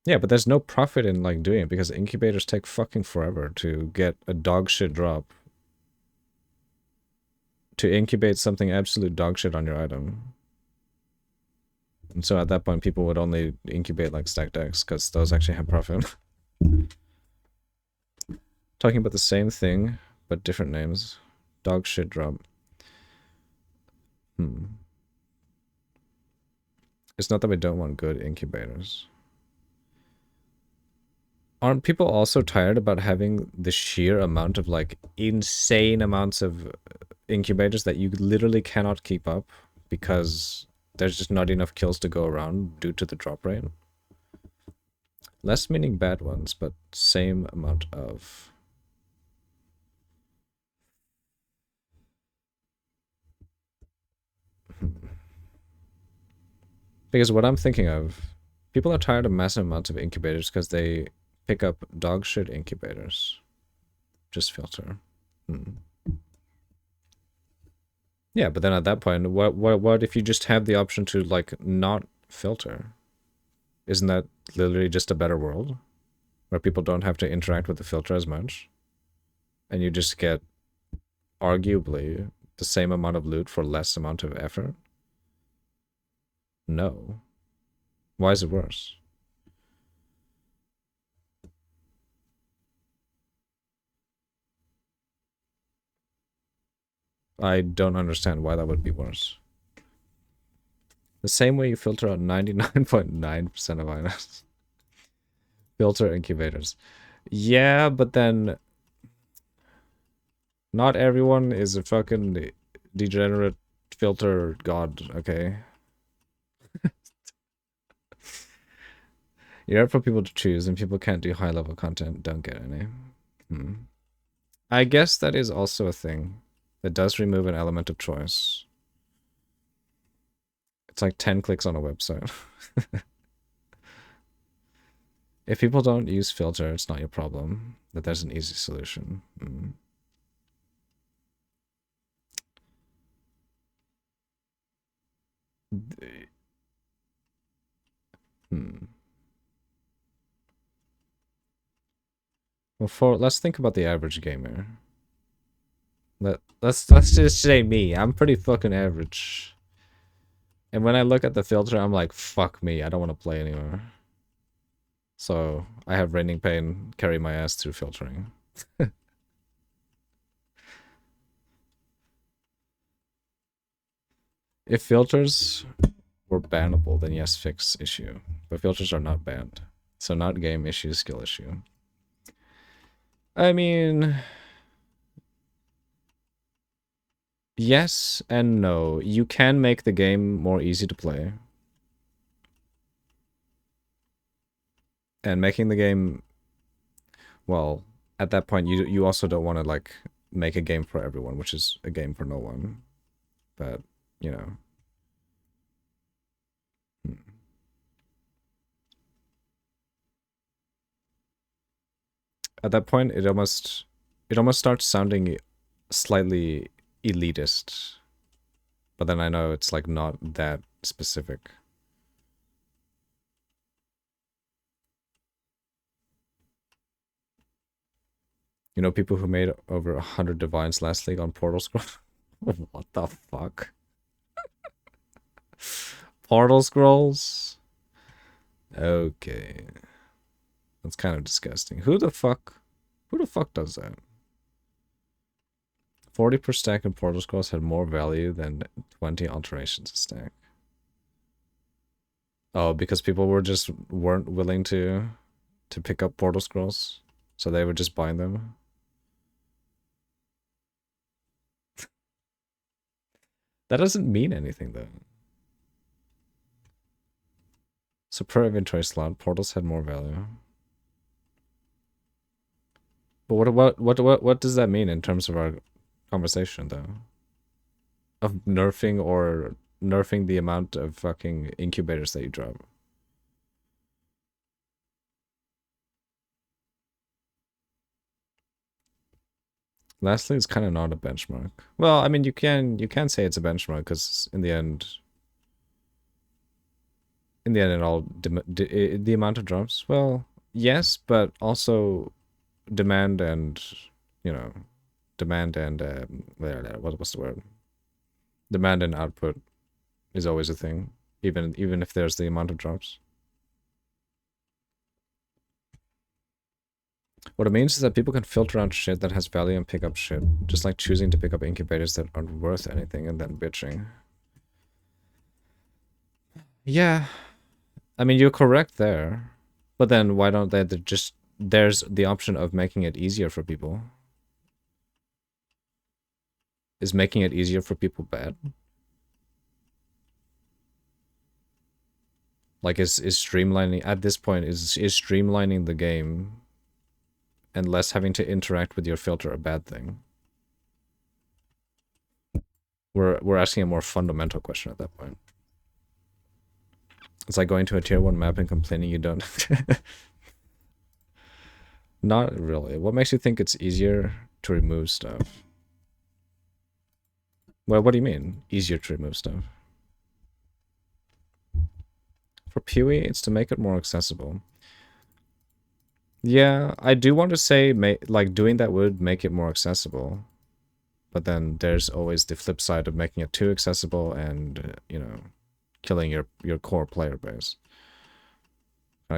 Yeah, but there's no profit in like doing it because incubators take fucking forever to get a dog shit drop. To incubate something absolute dog shit on your item. And so at that point, people would only incubate like stacked decks because those actually have profit. Talking about the same thing, but different names. Dog shit drop. It's not that we don't want good incubators. Aren't people also tired about having the sheer amount of like insane amounts of incubators that you literally cannot keep up because there's just not enough kills to go around due to the drop rate? Less meaning bad ones, but same amount of. Because what I'm thinking of, people are tired of massive amounts of incubators because they pick up dog shit incubators. Just filter. Yeah, but then at that point, what if you just have the option to like not filter? Isn't that literally just a better world where people don't have to interact with the filter as much, and you just get arguably the same amount of loot for less amount of effort? No. Why is it worse? I don't understand why that would be worse. The same way you filter out 99.9% of items. Filter incubators. Yeah, but then not everyone is a fucking degenerate filter god, okay? You're up for people to choose, and people can't do high-level content, don't get any. I guess that is also a thing. That does remove an element of choice. It's like 10 clicks on a website. If people don't use filter, it's not your problem. That there's an easy solution. Well, let's think about the average gamer. Let's just say me. I'm pretty fucking average. And when I look at the filter, I'm like, fuck me, I don't want to play anymore. So I have raining pain carry my ass through filtering. If filters were bannable, then yes, fix issue. But filters are not banned. So not game issue, skill issue. I mean, yes and no. You can make the game more easy to play. And making the game, well, at that point, you also don't want to, like, make a game for everyone, which is a game for no one. But, you know. At that point, it almost starts sounding slightly elitist. But then I know it's, like, not that specific. You know, people who made over 100 divines last league on Portal Scroll? What the fuck? Portal Scrolls? Okay. That's kind of disgusting. Who the fuck does that? 40 per stack in Portal Scrolls had more value than 20 alterations a stack. Oh, because people weren't willing to pick up Portal Scrolls, so they would just buy them. That doesn't mean anything though. So per inventory slot, portals had more value. But what does that mean in terms of our conversation though? Of nerfing the amount of fucking incubators that you drop. Lastly, it's kind of not a benchmark. Well, I mean, you can say it's a benchmark because in the end, it all the amount of drops. Well, yes, but also demand and demand and what's the word? Demand and output is always a thing, even if there's the amount of drops. What it means is that people can filter out shit that has value and pick up shit, just like choosing to pick up incubators that aren't worth anything and then bitching. Yeah, I mean, you're correct there, but then why don't they just... There's the option of making it easier for people. Is making it easier for people bad? Like, is streamlining... At this point, is streamlining the game and less having to interact with your filter a bad thing? We're asking a more fundamental question at that point. It's like going to a tier 1 map and complaining you don't... Not really. What makes you think it's easier to remove stuff? Well, what do you mean, easier to remove stuff? For POE, it's to make it more accessible. Yeah, I do want to say, like, doing that would make it more accessible. But then there's always the flip side of making it too accessible and, you know, killing your core player base.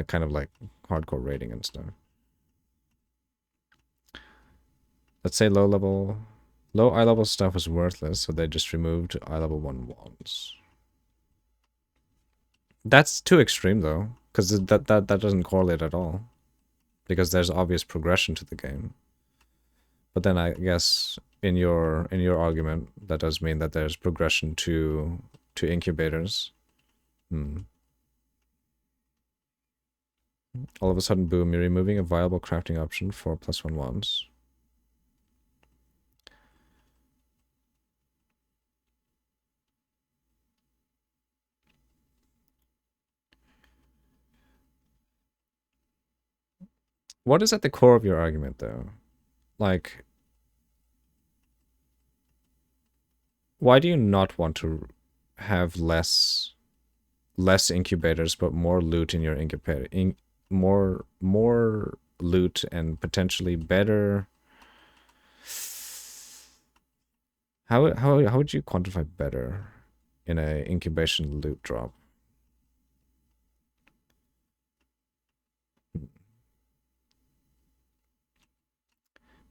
Kind of like hardcore raiding and stuff. Let's say low eye level stuff was worthless, so they just removed eye level 1 wands. That's too extreme though, because that doesn't correlate at all. Because there's obvious progression to the game. But then I guess in your argument, that does mean that there's progression to incubators. All of a sudden, boom, you're removing a viable crafting option for +1 wands. What is at the core of your argument, though? Like, why do you not want to have less incubators, but more loot in your incubator? More loot and potentially better... How would you quantify better in a incubation loot drop?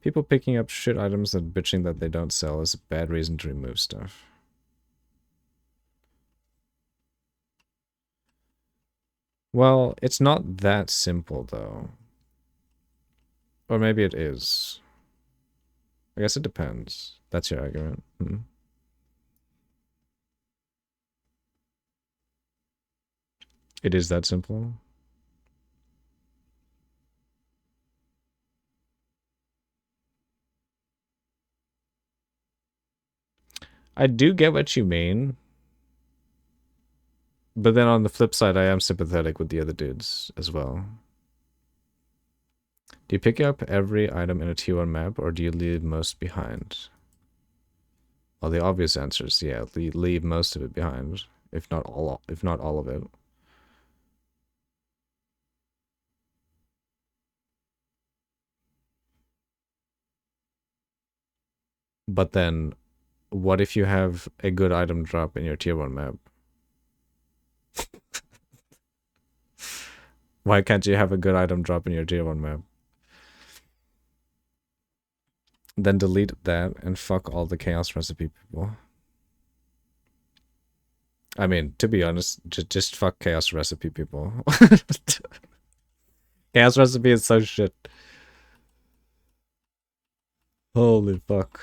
People picking up shit items and bitching that they don't sell is a bad reason to remove stuff. Well, it's not that simple, though. Or maybe it is. I guess it depends. That's your argument. It is that simple? I do get what you mean. But then on the flip side, I am sympathetic with the other dudes as well. Do you pick up every item in a tier 1 map, or do you leave most behind? Well, the obvious answer is yeah, leave most of it behind, if not all of it. But then, what if you have a good item drop in your tier 1 map? Why can't you have a good item drop in your tier 1 map? Then delete that and fuck all the chaos recipe people. I mean, to be honest, just fuck chaos recipe people. Chaos recipe is so shit. Holy fuck.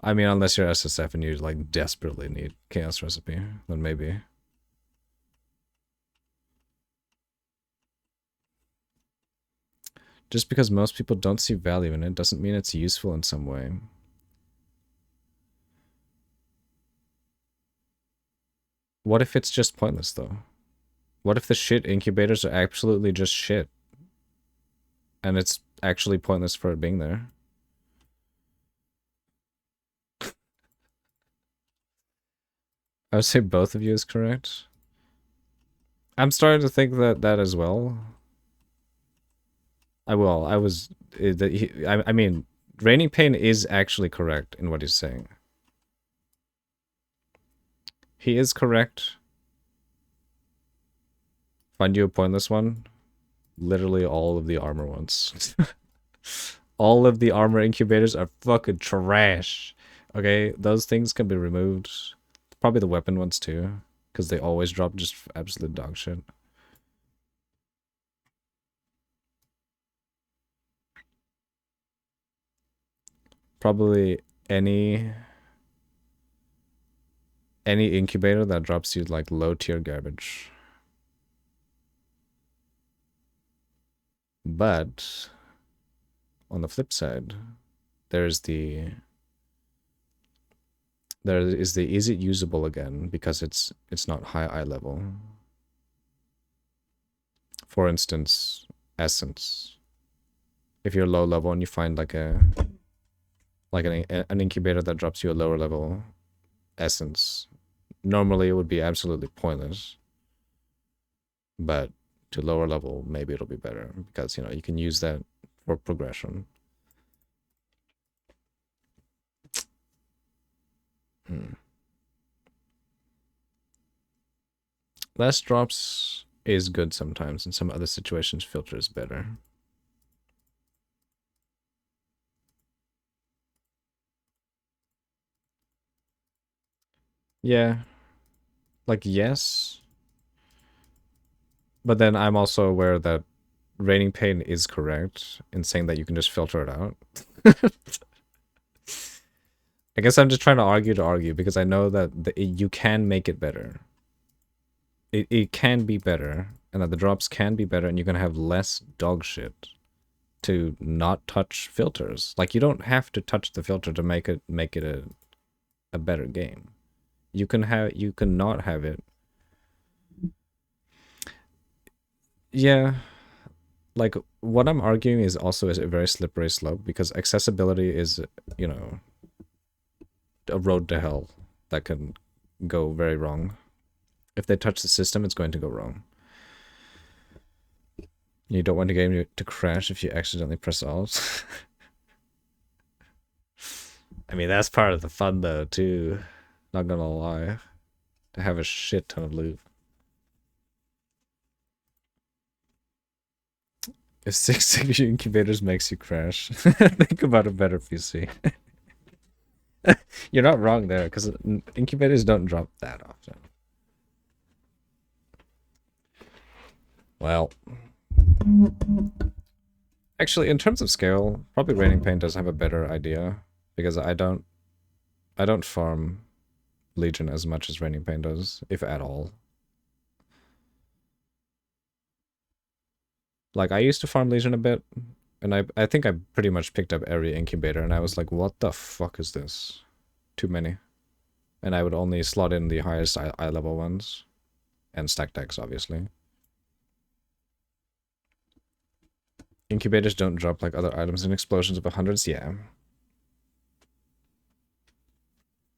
I mean, unless you're SSF and you like desperately need chaos recipe, then maybe. Just because most people don't see value in it doesn't mean it's useful in some way. What if it's just pointless, though? What if the shit incubators are absolutely just shit? And it's actually pointless for it being there? I would say both of you is correct. I'm starting to think that as well. I will. I was. I mean, Raining Pain is actually correct in what he's saying. He is correct. Find you a pointless one. Literally all of the armor ones. All of the armor incubators are fucking trash. Okay, those things can be removed. Probably the weapon ones too, because they always drop just absolute dog shit. Probably any incubator that drops you like low tier garbage. But on the flip side, there is the is it usable again because it's not high eye level. For instance, essence. If you're low level and you find like an incubator that drops you a lower level essence, normally it would be absolutely pointless. But to lower level, maybe it'll be better because, you know, you can use that for progression. Less drops is good sometimes. In some other situations, filter is better. Yeah. Like, yes. But then I'm also aware that Raining Pain is correct in saying that you can just filter it out. I guess I'm just trying to argue because I know that you can make it better. It can be better, and that the drops can be better, and you can have less dog shit to not touch filters. Like, you don't have to touch the filter to make it a better game. You can not have it. Yeah. Like, what I'm arguing is also a very slippery slope because accessibility is, you know, a road to hell that can go very wrong. If they touch the system, it's going to go wrong. You don't want the game to crash if you accidentally press Alt. I mean, that's part of the fun, though, too. Not gonna lie. To have a shit ton of loot. If 6 incubators makes you crash, think about a better PC. You're not wrong there, because incubators don't drop that often. Well, actually, in terms of scale, probably Raining Pain does have a better idea, because I don't farm Legion as much as Raining Pain does, if at all. Like, I used to farm Legion a bit, and I think I pretty much picked up every incubator, and I was like, what the fuck is this? Too many. And I would only slot in the highest eye level ones, and stack decks, obviously. Incubators don't drop like other items in explosions of hundreds, yeah.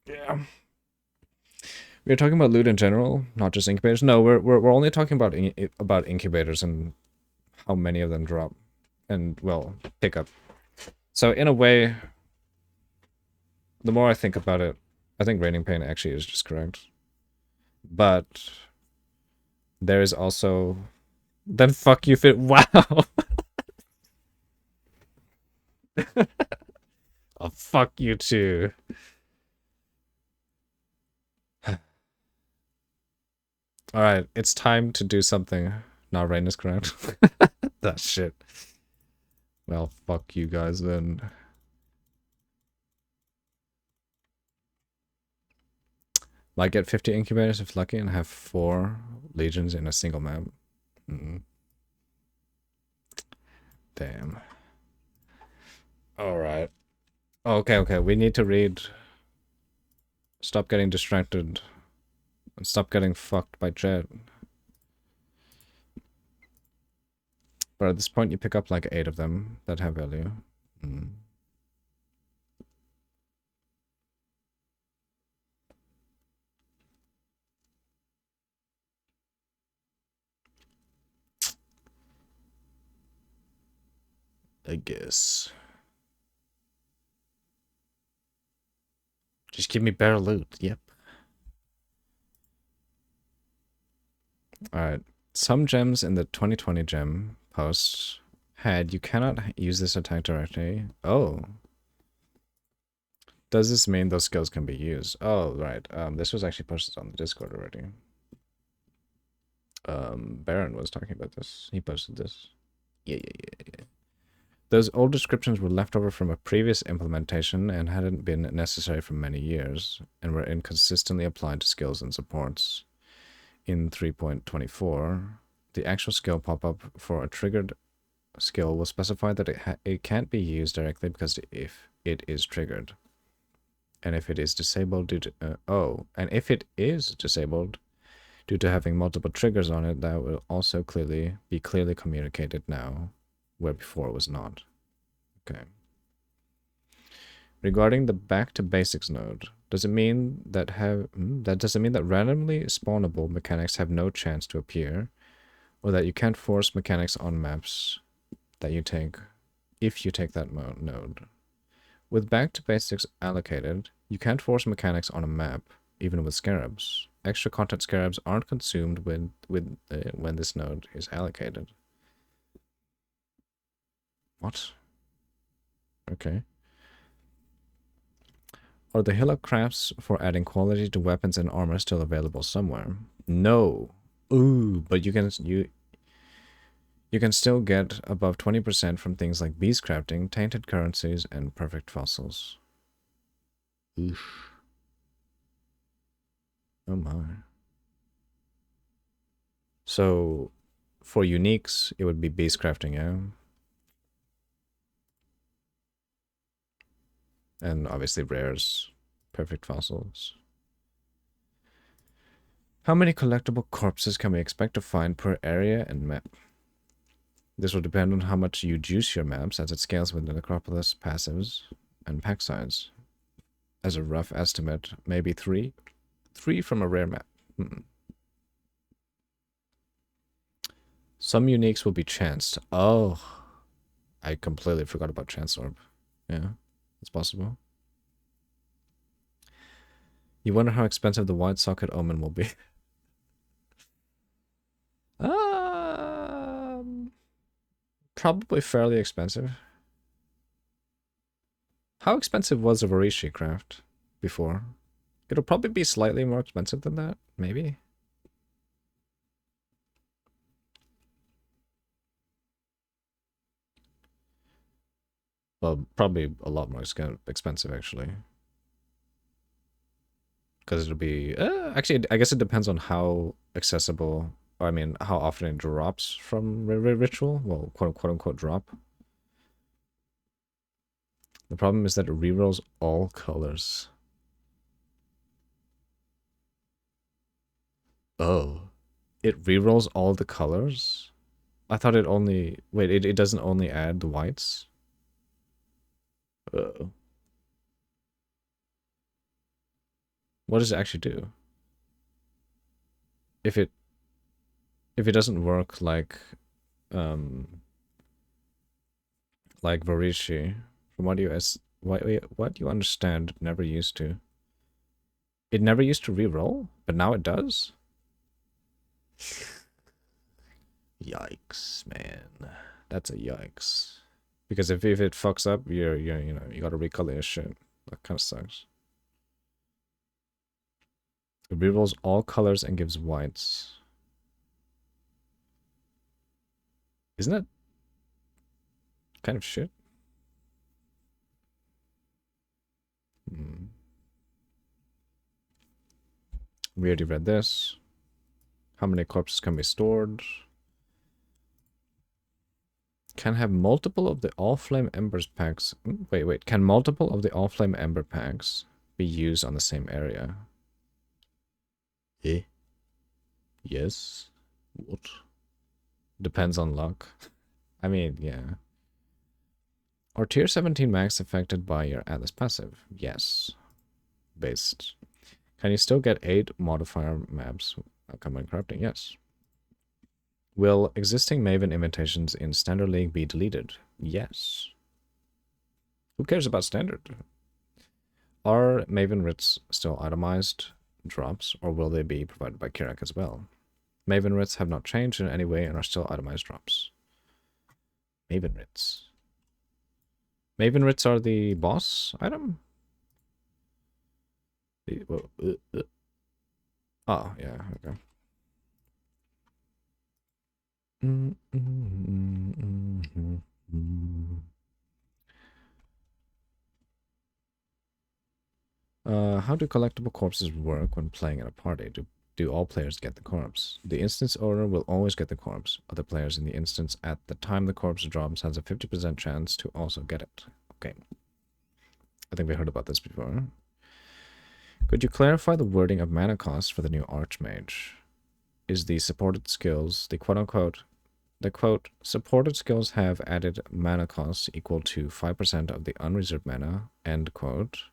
Yeah. We're talking about loot in general, not just incubators. No, we're only talking about incubators and how many of them drop and, well, pick up. So in a way, the more I think about it, I think Raining Pain actually is just correct. But there is also, then fuck you fit. Wow. Oh, fuck you too. Alright, it's time to do something. Now Rain is correct. That shit. Well, fuck you guys then. Might get 50 incubators if lucky and have 4 legions in a single map. Damn. Alright. Okay, we need to read. Stop getting distracted. And stop getting fucked by chat. But at this point, you pick up like 8 of them that have value. I guess. Just give me better loot. Yep. Alright. Some gems in the 2020 gem posts had you cannot use this attack directly. Oh. Does this mean those skills can be used? Oh, right. This was actually posted on the Discord already. Baron was talking about this. He posted this. Yeah. Those old descriptions were left over from a previous implementation and hadn't been necessary for many years, and were inconsistently applied to skills and supports. In 3.24, the actual skill pop-up for a triggered skill will specify that it can't be used directly because if it is triggered. And if it is disabled due to... and if it is disabled due to having multiple triggers on it, that will also be clearly communicated now, where before it was not. Okay. Regarding the back to basics node, does it mean that randomly spawnable mechanics have no chance to appear, or that you can't force mechanics on maps that you take if you take that node? With back to basics allocated, you can't force mechanics on a map, even with scarabs. Extra content scarabs aren't consumed when this node is allocated. What? Okay. Are the hillock crafts for adding quality to weapons and armor still available somewhere? No. Ooh, but you can still get above 20% from things like beast crafting, tainted currencies, and perfect fossils. Oof. Oh my. So, for uniques, it would be beast crafting, yeah? And obviously rares, perfect fossils. How many collectible corpses can we expect to find per area and map? This will depend on how much you juice your maps, as it scales with the Necropolis passives and pack size. As a rough estimate, maybe 3? 3 from a rare map. Some uniques will be chanced. Oh, I completely forgot about Chance Orb. Yeah, it's possible. You wonder how expensive the wide socket omen will be. Probably fairly expensive. How expensive was a Varishi craft before? It'll probably be slightly more expensive than that, maybe. Well, probably a lot more expensive, actually. Because it'll be... actually, I guess it depends on how accessible... I mean, how often it drops from Ritual. Well, quote-unquote drop. The problem is that it rerolls all colors. Oh. It rerolls all the colors? I thought it only... Wait, it doesn't only add the whites? What does it actually do? If it doesn't work like Varishi, from what you understand, never used to. It never used to reroll, but now it does? Yikes, man. That's a yikes. Because if it fucks up, you gotta recolor your shit. That kind of sucks. It rerolls all colors and gives whites. Isn't that kind of shit? We already read this. How many corpses can be stored? Can have multiple of the All Flame Embers packs. Wait. Can multiple of the All Flame Ember packs be used on the same area? Yes. What? Depends on luck. I mean, yeah. Are tier 17 max affected by your Atlas passive? Yes. Based. Can you still get 8 modifier maps combined crafting? Yes. Will existing Maven invitations in Standard League be deleted? Yes. Who cares about Standard? Are Maven writs still itemized drops, or will they be provided by Kirak as well? Maven writs have not changed in any way and are still itemized drops. Maven writs. Maven writs are the boss item? Oh, yeah, okay. How do collectible corpses work when playing at a party? Do all players get the corpse? The instance owner will always get the corpse. Other players in the instance at the time the corpse drops has a 50% chance to also get it. Okay. I think we heard about this before. Could you clarify the wording of mana cost for the new Archmage? Is the supported skills, the quote, supported skills have added mana costs equal to 5% of the unreserved mana, end quote,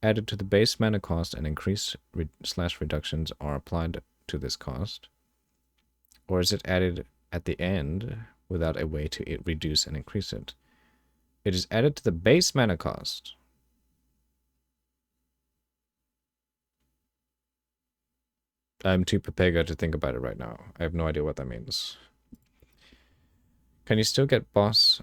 added to the base mana cost and increased slash reductions are applied to this cost? Or is it added at the end without a way to reduce and increase it? It is added to the base mana cost. I'm too papega to think about it right now. I have no idea what that means. Can you still get boss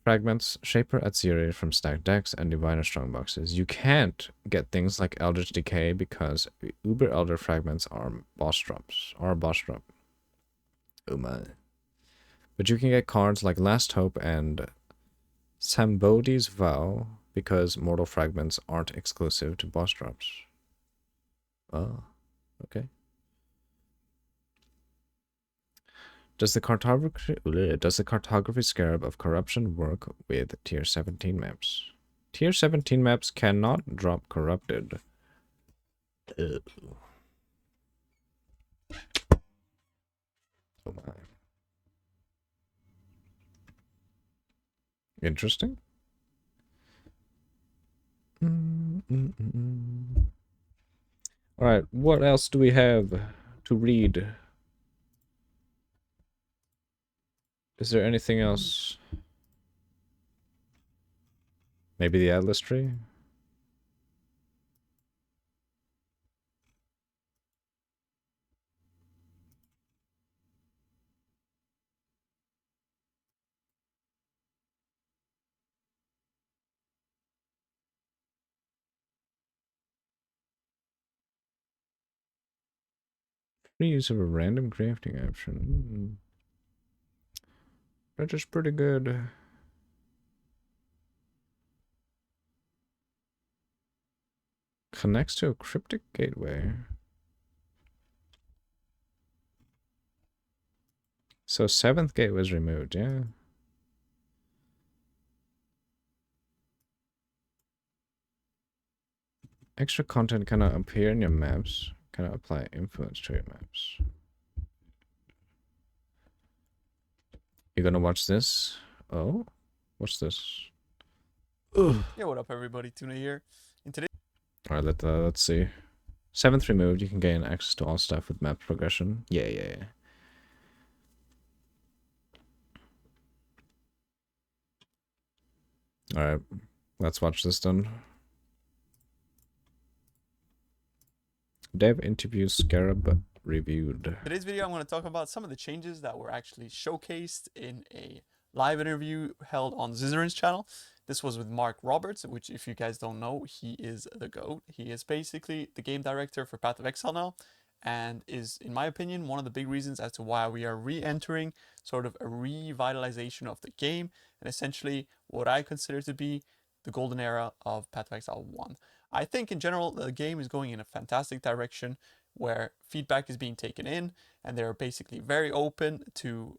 fragments, Shaper at 0 from stacked decks, and Diviner strongboxes? You can't get things like Eldritch Decay because Uber Elder fragments are boss drops. Are a boss drop. Oh my. But you can get cards like Last Hope and Sambodi's Vow because mortal fragments aren't exclusive to boss drops. Oh, okay. Does the cartography scarab of corruption work with tier 17 maps? Tier 17 maps cannot drop corrupted. Oh my. Interesting. Alright, what else do we have to read? Is there anything else? Maybe the Atlas tree? Free use of a random crafting option. That's just pretty good. Connects to a cryptic gateway. So 7th gate was removed, yeah. Extra content cannot appear in your maps. Cannot apply influence to your maps. You gonna watch this? Oh? What's this? Ugh. Yeah, what up everybody? Tuna here. In today's Alright, let's see. 7th removed, you can gain access to all stuff with map progression. Yeah. Alright, let's watch this then. Dev interview Scarab reviewed. today's video, I'm going to talk about some of the changes that were actually showcased in a live interview held on Zizerin's channel. This was with Mark Roberts, which, if you guys don't know, he is the GOAT. He is basically the game director for Path of Exile now, and is, in my opinion, one of the big reasons as to why we are re-entering sort of a revitalization of the game, and essentially what I consider to be the golden era of Path of Exile 1. I think in general the game is going in a fantastic direction where feedback is being taken in, and they're basically very open to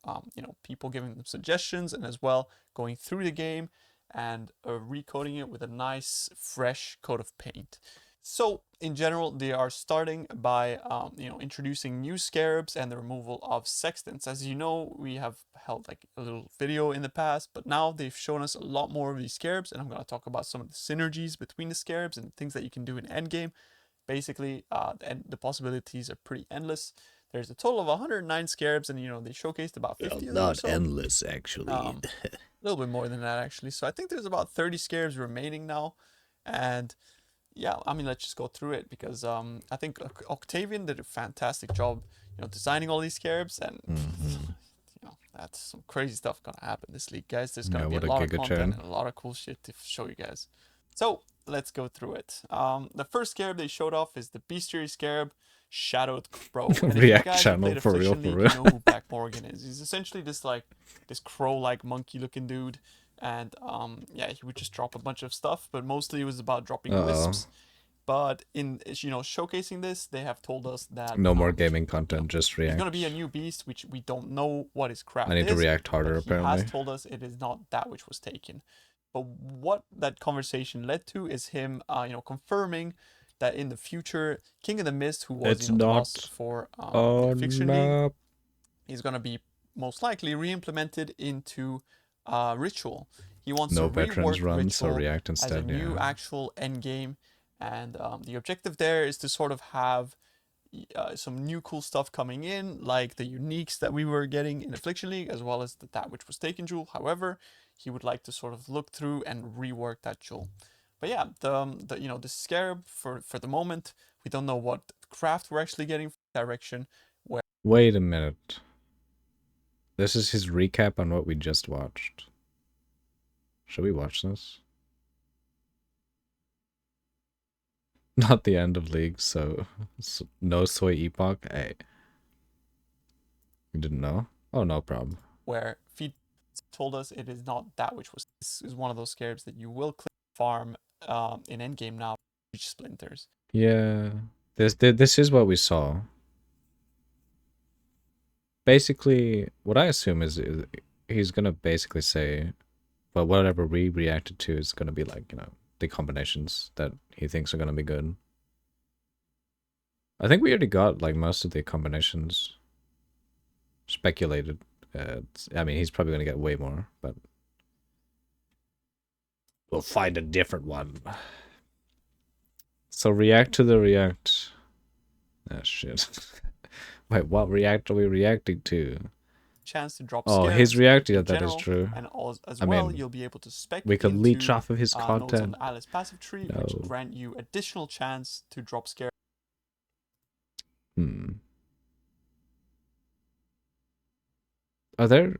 people giving them suggestions, and as well going through the game and recoding it with a nice fresh coat of paint. So in general, they are starting by introducing new scarabs and the removal of sextants. As you know, we have held like a little video in the past, but now they've shown us a lot more of these scarabs, and I'm going to talk about some of the synergies between the scarabs and things that you can do in endgame. Basically, and the possibilities are pretty endless. there's a total of 109 scarabs, and they showcased about 50 of them or Not so. endless, actually. A little bit more than that, actually. So I think there's about 30 scarabs remaining now. And yeah, I mean, let's just go through it, because I think Octavian did a fantastic job, designing all these scarabs, and that's some crazy stuff gonna happen this league, guys. There's gonna be a what a lot of giga content chain. and a lot of cool shit to show you guys. So let's go through it. The first scarab they showed off is the Bestiary Scarab, Shadowed Crow. And if you React guys have channel, played for real, Affliction for League, real. you know who Black Morgan is. He's essentially this crow-like monkey-looking dude, and yeah, he would just drop a bunch of stuff, but mostly it was about dropping wisps. But in showcasing this, they have told us that No more gaming content, just there's React. gonna be a new beast, which we don't know what his craft is. I need to react harder, but he apparently. has told us it is not that which was taken. But what that conversation led to is him, confirming that in the future, King of the Mist, who was It's the not- boss for the Oh Fiction League, no. is gonna be most likely re-implemented into Ritual. He wants No to veterans rework run, so Ritual React as a instead, new yeah. actual end game, and the objective there is to sort of have some new cool stuff coming in, like the uniques that we were getting in Affliction League, as well as that which was taken jewel. However, he would like to sort of look through and rework that jewel. But yeah, the scarab for the moment, we don't know what craft we're actually getting from direction. Wait a minute. This is his recap on what we just watched. Should we watch this? Not the end of League, so no soy epoch. Hey. You didn't know? Oh, no problem. Where Feed told us it is not that which was. This is one of those scarabs that you will click farm in endgame now, reach splinters. Yeah. This is what we saw. Basically, what I assume is he's gonna basically say, well, whatever we reacted to is gonna be like, the combinations that he thinks are gonna be good. I think we already got like most of the combinations speculated. I mean, he's probably gonna get way more, but we'll find a different one. So react to the react. Ah, shit. Wait, what react are we reacting to? Chance to drop Oh, scarabs his react, yeah, in that is general, true. and as I well, mean, you'll be able to spec we could into, leech off of his nodes on content. the Alice passive tree, No. which grant you additional chance to drop scarabs. Are there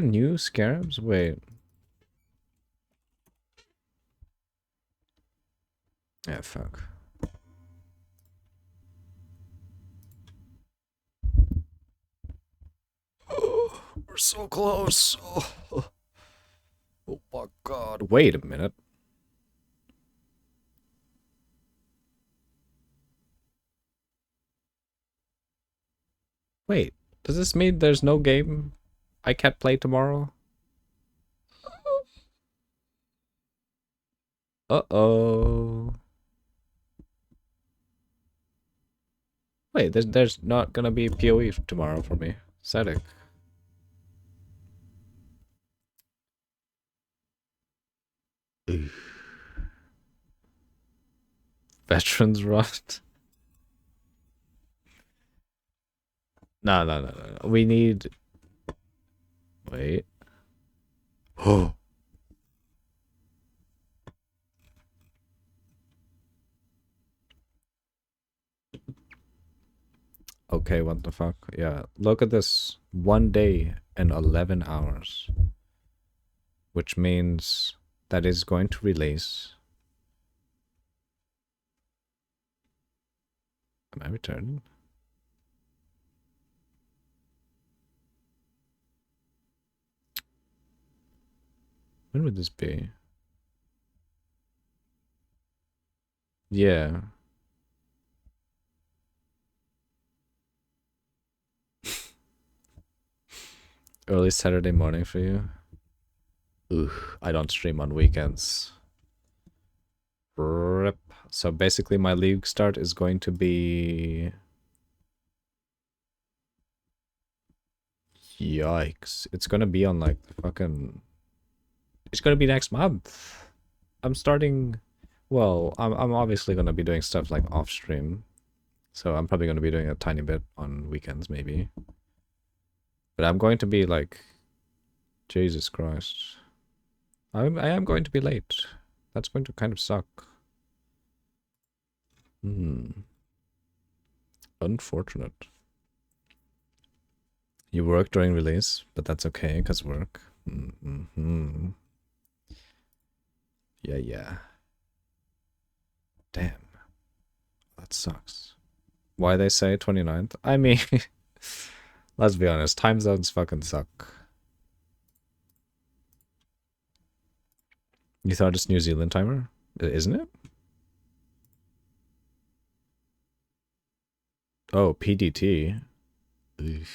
new scarabs? Wait. Yeah, fuck. We're so close. Oh my god. Wait a minute. Wait, does this mean there's no game I can't play tomorrow? Uh-oh. Wait, there's not gonna be POE tomorrow for me. Static. Veterans rot. No. We need... Wait. Oh. Okay, what the fuck? Yeah, look at this. 1 day and 11 hours. Which means that is going to release... Am I returning? When would this be? Yeah. Early Saturday morning for you? Ugh, I don't stream on weekends. Rip. So basically my league start is going to be... Yikes. It's gonna be on like the fucking... It's gonna be next month. I'm starting... Well, I'm obviously gonna be doing stuff like off stream. So I'm probably going to be doing a tiny bit on weekends, maybe. But I'm going to be like, Jesus Christ. I am going to be late. That's going to kind of suck. Unfortunate. You work during release, but that's okay, because work. Yeah. Damn. That sucks. Why they say 29th? I mean, let's be honest, time zones fucking suck. You thought it's New Zealand timer? Isn't it? Oh, PDT. Ugh.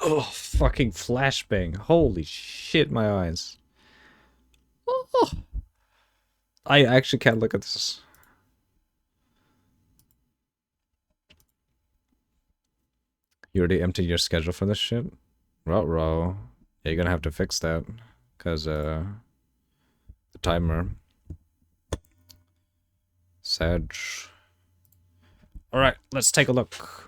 Oh, fucking flashbang. Holy shit, my eyes. Oh. I actually can't look at this. You already emptied your schedule for this shit? Ruh-roh. Yeah, you're gonna have to fix that. Because, the timer. Sag. Alright, let's take a look.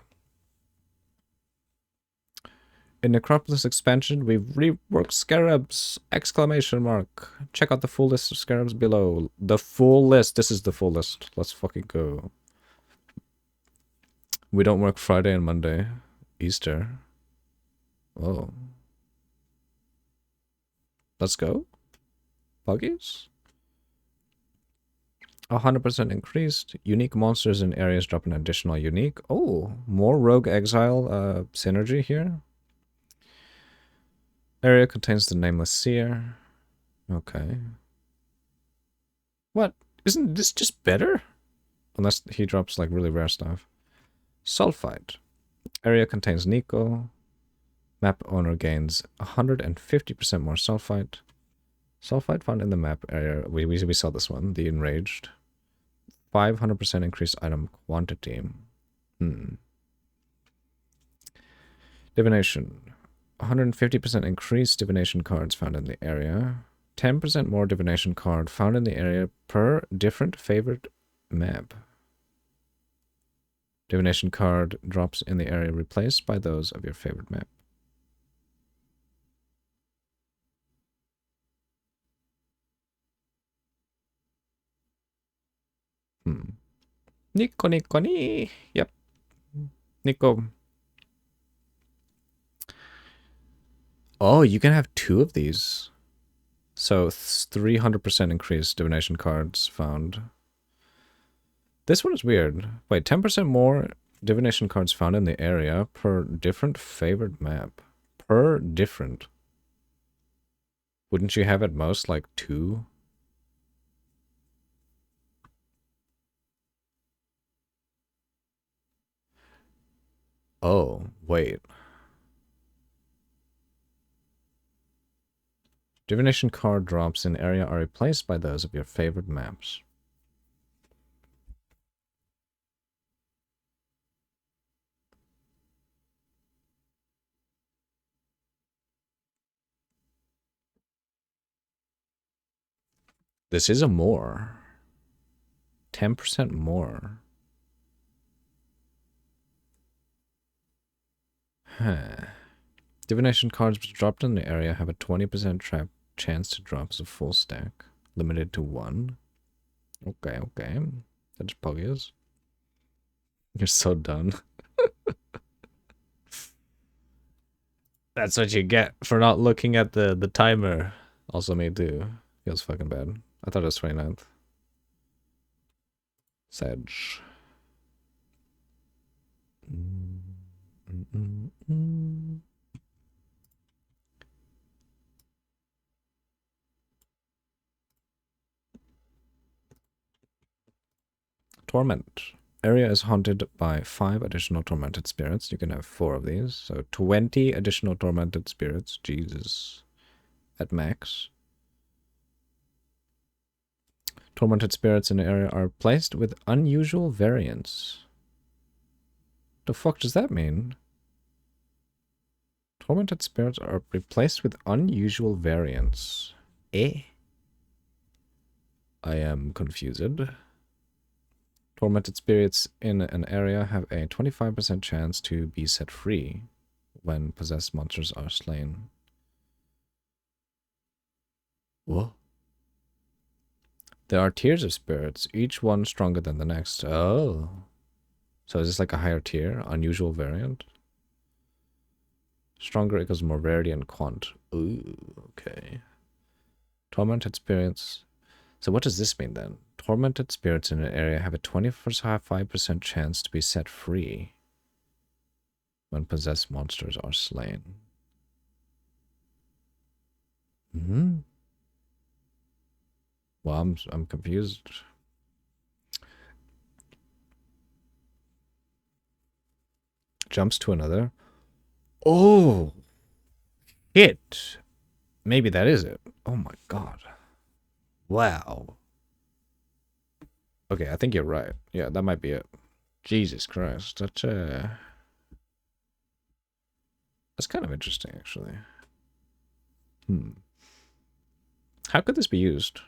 In Necropolis expansion, we've reworked scarabs! Exclamation mark. Check out the full list of scarabs below. The full list. This is the full list. Let's fucking go. We don't work Friday and Monday. Easter. Oh. Let's go. Buggies? 100% increased. Unique monsters in areas drop an additional unique. Oh, more Rogue Exile synergy here. Area contains the Nameless Seer. Okay. What? Isn't this just better? Unless he drops like really rare stuff. Sulfite. Area contains Nico. Map owner gains 150% more sulfite. Sulfite found in the map area. We saw this one. The Enraged. 500% increased item quantity. Divination. 150% increased divination cards found in the area. 10% more divination card found in the area per different favorite map. Divination card drops in the area replaced by those of your favorite map. Nico. Yep. Nico. Oh, you can have 2 of these. So 300% increased divination cards found. This one is weird. Wait, 10% more divination cards found in the area per different favorite map. Per different. Wouldn't you have at most like 2? Oh, wait. Divination card drops in area are replaced by those of your favorite maps. This is a more. 10% more. Huh. Divination cards dropped in the area have a 20% chance to drop as a full stack. Limited to 1. Okay. That's puggies. You're so done. That's what you get for not looking at the timer. Also me too. Feels fucking bad. I thought it was 29th. Sag. Torment. Area is haunted by 5 additional tormented spirits. You can have 4 of these. So 20 additional tormented spirits. Jesus. At max. Tormented spirits in the area are placed with unusual variants. The fuck does that mean? Tormented spirits are replaced with unusual variants. Eh? I am confused. Tormented spirits in an area have a 25% chance to be set free when possessed monsters are slain. What? There are tiers of spirits, each one stronger than the next. Oh. So is this like a higher tier? Unusual variant? Stronger equals more rarity and quant. Ooh, okay. Tormented spirits. So what does this mean then? Tormented spirits in an area have a 25% chance to be set free when possessed monsters are slain. Hmm. Well, I'm confused. Jumps to another. Oh, hit. Maybe that is it. Oh my god. Wow. Okay, I think you're right. Yeah, that might be it. Jesus Christ, that's kind of interesting, actually. How could this be used?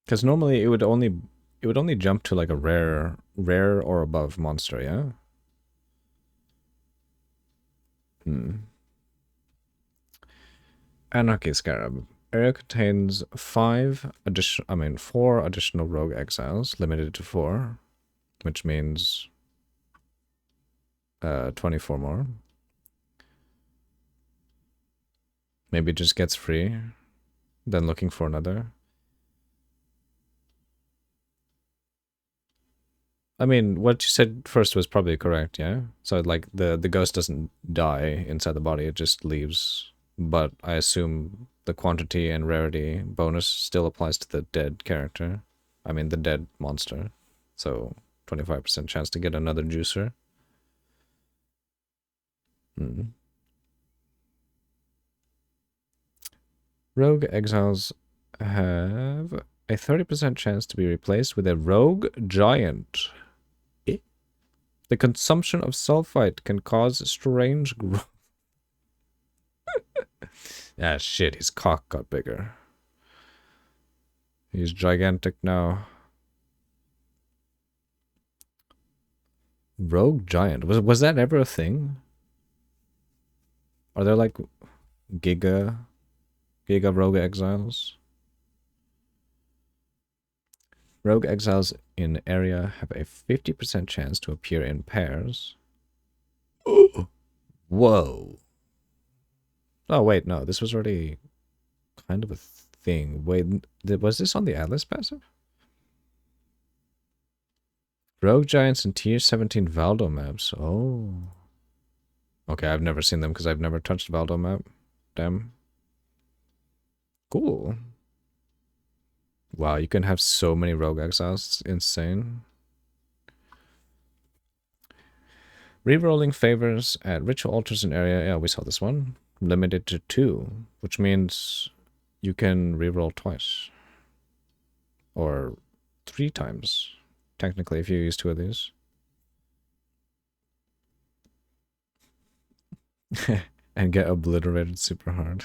Because normally it would only jump to like a rare or above monster, yeah? Anarchy Scarab. Area contains 4 additional rogue exiles, limited to 4, which means 24 more. Maybe it just gets free, then looking for another. I mean, what you said first was probably correct, yeah? So, like, the ghost doesn't die inside the body, it just leaves. But I assume the quantity and rarity bonus still applies to the dead character. I mean, the dead monster. So, 25% chance to get another juicer. Rogue exiles have a 30% chance to be replaced with a rogue giant. The consumption of sulfite can cause strange growth. Ah, shit, his cock got bigger. He's gigantic now. Rogue giant. Was that ever a thing? Are there like giga rogue exiles? Rogue exiles in area have a 50% chance to appear in pairs. Whoa. Oh, wait, no. This was already kind of a thing. Wait, was this on the Atlas passive? Rogue Giants and Tier 17 Valdo maps. Oh. Okay, I've never seen them because I've never touched Valdo map. Damn. Cool. Wow, you can have so many Rogue Exiles. It's insane. Rerolling favors at ritual altars in area. Yeah, we saw this one. Limited to 2, which means you can reroll twice. Or 3 times, technically, if you use 2 of these. And get obliterated super hard.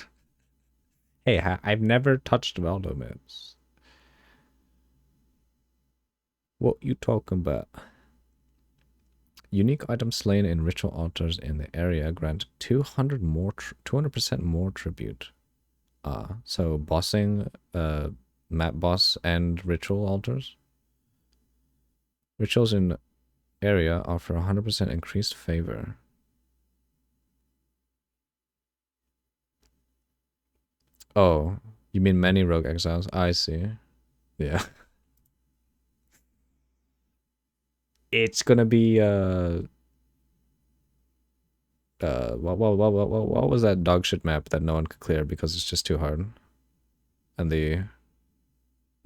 Hey, I've never touched Valdo maps. What you talking about? Unique items slain in ritual altars in the area grant 200% more tribute. So bossing, map boss and ritual altars. Rituals in area offer 100% increased favor. Oh, you mean many rogue exiles? I see. Yeah. It's gonna be what was that dog shit map that no one could clear because it's just too hard? And the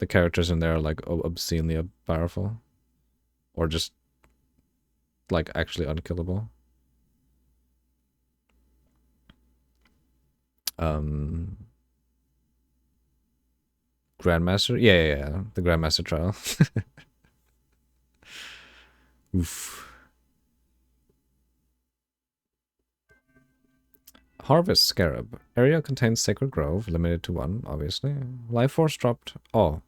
the characters in there are like obscenely powerful, or just like actually unkillable. Grandmaster, yeah, the Grandmaster trial. Oof. Harvest Scarab. Area contains Sacred Grove, limited to 1, obviously. Life Force dropped. Oh.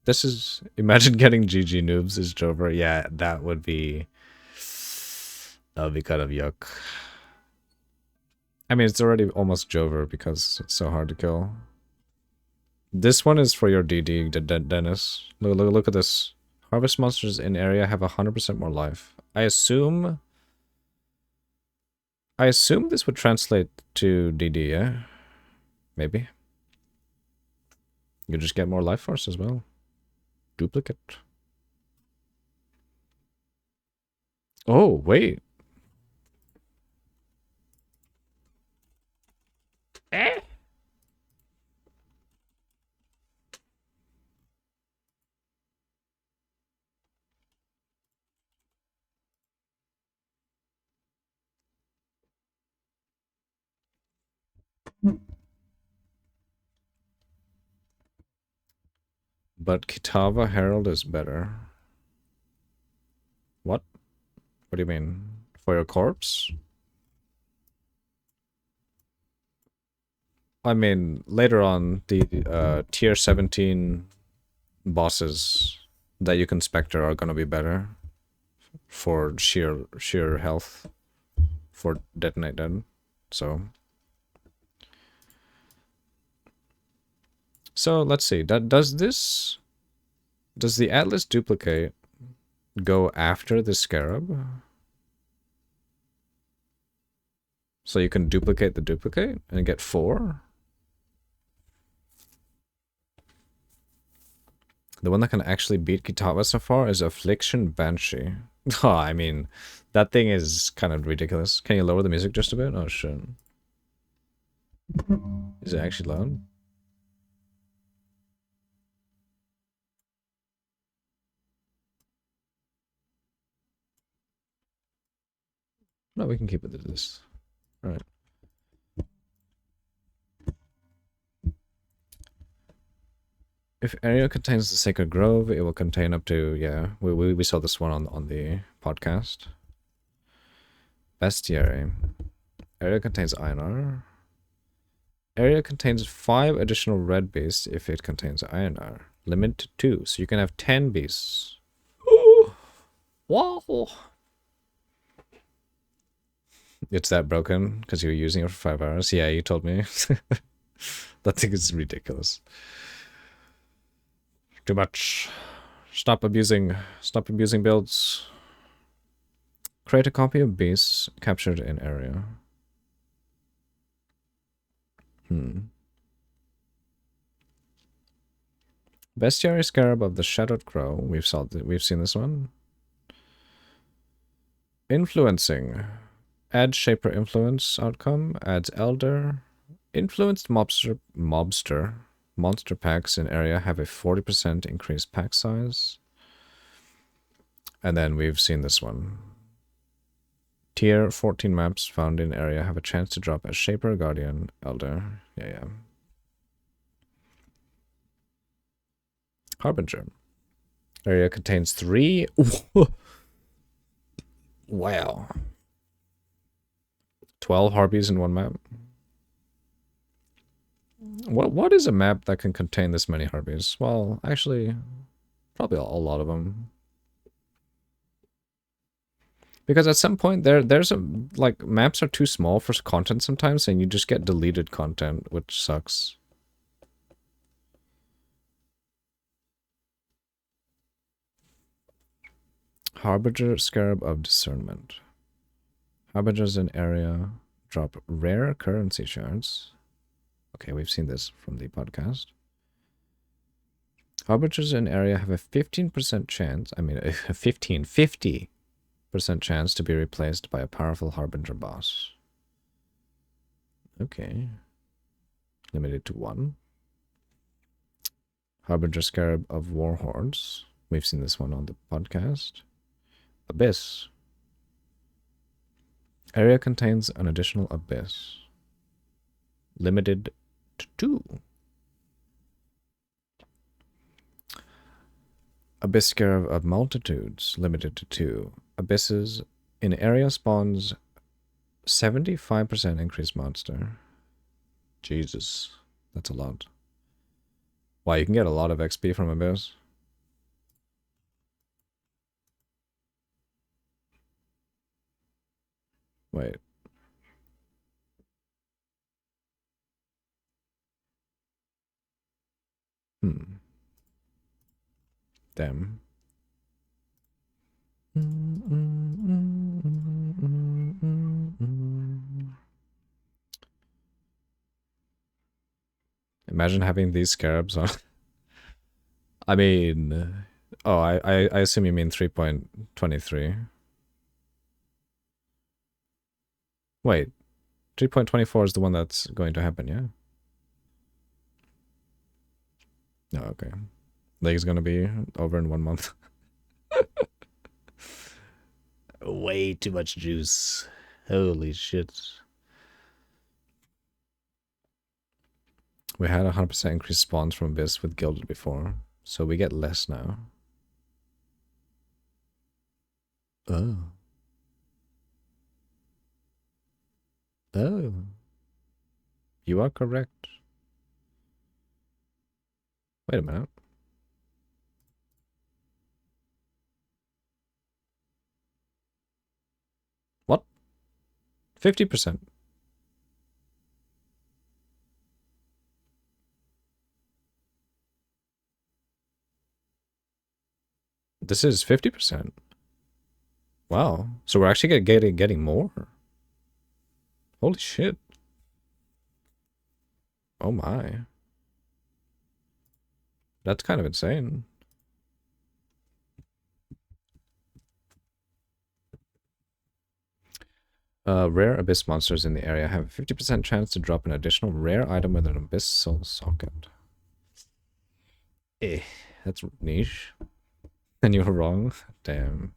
This is... Imagine getting GG noobs as Jover. Yeah, that would be... That would be kind of yuck. I mean, it's already almost Jover because it's so hard to kill. This one is for your DD, Dennis. Look at this. Harvest monsters in area have 100% more life. I assume this would translate to DD, yeah? Maybe. You just get more life force as well. Duplicate. Oh, wait. But Kitava Herald is better. What? What do you mean? For your corpse? I mean, later on, the tier 17 bosses that you can specter are gonna be better for sheer health for detonate then. So let's see. Does the Atlas duplicate go after the Scarab? So you can duplicate the duplicate and get 4? The one that can actually beat Kitava so far is Affliction Banshee. Oh, I mean, that thing is kind of ridiculous. Can you lower the music just a bit? Oh, shit. Is it actually loud? No, we can keep it at this. Alright. If area contains the Sacred Grove, it will contain up to, yeah, we saw this one on the podcast. Bestiary. Area contains INR. Area contains 5 additional red beasts if it contains INR. Limit to 2, so you can have 10 beasts. Wow. It's that broken because you were using it for 5 hours. Yeah, you told me. That thing is ridiculous. Too much. Stop abusing builds. Create a copy of beasts captured in area. Bestiary Scarab of the Shadowed Crow. We've seen this one. Influencing. Add Shaper Influence outcome. Adds Elder. Influenced monster packs in area have a 40% increased pack size. And then we've seen this one. Tier 14 maps found in area have a chance to drop a Shaper, Guardian, Elder. Yeah. Harbinger. Area contains 3. Wow. 12 Harpies in one map. What is a map that can contain this many Harpies? Well, actually, probably a lot of them. Because at some point there's like maps are too small for content sometimes, and you just get deleted content, which sucks. Harbinger Scarab of Discernment. Harbingers in area drop rare currency shards. Okay, we've seen this from the podcast. Harbingers in area have a 15% chance, I mean, 50% chance to be replaced by a powerful Harbinger boss. Okay. Limited to 1. Harbinger Scarab of Warhordes. We've seen this one on the podcast. Abyss. Area contains an additional abyss. Limited to 2. Abyss Scarab of Multitudes. Limited to 2. Abysses. In area spawns 75% increased monster. Jesus. That's a lot. Wow, you can get a lot of XP from Abyss. Wait. Damn. Imagine having these scarabs on. I mean, oh, I assume you mean 3.23. Wait, 3.24 is the one that's going to happen, yeah? No, okay. League's gonna be over in 1 month. Way too much juice. Holy shit. We had 100% increased spawns from Abyss with Gilded before, so we get less now. Oh. Oh. You are correct. Wait a minute. What? 50%. This is 50%. Wow. So we're actually getting more. Holy shit. Oh my. That's kind of insane. Rare Abyss monsters in the area have a 50% chance to drop an additional rare item with an Abyssal socket. Eh, that's niche. And you were wrong? Damn.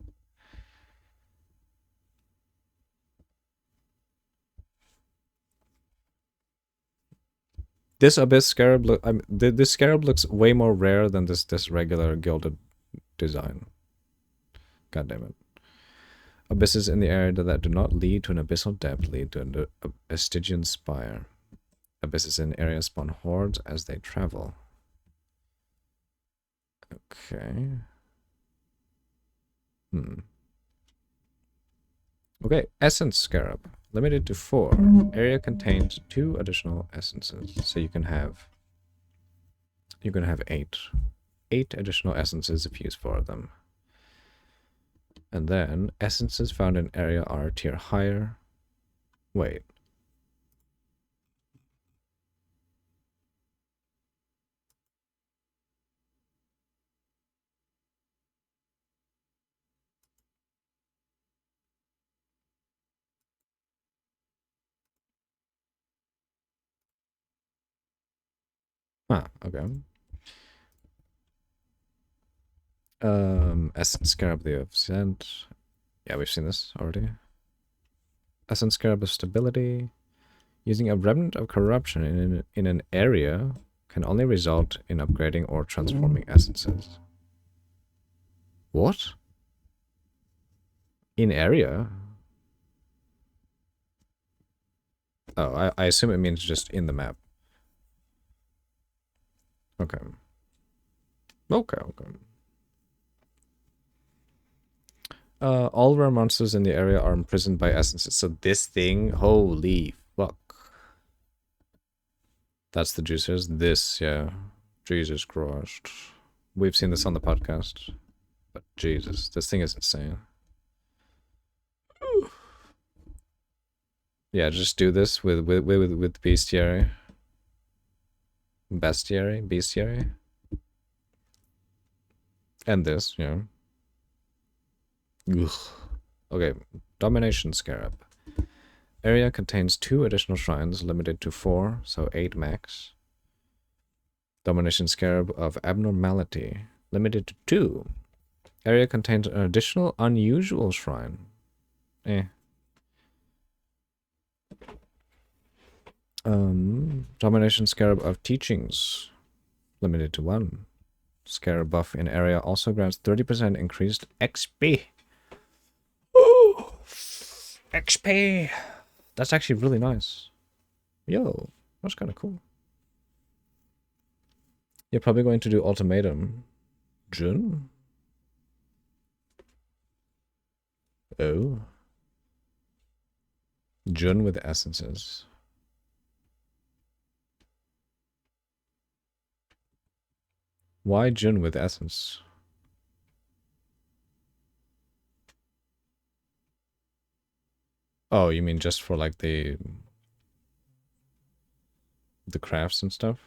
This Abyss Scarab this Scarab looks way more rare than this regular gilded design. God damn it. Abysses in the area that do not lead to an abyssal depth lead to a Stygian spire. Abysses in areas spawn hordes as they travel. Okay. Okay, Essence Scarab. Limited to 4. Area contains 2 additional essences. So you can have 8. 8 additional essences if you use 4 of them. And then essences found in area are a tier higher. Wait. Ah, okay. Essence Scarab the Ascent. Yeah, we've seen this already. Essence Scarab of Stability. Using a Remnant of Corruption in an area can only result in upgrading or transforming essences. What? In area? Oh, I assume it means just in the map. Okay. Okay. All rare monsters in the area are imprisoned by essences. So this thing, holy fuck. That's the juicers. This, yeah. Jesus Christ. We've seen this on the podcast. But Jesus, this thing is insane. Yeah, just do this with bestiary. Bestiary. And this, yeah. Ugh. Okay, Domination Scarab. Area contains 2 additional shrines, limited to 4, so 8 max. Domination Scarab of Abnormality. Limited to 2. Area contains an additional unusual shrine. Domination Scarab of Teachings. Limited to 1. Scarab buff in area also grants 30% increased XP. Ooh, XP. That's actually really nice. Yo, that's kind of cool. You're probably going to do Ultimatum. June? Oh. June with essences. Why June with essence? Oh, you mean just for like the crafts and stuff?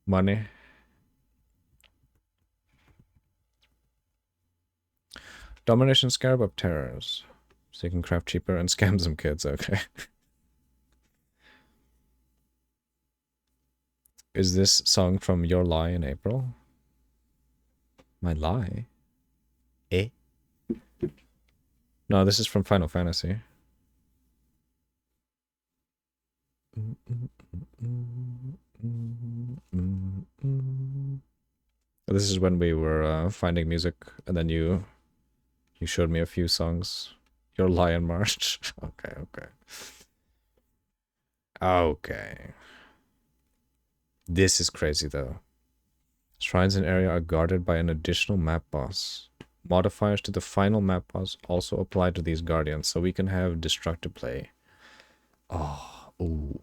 Money? Domination Scarab of Terrors. So you can craft cheaper and scam some kids, okay. Is this song from Your Lie in April? My Lie? Eh? No, this is from Final Fantasy. This is when we were finding music, and then you showed me a few songs. Your Lie in March. Okay, okay. Okay. This is crazy, though. Shrines in area are guarded by an additional map boss. Modifiers to the final map boss also apply to these guardians, so we can have destructive play. Oh, ooh.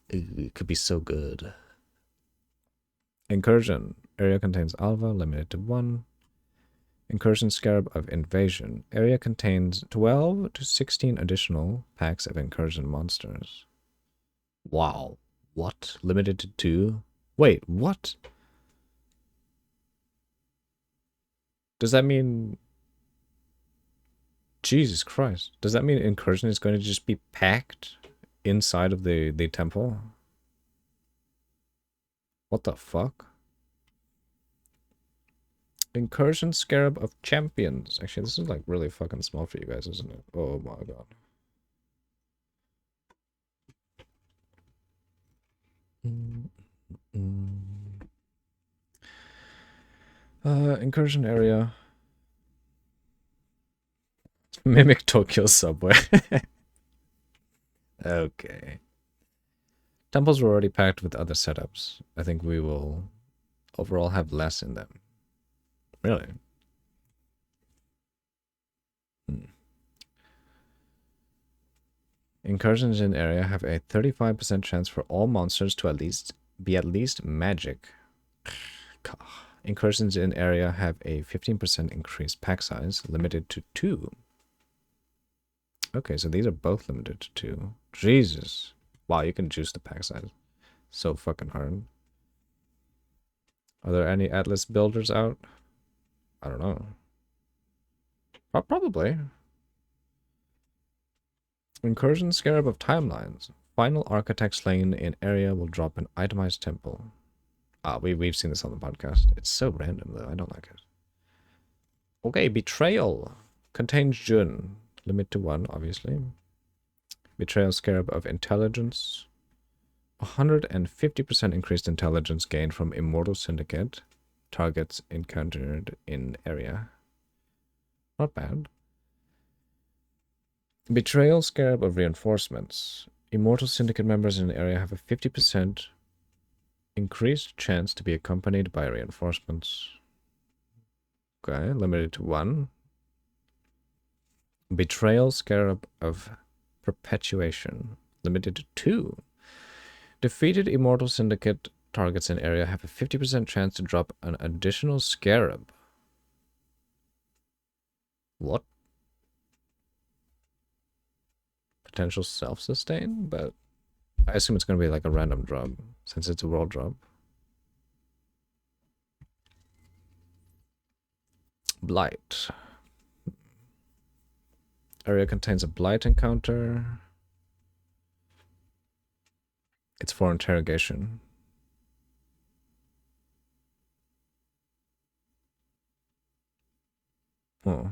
It could be so good. Incursion. Area contains Alva, limited to 1. Incursion Scarab of Invasion. Area contains 12 to 16 additional packs of incursion monsters. Wow. What? Limited to 2? Wait, what? Does that mean... Jesus Christ. Does that mean incursion is going to just be packed inside of the temple? What the fuck? Incursion Scarab of Champions. Actually, this is like really fucking small for you guys, isn't it? Oh my god. Incursion area. Mimic Tokyo subway. Okay. Temples were already packed with other setups. I think we will overall have less in them. Really? Incursions in area have a 35% chance for all monsters to be at least magic. Incursions in area have a 15% increased pack size, limited to 2. Okay, so these are both limited to 2. Jesus. Wow, you can juice the pack size. So fucking hard. Are there any Atlas builders out? I don't know. Probably. Incursion Scarab of Timelines. Final Architect slain in area will drop an itemized temple. Ah, we've seen this on the podcast. It's so random though, I don't like it. Okay, Betrayal. Contains Jun. Limit to 1, obviously. Betrayal Scarab of Intelligence. 150% increased intelligence gained from Immortal Syndicate. Targets encountered in area. Not bad. Betrayal Scarab of Reinforcements. Immortal Syndicate members in the area have a 50% increased chance to be accompanied by reinforcements. Okay, limited to 1. Betrayal Scarab of Perpetuation. Limited to 2. Defeated Immortal Syndicate targets in area have a 50% chance to drop an additional Scarab. What? Potential self-sustain? But I assume it's going to be like a random drop, since it's a world drop. Blight. Area contains a blight encounter. It's for interrogation. Oh.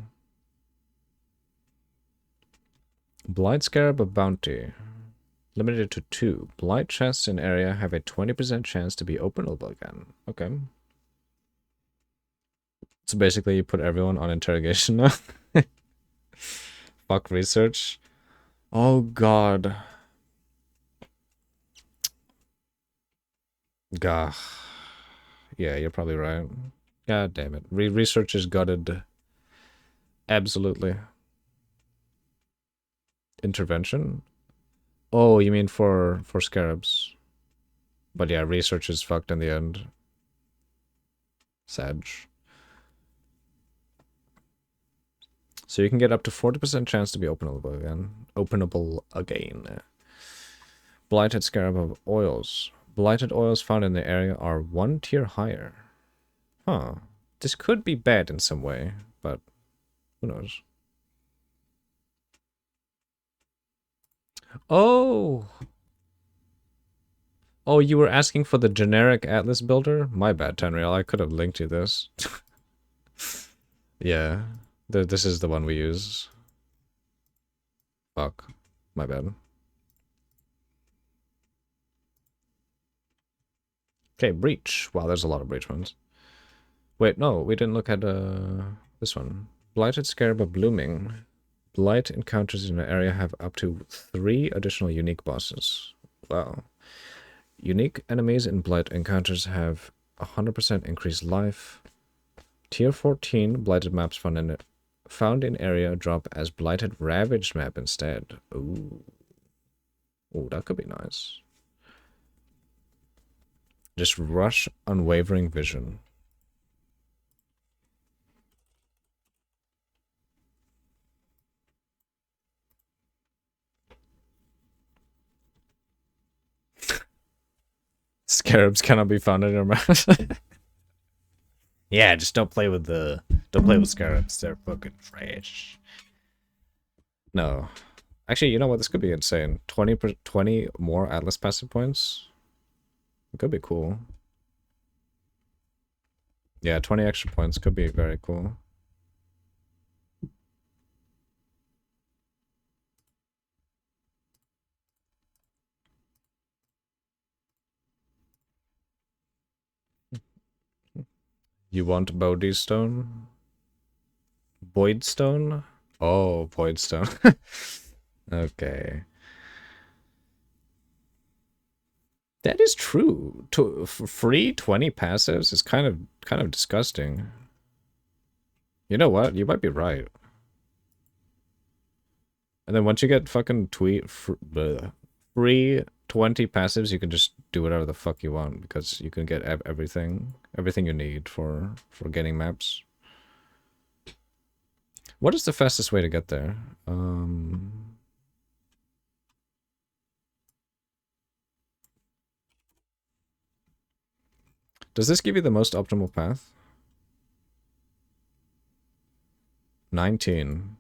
Blight Scarab of Bounty. Limited to 2. Blight chests in area have a 20% chance to be openable again. Okay. So basically you put everyone on interrogation now. Fuck research. Oh god. Gah. Yeah, you're probably right. God damn it. Research is gutted. Absolutely. Intervention? Oh, you mean for scarabs. But yeah, research is fucked in the end. Sag. So you can get up to 40% chance to be openable again. Openable again. Blighted Scarab of Oils. Blighted oils found in the area are 1 tier higher. Huh. This could be bad in some way, but who knows. Oh! Oh, you were asking for the generic Atlas builder? My bad, Tenreal. I could have linked you this. Yeah. This is the one we use. Fuck. My bad. Okay, Breach. Wow, there's a lot of Breach ones. Wait, no, we didn't look at this one. Blighted Scarab of Blooming. Blight encounters in the area have up to 3 additional unique bosses. Wow. Unique enemies in Blight encounters have 100% increased life. Tier 14 Blighted maps found in area drop as Blighted Ravaged map instead. Ooh. Ooh, that could be nice. Just rush Unwavering Vision. Scarabs cannot be found in your map. Yeah, just don't play with scarabs. They're fucking trash. No. Actually, you know what? This could be insane. 20 more Atlas passive points. It could be cool. Yeah, 20 extra points could be very cool. You want Bodhi Stone? Void Stone? Oh, Void Stone. Okay. That is true. Free 20 passives is kind of disgusting. You know what? You might be right. And then once you get fucking free 20 passives, you can just do whatever the fuck you want because you can get everything you need for getting maps. What is the fastest way to get there? Does this give you the most optimal path? 19.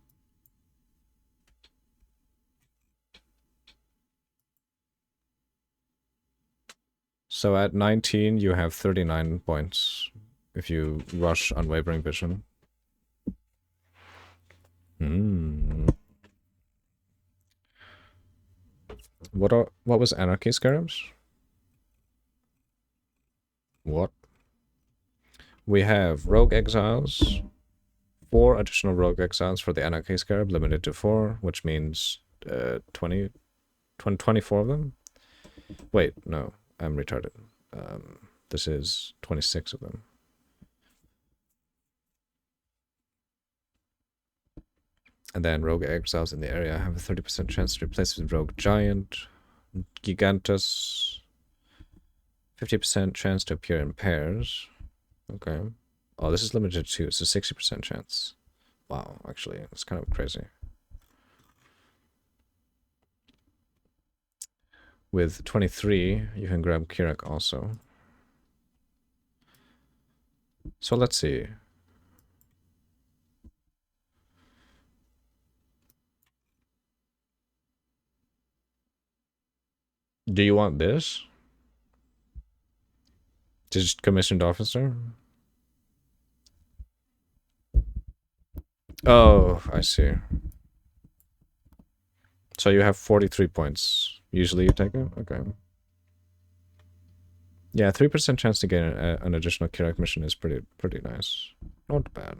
So at 19, you have 39 points if you rush Unwavering Vision. What was Anarchy Scarabs? What? We have Rogue Exiles. 4 additional Rogue Exiles for the Anarchy Scarab, limited to 4, which means 24 of them. Wait, no, I'm retarded. This is 26 of them. And then Rogue Exiles in the area have a 30% chance to replace with Rogue Giant, Gigantus, 50% chance to appear in pairs. Okay. Oh, this is limited to 2, so 60% chance. Wow, actually, it's kind of crazy. With 23, you can grab Kirak also. So let's see. Do you want this? Just commissioned officer? Oh, I see. So you have 43 points. Usually you take it? Okay. Yeah, 3% chance to get an additional Kirak mission is pretty nice. Not bad.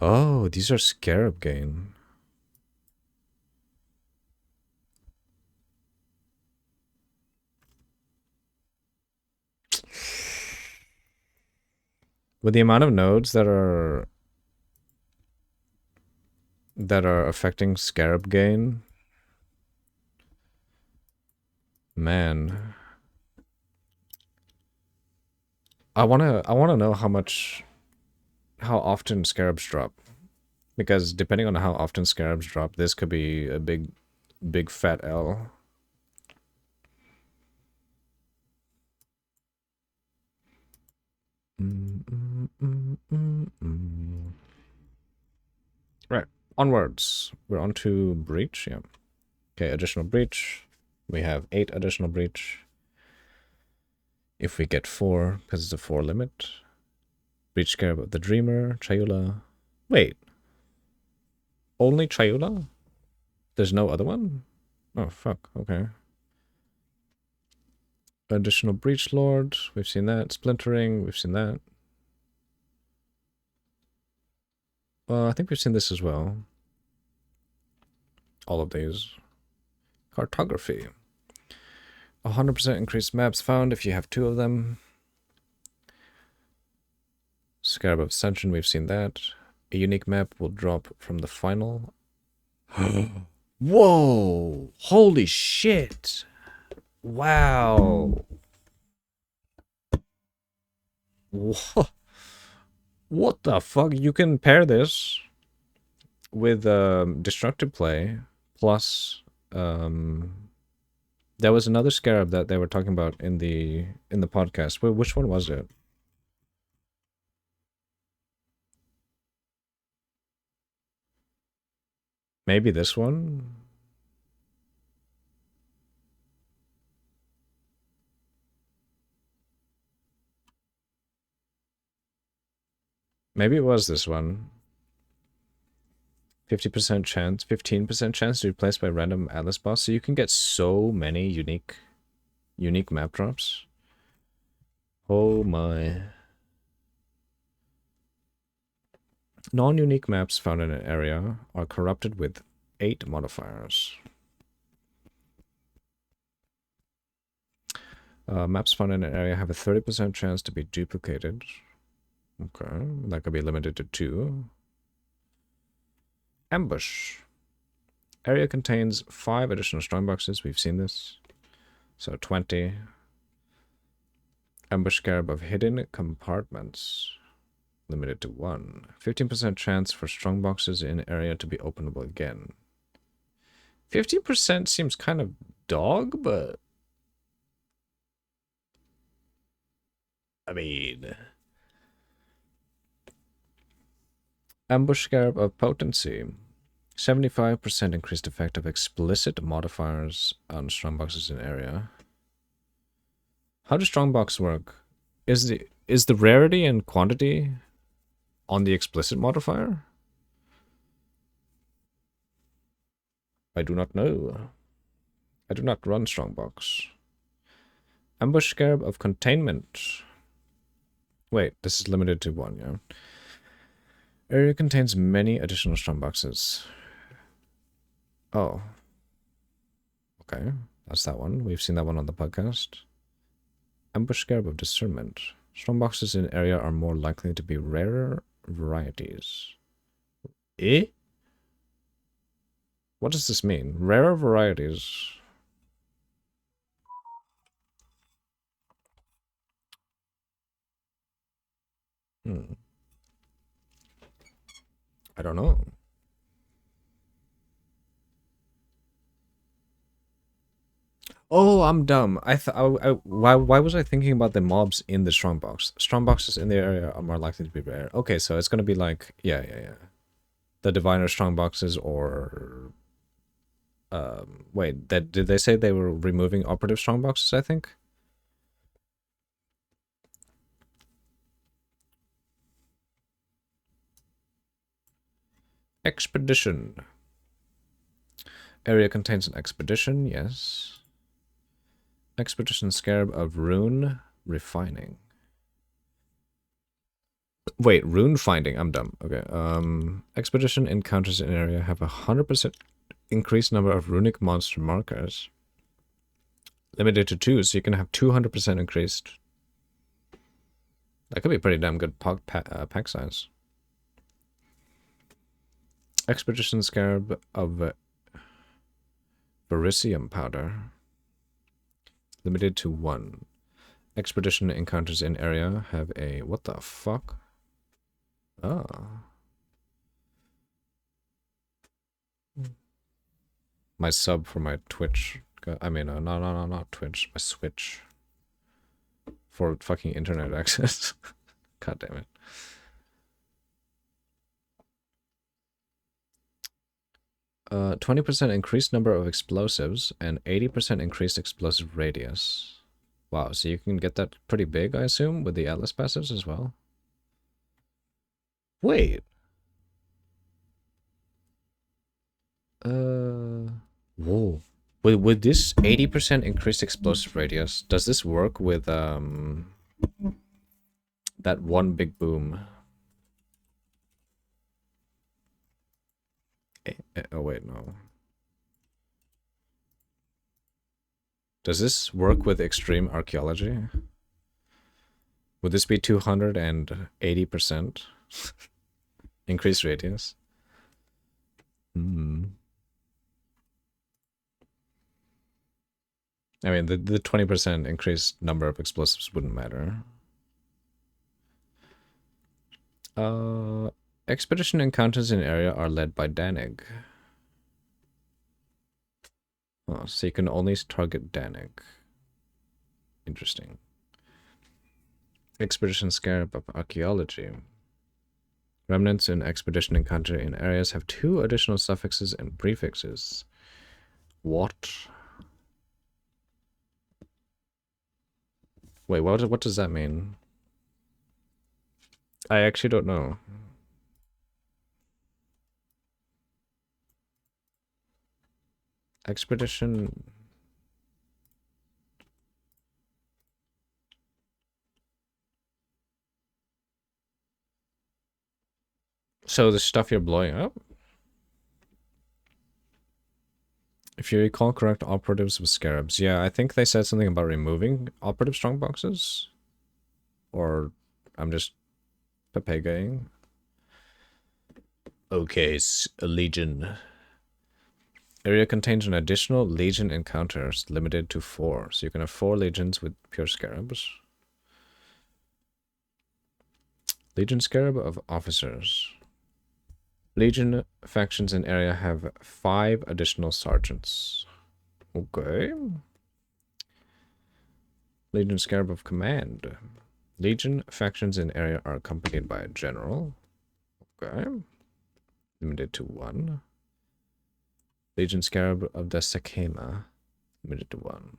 Oh, these are Scarab gain. With the amount of nodes that are affecting Scarab gain, man, I wanna know how often Scarabs drop, because depending on how often Scarabs drop, this could be a big fat L. Right, onwards. We're on to Breach, yeah. Okay, additional Breach. We have 8 additional Breach. If we get 4, because it's a 4 limit. Breach Scarab of the Dreamer, Chayula. Wait. Only Chayula? There's no other one? Oh, fuck, okay. Additional Breach Lord, we've seen that. Splintering, we've seen that. I think we've seen this as well. All of these. Cartography. 100% increased maps found if you have 2 of them. Scarab of Ascension, we've seen that. A unique map will drop from the final. Whoa! Holy shit! Wow! What? What the fuck? You can pair this with Destructive Play plus there was another Scarab that they were talking about in the podcast. Which one was it? Maybe this one? Maybe it was this one. 50% chance, 15% chance to be replaced by random Atlas boss. So you can get so many unique map drops. Oh my. Non-unique maps found in an area are corrupted with 8 modifiers. Maps found in an area have a 30% chance to be duplicated. Okay, that could be limited to 2. Ambush. Area contains 5 additional strongboxes. We've seen this. So 20. Ambush Scarab of hidden compartments. Limited to 1. 15% chance for strongboxes in area to be openable again. 15% seems kind of dog, but I mean, Ambush Scarab of Potency. 75% increased effect of explicit modifiers on strongboxes in area. How does strongbox work? Is the rarity and quantity on the explicit modifier? I do not know. I do not run strongbox. Ambush Scarab of Containment. Wait, this is limited to 1, yeah. Area contains many additional strongboxes. Oh. Okay, that's that one. We've seen that one on the podcast. Ambush Scarab of Discernment. Strongboxes in area are more likely to be rarer varieties. Eh? What does this mean? Rarer varieties. I don't know. Oh, I'm dumb. Why was I thinking about the mobs in the strongbox? Strongboxes in the area are more likely to be rare. Okay, so it's gonna be like yeah. The diviner strongboxes or wait, did they say they were removing operative strongboxes, I think? Expedition. Area contains an expedition, yes. Expedition Scarab of Rune Refining. Wait, rune finding. I'm dumb. Okay. Expedition encounters in area have 100% increased number of runic monster markers. Limited to 2, so you can have 200% increased. That could be pretty damn good pack size. Expedition Scarab of Vericium powder. Limited to 1. Expedition encounters in area have a... What the fuck? Oh. My sub for my Twitch. I mean, no, not Twitch. My Switch. For fucking internet access. God damn it. Uh, 20% increased number of explosives and 80% increased explosive radius. Wow, so you can get that pretty big, I assume, with the Atlas passives as well? Wait. Whoa. With this 80% increased explosive radius, does this work with, that one big boom? Oh, wait, no. Does this work with extreme archaeology? Would this be 280% increased radius? Hmm. I mean, the 20% increased number of explosives wouldn't matter. Expedition encounters in area are led by Danig. Oh, so you can only target Danig. Interesting. Expedition Scarab of Archaeology. Remnants in expedition encounter in areas have 2 additional suffixes and prefixes. What? Wait, what does that mean? I actually don't know. Expedition... So the stuff you're blowing up? If you recall correct, operatives with scarabs. Yeah, I think they said something about removing operative strongboxes. Or I'm just Pepegaing. Okay, a legion. Area contains an additional legion encounters, limited to 4. So you can have 4 legions with pure scarabs. Legion Scarab of Officers. Legion factions in area have 5 additional sergeants. Okay. Legion Scarab of Command. Legion factions in area are accompanied by a general. Okay. Limited to 1. Legion Scarab of the Sakema. Limited to 1.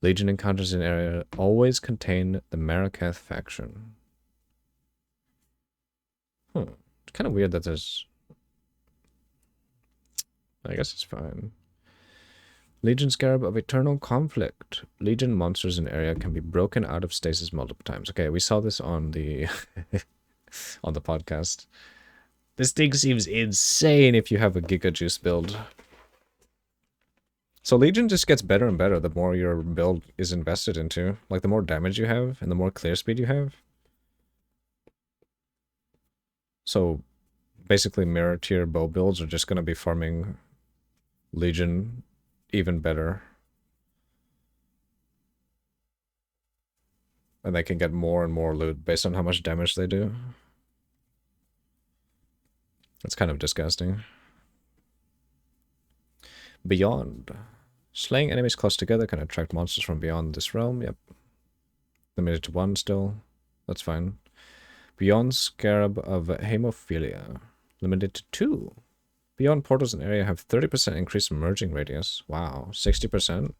Legion encounters in area always contain the Marakath faction. It's kind of weird that there's... I guess it's fine. Legion Scarab of Eternal Conflict. Legion monsters in area can be broken out of stasis multiple times. Okay, we saw this on the on the podcast. This thing seems insane if you have a Giga Juice build. So Legion just gets better and better the more your build is invested into. Like the more damage you have and the more clear speed you have. So basically mirror tier bow builds are just going to be farming Legion even better. And they can get more and more loot based on how much damage they do. That's kind of disgusting. Beyond. Slaying enemies close together can attract monsters from beyond this realm. Yep. Limited to 1 still. That's fine. Beyond Scarab of Hemophilia. Limited to 2. Beyond portals in area have 30% increased merging radius. Wow. 60%.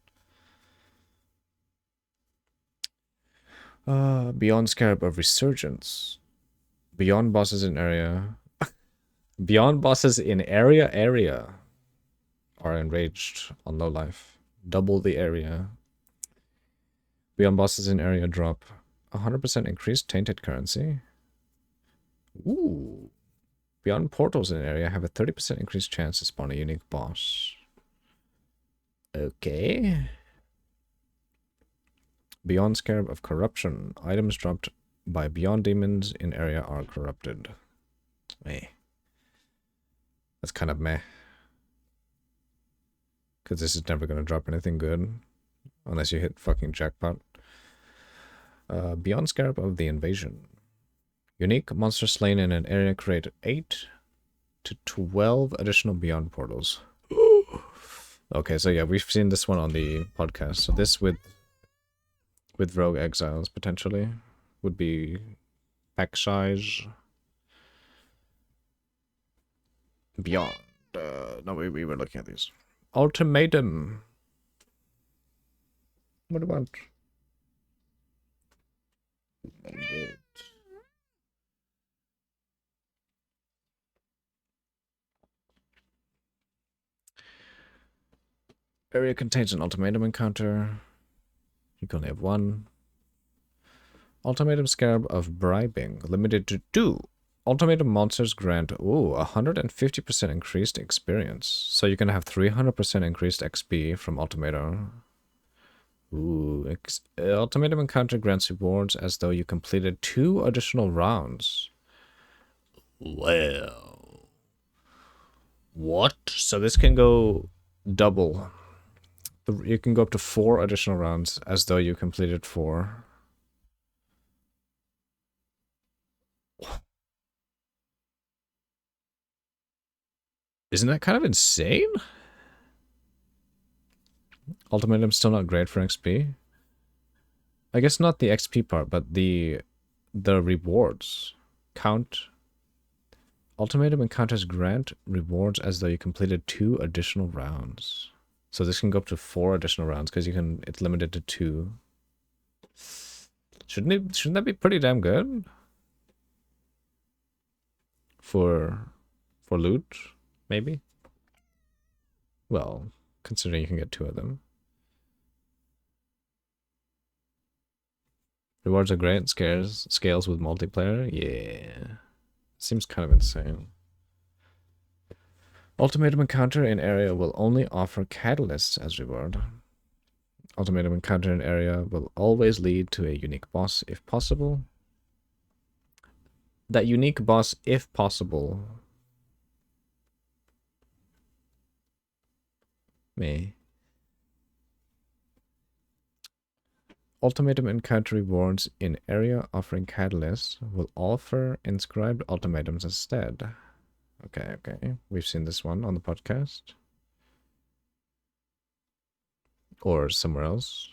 Beyond Scarab of Resurgence. Beyond bosses in area Beyond bosses in area are enraged on low life. Double the area. Beyond bosses in area drop 100% increased tainted currency. Ooh. Beyond portals in area have a 30% increased chance to spawn a unique boss. Okay. Beyond Scarab of Corruption. Items dropped by Beyond Demons in area are corrupted. Meh. That's kind of meh. Because this is never going to drop anything good. Unless you hit fucking jackpot. Beyond Scarab of the Invasion. Unique monster slain in an area create 8 to 12 additional Beyond portals. Okay, so yeah, we've seen this one on the podcast. So this with Rogue Exiles, potentially, would be pack size. Beyond. No, we were looking at these. Ultimatum. What about... Area contains an ultimatum encounter. You can only have one. Ultimatum Scarab of Bribing. Limited to 2. Ultimatum monsters grant, 150% increased experience. So you can have 300% increased XP from Ultimatum. Ultimatum encounter grants rewards as though you completed 2 additional rounds. Well. What? So this can go double. You can go up to 4 additional rounds as though you completed 4. Isn't that kind of insane? Ultimatum's still not great for XP. I guess not the XP part, but the rewards count. Ultimatum encounters grant rewards as though you completed 2 additional rounds. So this can go up to 4 additional rounds because it's limited to 2. Shouldn't that be pretty damn good? For loot, maybe? Well, considering you can get 2 of them. Rewards are great, scales with multiplayer. Yeah. Seems kind of insane. Ultimatum encounter in area will only offer catalysts as reward. Ultimatum encounter in area will always lead to a unique boss if possible. That unique boss, if possible. Me. Ultimatum encounter rewards in area offering catalysts will offer inscribed ultimatums instead. Okay. We've seen this one on the podcast. Or somewhere else.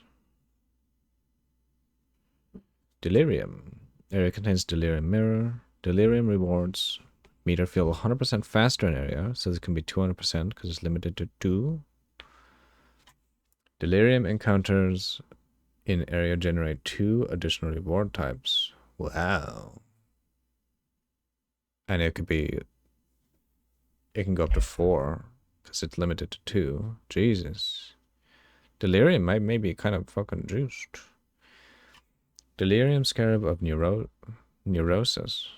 Delirium. Area contains Delirium Mirror. Delirium rewards meter feel 100% faster in area, so this can be 200% because it's limited to 2. Delirium encounters in area generate 2 additional reward types. Wow. And it can go up to 4 because it's limited to 2. Jesus. Delirium may be kind of fucking juiced. Delirium Scarab of Neurosis.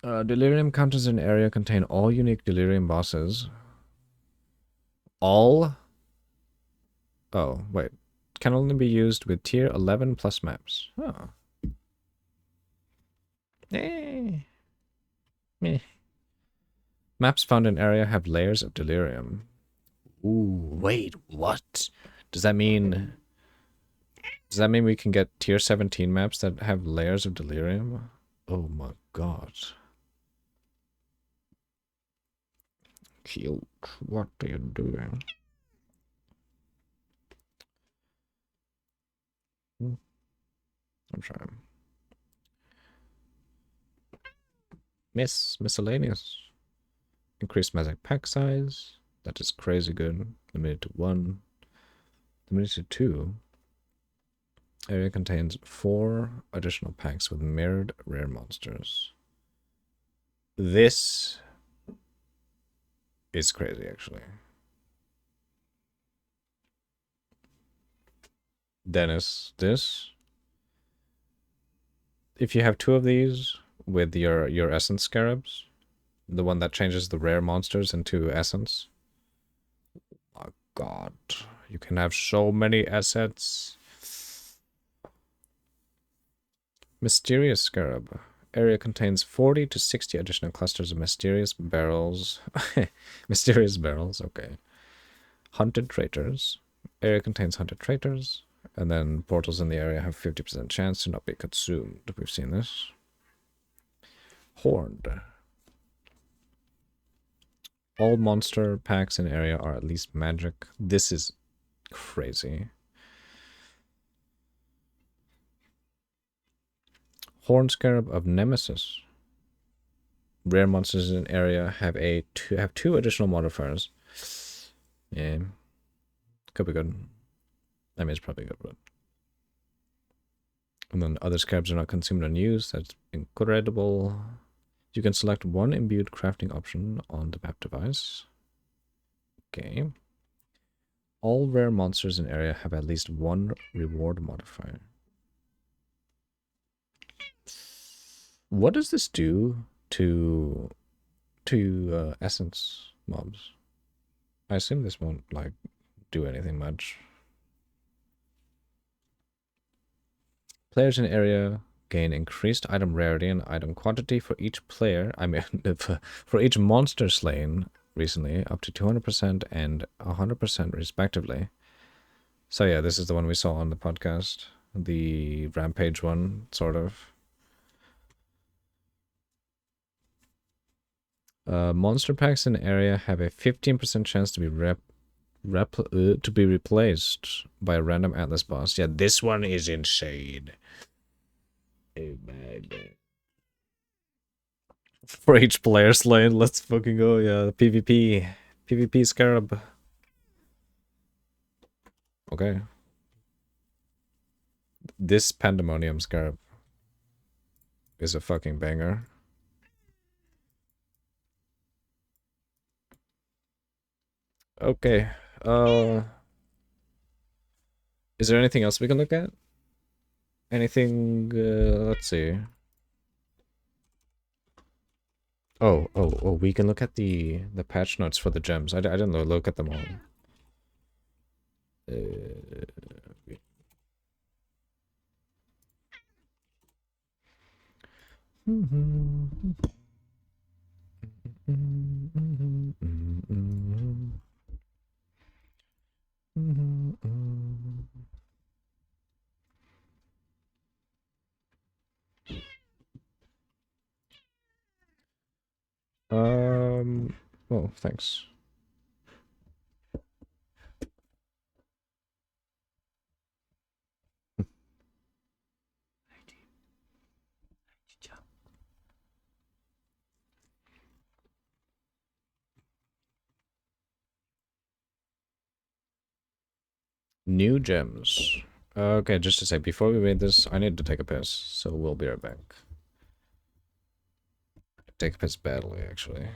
Delirium counters in area contain all unique Delirium bosses. All? Oh, wait. Can only be used with tier 11 plus maps. Oh. Meh. Maps found in area have layers of Delirium. Ooh, wait, what? Does that mean we can get tier 17 maps that have layers of Delirium? Oh my god. Cute. What are you doing? I'm trying. Miscellaneous. Increased magic pack size. That is crazy good. Limited to 1. Limited to 2. Area contains 4 additional packs with mirrored rare monsters. This is crazy, actually. Dennis, this. If you have 2 of these with your essence scarabs, the one that changes the rare monsters into essence. Oh god, you can have so many assets. Mysterious Scarab. Area contains 40 to 60 additional clusters of mysterious barrels. Mysterious barrels, okay. Hunted traitors. Area contains hunted traitors. And then portals in the area have 50% chance to not be consumed. We've seen this. Horned. All monster packs in area are at least magic. This is crazy. Horned Scarab of Nemesis. Rare monsters in area have two additional modifiers. Yeah. Could be good. I mean, it's probably good, but... And then other scarabs are not consumed or used. That's incredible. You can select one imbued crafting option on the map device. Okay. All rare monsters in area have at least one reward modifier. What does this do to essence mobs? I assume this won't like do anything much. Players in area gain increased item rarity and item quantity for each player. I mean, for each monster slain recently, up to 200% and 100% respectively. So yeah, this is the one we saw on the podcast. The rampage one, sort of. Monster packs in area have a 15% chance to be replaced by a random Atlas boss. Yeah, this one is insane. Oh my god. For each player slain, let's fucking go. Yeah, PvP scarab. Okay. This pandemonium scarab is a fucking banger. Okay. Is there anything else we can look at? Anything? Let's see. Oh, we can look at the patch notes for the gems. I didn't look at them all. Oh, thanks. New gems. Okay, just to say, before we read this, I need to take a piss, so we'll be right back. Take a piss badly, actually.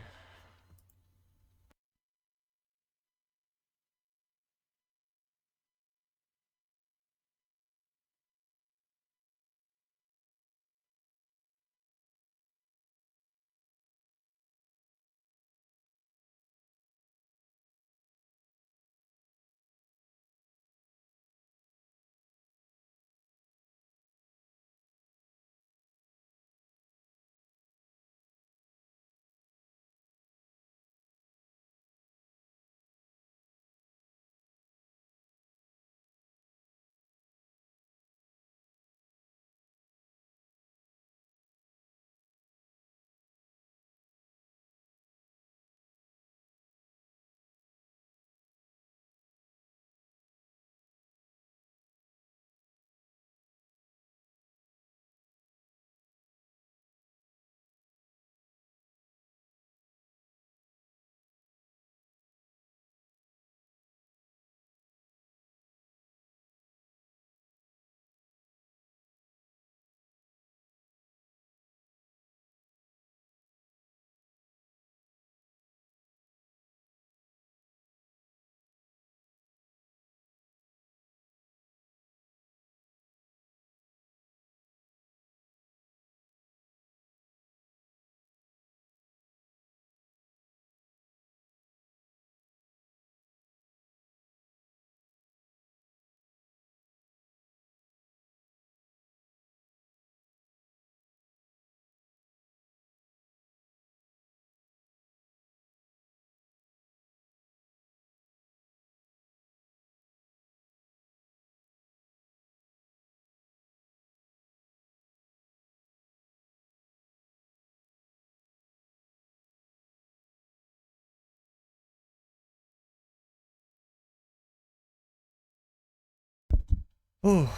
Oh,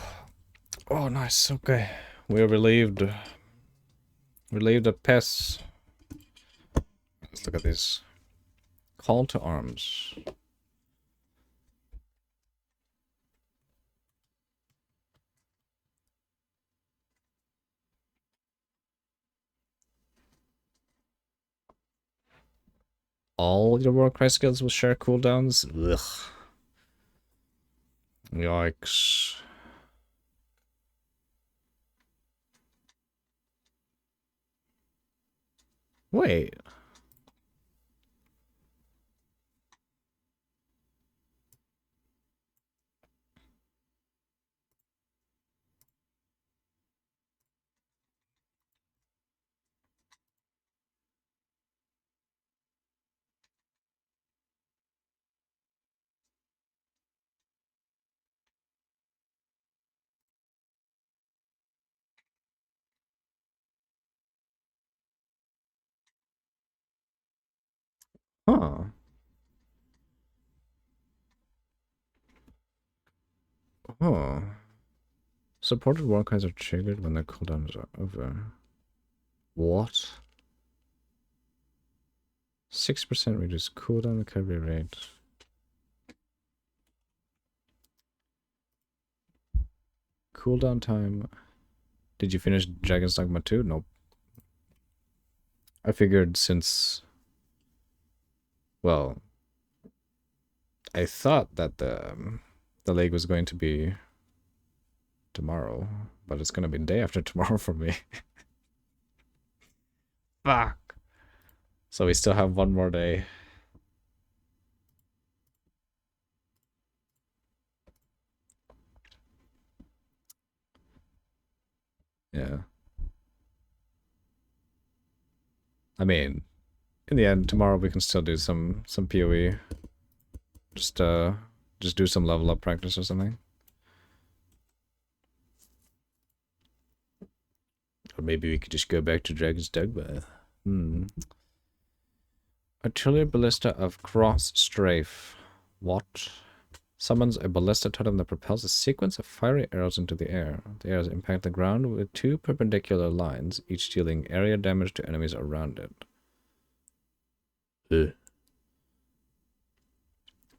oh, nice. Okay, we're relieved. Relieved of pests. Let's look at this. Call to arms. All your Warcry skills will share cooldowns? Ugh. Yikes. Wait. Huh. Oh. Supported Warcries are triggered when their cooldowns are over. What? 6% reduced cooldown recovery rate. Cooldown time. Did you finish Dragon's Dogma 2? Nope. I figured since... Well... I thought that the league was going to be tomorrow, but it's gonna be the day after tomorrow for me. Fuck. So we still have one more day. Yeah. I mean, in the end, tomorrow we can still do some POE. Just do some level up practice or something. Or maybe we could just go back to Dragon's Dogma. Artillery ballista of cross strafe. What? Summons a ballista totem that propels a sequence of fiery arrows into the air. The arrows impact the ground with 2 perpendicular lines, each dealing area damage to enemies around it. Ugh.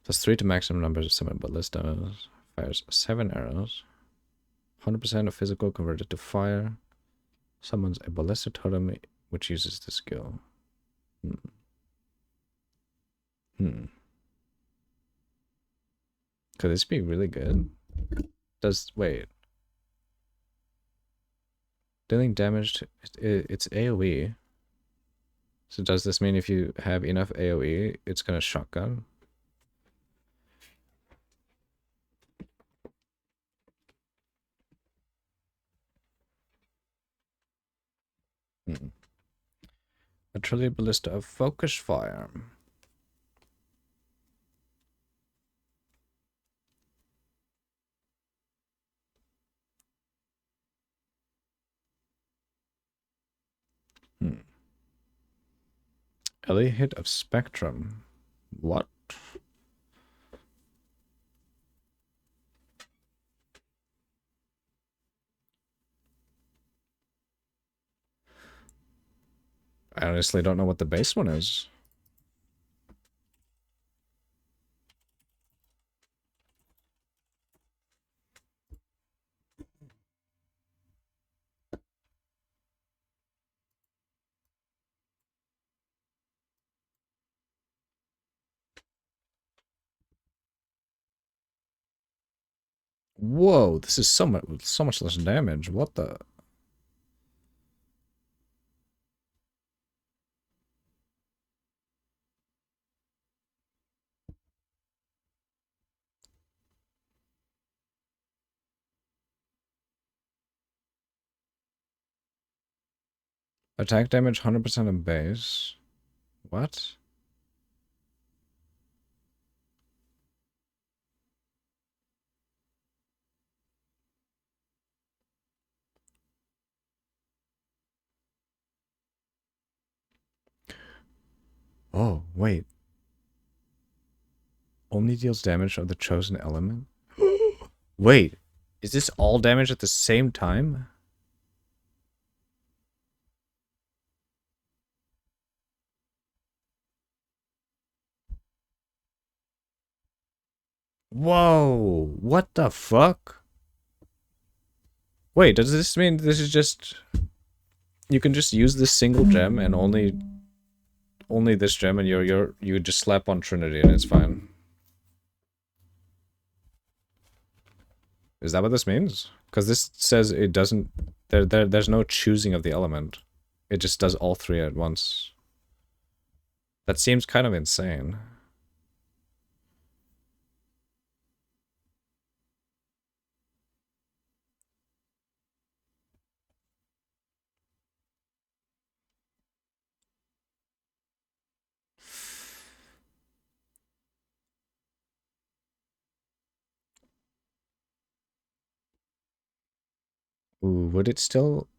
+3 to maximum numbers of summoned ballistas. Fires 7 arrows. 100% of physical converted to fire. Summons a ballista totem which uses the skill. Could this be really good? Wait. Dealing damage to... It's AoE. So does this mean if you have enough AoE, it's gonna shotgun? A Trillium Ballista of Focus Fire. Ellie hit of Spectrum. What? I honestly don't know what the base one is. Whoa, this is so much less damage. What the? Attack damage 100% of base. What? Oh, wait. Only deals damage of the chosen element? Wait. Is this all damage at the same time? Whoa, what the fuck? Wait, does this mean this is just... You can just use this single gem and only this gem, and you just slap on Trinity and it's fine. Is that what this means? Because this says it doesn't... There's no choosing of the element. It just does all three at once. That seems kind of insane. Ooh, would it still...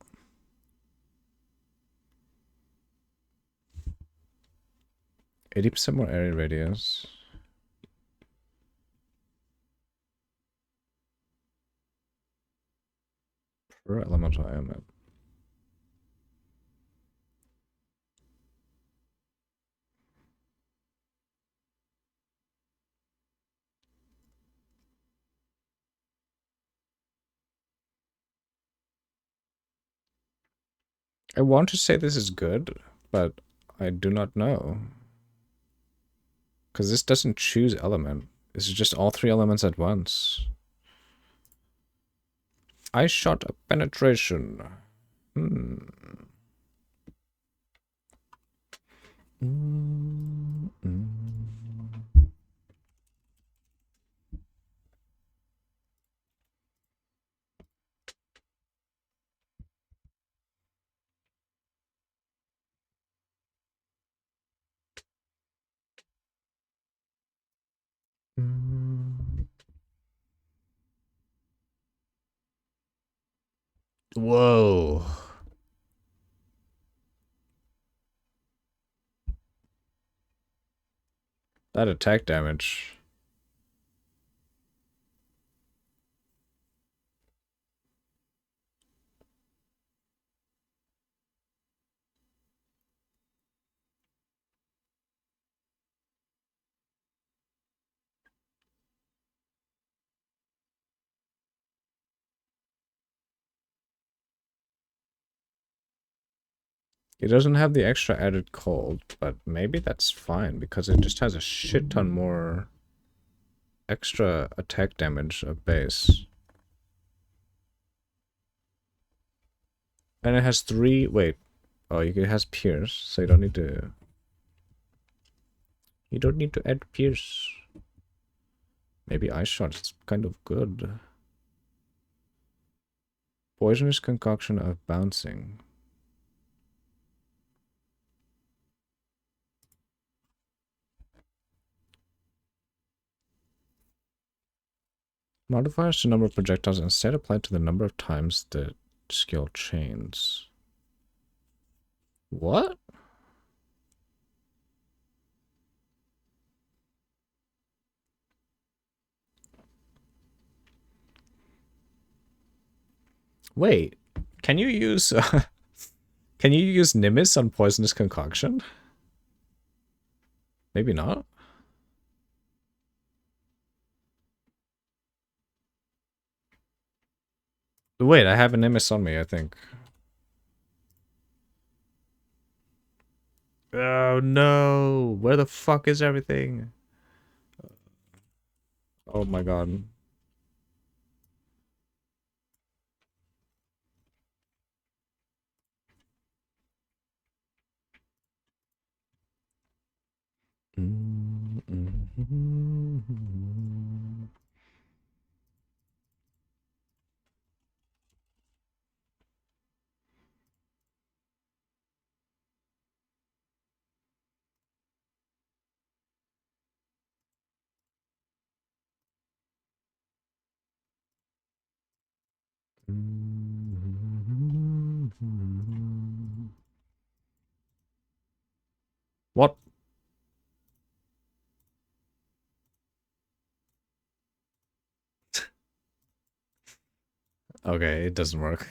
80% more area radius. Per elemental element. I want to say this is good, but I do not know. Because this doesn't choose element. This is just all three elements at once. I shot a penetration. Whoa. That attack damage. It doesn't have the extra added cold, but maybe that's fine because it just has a shit ton more extra attack damage of base. And it has 3... Wait. Oh, it has pierce, so you don't need to... You don't need to add pierce. Maybe ice shot is kind of good. Poisonous concoction of bouncing. Modifiers to number of projectiles instead applied to the number of times the skill chains. What? Wait, can you use can you use Nimbus on poisonous concoction? Maybe not. Wait, I have a Nimbus on me, I think. Oh no, where the fuck is everything? Oh my god. What? Okay, it doesn't work.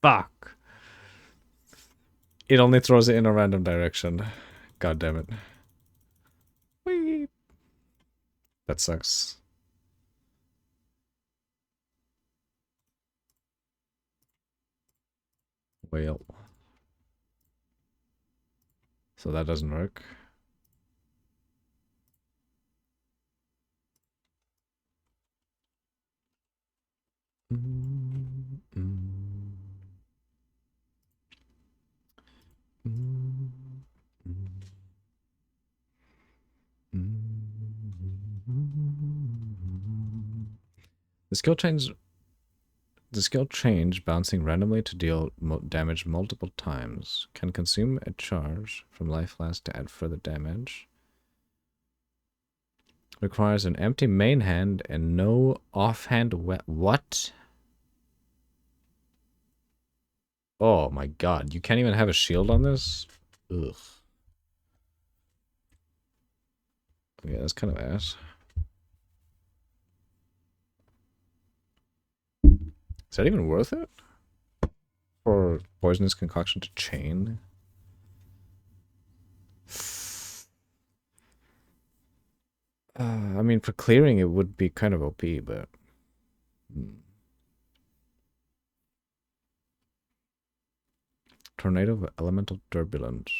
Fuck. It only throws it in a random direction. God damn it. Whee. That sucks. Well. So that doesn't work. The skill change bouncing randomly to deal damage multiple times can consume a charge from life flask to add further damage. Requires an empty main hand and no offhand what? Oh my god, you can't even have a shield on this? Ugh. Yeah, that's kind of ass. Is that even worth it? For poisonous concoction to chain? I mean, for clearing it would be kind of OP, but... Tornado of Elemental Turbulence.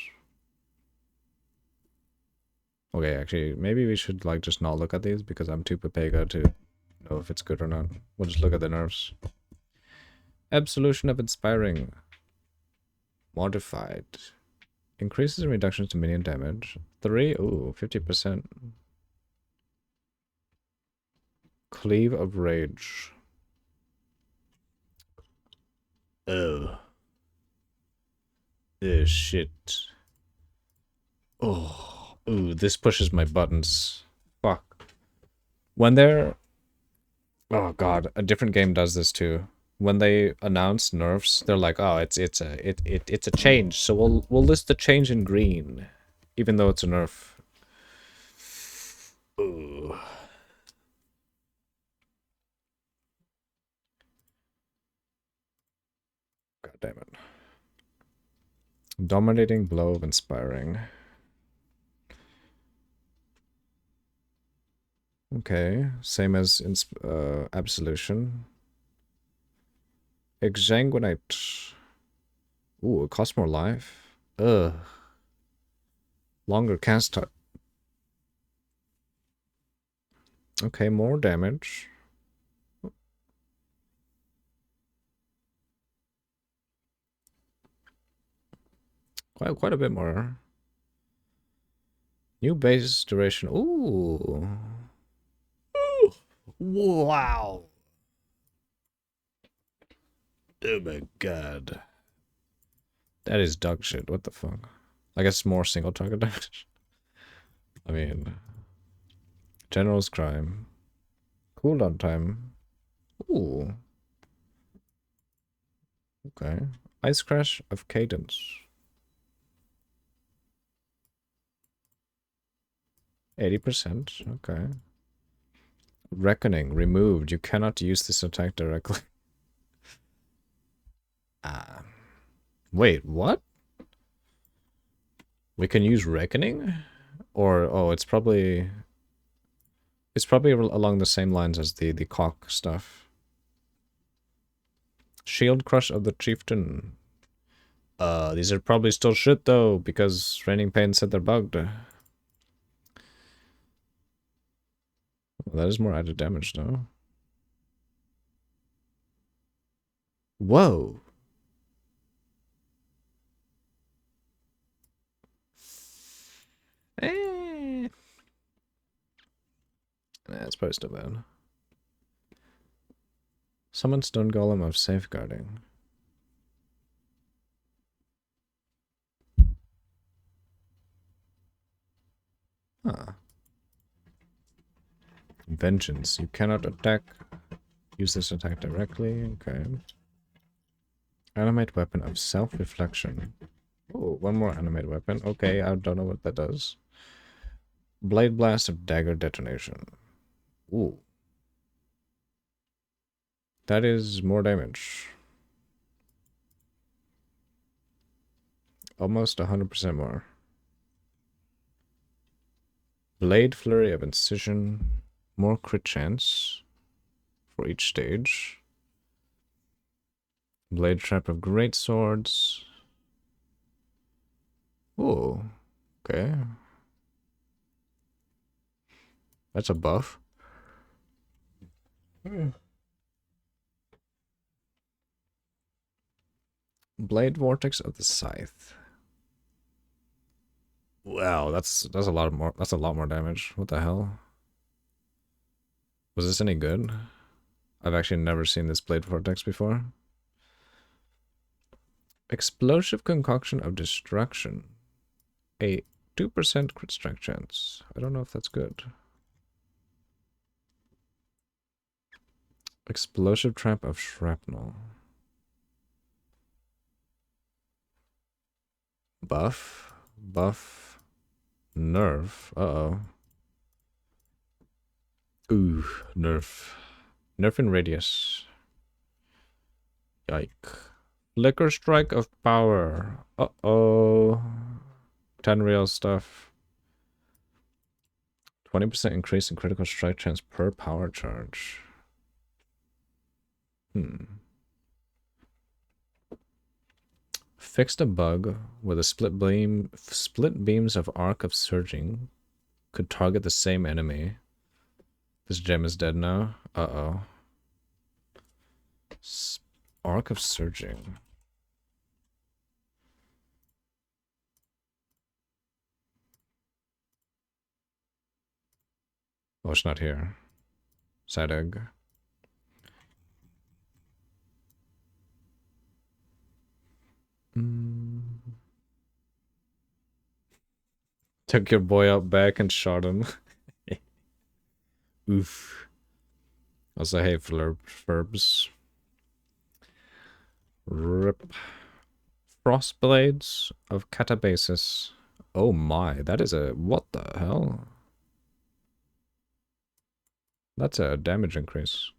Okay, actually, maybe we should, like, just not look at these, because I'm too Pepega to know if it's good or not. We'll just look at the nerfs. Absolution of Inspiring. Modified. Increases and reductions to minion damage. 3, ooh, 50%. Cleave of Rage. Oh. Oh, shit. Oh. Ooh, this pushes my buttons. Fuck. When they're... Oh god, a different game does this too. When they announce nerfs, they're like, "Oh, it's a change, so we'll list the change in green, even though it's a nerf." Ooh. God damn it. Dominating Blow of Inspiring. Okay, same as Absolution. Exsanguinate. Ooh, it costs more life. Ugh. Longer cast time. Okay, more damage. Quite a bit more. New base duration. Ooh. Ooh. Wow. Oh my god. That is dog shit. What the fuck? I guess more single target damage. I mean, General's Crime. Cooldown time. Ooh. Okay. Ice Crash of Cadence. 80%. Okay. Reckoning. Removed. You cannot use this attack directly. Ah. Wait, what? We can use Reckoning? Or, oh, it's probably along the same lines as the cock stuff. Shield Crush of the Chieftain. These are probably still shit though, because Raining Pain said they're bugged. Well, that is more added damage though. Whoa. Eh. Nah, it's probably still bad. Summon Stone Golem of Safeguarding. Huh. Vengeance. You cannot use this attack directly. Okay. Animate Weapon of Self-Reflection. Oh, one more animate weapon. Okay, I don't know what that does. Blade Blast of Dagger Detonation. Ooh. That is more damage. Almost 100% more. Blade Flurry of Incision. More crit chance for each stage. Blade Trap of Great Swords. Oh, okay. That's a buff. Blade Vortex of the Scythe. Wow, that's a lot more. That's a lot more damage. What the hell? Was this any good? I've actually never seen this Blade Vortex before. Explosive Concoction of Destruction. A 2% crit strike chance. I don't know if that's good. Explosive Trap of Shrapnel. Buff. Buff. Nerf. Uh-oh. Ooh, nerf. Nerf in radius. Yike. Flicker Strike of Power. Uh-oh. 10 real stuff. 20% increase in critical strike chance per power charge. Fixed a bug with a split beams of arc of surging could target the same enemy. This gem is dead now. Uh-oh. Arc of surging. Oh, it's not here. Sad egg. Took your boy out back and shot him. Oof. Also, hey, Furbs. Rip. Frostblades of Catabasis. Oh my, that is a... What the hell? That's a damage increase.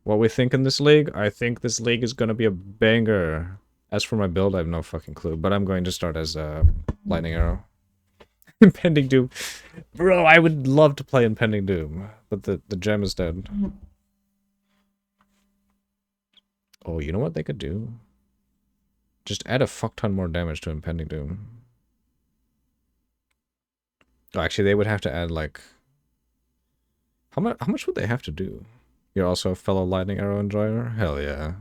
What we think in this league? I think this league is gonna be a banger. As for my build, I have no fucking clue, but I'm going to start as a Lightning Arrow. Impending Doom. Bro, I would love to play Impending Doom, but the gem is dead. Oh, you know what they could do? Just add a fuck ton more damage to Impending Doom. Oh, actually, they would have to add, like... How much would they have to do? You're also a fellow Lightning Arrow enjoyer? Hell yeah.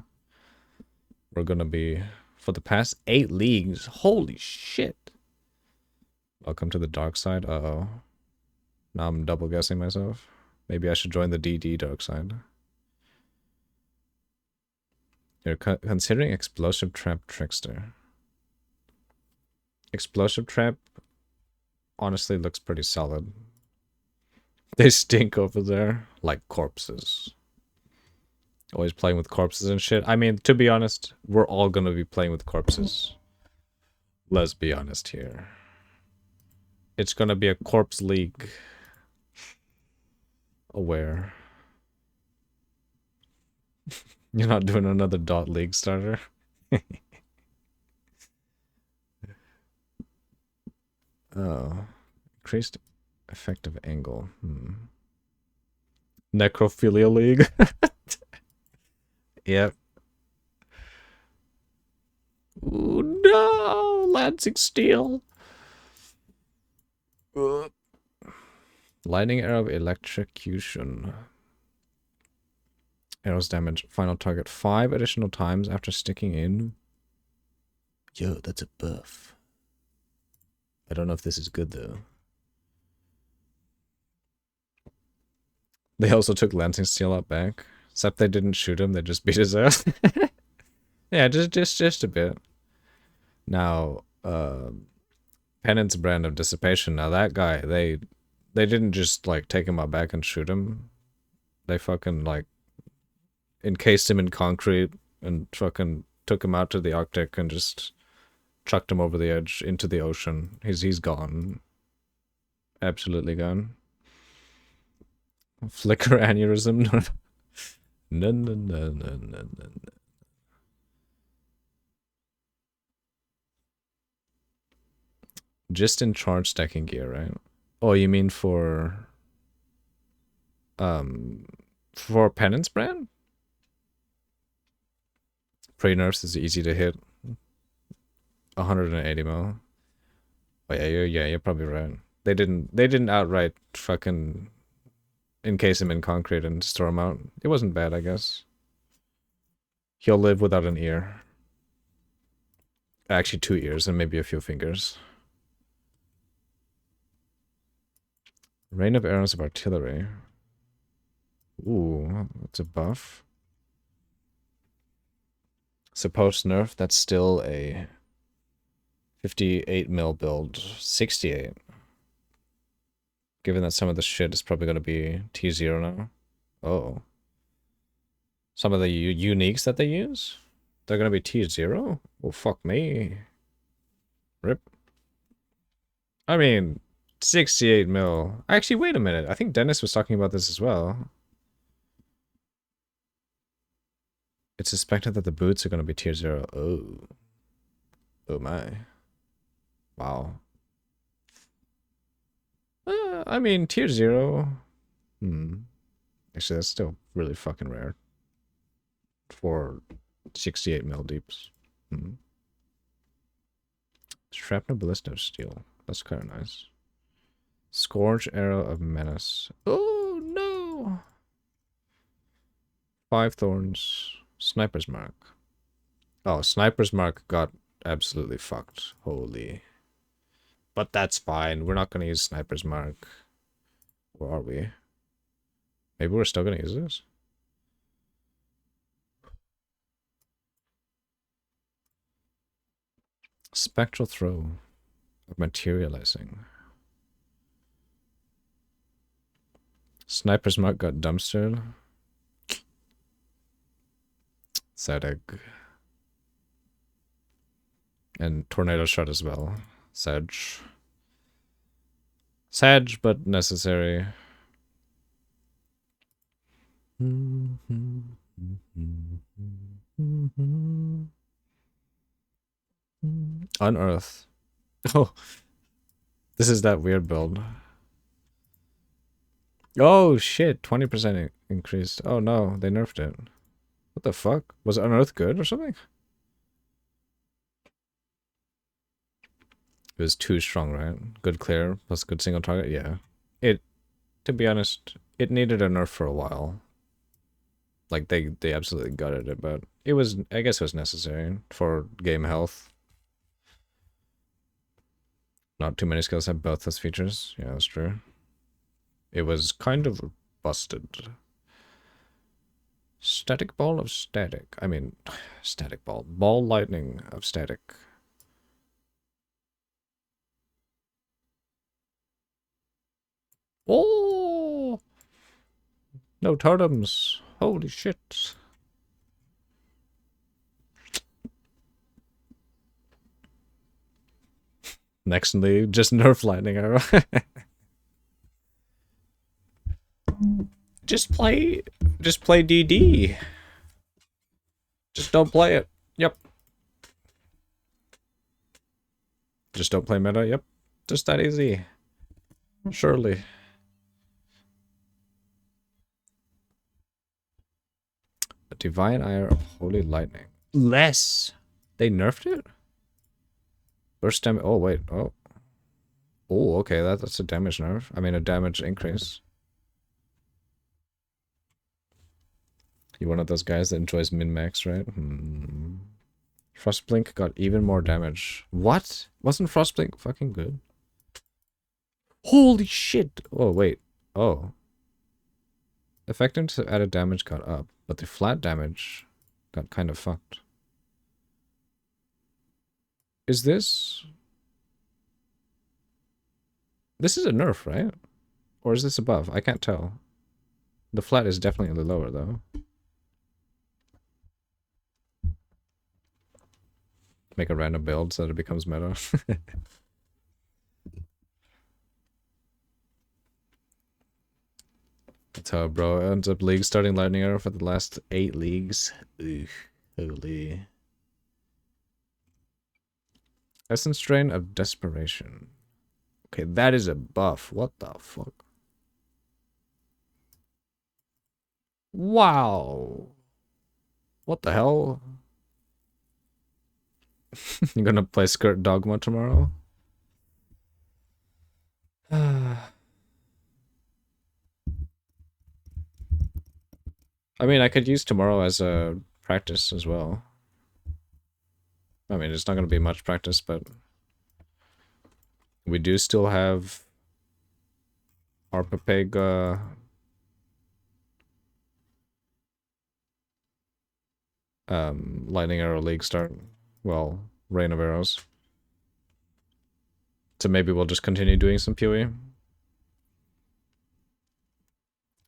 We're gonna be... For the past 8 leagues. Holy shit. Welcome to the dark side. Uh-oh. Now I'm double guessing myself. Maybe I should join the DD dark side. You're considering Explosive Trap Trickster. Explosive Trap honestly looks pretty solid. They stink over there like corpses. Always playing with corpses and shit. I mean, to be honest, we're all gonna be playing with corpses. Let's be honest here. It's gonna be a corpse league. Aware. You're not doing another dot league starter? Oh. Increased effective angle. Necrophilia league? Yep. Ooh, no! Lancing Steel! Lightning Arrow of Electrocution. Arrows damage final target 5 additional times after sticking in. Yo, that's a buff. I don't know if this is good though. They also took Lancing Steel out back. Except they didn't shoot him, they just beat his ass. Yeah, just a bit. Now, Penance Brand of Dissipation. Now that guy, they didn't just like take him out back and shoot him. They fucking like encased him in concrete and fucking took him out to the Arctic and just chucked him over the edge into the ocean. He's gone. Absolutely gone. Flicker aneurysm. No, no, no, no, no, no. Just in charge stacking gear, right? Oh, you mean for penance brand? Pre-nerfs is easy to hit. 180 mil. Oh yeah, you're probably right. They didn't outright fucking encase him in concrete and just throw him out. It wasn't bad, I guess. He'll live without an ear. Actually, 2 ears and maybe a few fingers. Rain of arrows of artillery. Ooh, that's a buff. So post nerf, that's still a 58 mil build. 68. Given that some of the shit is probably going to be T0 now. Oh. Some of the uniques that they use? They're going to be T0? Well, fuck me. Rip. I mean, 68 mil. Actually, wait a minute. I think Dennis was talking about this as well. It's suspected that the boots are going to be tier 0. Oh. Oh my. Wow. I mean, tier 0. Actually, that's still really fucking rare. For 68 mil deeps. Shrapnel ballista of steel. That's kind of nice. Scourge arrow of menace. Oh no! 5 thorns. Sniper's mark. Oh, sniper's mark got absolutely fucked. Holy. But that's fine. We're not going to use sniper's mark. Or are we? Maybe we're still going to use this. Spectral throw of materializing. Sniper's mark got dumpstered. Sad egg. And tornado shot as well. Sag. Sag, but necessary. Unearth. Oh. This is that weird build. Oh shit, 20% increased. Oh no, they nerfed it. What the fuck? Was Unearth good or something? It was too strong, right? Good clear plus good single target. Yeah. To be honest, it needed a nerf for a while. Like they absolutely gutted it, but it was, I guess it was necessary for game health. Not too many skills have both those features. Yeah, that's true. It was kind of busted. Static ball of static. I mean, static ball. Ball lightning of static. Oh! No totems. Holy shit. Nextly, just nerf lightning arrow. Just play DD. Just don't play it. Yep. Just don't play meta. Yep. Just that easy. Surely. A divine ire of holy lightning. Less. They nerfed it? Burst damage. Oh, wait. Oh. Oh, okay. That's a damage nerf. I mean, a damage increase. You're one of those guys that enjoys min-max, right? Frostblink got even more damage. What? Wasn't Frostblink fucking good? Holy shit! Oh, wait. Oh. Effectiveness of added damage got up, but the flat damage got kind of fucked. Is this... This is a nerf, right? Or is this a buff? I can't tell. The flat is definitely lower, though. Make a random build so that it becomes meta. That's how bro ends up league starting lightning arrow for the last 8 leagues. Ugh, holy. Essence Strain of Desperation. Okay, that is a buff. What the fuck? Wow. What the hell? You're gonna play Skirt Dogma tomorrow? I mean, I could use tomorrow as a practice as well. I mean, it's not gonna be much practice, but we do still have Arpapeg, Lightning Arrow League start. Well, Rain of Arrows. So maybe we'll just continue doing some POE.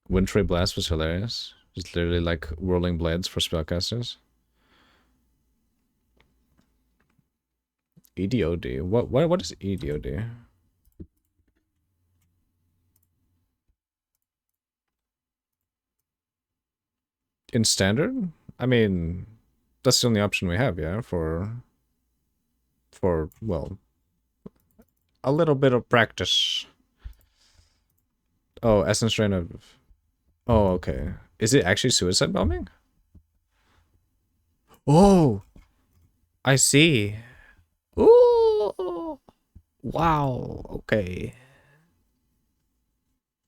Wintry Blast was hilarious. It's literally like whirling blades for spellcasters. EDOD. What is EDOD? In standard? I mean, that's the only option we have, yeah, for well, a little bit of practice. Oh, Essence Strain of... Oh, okay. Is it actually suicide bombing? Oh! I see. Ooh! Wow, okay.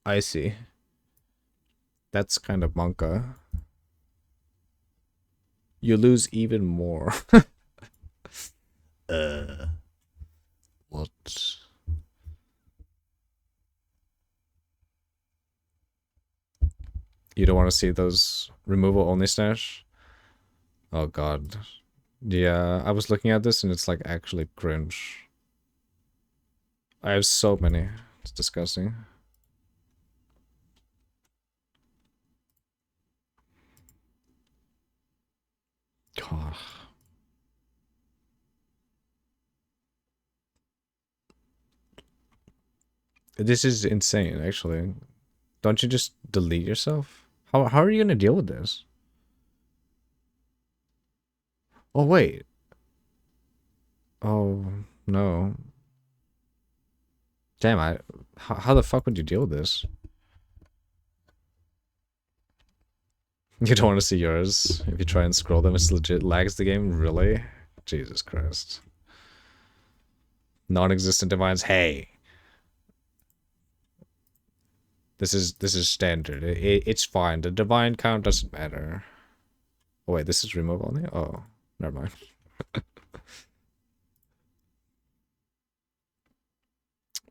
I see. That's kind of monka. You lose even more. What? You don't want to see those removal only stash? Oh god. Yeah, I was looking at this and it's like actually cringe. I have so many. It's disgusting. God. This is insane, actually. Don't you just delete yourself? How are you gonna deal with this? Oh wait. Oh no. Damn, how the fuck would you deal with this? You don't want to see yours. If you try and scroll them, it's legit lags the game. Really? Jesus Christ. Non-existent divines. Hey. This is standard. It's fine. The divine count doesn't matter. Oh wait, this is remove only? Oh, never mind.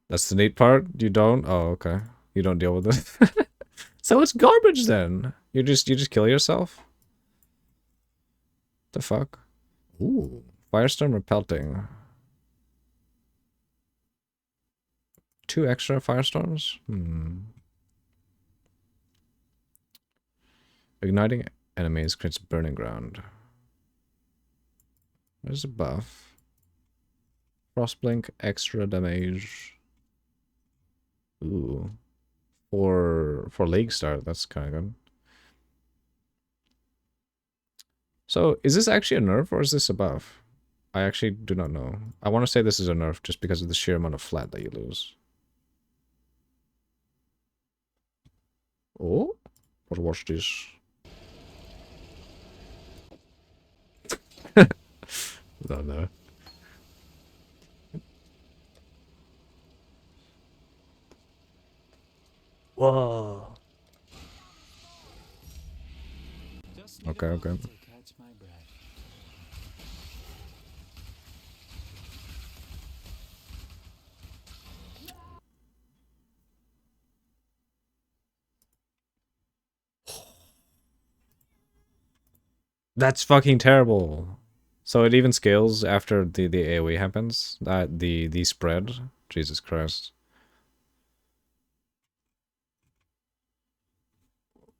That's the neat part? You don't? Oh, okay. You don't deal with it. So it's garbage then. You just kill yourself? The fuck? Ooh. Firestorm repelting. 2 extra firestorms? Igniting enemies creates burning ground. There's a buff. Frostblink, extra damage. Ooh. For league start, that's kind of good. So, is this actually a nerf or is this a buff? I actually do not know. I want to say this is a nerf just because of the sheer amount of flat that you lose. Oh, but watch this. Don't know. Whoa. Okay, okay. That's fucking terrible. So it even scales after the AoE happens? The spread? Jesus Christ.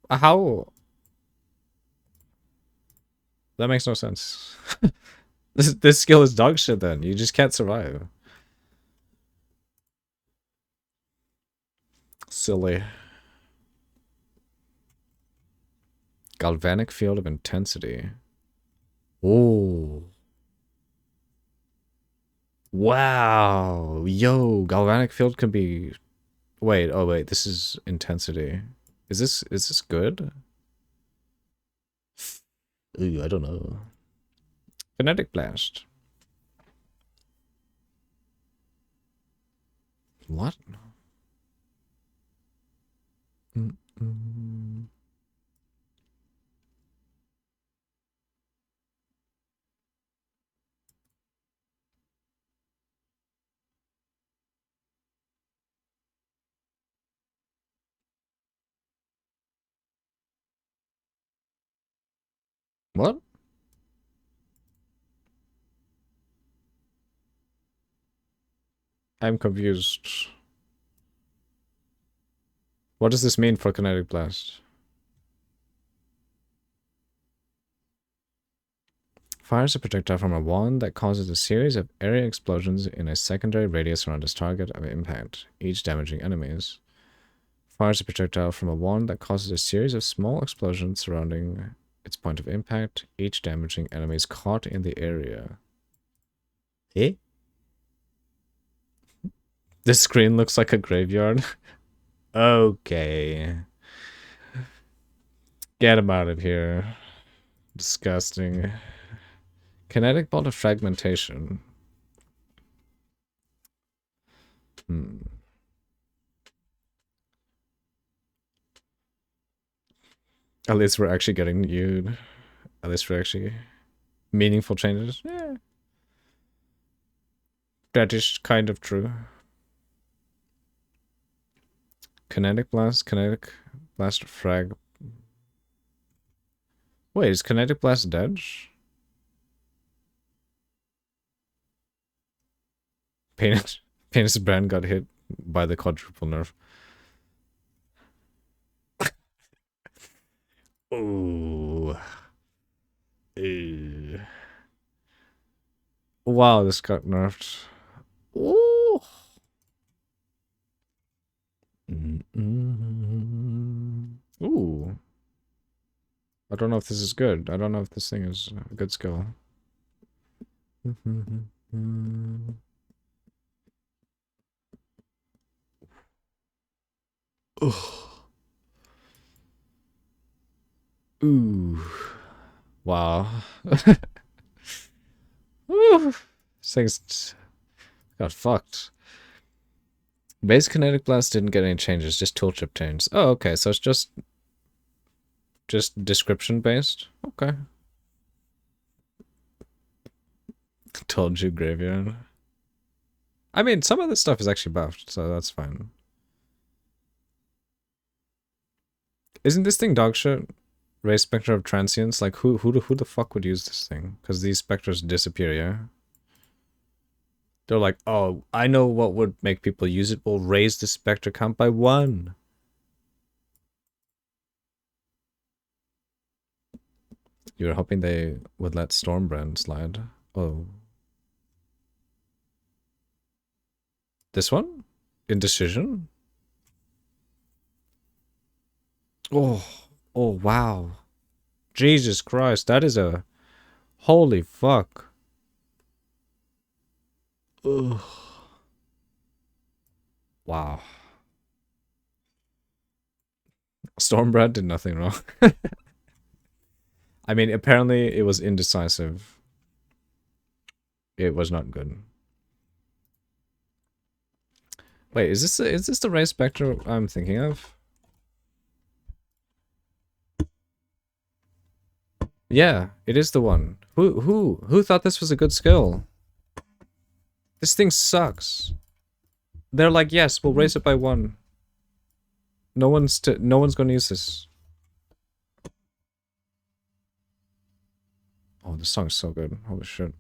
How? That makes no sense. This skill is dog shit then. You just can't survive. Silly. Galvanic field of intensity. Oh. Wow. Yo, galvanic field can be... Wait, oh wait, this is intensity. Is this good? Ooh, I don't know. Kinetic blast. What? What? I'm confused. What does this mean for kinetic blast? Fires a projectile from a wand that causes a series of area explosions in a secondary radius around its target of impact, each damaging enemies. Fires a projectile from a wand that causes a series of small explosions surrounding its point of impact, each damaging enemies caught in the area. Eh? This screen looks like a graveyard. Okay. Get him out of here. Disgusting. Kinetic bolt of fragmentation. At least we're actually getting new. At least we're actually meaningful changes. Yeah. That is kind of true. Kinetic blast frag. Wait, is kinetic blast dead? Penis brand got hit by the quadruple nerf. Ooh. Ew. Wow, this got nerfed. Ooh. Ooh. I don't know if this is good. I don't know if this thing is a good skill. Ooh. Wow. Ooh. This thing's got fucked. Base kinetic blast didn't get any changes, just tool chip changes. Oh, okay, so it's just description based? Okay. Told you, graveyard. I mean, some of this stuff is actually buffed, so that's fine. Isn't this thing dog shit? Ray Spectre of Transience? Like, who the fuck would use this thing? Because these specters disappear, yeah? They're like, oh, I know what would make people use it. We'll raise the spectre count by 1. You were hoping they would let Stormbrand slide. Oh. This one? Indecision? Oh. Oh, wow. Jesus Christ, that is a... Holy fuck. Ugh. Wow. Stormbrand did nothing wrong. I mean, apparently it was indecisive. It was not good. Wait, is this the Ray Spectre I'm thinking of? Yeah, it is the one. Who thought this was a good skill? This thing sucks. They're like, yes, we'll raise it by 1. No one's gonna use this. Oh, this song's so good. Holy shit.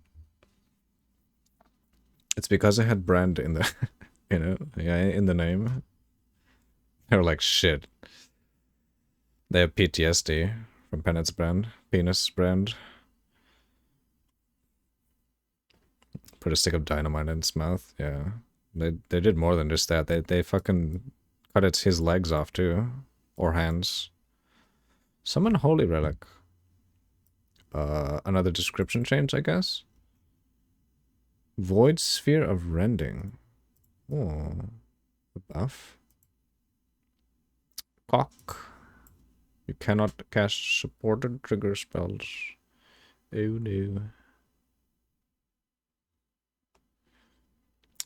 It's because I had brand in the in the name. They were like, shit. They have PTSD from Penis brand. Put a stick of dynamite in its mouth. Yeah. They did more than just that. They fucking cut his legs off too. Or hands. Summon Holy Relic. Another description change, I guess. Void Sphere of Rending. Oh, a buff. Cock. You cannot cast supported trigger spells. Oh no.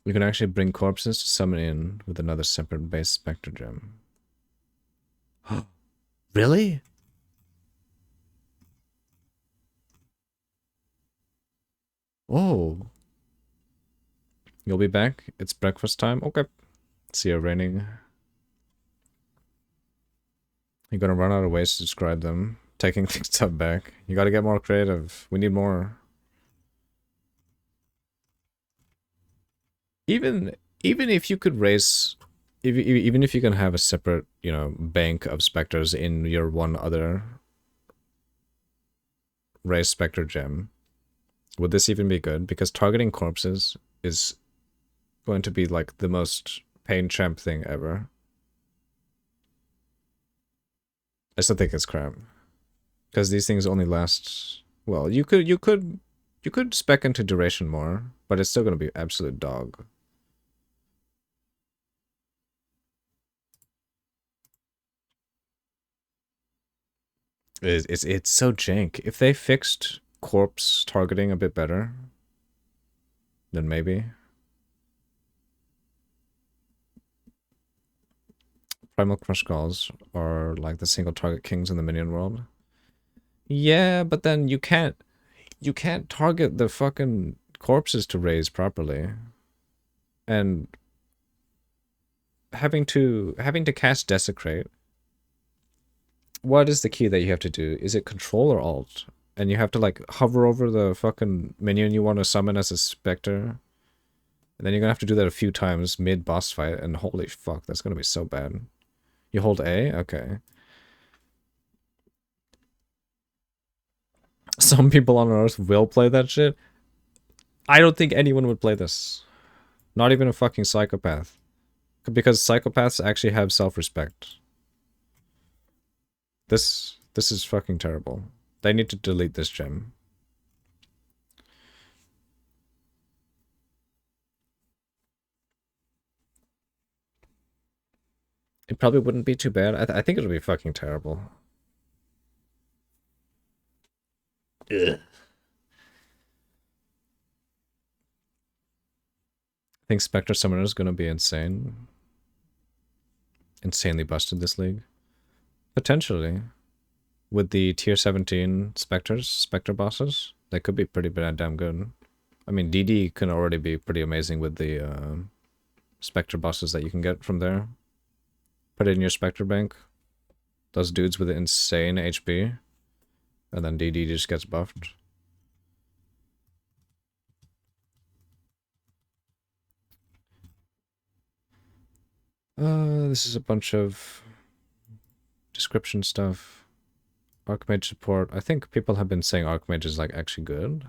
You can actually bring corpses to summon in with another separate base Spectre gem. Really? Oh. You'll be back? It's breakfast time? Okay. See you raining. You're gonna run out of ways to describe them. Taking things up back. You gotta get more creative. We need more. Even if you could raise, even if you can have a separate, you know, bank of specters in your one other raise specter gem, would this even be good? Because targeting corpses is going to be like the most pain champ thing ever. I still think it's crap. Because these things only last, well, you could spec into duration more, but it's still gonna be absolute dog. It's so jank. If they fixed corpse targeting a bit better, then maybe. Primal Crush Skulls are like the single target kings in the minion world. Yeah, but then you can't target the fucking corpses to raise properly. And having to cast Desecrate. What is the key that you have to do? Is it Control or Alt? And you have to like hover over the fucking minion you want to summon as a specter. And then you're gonna have to do that a few times mid-boss fight, and holy fuck, that's gonna be so bad. You hold A? Okay. Some people on Earth will play that shit. I don't think anyone would play this. Not even a fucking psychopath. Because psychopaths actually have self-respect. This is fucking terrible. They need to delete this gem. It probably wouldn't be too bad. I think it'll be fucking terrible. Ugh. I think Spectre Summoner is gonna be insane. Insanely busted this league. Potentially. With the tier 17 Spectre bosses, they could be pretty damn good. I mean, DD can already be pretty amazing with the Spectre bosses that you can get from there. Put it in your Spectre bank. Those dudes with insane HP. And then DD just gets buffed. This is a bunch of description stuff. Archmage support. I think people have been saying Archmage is like actually good.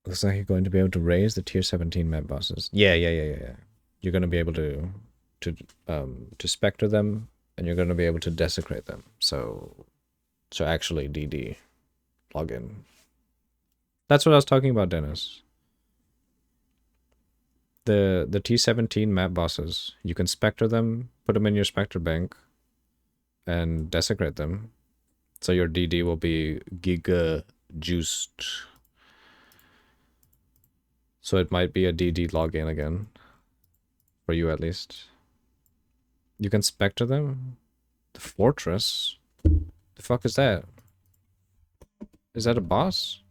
Looks like you're going to be able to raise the tier 17 map bosses. Yeah. You're going to be able to specter them, and you're going to be able to desecrate them. So actually DD login. That's what I was talking about, Dennis. The T17 map bosses, you can specter them, put them in your specter bank, and desecrate them. So your DD will be giga juiced. So it might be a DD login again. For you at least. You can specter them? The fortress? The fuck is that? Is that a boss?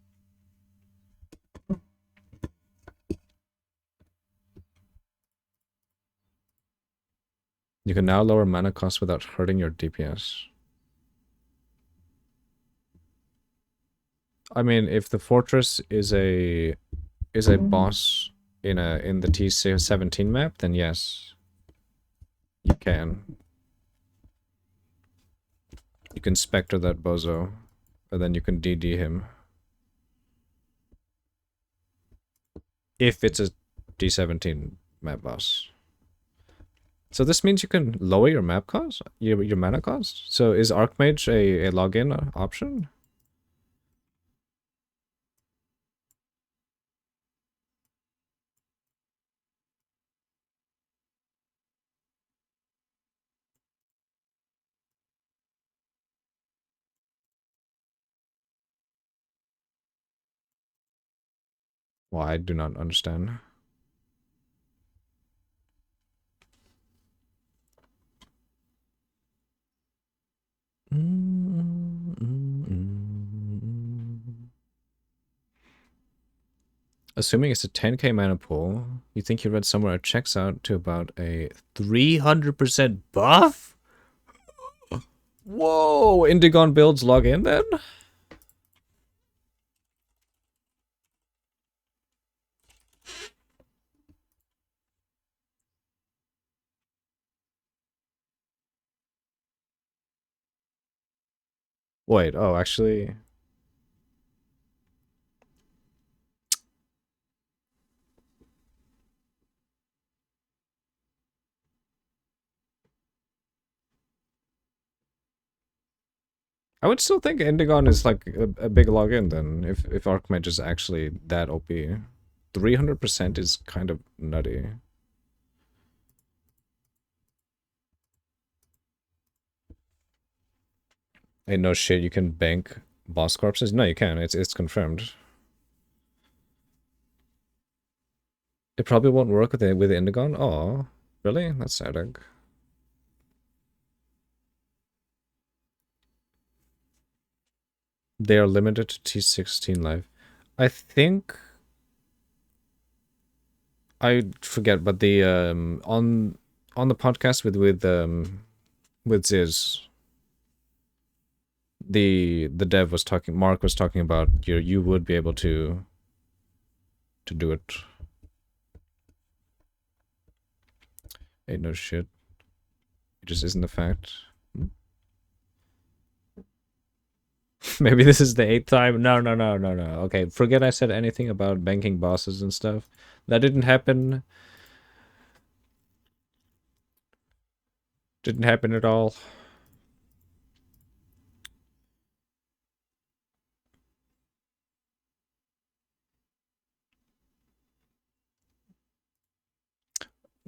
You can now lower mana cost without hurting your DPS. I mean, if the fortress is a boss in the T17 map, then yes. You can. You can specter that bozo, and then you can DD him. If it's a D17 map boss. So this means you can lower your map cost, your mana cost. So is Archmage a login option? Well, I do not understand. Assuming it's a 10k mana pool, you think you read somewhere it checks out to about a 300% buff? Whoa! Indigon builds log in then? Wait, oh, actually... I would still think Indigon is like a big login then, if Archmage is actually that OP. 300% is kind of nutty. Ain't no shit, you can bank boss corpses? No, you can, it's confirmed. It probably won't work with Indigon? Oh, really? That's sad. They are limited to T16 live. I think I forget, but the on the podcast with Ziz, the dev was talking, Mark was talking about you would be able to do it. Ain't no shit. It just isn't a fact. Maybe this is the 8th time. No. Okay, forget I said anything about banking bosses and stuff. That didn't happen. Didn't happen at all.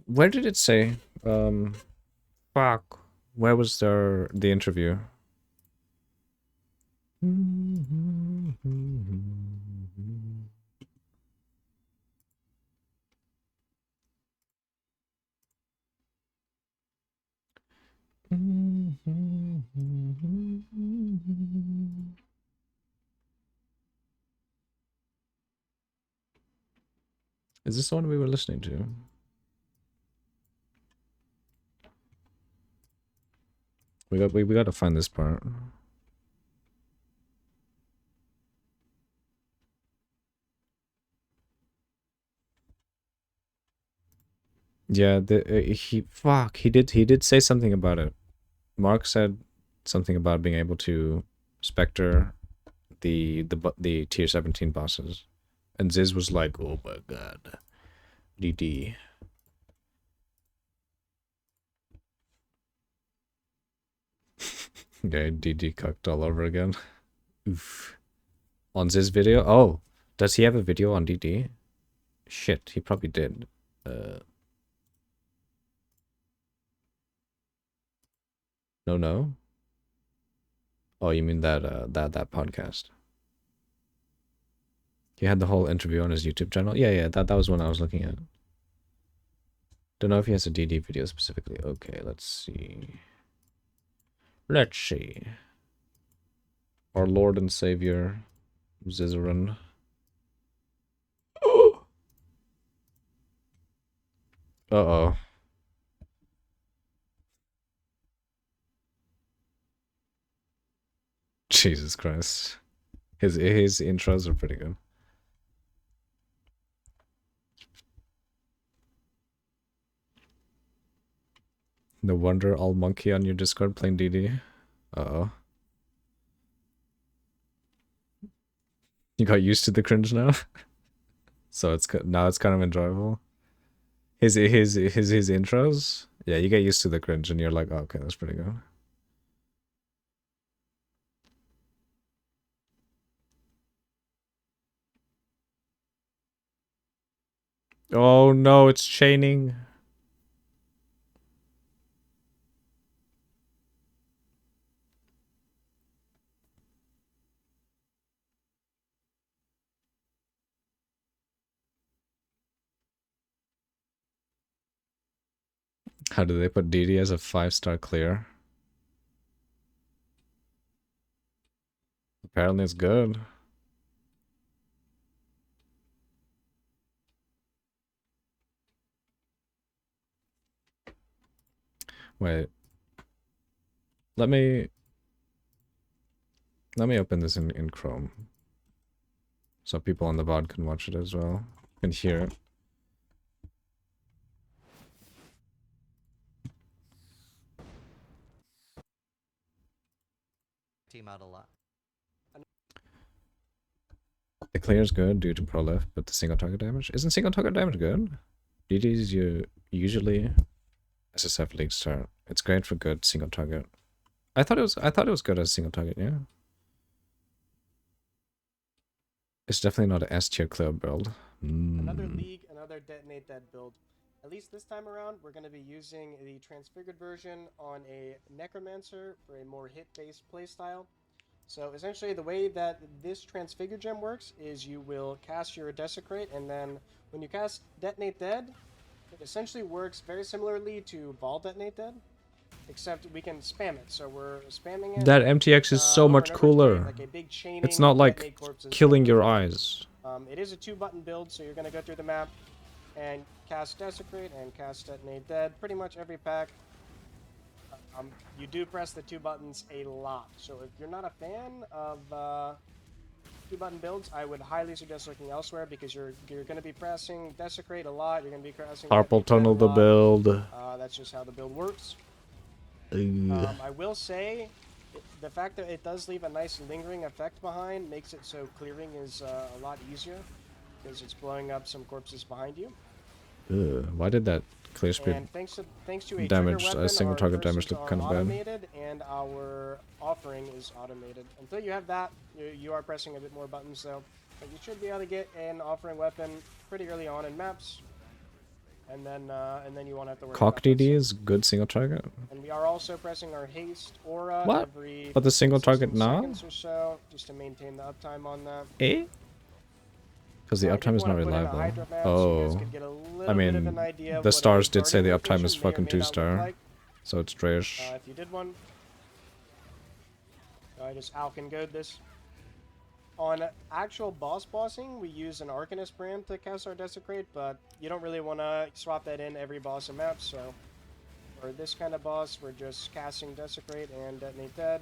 Where did it say? Fuck. Where was the interview? Is this the one we were listening to? We got to find this part. Yeah, he did say something about it. Mark said something about being able to specter the tier 17 bosses. And Ziz was like, "Oh my god. DD." Okay, DD cucked all over again. Oof. On Ziz video? Oh, does he have a video on DD? Shit, he probably did. No. Oh, you mean that that podcast? He had the whole interview on his YouTube channel. Yeah, that was one I was looking at. Don't know if he has a DD video specifically. Okay, let's see. Let's see. Our Lord and Savior, Zizaran. Uh-oh. Jesus Christ. His intros are pretty good. No wonder all monkey on your Discord playing DD. Uh-oh. You got used to the cringe now? So now it's kind of enjoyable. His intros? Yeah, you get used to the cringe and you're like, oh, okay, that's pretty good. Oh no, it's chaining. How do they put DD as a 5-star clear? Apparently it's good. Wait. Let me open this in Chrome. So people on the VOD can watch it as well. Can hear it. Team out a lot. The clear is good due to prolif, but the single target damage isn't single target damage good. DD's usually SSF league start. It's great for good single target. I thought it was good as single target, yeah. It's definitely not an S tier clear build. Another league, another detonate dead build. At least this time around, we're going to be using the transfigured version on a necromancer for a more hit-based playstyle. So essentially, the way that this transfigured gem works is you will cast your desecrate, and then when you cast detonate dead, it essentially works very similarly to Ball detonate dead, except we can spam it. So we're spamming it. That MTX is so over much and over to cooler. create, like a big chaining It's not like detonate corpses killing kind your of eyes. it is a 2-button build, so you're going to go through the map and cast Desecrate and cast Detonate Dead. Pretty much every pack, you do press the 2 buttons a lot. So if you're not a fan of 2-button builds, I would highly suggest looking elsewhere because you're going to be pressing Desecrate a lot. You're going to be pressing Carpal Detonate Dead a tunnel the lot. build. That's just how the build works. Ugh. I will say, the fact that it does leave a nice lingering effect behind makes it so clearing is a lot easier because it's blowing up some corpses behind you. Why did that clear speed And thanks to a damage, trigger weapon, single our target damage curses looked are kind of bad? automated, and our offering is automated. Until you have that, you are pressing a bit more buttons though. But you should be able to get an offering weapon pretty early on in maps, and then you won't have to worry Cock about that DD stuff. is good single target. And we are also pressing our haste aura What? every But the single 15, target 16 now? seconds or so, just to maintain the uptime on that. Eh? Because the I did uptime is not wanna put in a reliable. Hydra map so you guys Oh. could get a little I bit of an mean, idea of the what a stars did say the guardian uptime is rotation may or fucking may not look 2-star. like. So it's trash. If you did one, I just Alkin Goad this. On actual bossing, we use an Arcanist brand to cast our Desecrate, but you don't really want to swap that in every boss and map, so for this kind of boss, we're just casting Desecrate and Detonate Dead,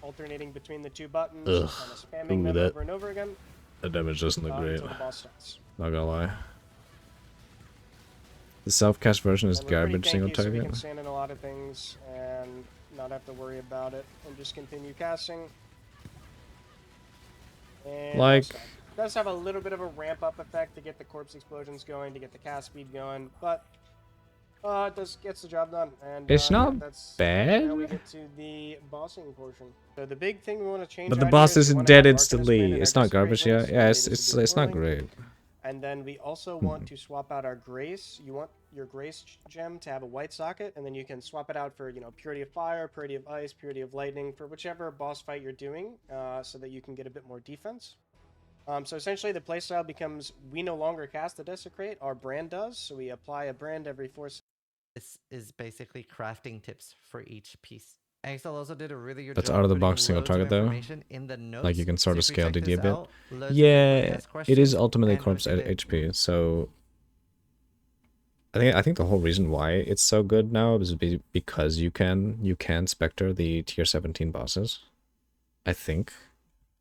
alternating between the 2 buttons, Ugh. kind of spamming Ooh, them that- over and over again The damage doesn't look great. until the boss starts. Not gonna lie. The self-cast version is And we're pretty garbage single tanky, so we target. can stand in a lot of things and not have to worry about it, and just continue casting. And Like- it does have a little bit of a ramp-up effect to get the corpse explosions going, to get the cast speed going, but it gets the job done. And It's yeah, not that's bad. Now we get to the bossing portion. So the big thing we want to change. But the out boss here is we isn't wanna dead have Arcanist instantly. brand in It's our not Desecrate garbage yet. links, Yeah, we it's needed to be it's not pouring. great. And then we also want to swap out our Grace. You want your Grace gem to have a white socket, and then you can swap it out for, Purity of Fire, Purity of Ice, Purity of Lightning, for whichever boss fight you're doing, so that you can get a bit more defense. So essentially the playstyle becomes, we no longer cast the Desecrate, our brand does, so we apply a brand every 4 seconds. This is basically crafting tips for each piece. Excel also did a really good That's job out of the putting box single loads of target though. information in the notes. Like you can sort of So if you scale check DD a this bit. out, loads of people Yeah, ask it is questions, ultimately and corpse obviously at HP. So I think the whole reason why it's so good now is because you can specter the tier 17 bosses. I think.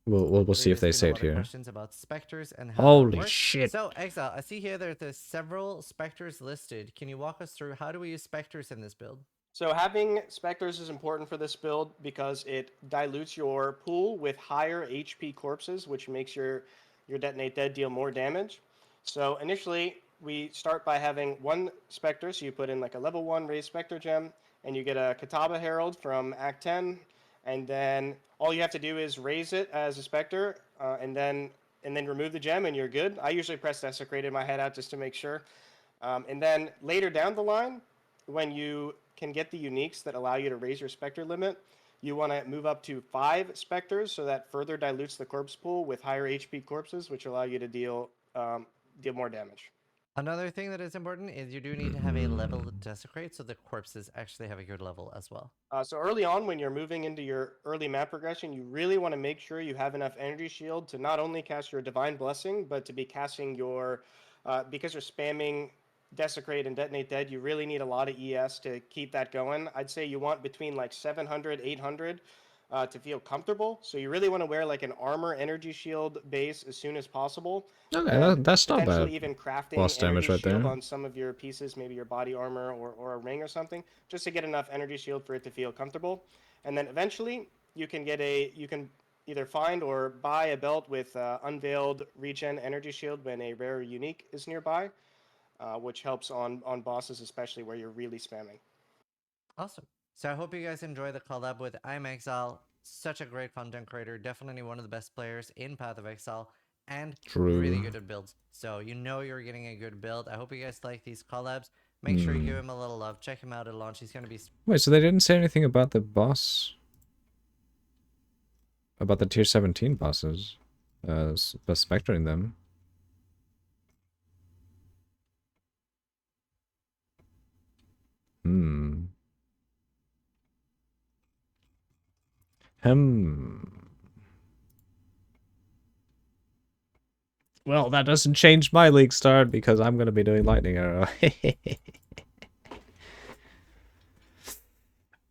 We'll see if they There's say been a it lot of here. questions about specters and how that Holy works. shit. So, Exile, I see here that there's several specters listed. Can you walk us through how do we use specters in this build? So having Specters is important for this build because it dilutes your pool with higher HP corpses, which makes your Detonate Dead deal more damage. So initially, we start by having one Spectre, so you put in like a level 1 raised Spectre gem, and you get a Kataba Herald from Act 10, and then all you have to do is raise it as a Spectre, and then remove the gem, and you're good. I usually press Desecrate in my head out just to make sure. And then later down the line, when you can get the uniques that allow you to raise your Spectre limit, you want to move up to 5 Spectres, so that further dilutes the corpse pool with higher HP corpses, which allow you to deal more damage. Another thing that is important is you do need to have a level Desecrate, so the corpses actually have a good level as well. So early on, when you're moving into your early map progression, you really want to make sure you have enough energy shield to not only cast your Divine Blessing, but to be casting your, because you're spamming Desecrate and Detonate Dead, you really need a lot of ES to keep that going. I'd say you want between like 700, 800 to feel comfortable. So you really want to wear like an armor energy shield base as soon as possible. Okay, And that's not potentially bad. even crafting Boss damage energy right shield there. on some of your pieces, maybe your body armor or a ring or something, just to get enough energy shield for it to feel comfortable. And then eventually you can either find or buy a belt with unveiled regen energy shield when a rare unique is nearby, which helps on bosses, especially where you're really spamming. Awesome. So I hope you guys enjoy the collab with I'm Exile. Such a great content creator, definitely one of the best players in Path of Exile, and really good at builds. So you know you're getting a good build. I hope you guys like these collabs. Make sure you give him a little love. Check him out at launch. He's going to be... Wait, so they didn't say anything about the boss? About the tier 17 bosses? Spectering them. Well, that doesn't change my league start because I'm going to be doing Lightning Arrow.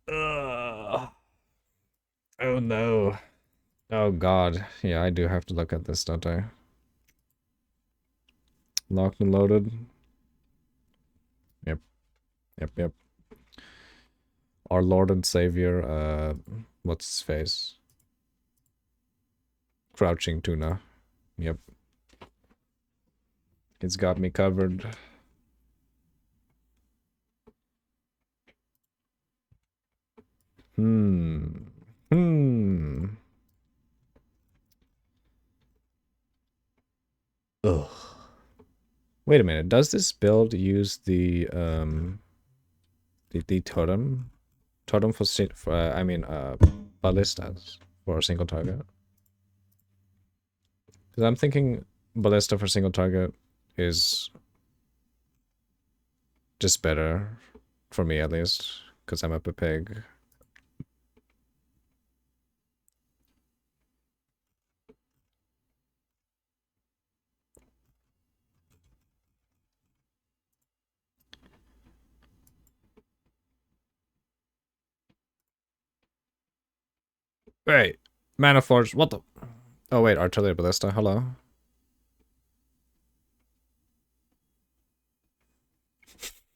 Oh no. Oh god. Yeah, I do have to look at this, don't I? Locked and loaded. Yep. Yep. Our Lord and Savior, what's his face? Crouching Tuna. Yep. It's got me covered. Ugh. Wait a minute. Does this build use the totem? Totem for ballistas for a single target? Because I'm thinking ballista for single target is just better for me, at least, because I'm up a pig. Wait, Mana Forge, what the? Oh wait, Artillery Ballista, hello.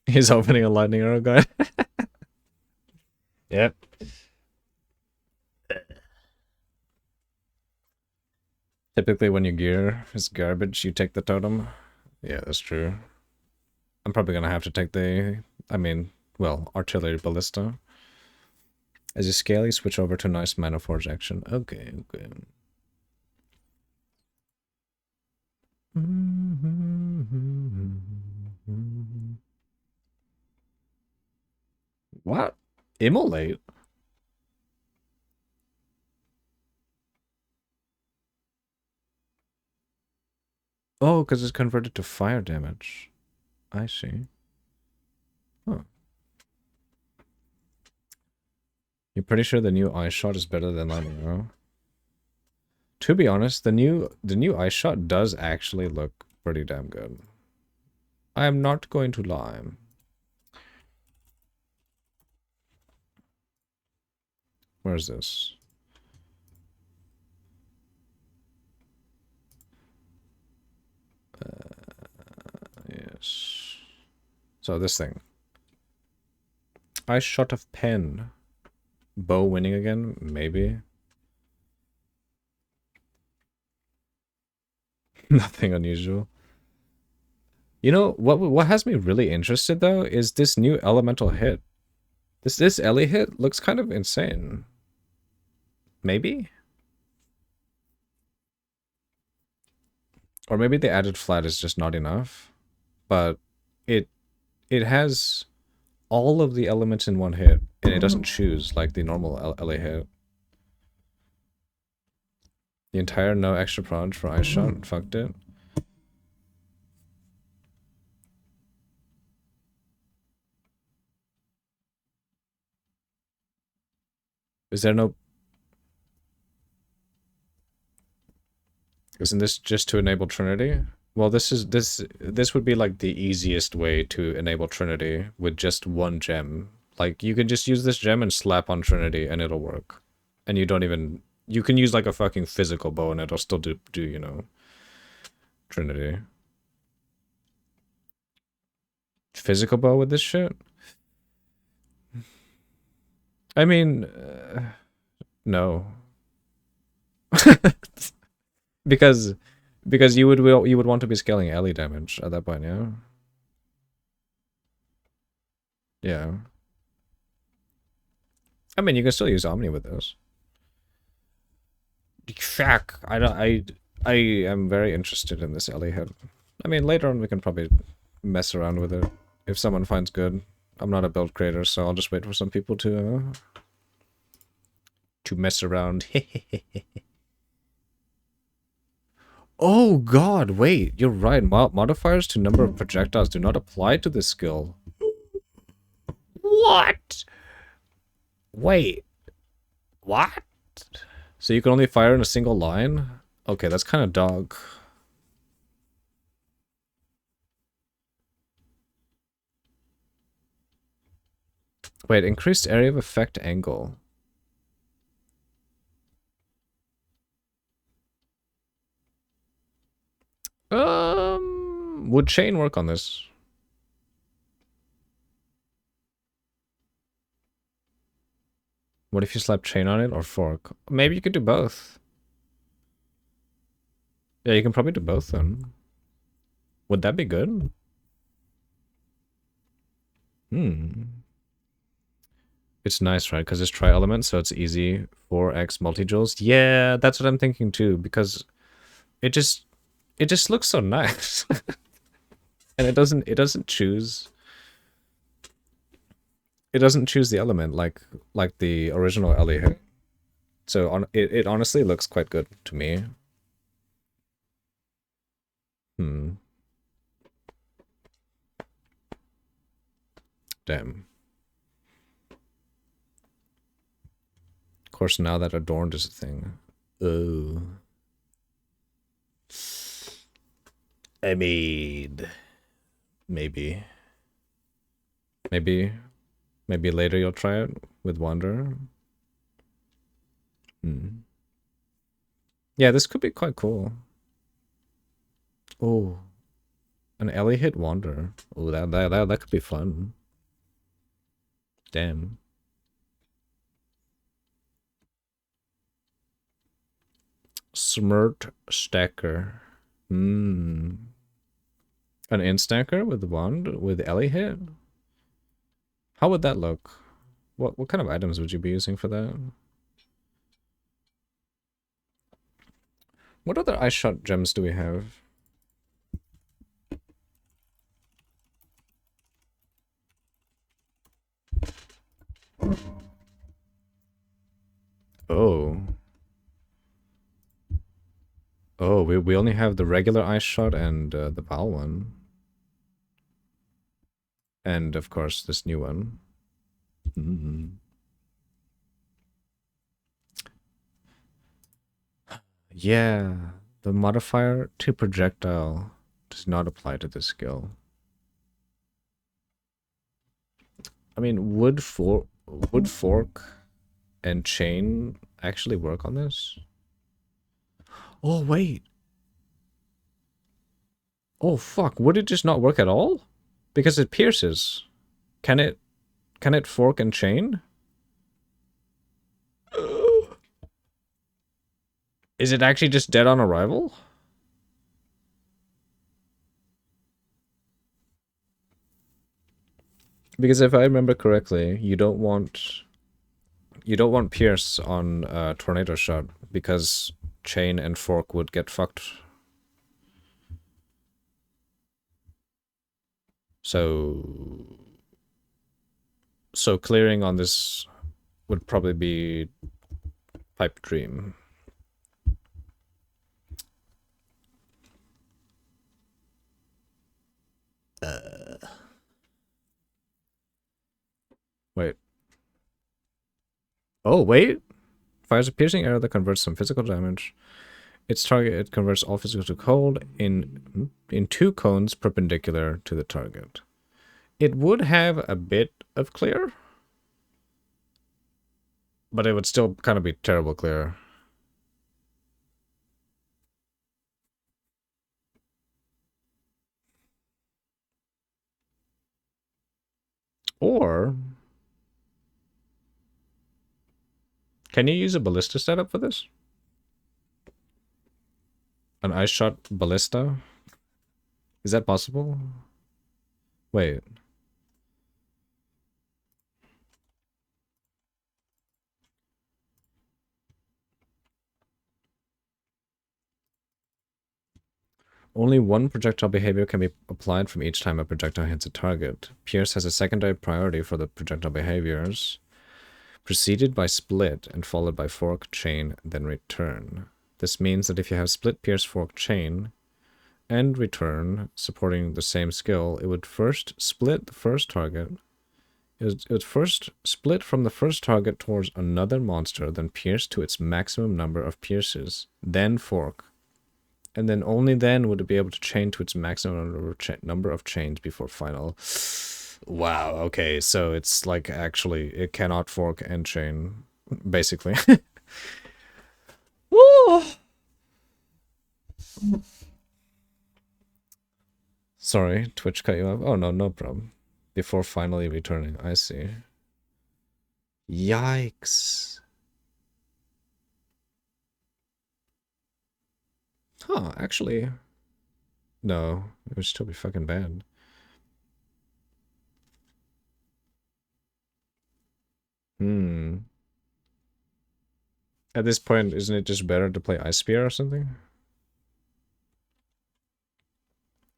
He's opening a lightning arrow gun. Yep. Typically when your gear is garbage, you take the totem. Yeah, that's true. I'm probably gonna have to take the, Artillery Ballista. As you scale, you switch over to nice Mana Forge action. Okay. What? Immolate? Oh, because it's converted to fire damage. I see. Huh. You're pretty sure the new ice shot is better than lightning arrow? To be honest, the new ice shot does actually look pretty damn good. I am not going to lie. Where is this? Yes. So this thing. Ice shot of pen. Bow winning again? Maybe. Nothing unusual. You know what has me really interested though is this new elemental hit. This Ellie hit looks kind of insane. Maybe? Or maybe the added flat is just not enough. But it has all of the elements in one hit, and it doesn't choose like the normal Ellie hit. The entire no extra prod for ice shot, fucked it. Is there no... Isn't this just to enable Trinity? Well, this would be like the easiest way to enable Trinity with just one gem. Like, you can just use this gem and slap on Trinity and it'll work. And you don't even... You can use like a fucking physical bow and it'll still do you know, Trinity. Physical bow with this shit? I mean, no. because you would want to be scaling Ellie damage at that point, yeah? Yeah. I mean, you can still use Omni with this. Fuck. I am very interested in this Ellie hit. I mean, later on we can probably mess around with it if someone finds good. I'm not a build creator, so I'll just wait for some people to mess around. Oh god, wait, you're right. Modifiers to number of projectiles do not apply to this skill. What? Wait. What? So you can only fire in a single line? Okay, that's kind of dog. Wait, increased area of effect angle. Would chain work on this? What if you slap chain on it or fork? Maybe you could do both. Yeah, you can probably do both then. Would that be good? It's nice, right? Because it's tri-element, so it's easy. 4x multi-joules. Yeah, that's what I'm thinking too, because it just looks so nice. And it doesn't choose the element like the original Ellie hit. So it honestly looks quite good to me. Damn. Of course, now that adorned is a thing. Oh. I mean, maybe later you'll try it with Wander. Yeah, this could be quite cool. Oh, an Ellie hit Wander. Oh, that could be fun. Damn. Smirt stacker. An instacker with wand with Ellie hit? How would that look? What kind of items would you be using for that? What other ice shot gems do we have? Oh. Oh, we only have the regular ice shot and the Val one. And of course this new one. Yeah, the modifier to projectile does not apply to this skill. I mean, would fork and chain actually work on this? Oh, wait. Oh, fuck. Would it just not work at all? Because it pierces. Can it fork and chain? Is it actually just dead on arrival? Because if I remember correctly, you don't want Pierce on Tornado Shot because Chain and Fork would get fucked. So clearing on this would probably be Pipe Dream. Wait. Oh, wait. Fires a piercing arrow that converts some physical damage. Its target, it converts all physical to cold in 2 cones perpendicular to the target. It would have a bit of clear, but it would still kind of be terrible clear. Or can you use a ballista setup for this? An ice shot ballista? Is that possible? Wait. Only one projectile behavior can be applied from each time a projectile hits a target. Pierce has a secondary priority for the projectile behaviors, preceded by split and followed by fork, chain, then return. This means that if you have split, pierce, fork, chain, and return supporting the same skill, it would first split the first target. It would first split from the first target towards another monster, then pierce to its maximum number of pierces, then fork. And then only then would it be able to chain to its maximum number of chains before final. Wow, okay, so it's like actually, it cannot fork and chain, basically. Woo! Sorry, Twitch cut you off. Oh, no, no problem. Before finally returning, I see. Yikes. Huh, actually... No, it would still be fucking bad. At this point, isn't it just better to play Ice Spear or something?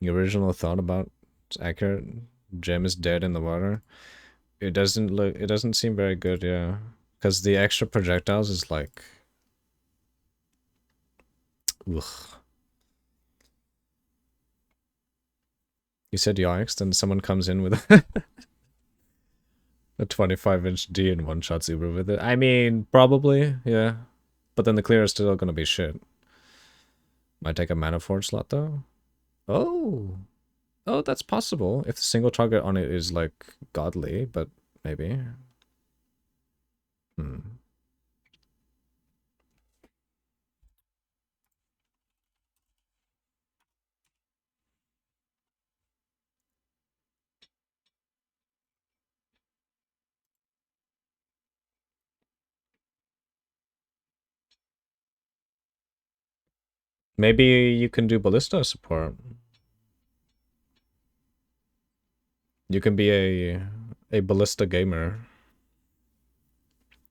The original thought about it's accurate. Gem is dead in the water. It doesn't seem very good, yeah. Because the extra projectiles is like... Ugh. You said yikes, then someone comes in with a 25-inch D and one-shots Uber with it. I mean, probably, yeah. But then the clear is still gonna be shit. Might take a mana forge slot, though. Oh. Oh, that's possible. If the single target on it is, like, godly, but maybe. Maybe you can do ballista support. You can be a ballista gamer.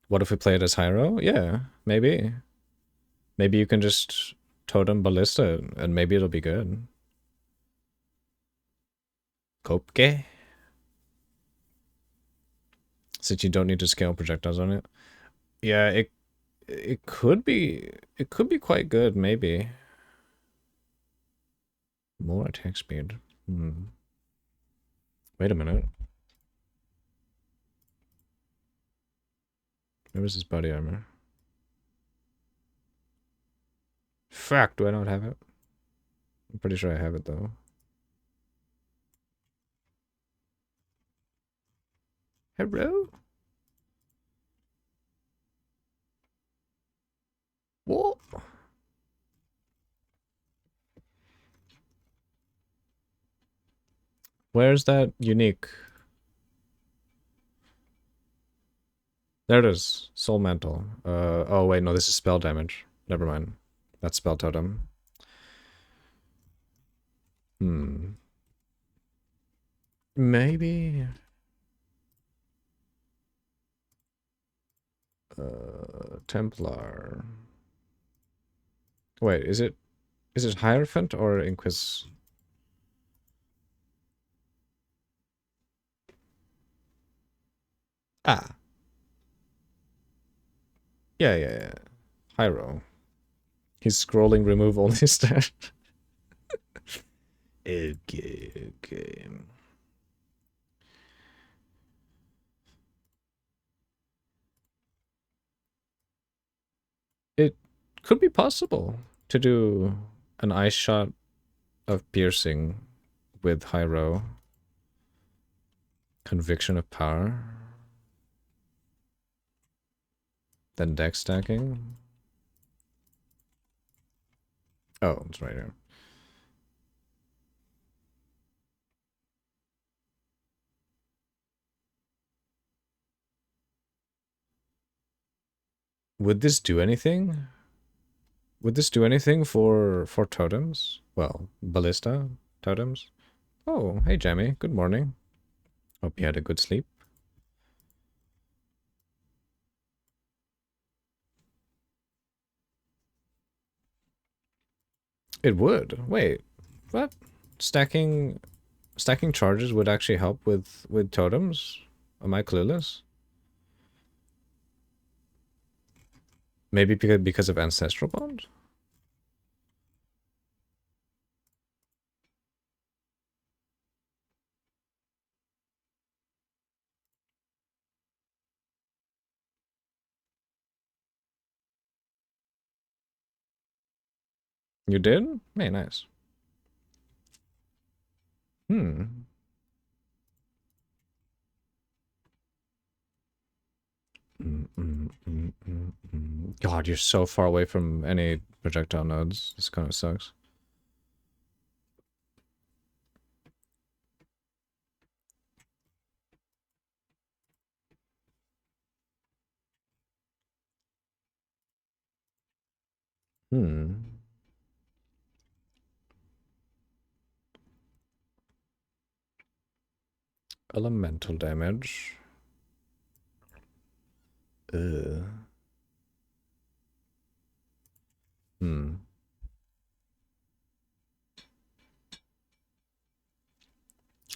What if we play it as Hyro? Yeah, maybe. Maybe you can just totem ballista and maybe it'll be good. Kopke? Since you don't need to scale projectiles on it. Yeah, it could be quite good, maybe. More attack speed. Wait a minute. Where was his body armor? Fuck, do I not have it? I'm pretty sure I have it though. Hello? What? Where's that unique? There it is. Soul Mantle. Oh wait, no, this is spell damage. Never mind. That's spell totem. Maybe. Templar. Wait, is it Hierophant or Inquis? Ah. Yeah. Hyro. He's scrolling remove only stat. Okay. It could be possible to do an ice shot of piercing with Hyro. Conviction of power. Then deck stacking. Oh, it's right here. Would this do anything? Would this do anything for totems? Well, ballista totems. Oh, hey Jamie. Good morning. Hope you had a good sleep. It would. Wait, what? Stacking charges would actually help with totems? Am I clueless? Maybe because of ancestral bond? You did? Hey, nice. Hmm. God, you're so far away from any projectile nodes. This kind of sucks. Elemental damage. Ugh.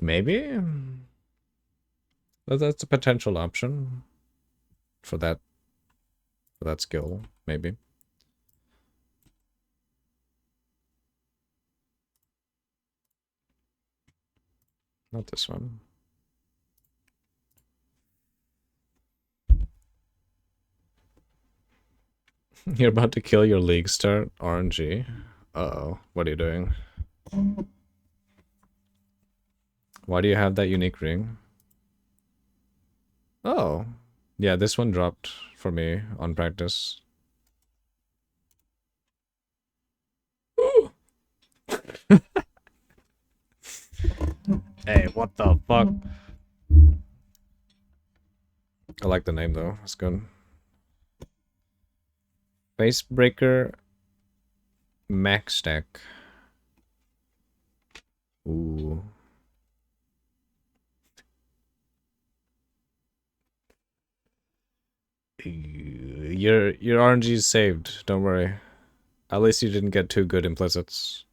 Maybe? That's a potential option for that skill, maybe. Not this one. You're about to kill your league start, RNG. Uh-oh, what are you doing? Why do you have that unique ring? Oh, yeah, this one dropped for me on practice. Hey, what the fuck? I like the name though, it's good. Facebreaker Max Stack. Ooh. Your RNG is saved, don't worry. At least you didn't get too good implicits.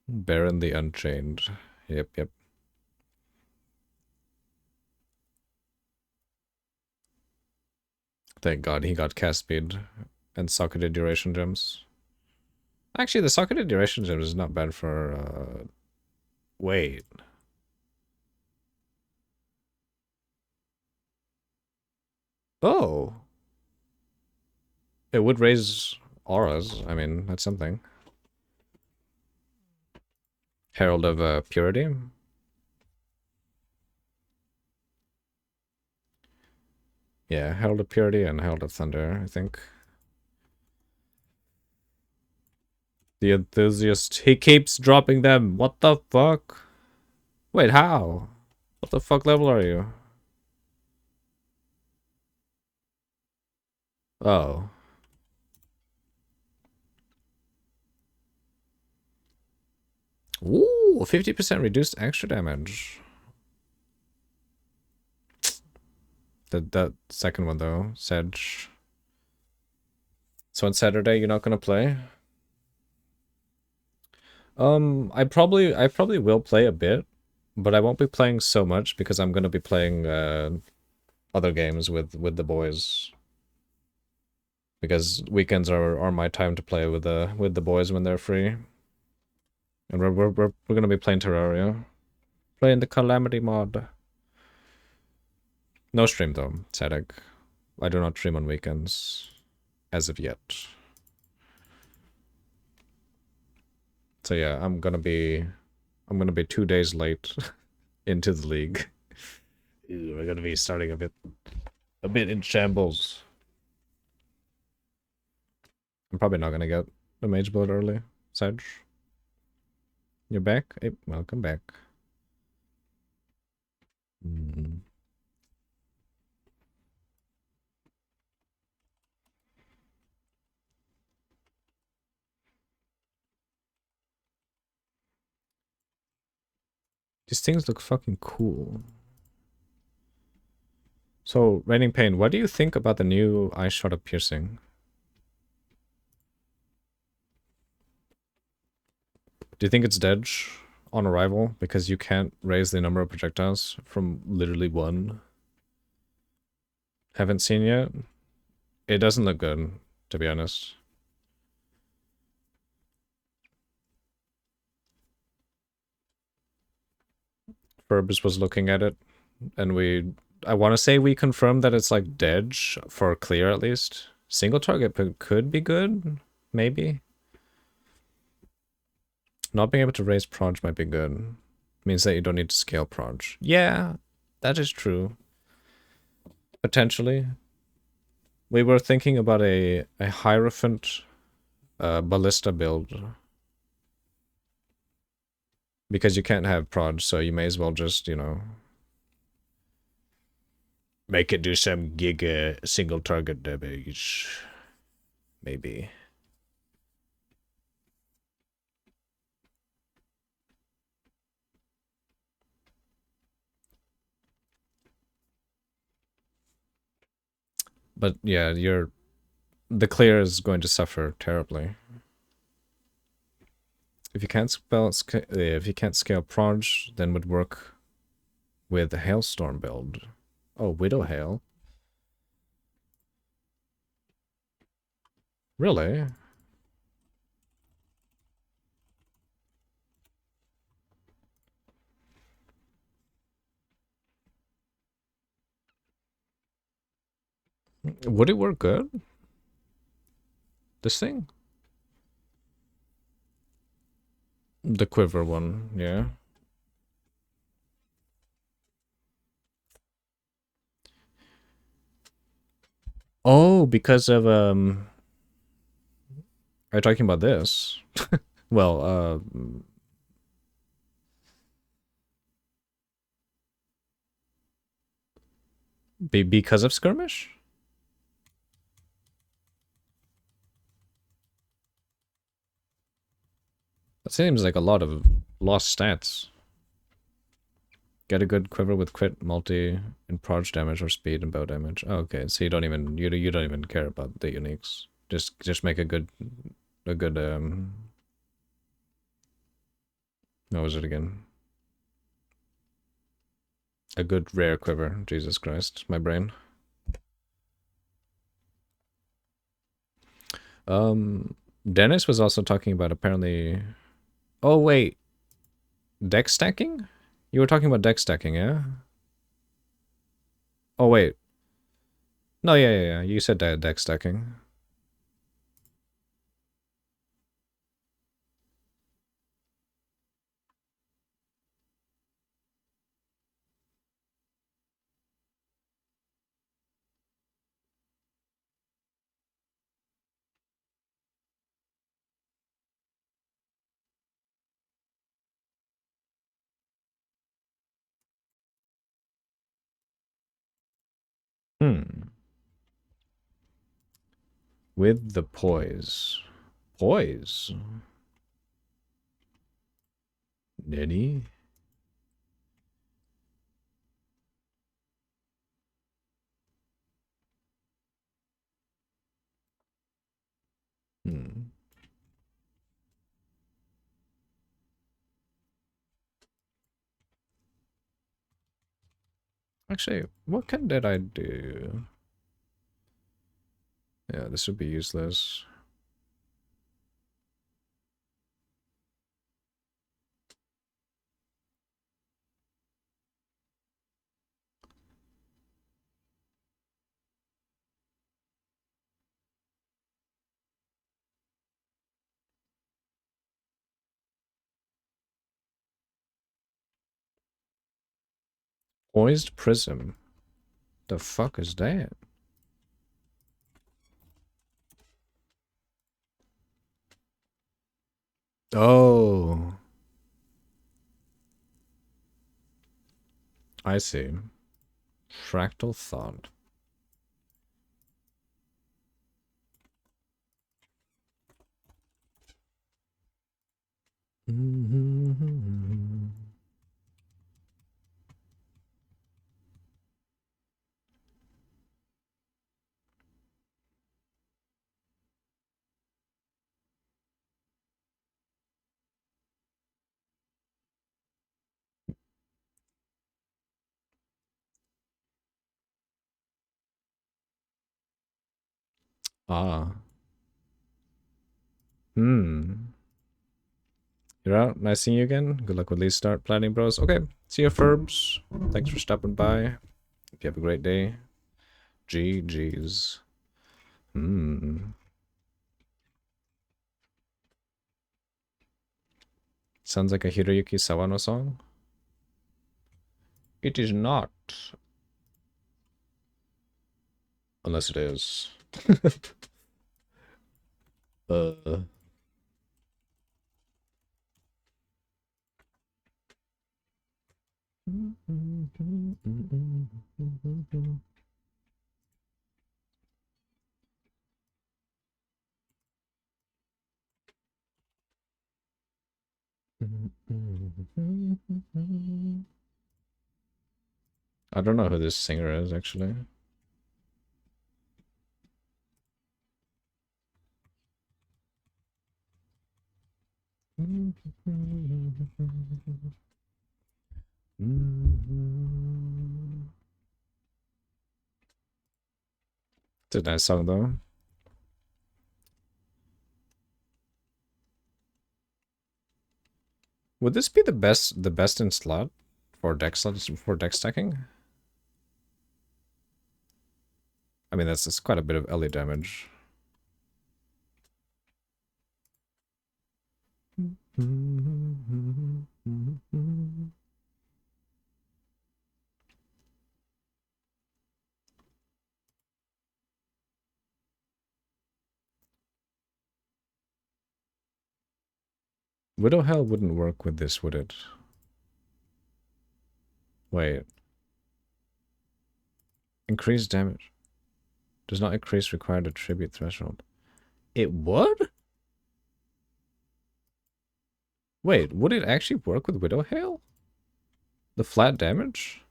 Baron the Unchained. Yep. Thank God he got cast speed and socketed duration gems. Actually, the socketed duration gems is not bad for, wait. Oh. It would raise auras. I mean, that's something. Herald of Purity. Yeah, Herald of Purity and Herald of Thunder, I think. The Enthusiast. He keeps dropping them. What the fuck? Wait, how? What the fuck level are you? Oh. Ooh, 50% reduced extra damage. That second one though, Sedge. So on Saturday you're not gonna play? I probably will play a bit, but I won't be playing so much because I'm gonna be playing other games with the boys. Because weekends are my time to play with the boys when they're free. And we're gonna be playing Terraria. Playing the Calamity mod. No stream though, Sadek. I do not stream on weekends. As of yet. So yeah, I'm gonna be 2 days late into the league. We're gonna be starting a bit in shambles. I'm probably not gonna get the mage build early. Sedge. You're back? Hey, welcome back. These things look fucking cool. So, Raining Pain, what do you think about the new Eye Shot of Piercing? Do you think it's dead on arrival because you can't raise the number of projectiles from literally 1? Haven't seen yet? It doesn't look good, to be honest. Furbs was looking at it, and I want to say we confirmed that it's like dead for clear at least. Single target could be good, maybe. Not being able to raise proj might be good. Means that you don't need to scale proj. Yeah, that is true. Potentially. We were thinking about a Hierophant ballista build. Because you can't have proj, so you may as well just, you know, make it do some giga single target damage. Maybe. But yeah, the clear is going to suffer terribly. If you can't scale proj, then would work with the Hailstorm build. Oh, Widow Hail. Really? Would it work good? This thing? The quiver one, yeah. Oh, because of are you talking about this? Well, because of skirmish? That seems like a lot of lost stats. Get a good quiver with crit, multi, and proj damage or speed and bow damage. Oh, okay, so you don't even care about the uniques. Just make a good what was it again? A good rare quiver. Jesus Christ, my brain. Dennis was also talking about apparently. Oh wait, deck stacking? You were talking about deck stacking, yeah? Oh wait. No, yeah. You said deck stacking. With the poise. Poise? Nini? Actually, what did I do? Yeah, this would be useless. Poised prism. The fuck is that? Oh, I see. Fractal thought. Ah. Hmm. You're out. Nice seeing you again. Good luck with these start planning, bros. Okay. See you, Ferbs. Thanks for stopping by. Hope you have a great day. GG's. Hmm. Sounds like a Hiroyuki Sawano song. It is not. Unless it is. uh. I don't know who this singer is, actually. It's a nice song, though. Would this be the best in slot for deck stacking? I mean, that's quite a bit of early damage. Widow Hell wouldn't work with this, would it? Wait. Increased damage. Does not increase required attribute threshold. It would? Wait, would it actually work with Widow Hail? The flat damage?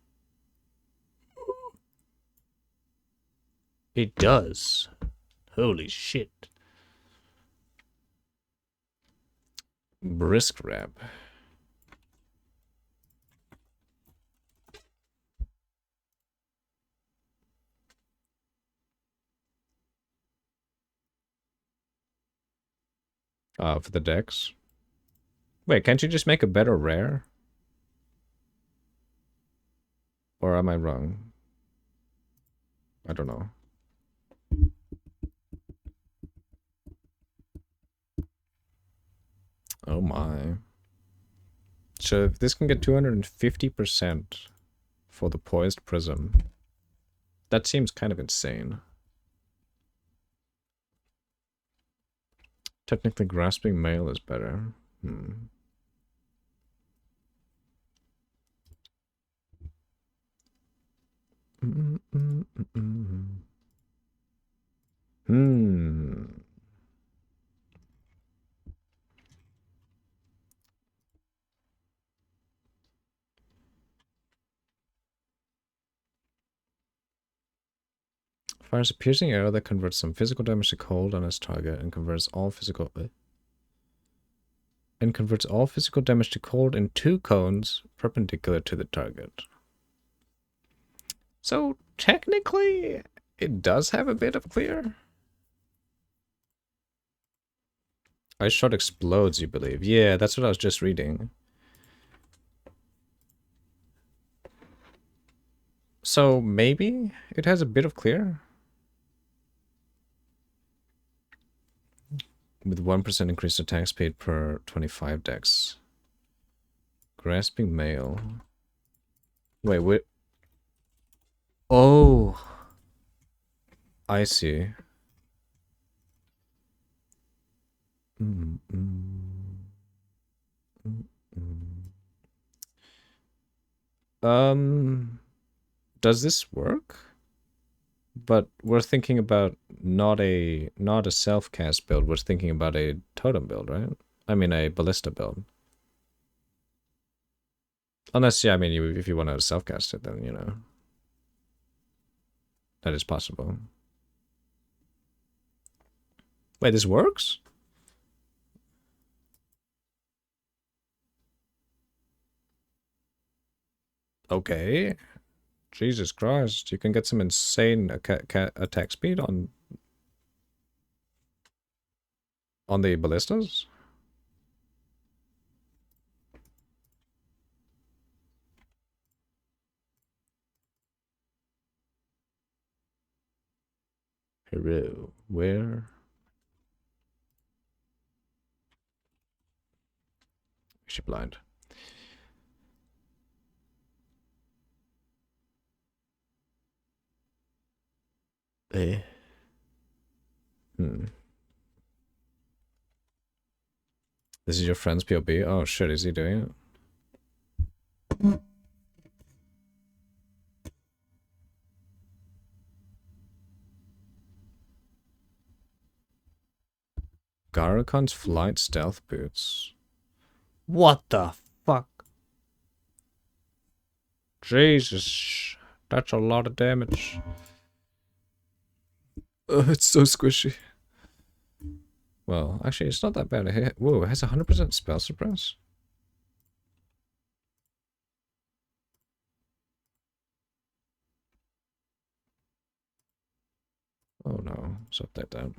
It does. Holy shit. Brisk Wrap. For the decks. Wait, can't you just make a better rare? Or am I wrong? I don't know. Oh my. So if this can get 250% for the Poised Prism, that seems kind of insane. Technically, Grasping Mail is better. Fires a piercing arrow that converts some physical damage to cold on its target and converts all physical damage to cold in 2 cones perpendicular to the target. So technically, it does have a bit of clear. Ice shot explodes, you believe? Yeah, that's what I was just reading. So maybe it has a bit of clear? With 1% increased attack speed per 25 dex. Grasping mail. Wait, wait. Oh. I see. Mm, mm, mm, mm. Does this work? But we're thinking about not a self-cast build. We're thinking about a totem build, right? I mean, a ballista build. Unless, yeah, I mean, if you want to self-cast it, then, you know, that is possible. Wait, this works? Okay. Jesus Christ, you can get some insane attack speed on the ballistas? Hello, where? Is she blind? Eh. This is your friend's POB? Oh shit, is he doing it? Garakon's flight stealth boots. What the fuck? Jesus, that's a lot of damage. It's so squishy. Well, actually, it's not that bad a hit. Whoa, it has 100% spell suppress? Oh no, set that down.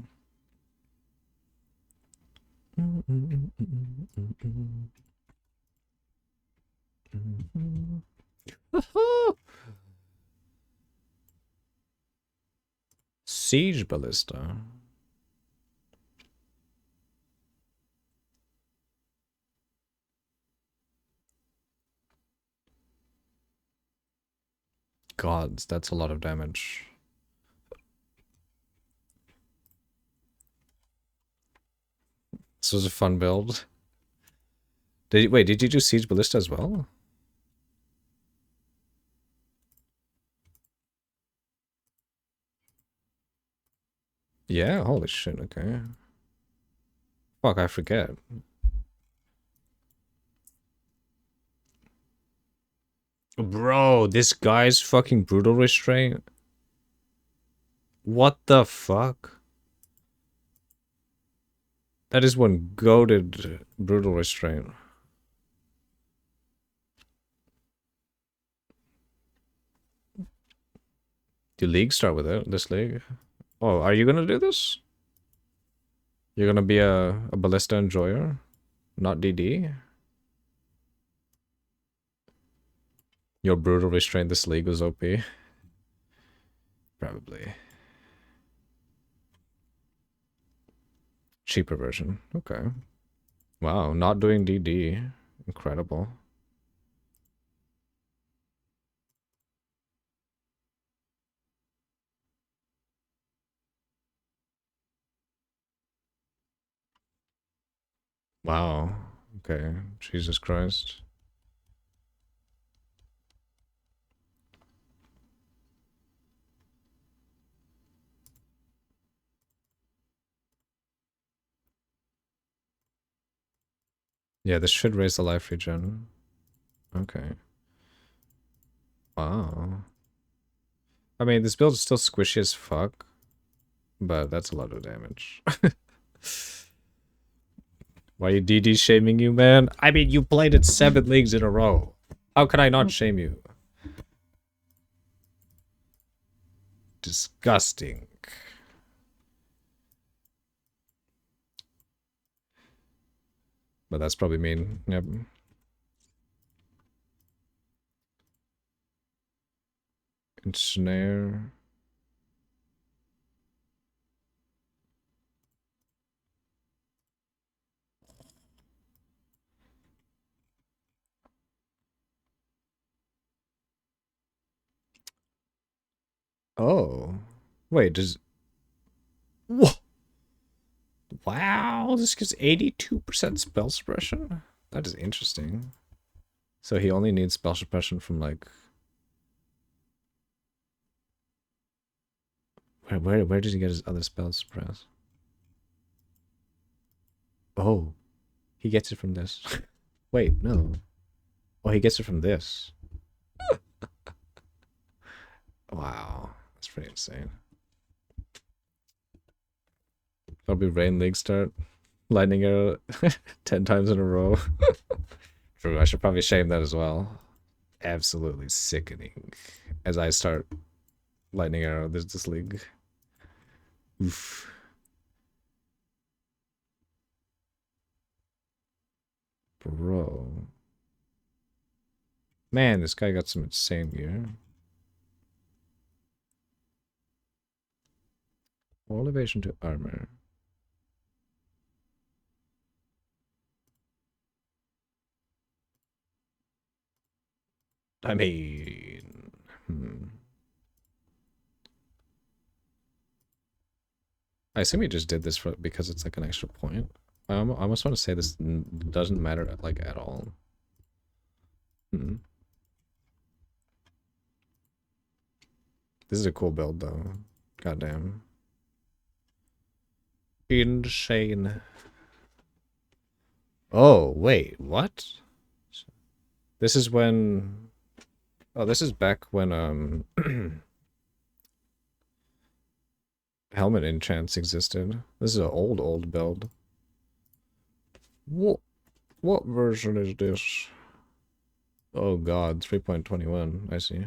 Siege ballista. Gods, that's a lot of damage. This was a fun build. Wait, did you do Siege Ballista as well? Yeah, holy shit, okay. Fuck, I forget. Bro, this guy's fucking brutal restraint. What the fuck? That is one goated brutal restraint. Do league start with it? This league? Oh, are you gonna do this? You're gonna be a ballista enjoyer? Not DD? Your brutal restraint this league was OP. Probably. Cheaper version. Okay. Wow, not doing DD. Incredible. Wow. Okay. Jesus Christ. Yeah, this should raise the life regen. Okay. Wow. I mean, this build is still squishy as fuck, but that's a lot of damage. Why are you DD shaming you, man? I mean, you played it 7 leagues in a row. How can I not shame you? disgusting. But that's probably mean. Yep. Ensnare. Oh. Wait, does... Whoa! Wow, this gives 82% spell suppression? That is interesting. So he only needs spell suppression from, like... Where does he get his other spells suppressed? Oh. He gets it from this. Wait, no. Oh, he gets it from this. Wow. That's pretty insane. Probably Rain League start. Lightning arrow 10 times in a row. True, I should probably shame that as well. Absolutely sickening. As I start lightning arrow this league. Oof. Bro. Man, this guy got some insane gear. Elevation to armor. I mean... I assume he just did this because it's like an extra point. I almost want to say this doesn't matter like at all. This is a cool build though. Goddamn. Insane. Oh, wait, what? This is when... Oh, this is back when, Helmet enchants existed. This is an old build. What version is this? Oh god, 3.21, I see.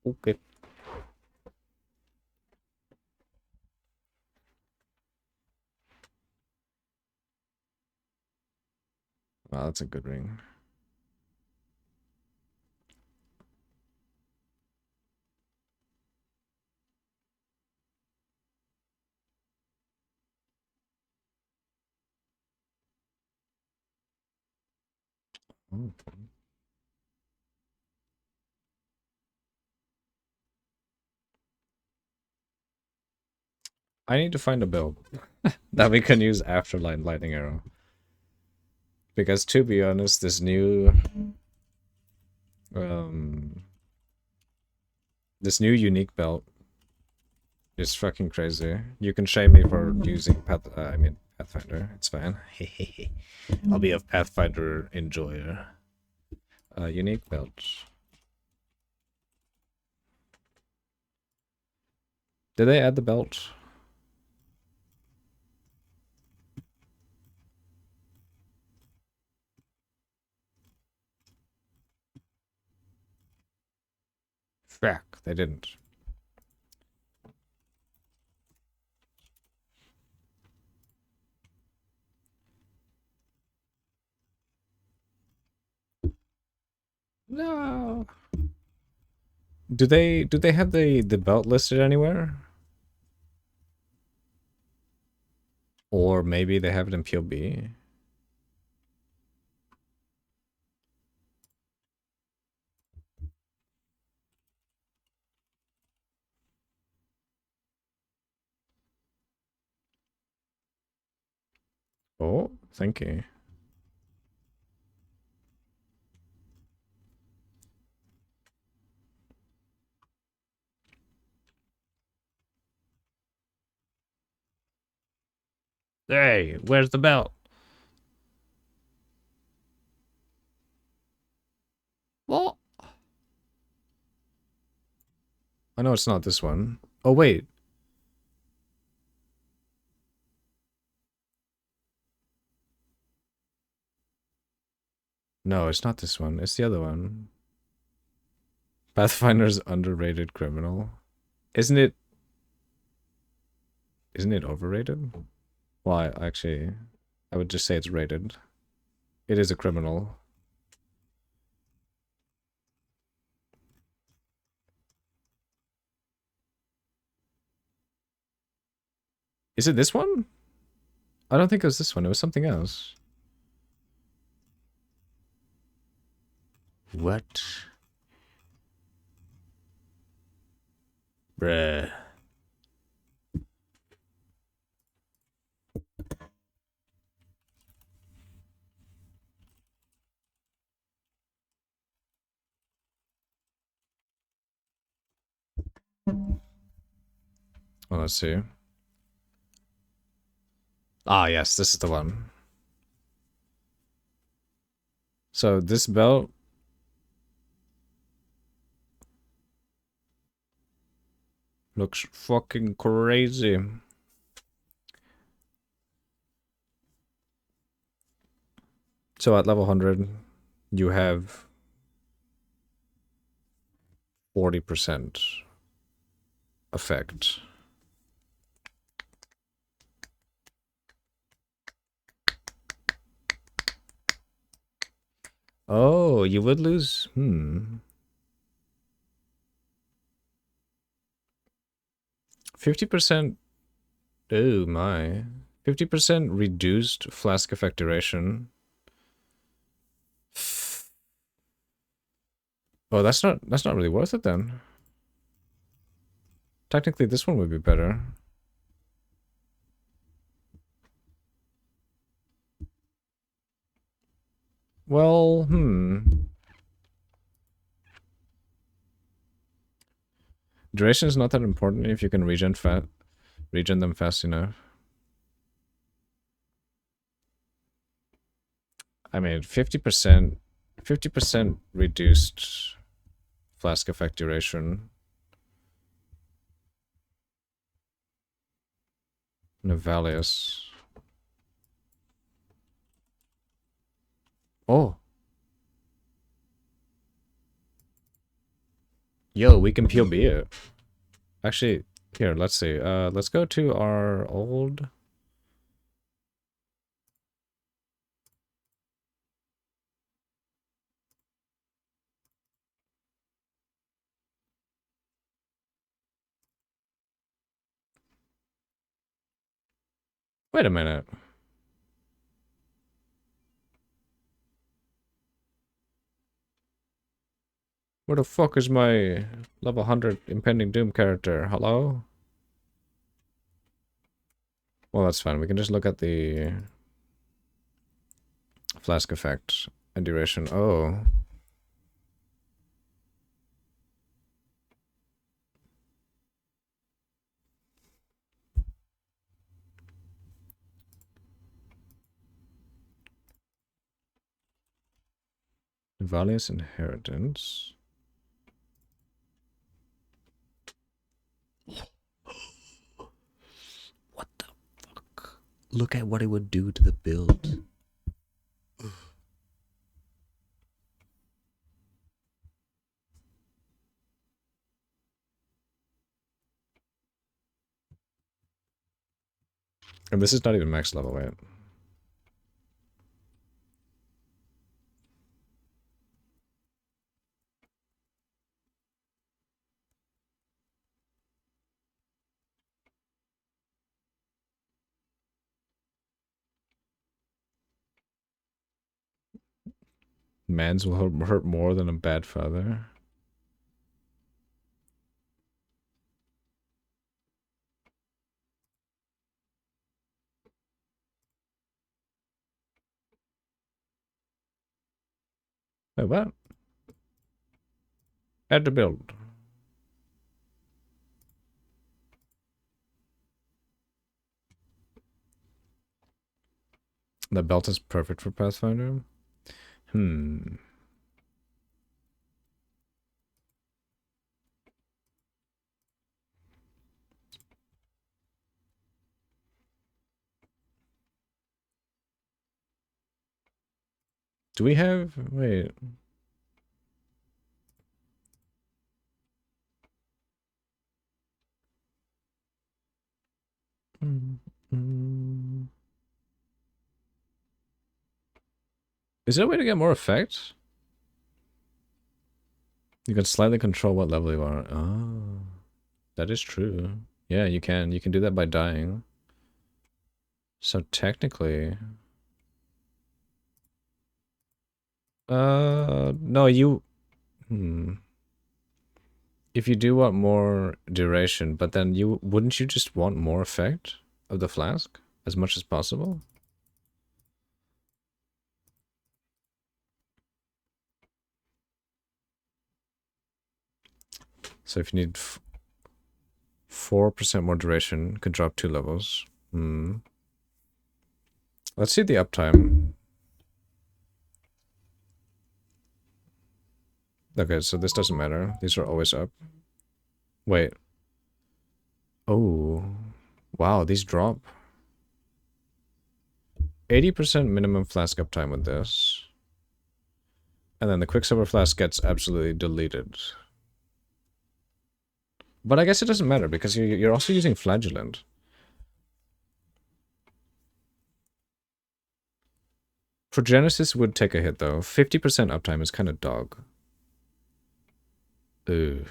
Okay. Wow, that's a good ring. Oh. I need to find a build that we can use after lightning arrow. Because to be honest, this new unique belt is fucking crazy. You can shame me for using Pathfinder. It's fine. I'll be a Pathfinder enjoyer. Unique belt. Did they add the belt? Fuck, they didn't. No. Do they have the belt listed anywhere? Or maybe they have it in POB? Oh, thank you. Hey, where's the belt? What? I know it's not this one. Oh, wait. No, it's not this one. It's the other one. Pathfinder's underrated criminal. Isn't it overrated? Well, actually, I would just say it's rated. It is a criminal. Is it this one? I don't think it was this one. It was something else. What? Bruh. Well, let's see. Ah, yes, this is the one. So this belt looks fucking crazy. So at level 100, you have 40% effect. Oh, you would lose? 50%. Oh my. 50% reduced flask effect duration. Oh, that's not really worth it then. Technically, this one would be better. Well, Duration is not that important if you can regen them fast enough. I mean, 50% reduced flask effect duration. Navalius. Oh. Yo, we can POB it. Actually, here, let's see. Let's go to our old... Wait a minute. Where the fuck is my level 100 Impending Doom character? Hello? Well, that's fine. We can just look at the flask effect and duration. Oh. Valious Inheritance. What the fuck? Look at what it would do to the build. And this is not even max level, wait. Mans will hurt more than a bad father. Wait, what? Add to build. The belt is perfect for Pathfinder. Do we have... Wait. Is there a way to get more effect? You can slightly control what level you are. Oh, that is true. Yeah, you can. You can do that by dying. So technically... no, you... If you do want more duration, but then wouldn't you just want more effect of the flask as much as possible? So if you need 4% more duration, could drop 2 levels. Let's see the uptime. Okay, so this doesn't matter. These are always up. Wait. Oh. Wow, these drop. 80% minimum flask uptime with this. And then the Quicksilver flask gets absolutely deleted. But I guess it doesn't matter because you're also using Flagellant. Progenesis would take a hit though. 50% uptime is kind of dog. Ooh.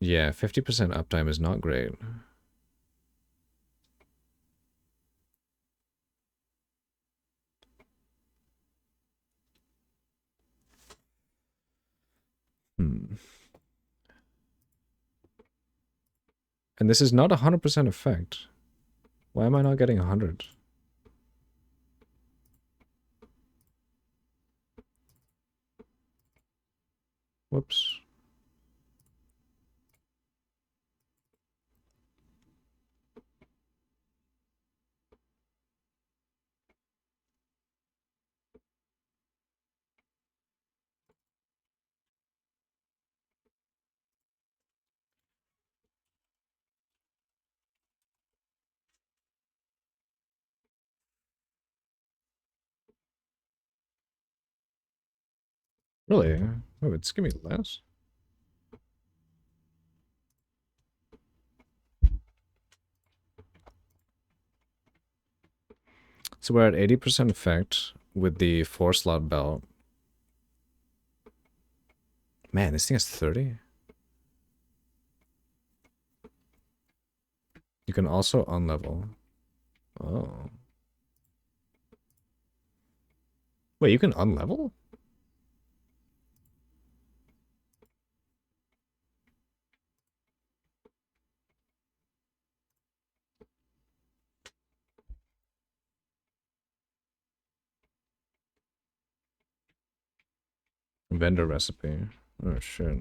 Yeah, 50% uptime is not great. And this is not 100% effect. Why am I not getting 100? Whoops. Really? Oh, it's giving me less. So we're at 80% effect with the 4-slot belt. Man, this thing has 30? You can also unlevel. Oh. Wait, you can unlevel? Vendor recipe. Oh, shit.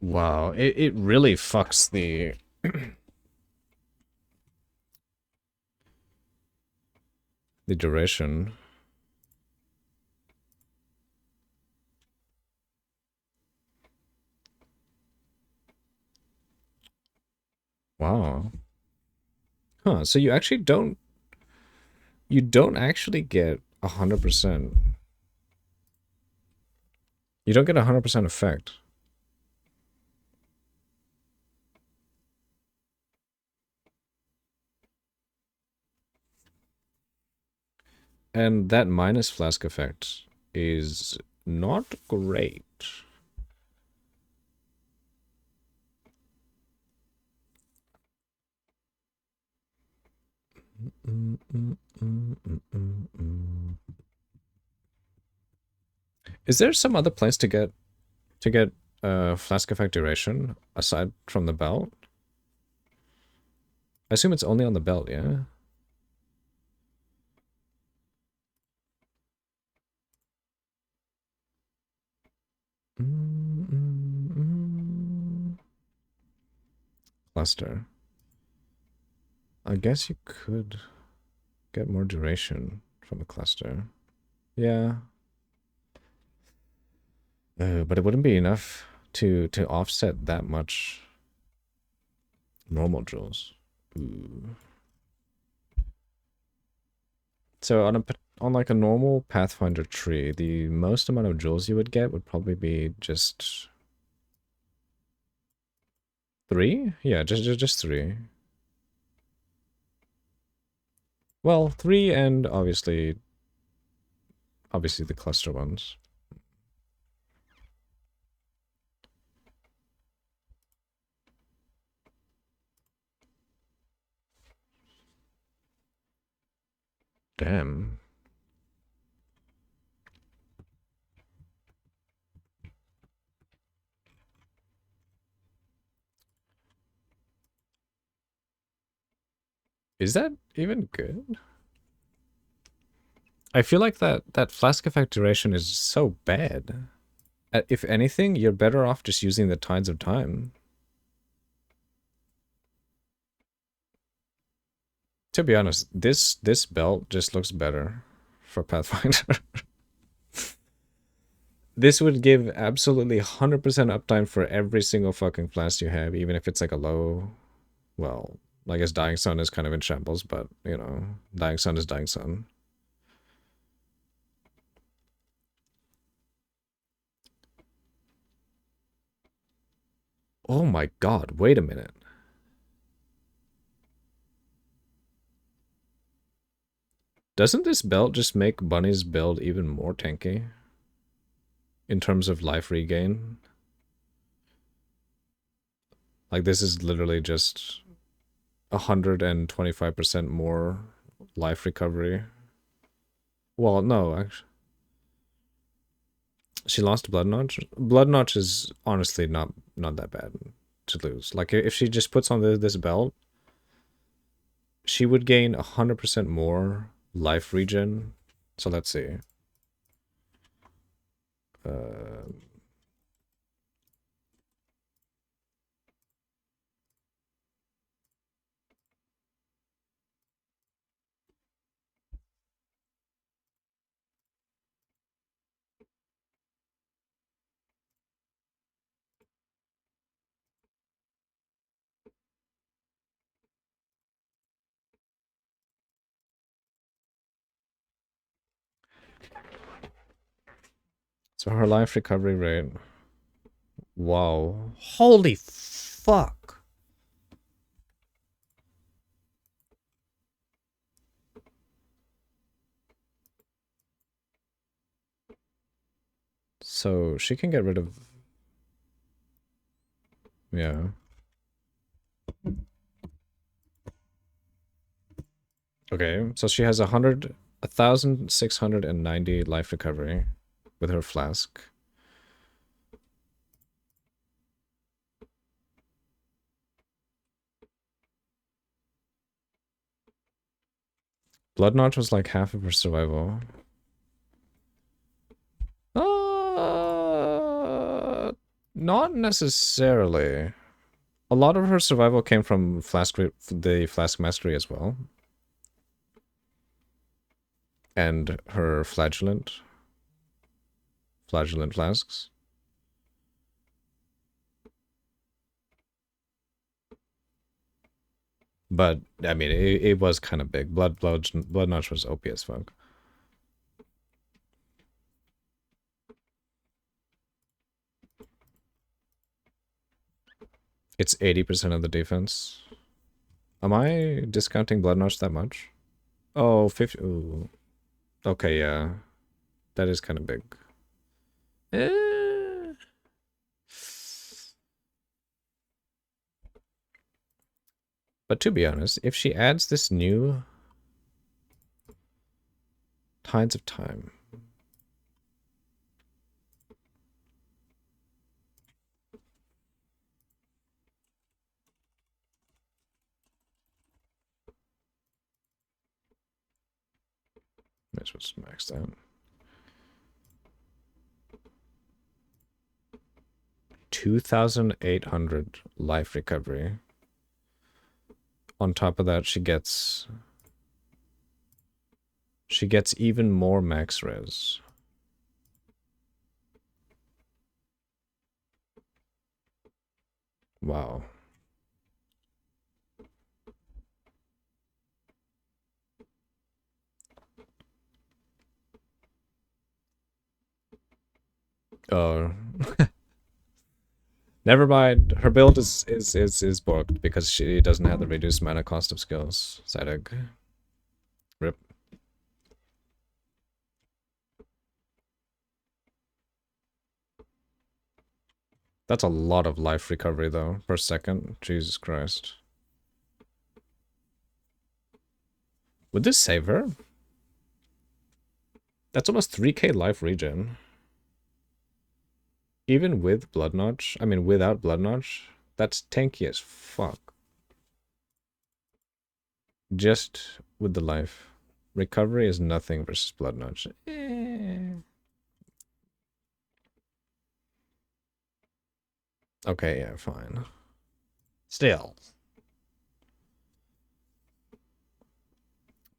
Wow, it really fucks the... the duration. Wow. Huh, so you actually don't... You don't actually get 100%. You don't get 100% effect. And that minus flask effect is not great. Is there some other place to get flask effect duration aside from the belt? I assume it's only on the belt, yeah? cluster. I guess you could get more duration from a cluster. Yeah. But it wouldn't be enough to offset that much normal joules. Ooh. So on like a normal Pathfinder tree, the most amount of joules you would get would probably be just 3? Yeah, just 3. Well, 3 and obviously the cluster ones. Damn. Is that even good? I feel like that flask effect duration is so bad. If anything, you're better off just using the Tides of Time. To be honest, this belt just looks better for Pathfinder. This would give absolutely 100% uptime for every single fucking flask you have, even if it's like a low... Well, I guess Dying Sun is kind of in shambles, but, you know, Dying Sun is Dying Sun. Oh my god, wait a minute. Doesn't this belt just make Bunny's build even more tanky? In terms of life regain? Like, this is literally just 125% more life recovery. Well, no, actually. She lost Blood Notch. Blood Notch is honestly not that bad to lose. Like, if she just puts on this belt, she would gain 100% more life regen. So let's see. So her life recovery rate. Wow. Holy fuck. So she can get rid of... Yeah. Okay, so she has 1,690 life recovery with her flask. Blood Notch was like half of her survival. Not necessarily. A lot of her survival came from the Flask Mastery as well. And her Flagellant flasks. But, I mean, it was kind of big. Blood Notch was OP as fuck. It's 80% of the defense. Am I discounting Blood Notch that much? Oh, 50. Ooh. Okay, yeah. That is kind of big. But to be honest, if she adds this new Tides of Time. This was maxed out. 2,800 life recovery. on top of that, she gets even more max res. Wow. Oh. Never mind. Her build is borked because she doesn't have the reduced mana cost of skills. Sad. Rip. That's a lot of life recovery though per second. Jesus Christ. Would this save her? That's almost 3k life regen. Even with Blood Notch, I mean without Blood Notch, that's tanky as fuck. Just with the life. Recovery is nothing versus Blood Notch. Okay, yeah, fine. Still.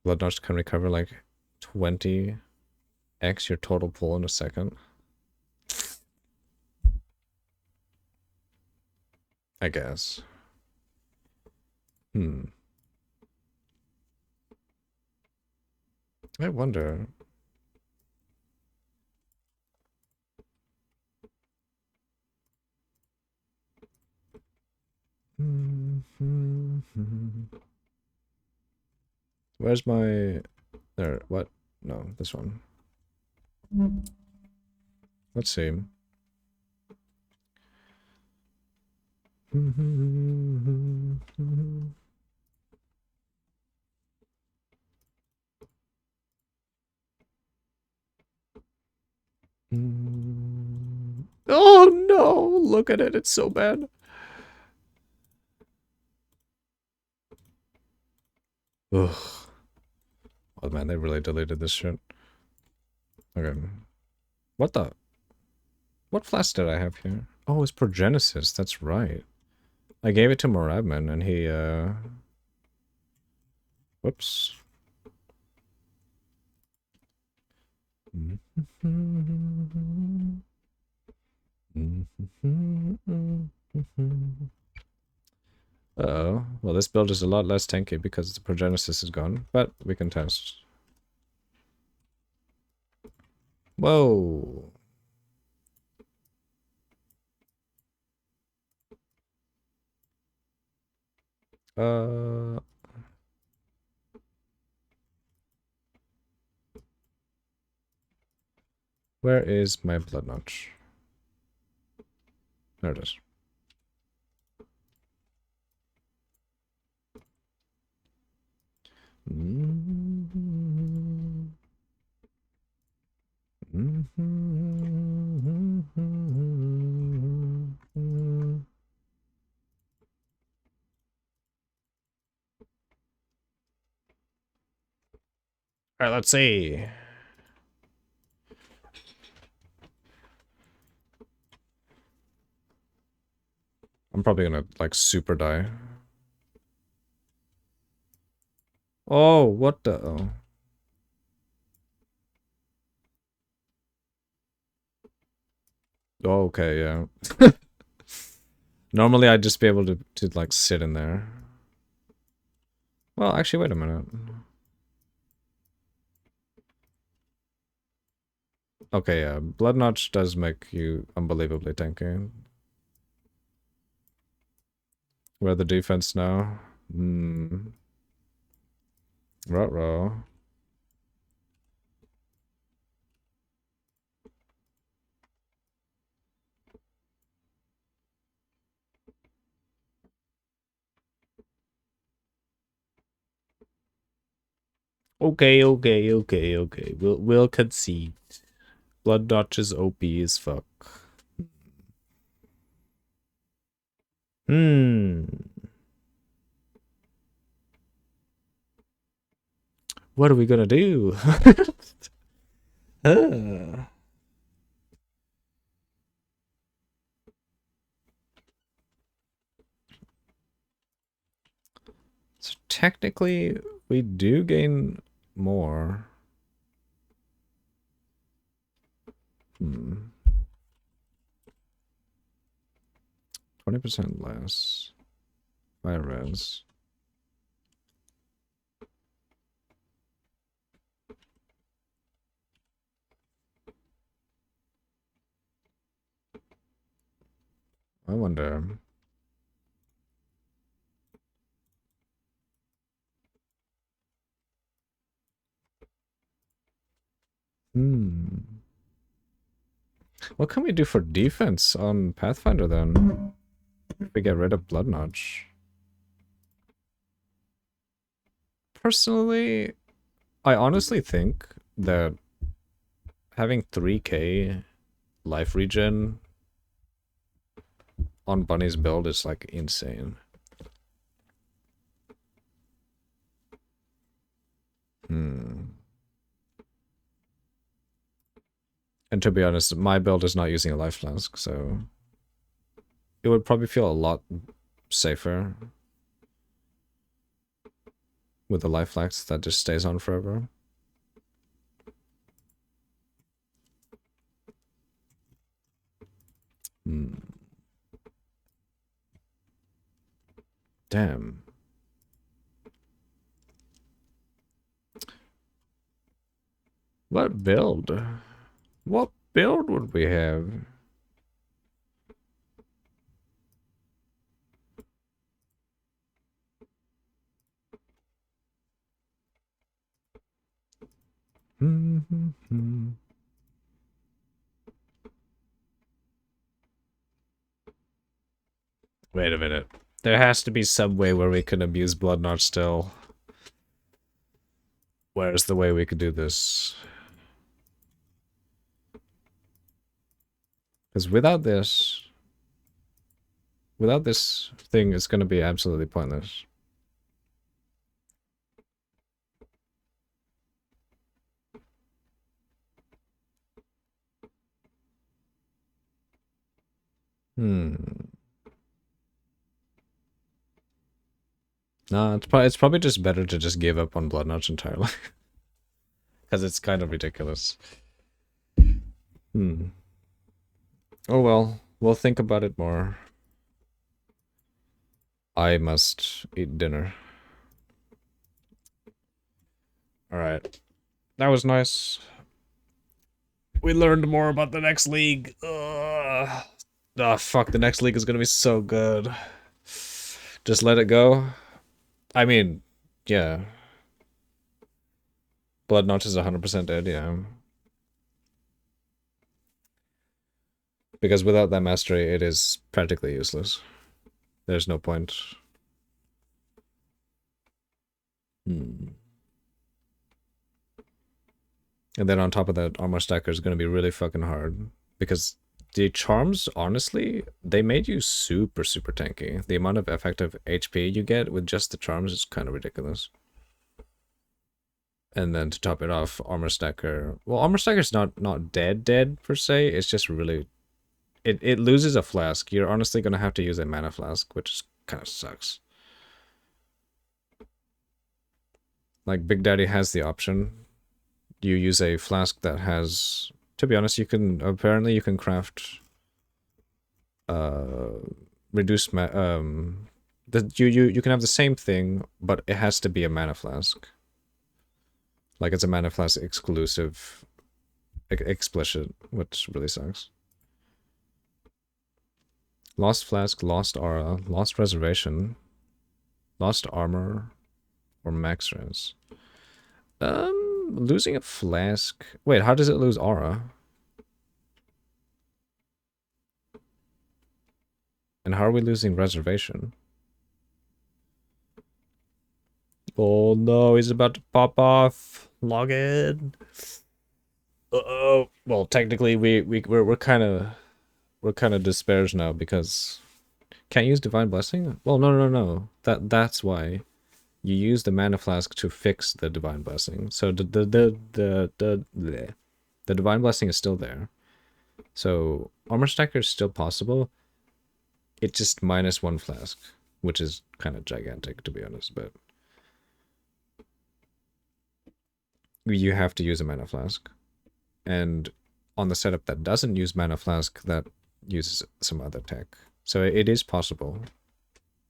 Blood Notch can recover like 20x your total pull in a second. I guess. I wonder. Where's my... There, what? No, this one. Let's see. Oh no! Look at it, it's so bad. Ugh. Oh man, they really deleted this shit. Okay. What the? What flask did I have here? Oh, it's Progenesis, that's right. I gave it to Morabman and he, whoops. Uh-oh. Well, this build is a lot less tanky because the Progenesis is gone, but we can test. Whoa. Where is my Blood Notch? There it is. Alright, let's see. I'm probably gonna, like, super die. Oh, what the... Oh. Oh, okay, yeah. Normally I'd just be able to like, sit in there. Well, actually, wait a minute. Okay, yeah, Blood Notch does make you unbelievably tanky. Where the defense now? Ruh-roh. Okay. We'll concede. Blood Notch is OP as fuck. What are we gonna do? So technically, we do gain more. 20% less. By res. I wonder. What can we do for defense on Pathfinder then? If we get rid of Blood Notch. Personally, I honestly think that having 3k life regen on Bunny's build is like insane. And to be honest, my build is not using a life flask, so it would probably feel a lot safer with the life flask that just stays on forever. Damn. What build? What build would we have? Wait a minute. There has to be some way where we can abuse Blood Notch still. Where's the way we could do this? Because without this thing, it's going to be absolutely pointless. No, it's probably just better to just give up on Blood Notch entirely. Because it's kind of ridiculous. Oh well, we'll think about it more. I must eat dinner. Alright. That was nice. We learned more about the next league. Ugh. Oh, fuck, the next league is gonna be so good. Just let it go. I mean, yeah. Blood Notch is 100% dead, yeah. Because without that mastery, it is practically useless. There's no point. And then on top of that, Armor Stacker is going to be really fucking hard. Because the charms, honestly, they made you super, super tanky. The amount of effective HP you get with just the charms is kind of ridiculous. And then to top it off, Armor Stacker... Well, Armor Stacker's not dead per se. It's just really... It loses a flask. You're honestly going to have to use a mana flask, which kind of sucks. Like, Big Daddy has the option. You use a flask that has... To be honest, apparently you can craft... reduce... you can have the same thing, but it has to be a mana flask. Like, it's a mana flask exclusive... explicit, which really sucks. Lost Flask, Lost Aura, Lost Reservation, Lost Armor, or Max Res. Losing a Flask... Wait, how does it lose Aura? And how are we losing Reservation? Oh no, he's about to pop off. Log in. Uh-oh. Well, technically, we're kind of... We're kind of disparaged now because can't use Divine Blessing? Well, no. That's why you use the Mana Flask to fix the Divine Blessing. So the Divine Blessing is still there. So Armor Stacker is still possible. It just -1 flask, which is kind of gigantic to be honest. But you have to use a mana flask. And on the setup that doesn't use mana flask, that uses some other tech. So it is possible.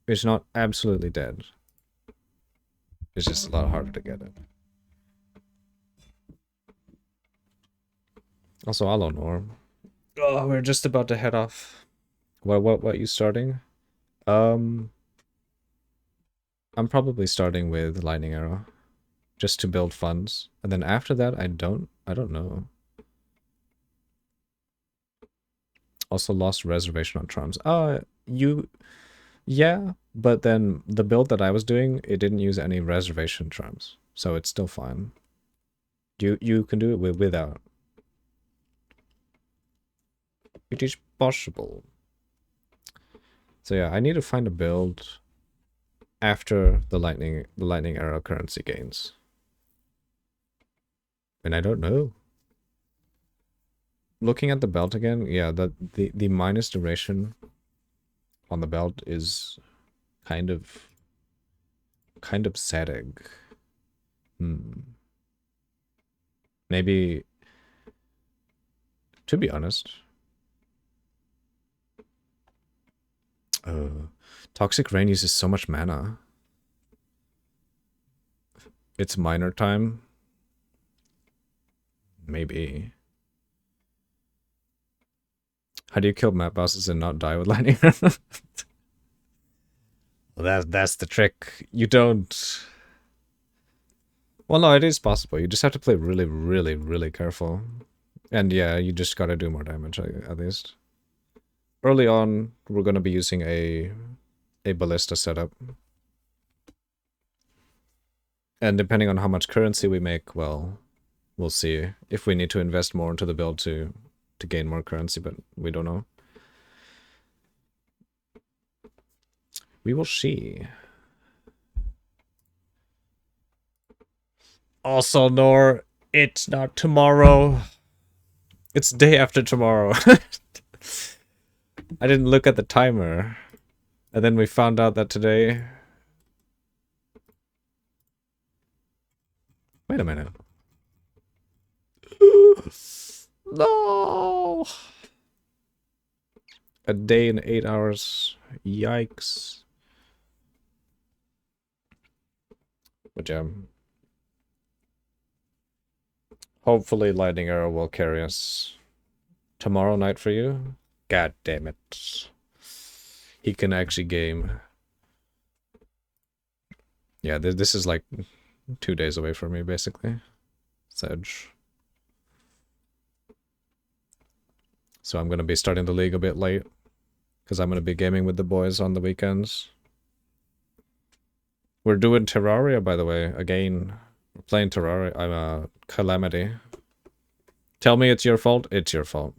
It's not absolutely dead. It's just a lot harder to get it. Also, hello, Norm. Oh, we're just about to head off. What you starting? I'm probably starting with Lightning Arrow, just to build funds, and then after that, I don't know. Also lost reservation on charms. Yeah, but then the build that I was doing, it didn't use any reservation charms, so it's still fine. You can do it without. It is possible. So yeah, I need to find a build after the lightning arrow currency gains. And I don't know. Looking at the belt again, yeah, the minus duration on the belt is kind of sad. Maybe, to be honest, Toxic Rain uses so much mana. It's minor time. Maybe. How do you kill map bosses and not die with lightning? Well, that's the trick. You don't... Well, no, it is possible. You just have to play really, really, really careful. And yeah, you just gotta do more damage, at least. Early on, we're gonna be using a ballista setup. And depending on how much currency we make, well, we'll see if we need to invest more into the build to gain more currency, but we don't know. We will see. Also, Nor, it's not tomorrow. It's day after tomorrow. I didn't look at the timer. And then we found out that today... Wait a minute. No! A day and 8 hours. Yikes. But yeah. Hopefully Lightning Arrow will carry us tomorrow night for you. God damn it. He can actually game. Yeah, this is like 2 days away from me, basically. Sedge. So I'm going to be starting the league a bit late. Because I'm going to be gaming with the boys on the weekends. We're doing Terraria, by the way. Again, we're playing Terraria. I'm a Calamity. Tell me it's your fault. It's your fault.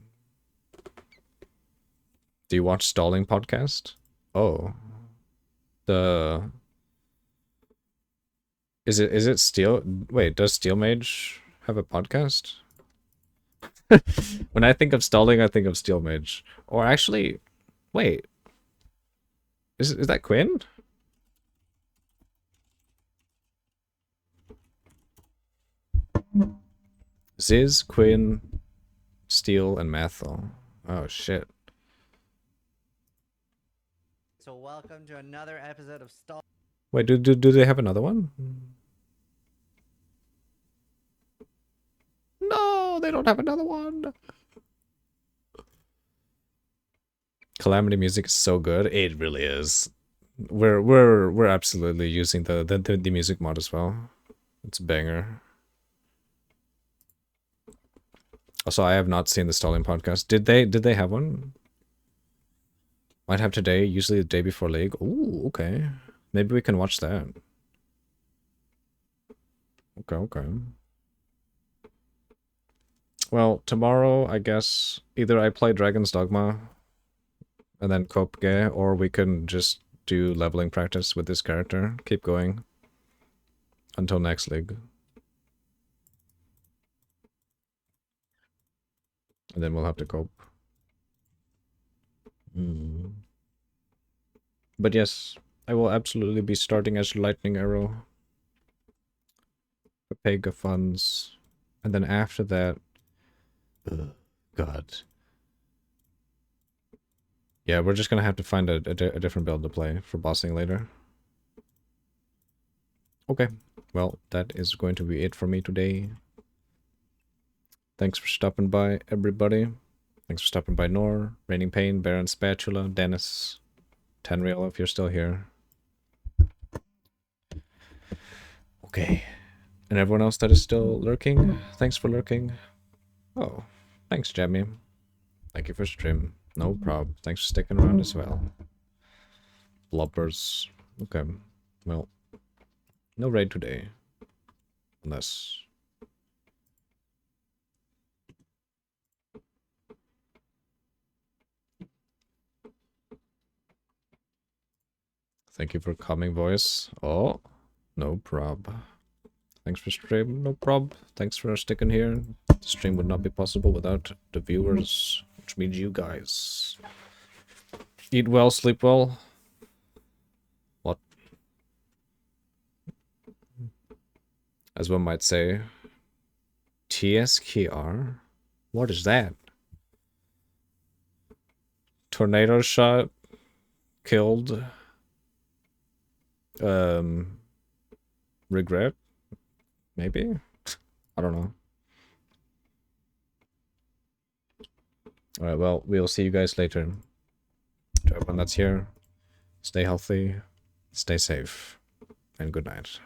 Do you watch Stalling Podcast? Oh. Is it Steel? Wait, does Steel Mage have a podcast? When I think of Stalling, I think of Steel Mage. Or actually, wait. Is that Quinn? Ziz, Quinn, Steel, and Mathel. Oh shit. So welcome to another episode of Stall. Wait, do they have another one? No, they don't have another one. Calamity music is so good. It really is. We're absolutely using the music mod as well. It's a banger. Also, I have not seen the Stalling Podcast. Did they have one? Might have today, usually the day before League. Ooh, okay. Maybe we can watch that. Okay. Well, tomorrow, I guess, either I play Dragon's Dogma and then cope gay, or we can just do leveling practice with this character. Keep going until next League. And then we'll have to cope. But yes, I will absolutely be starting as Lightning Arrow. Pega funds. And then after that... God. Yeah, we're just gonna have to find a different build to play for bossing later. Okay, well, that is going to be it for me today. Thanks for stopping by, everybody. Thanks for stopping by, Nor, Raining Pain, Baron Spatula, Dennis, Tenreal, if you're still here. Okay. And everyone else that is still lurking, thanks for lurking. Oh, thanks, Jamie. Thank you for stream. No problem. Thanks for sticking around as well. Blubbers. Okay. Well, no raid today. Unless... Thank you for coming, voice. Oh, no prob. Thanks for stream, no prob. Thanks for sticking here. The stream would not be possible without the viewers, which means you guys. Eat well, sleep well. What? As one might say. TSKR? What is that? Tornado shot. Killed. Regret? Maybe? I don't know. Alright, well, we'll see you guys later. To everyone that's here, stay healthy, stay safe, and good night.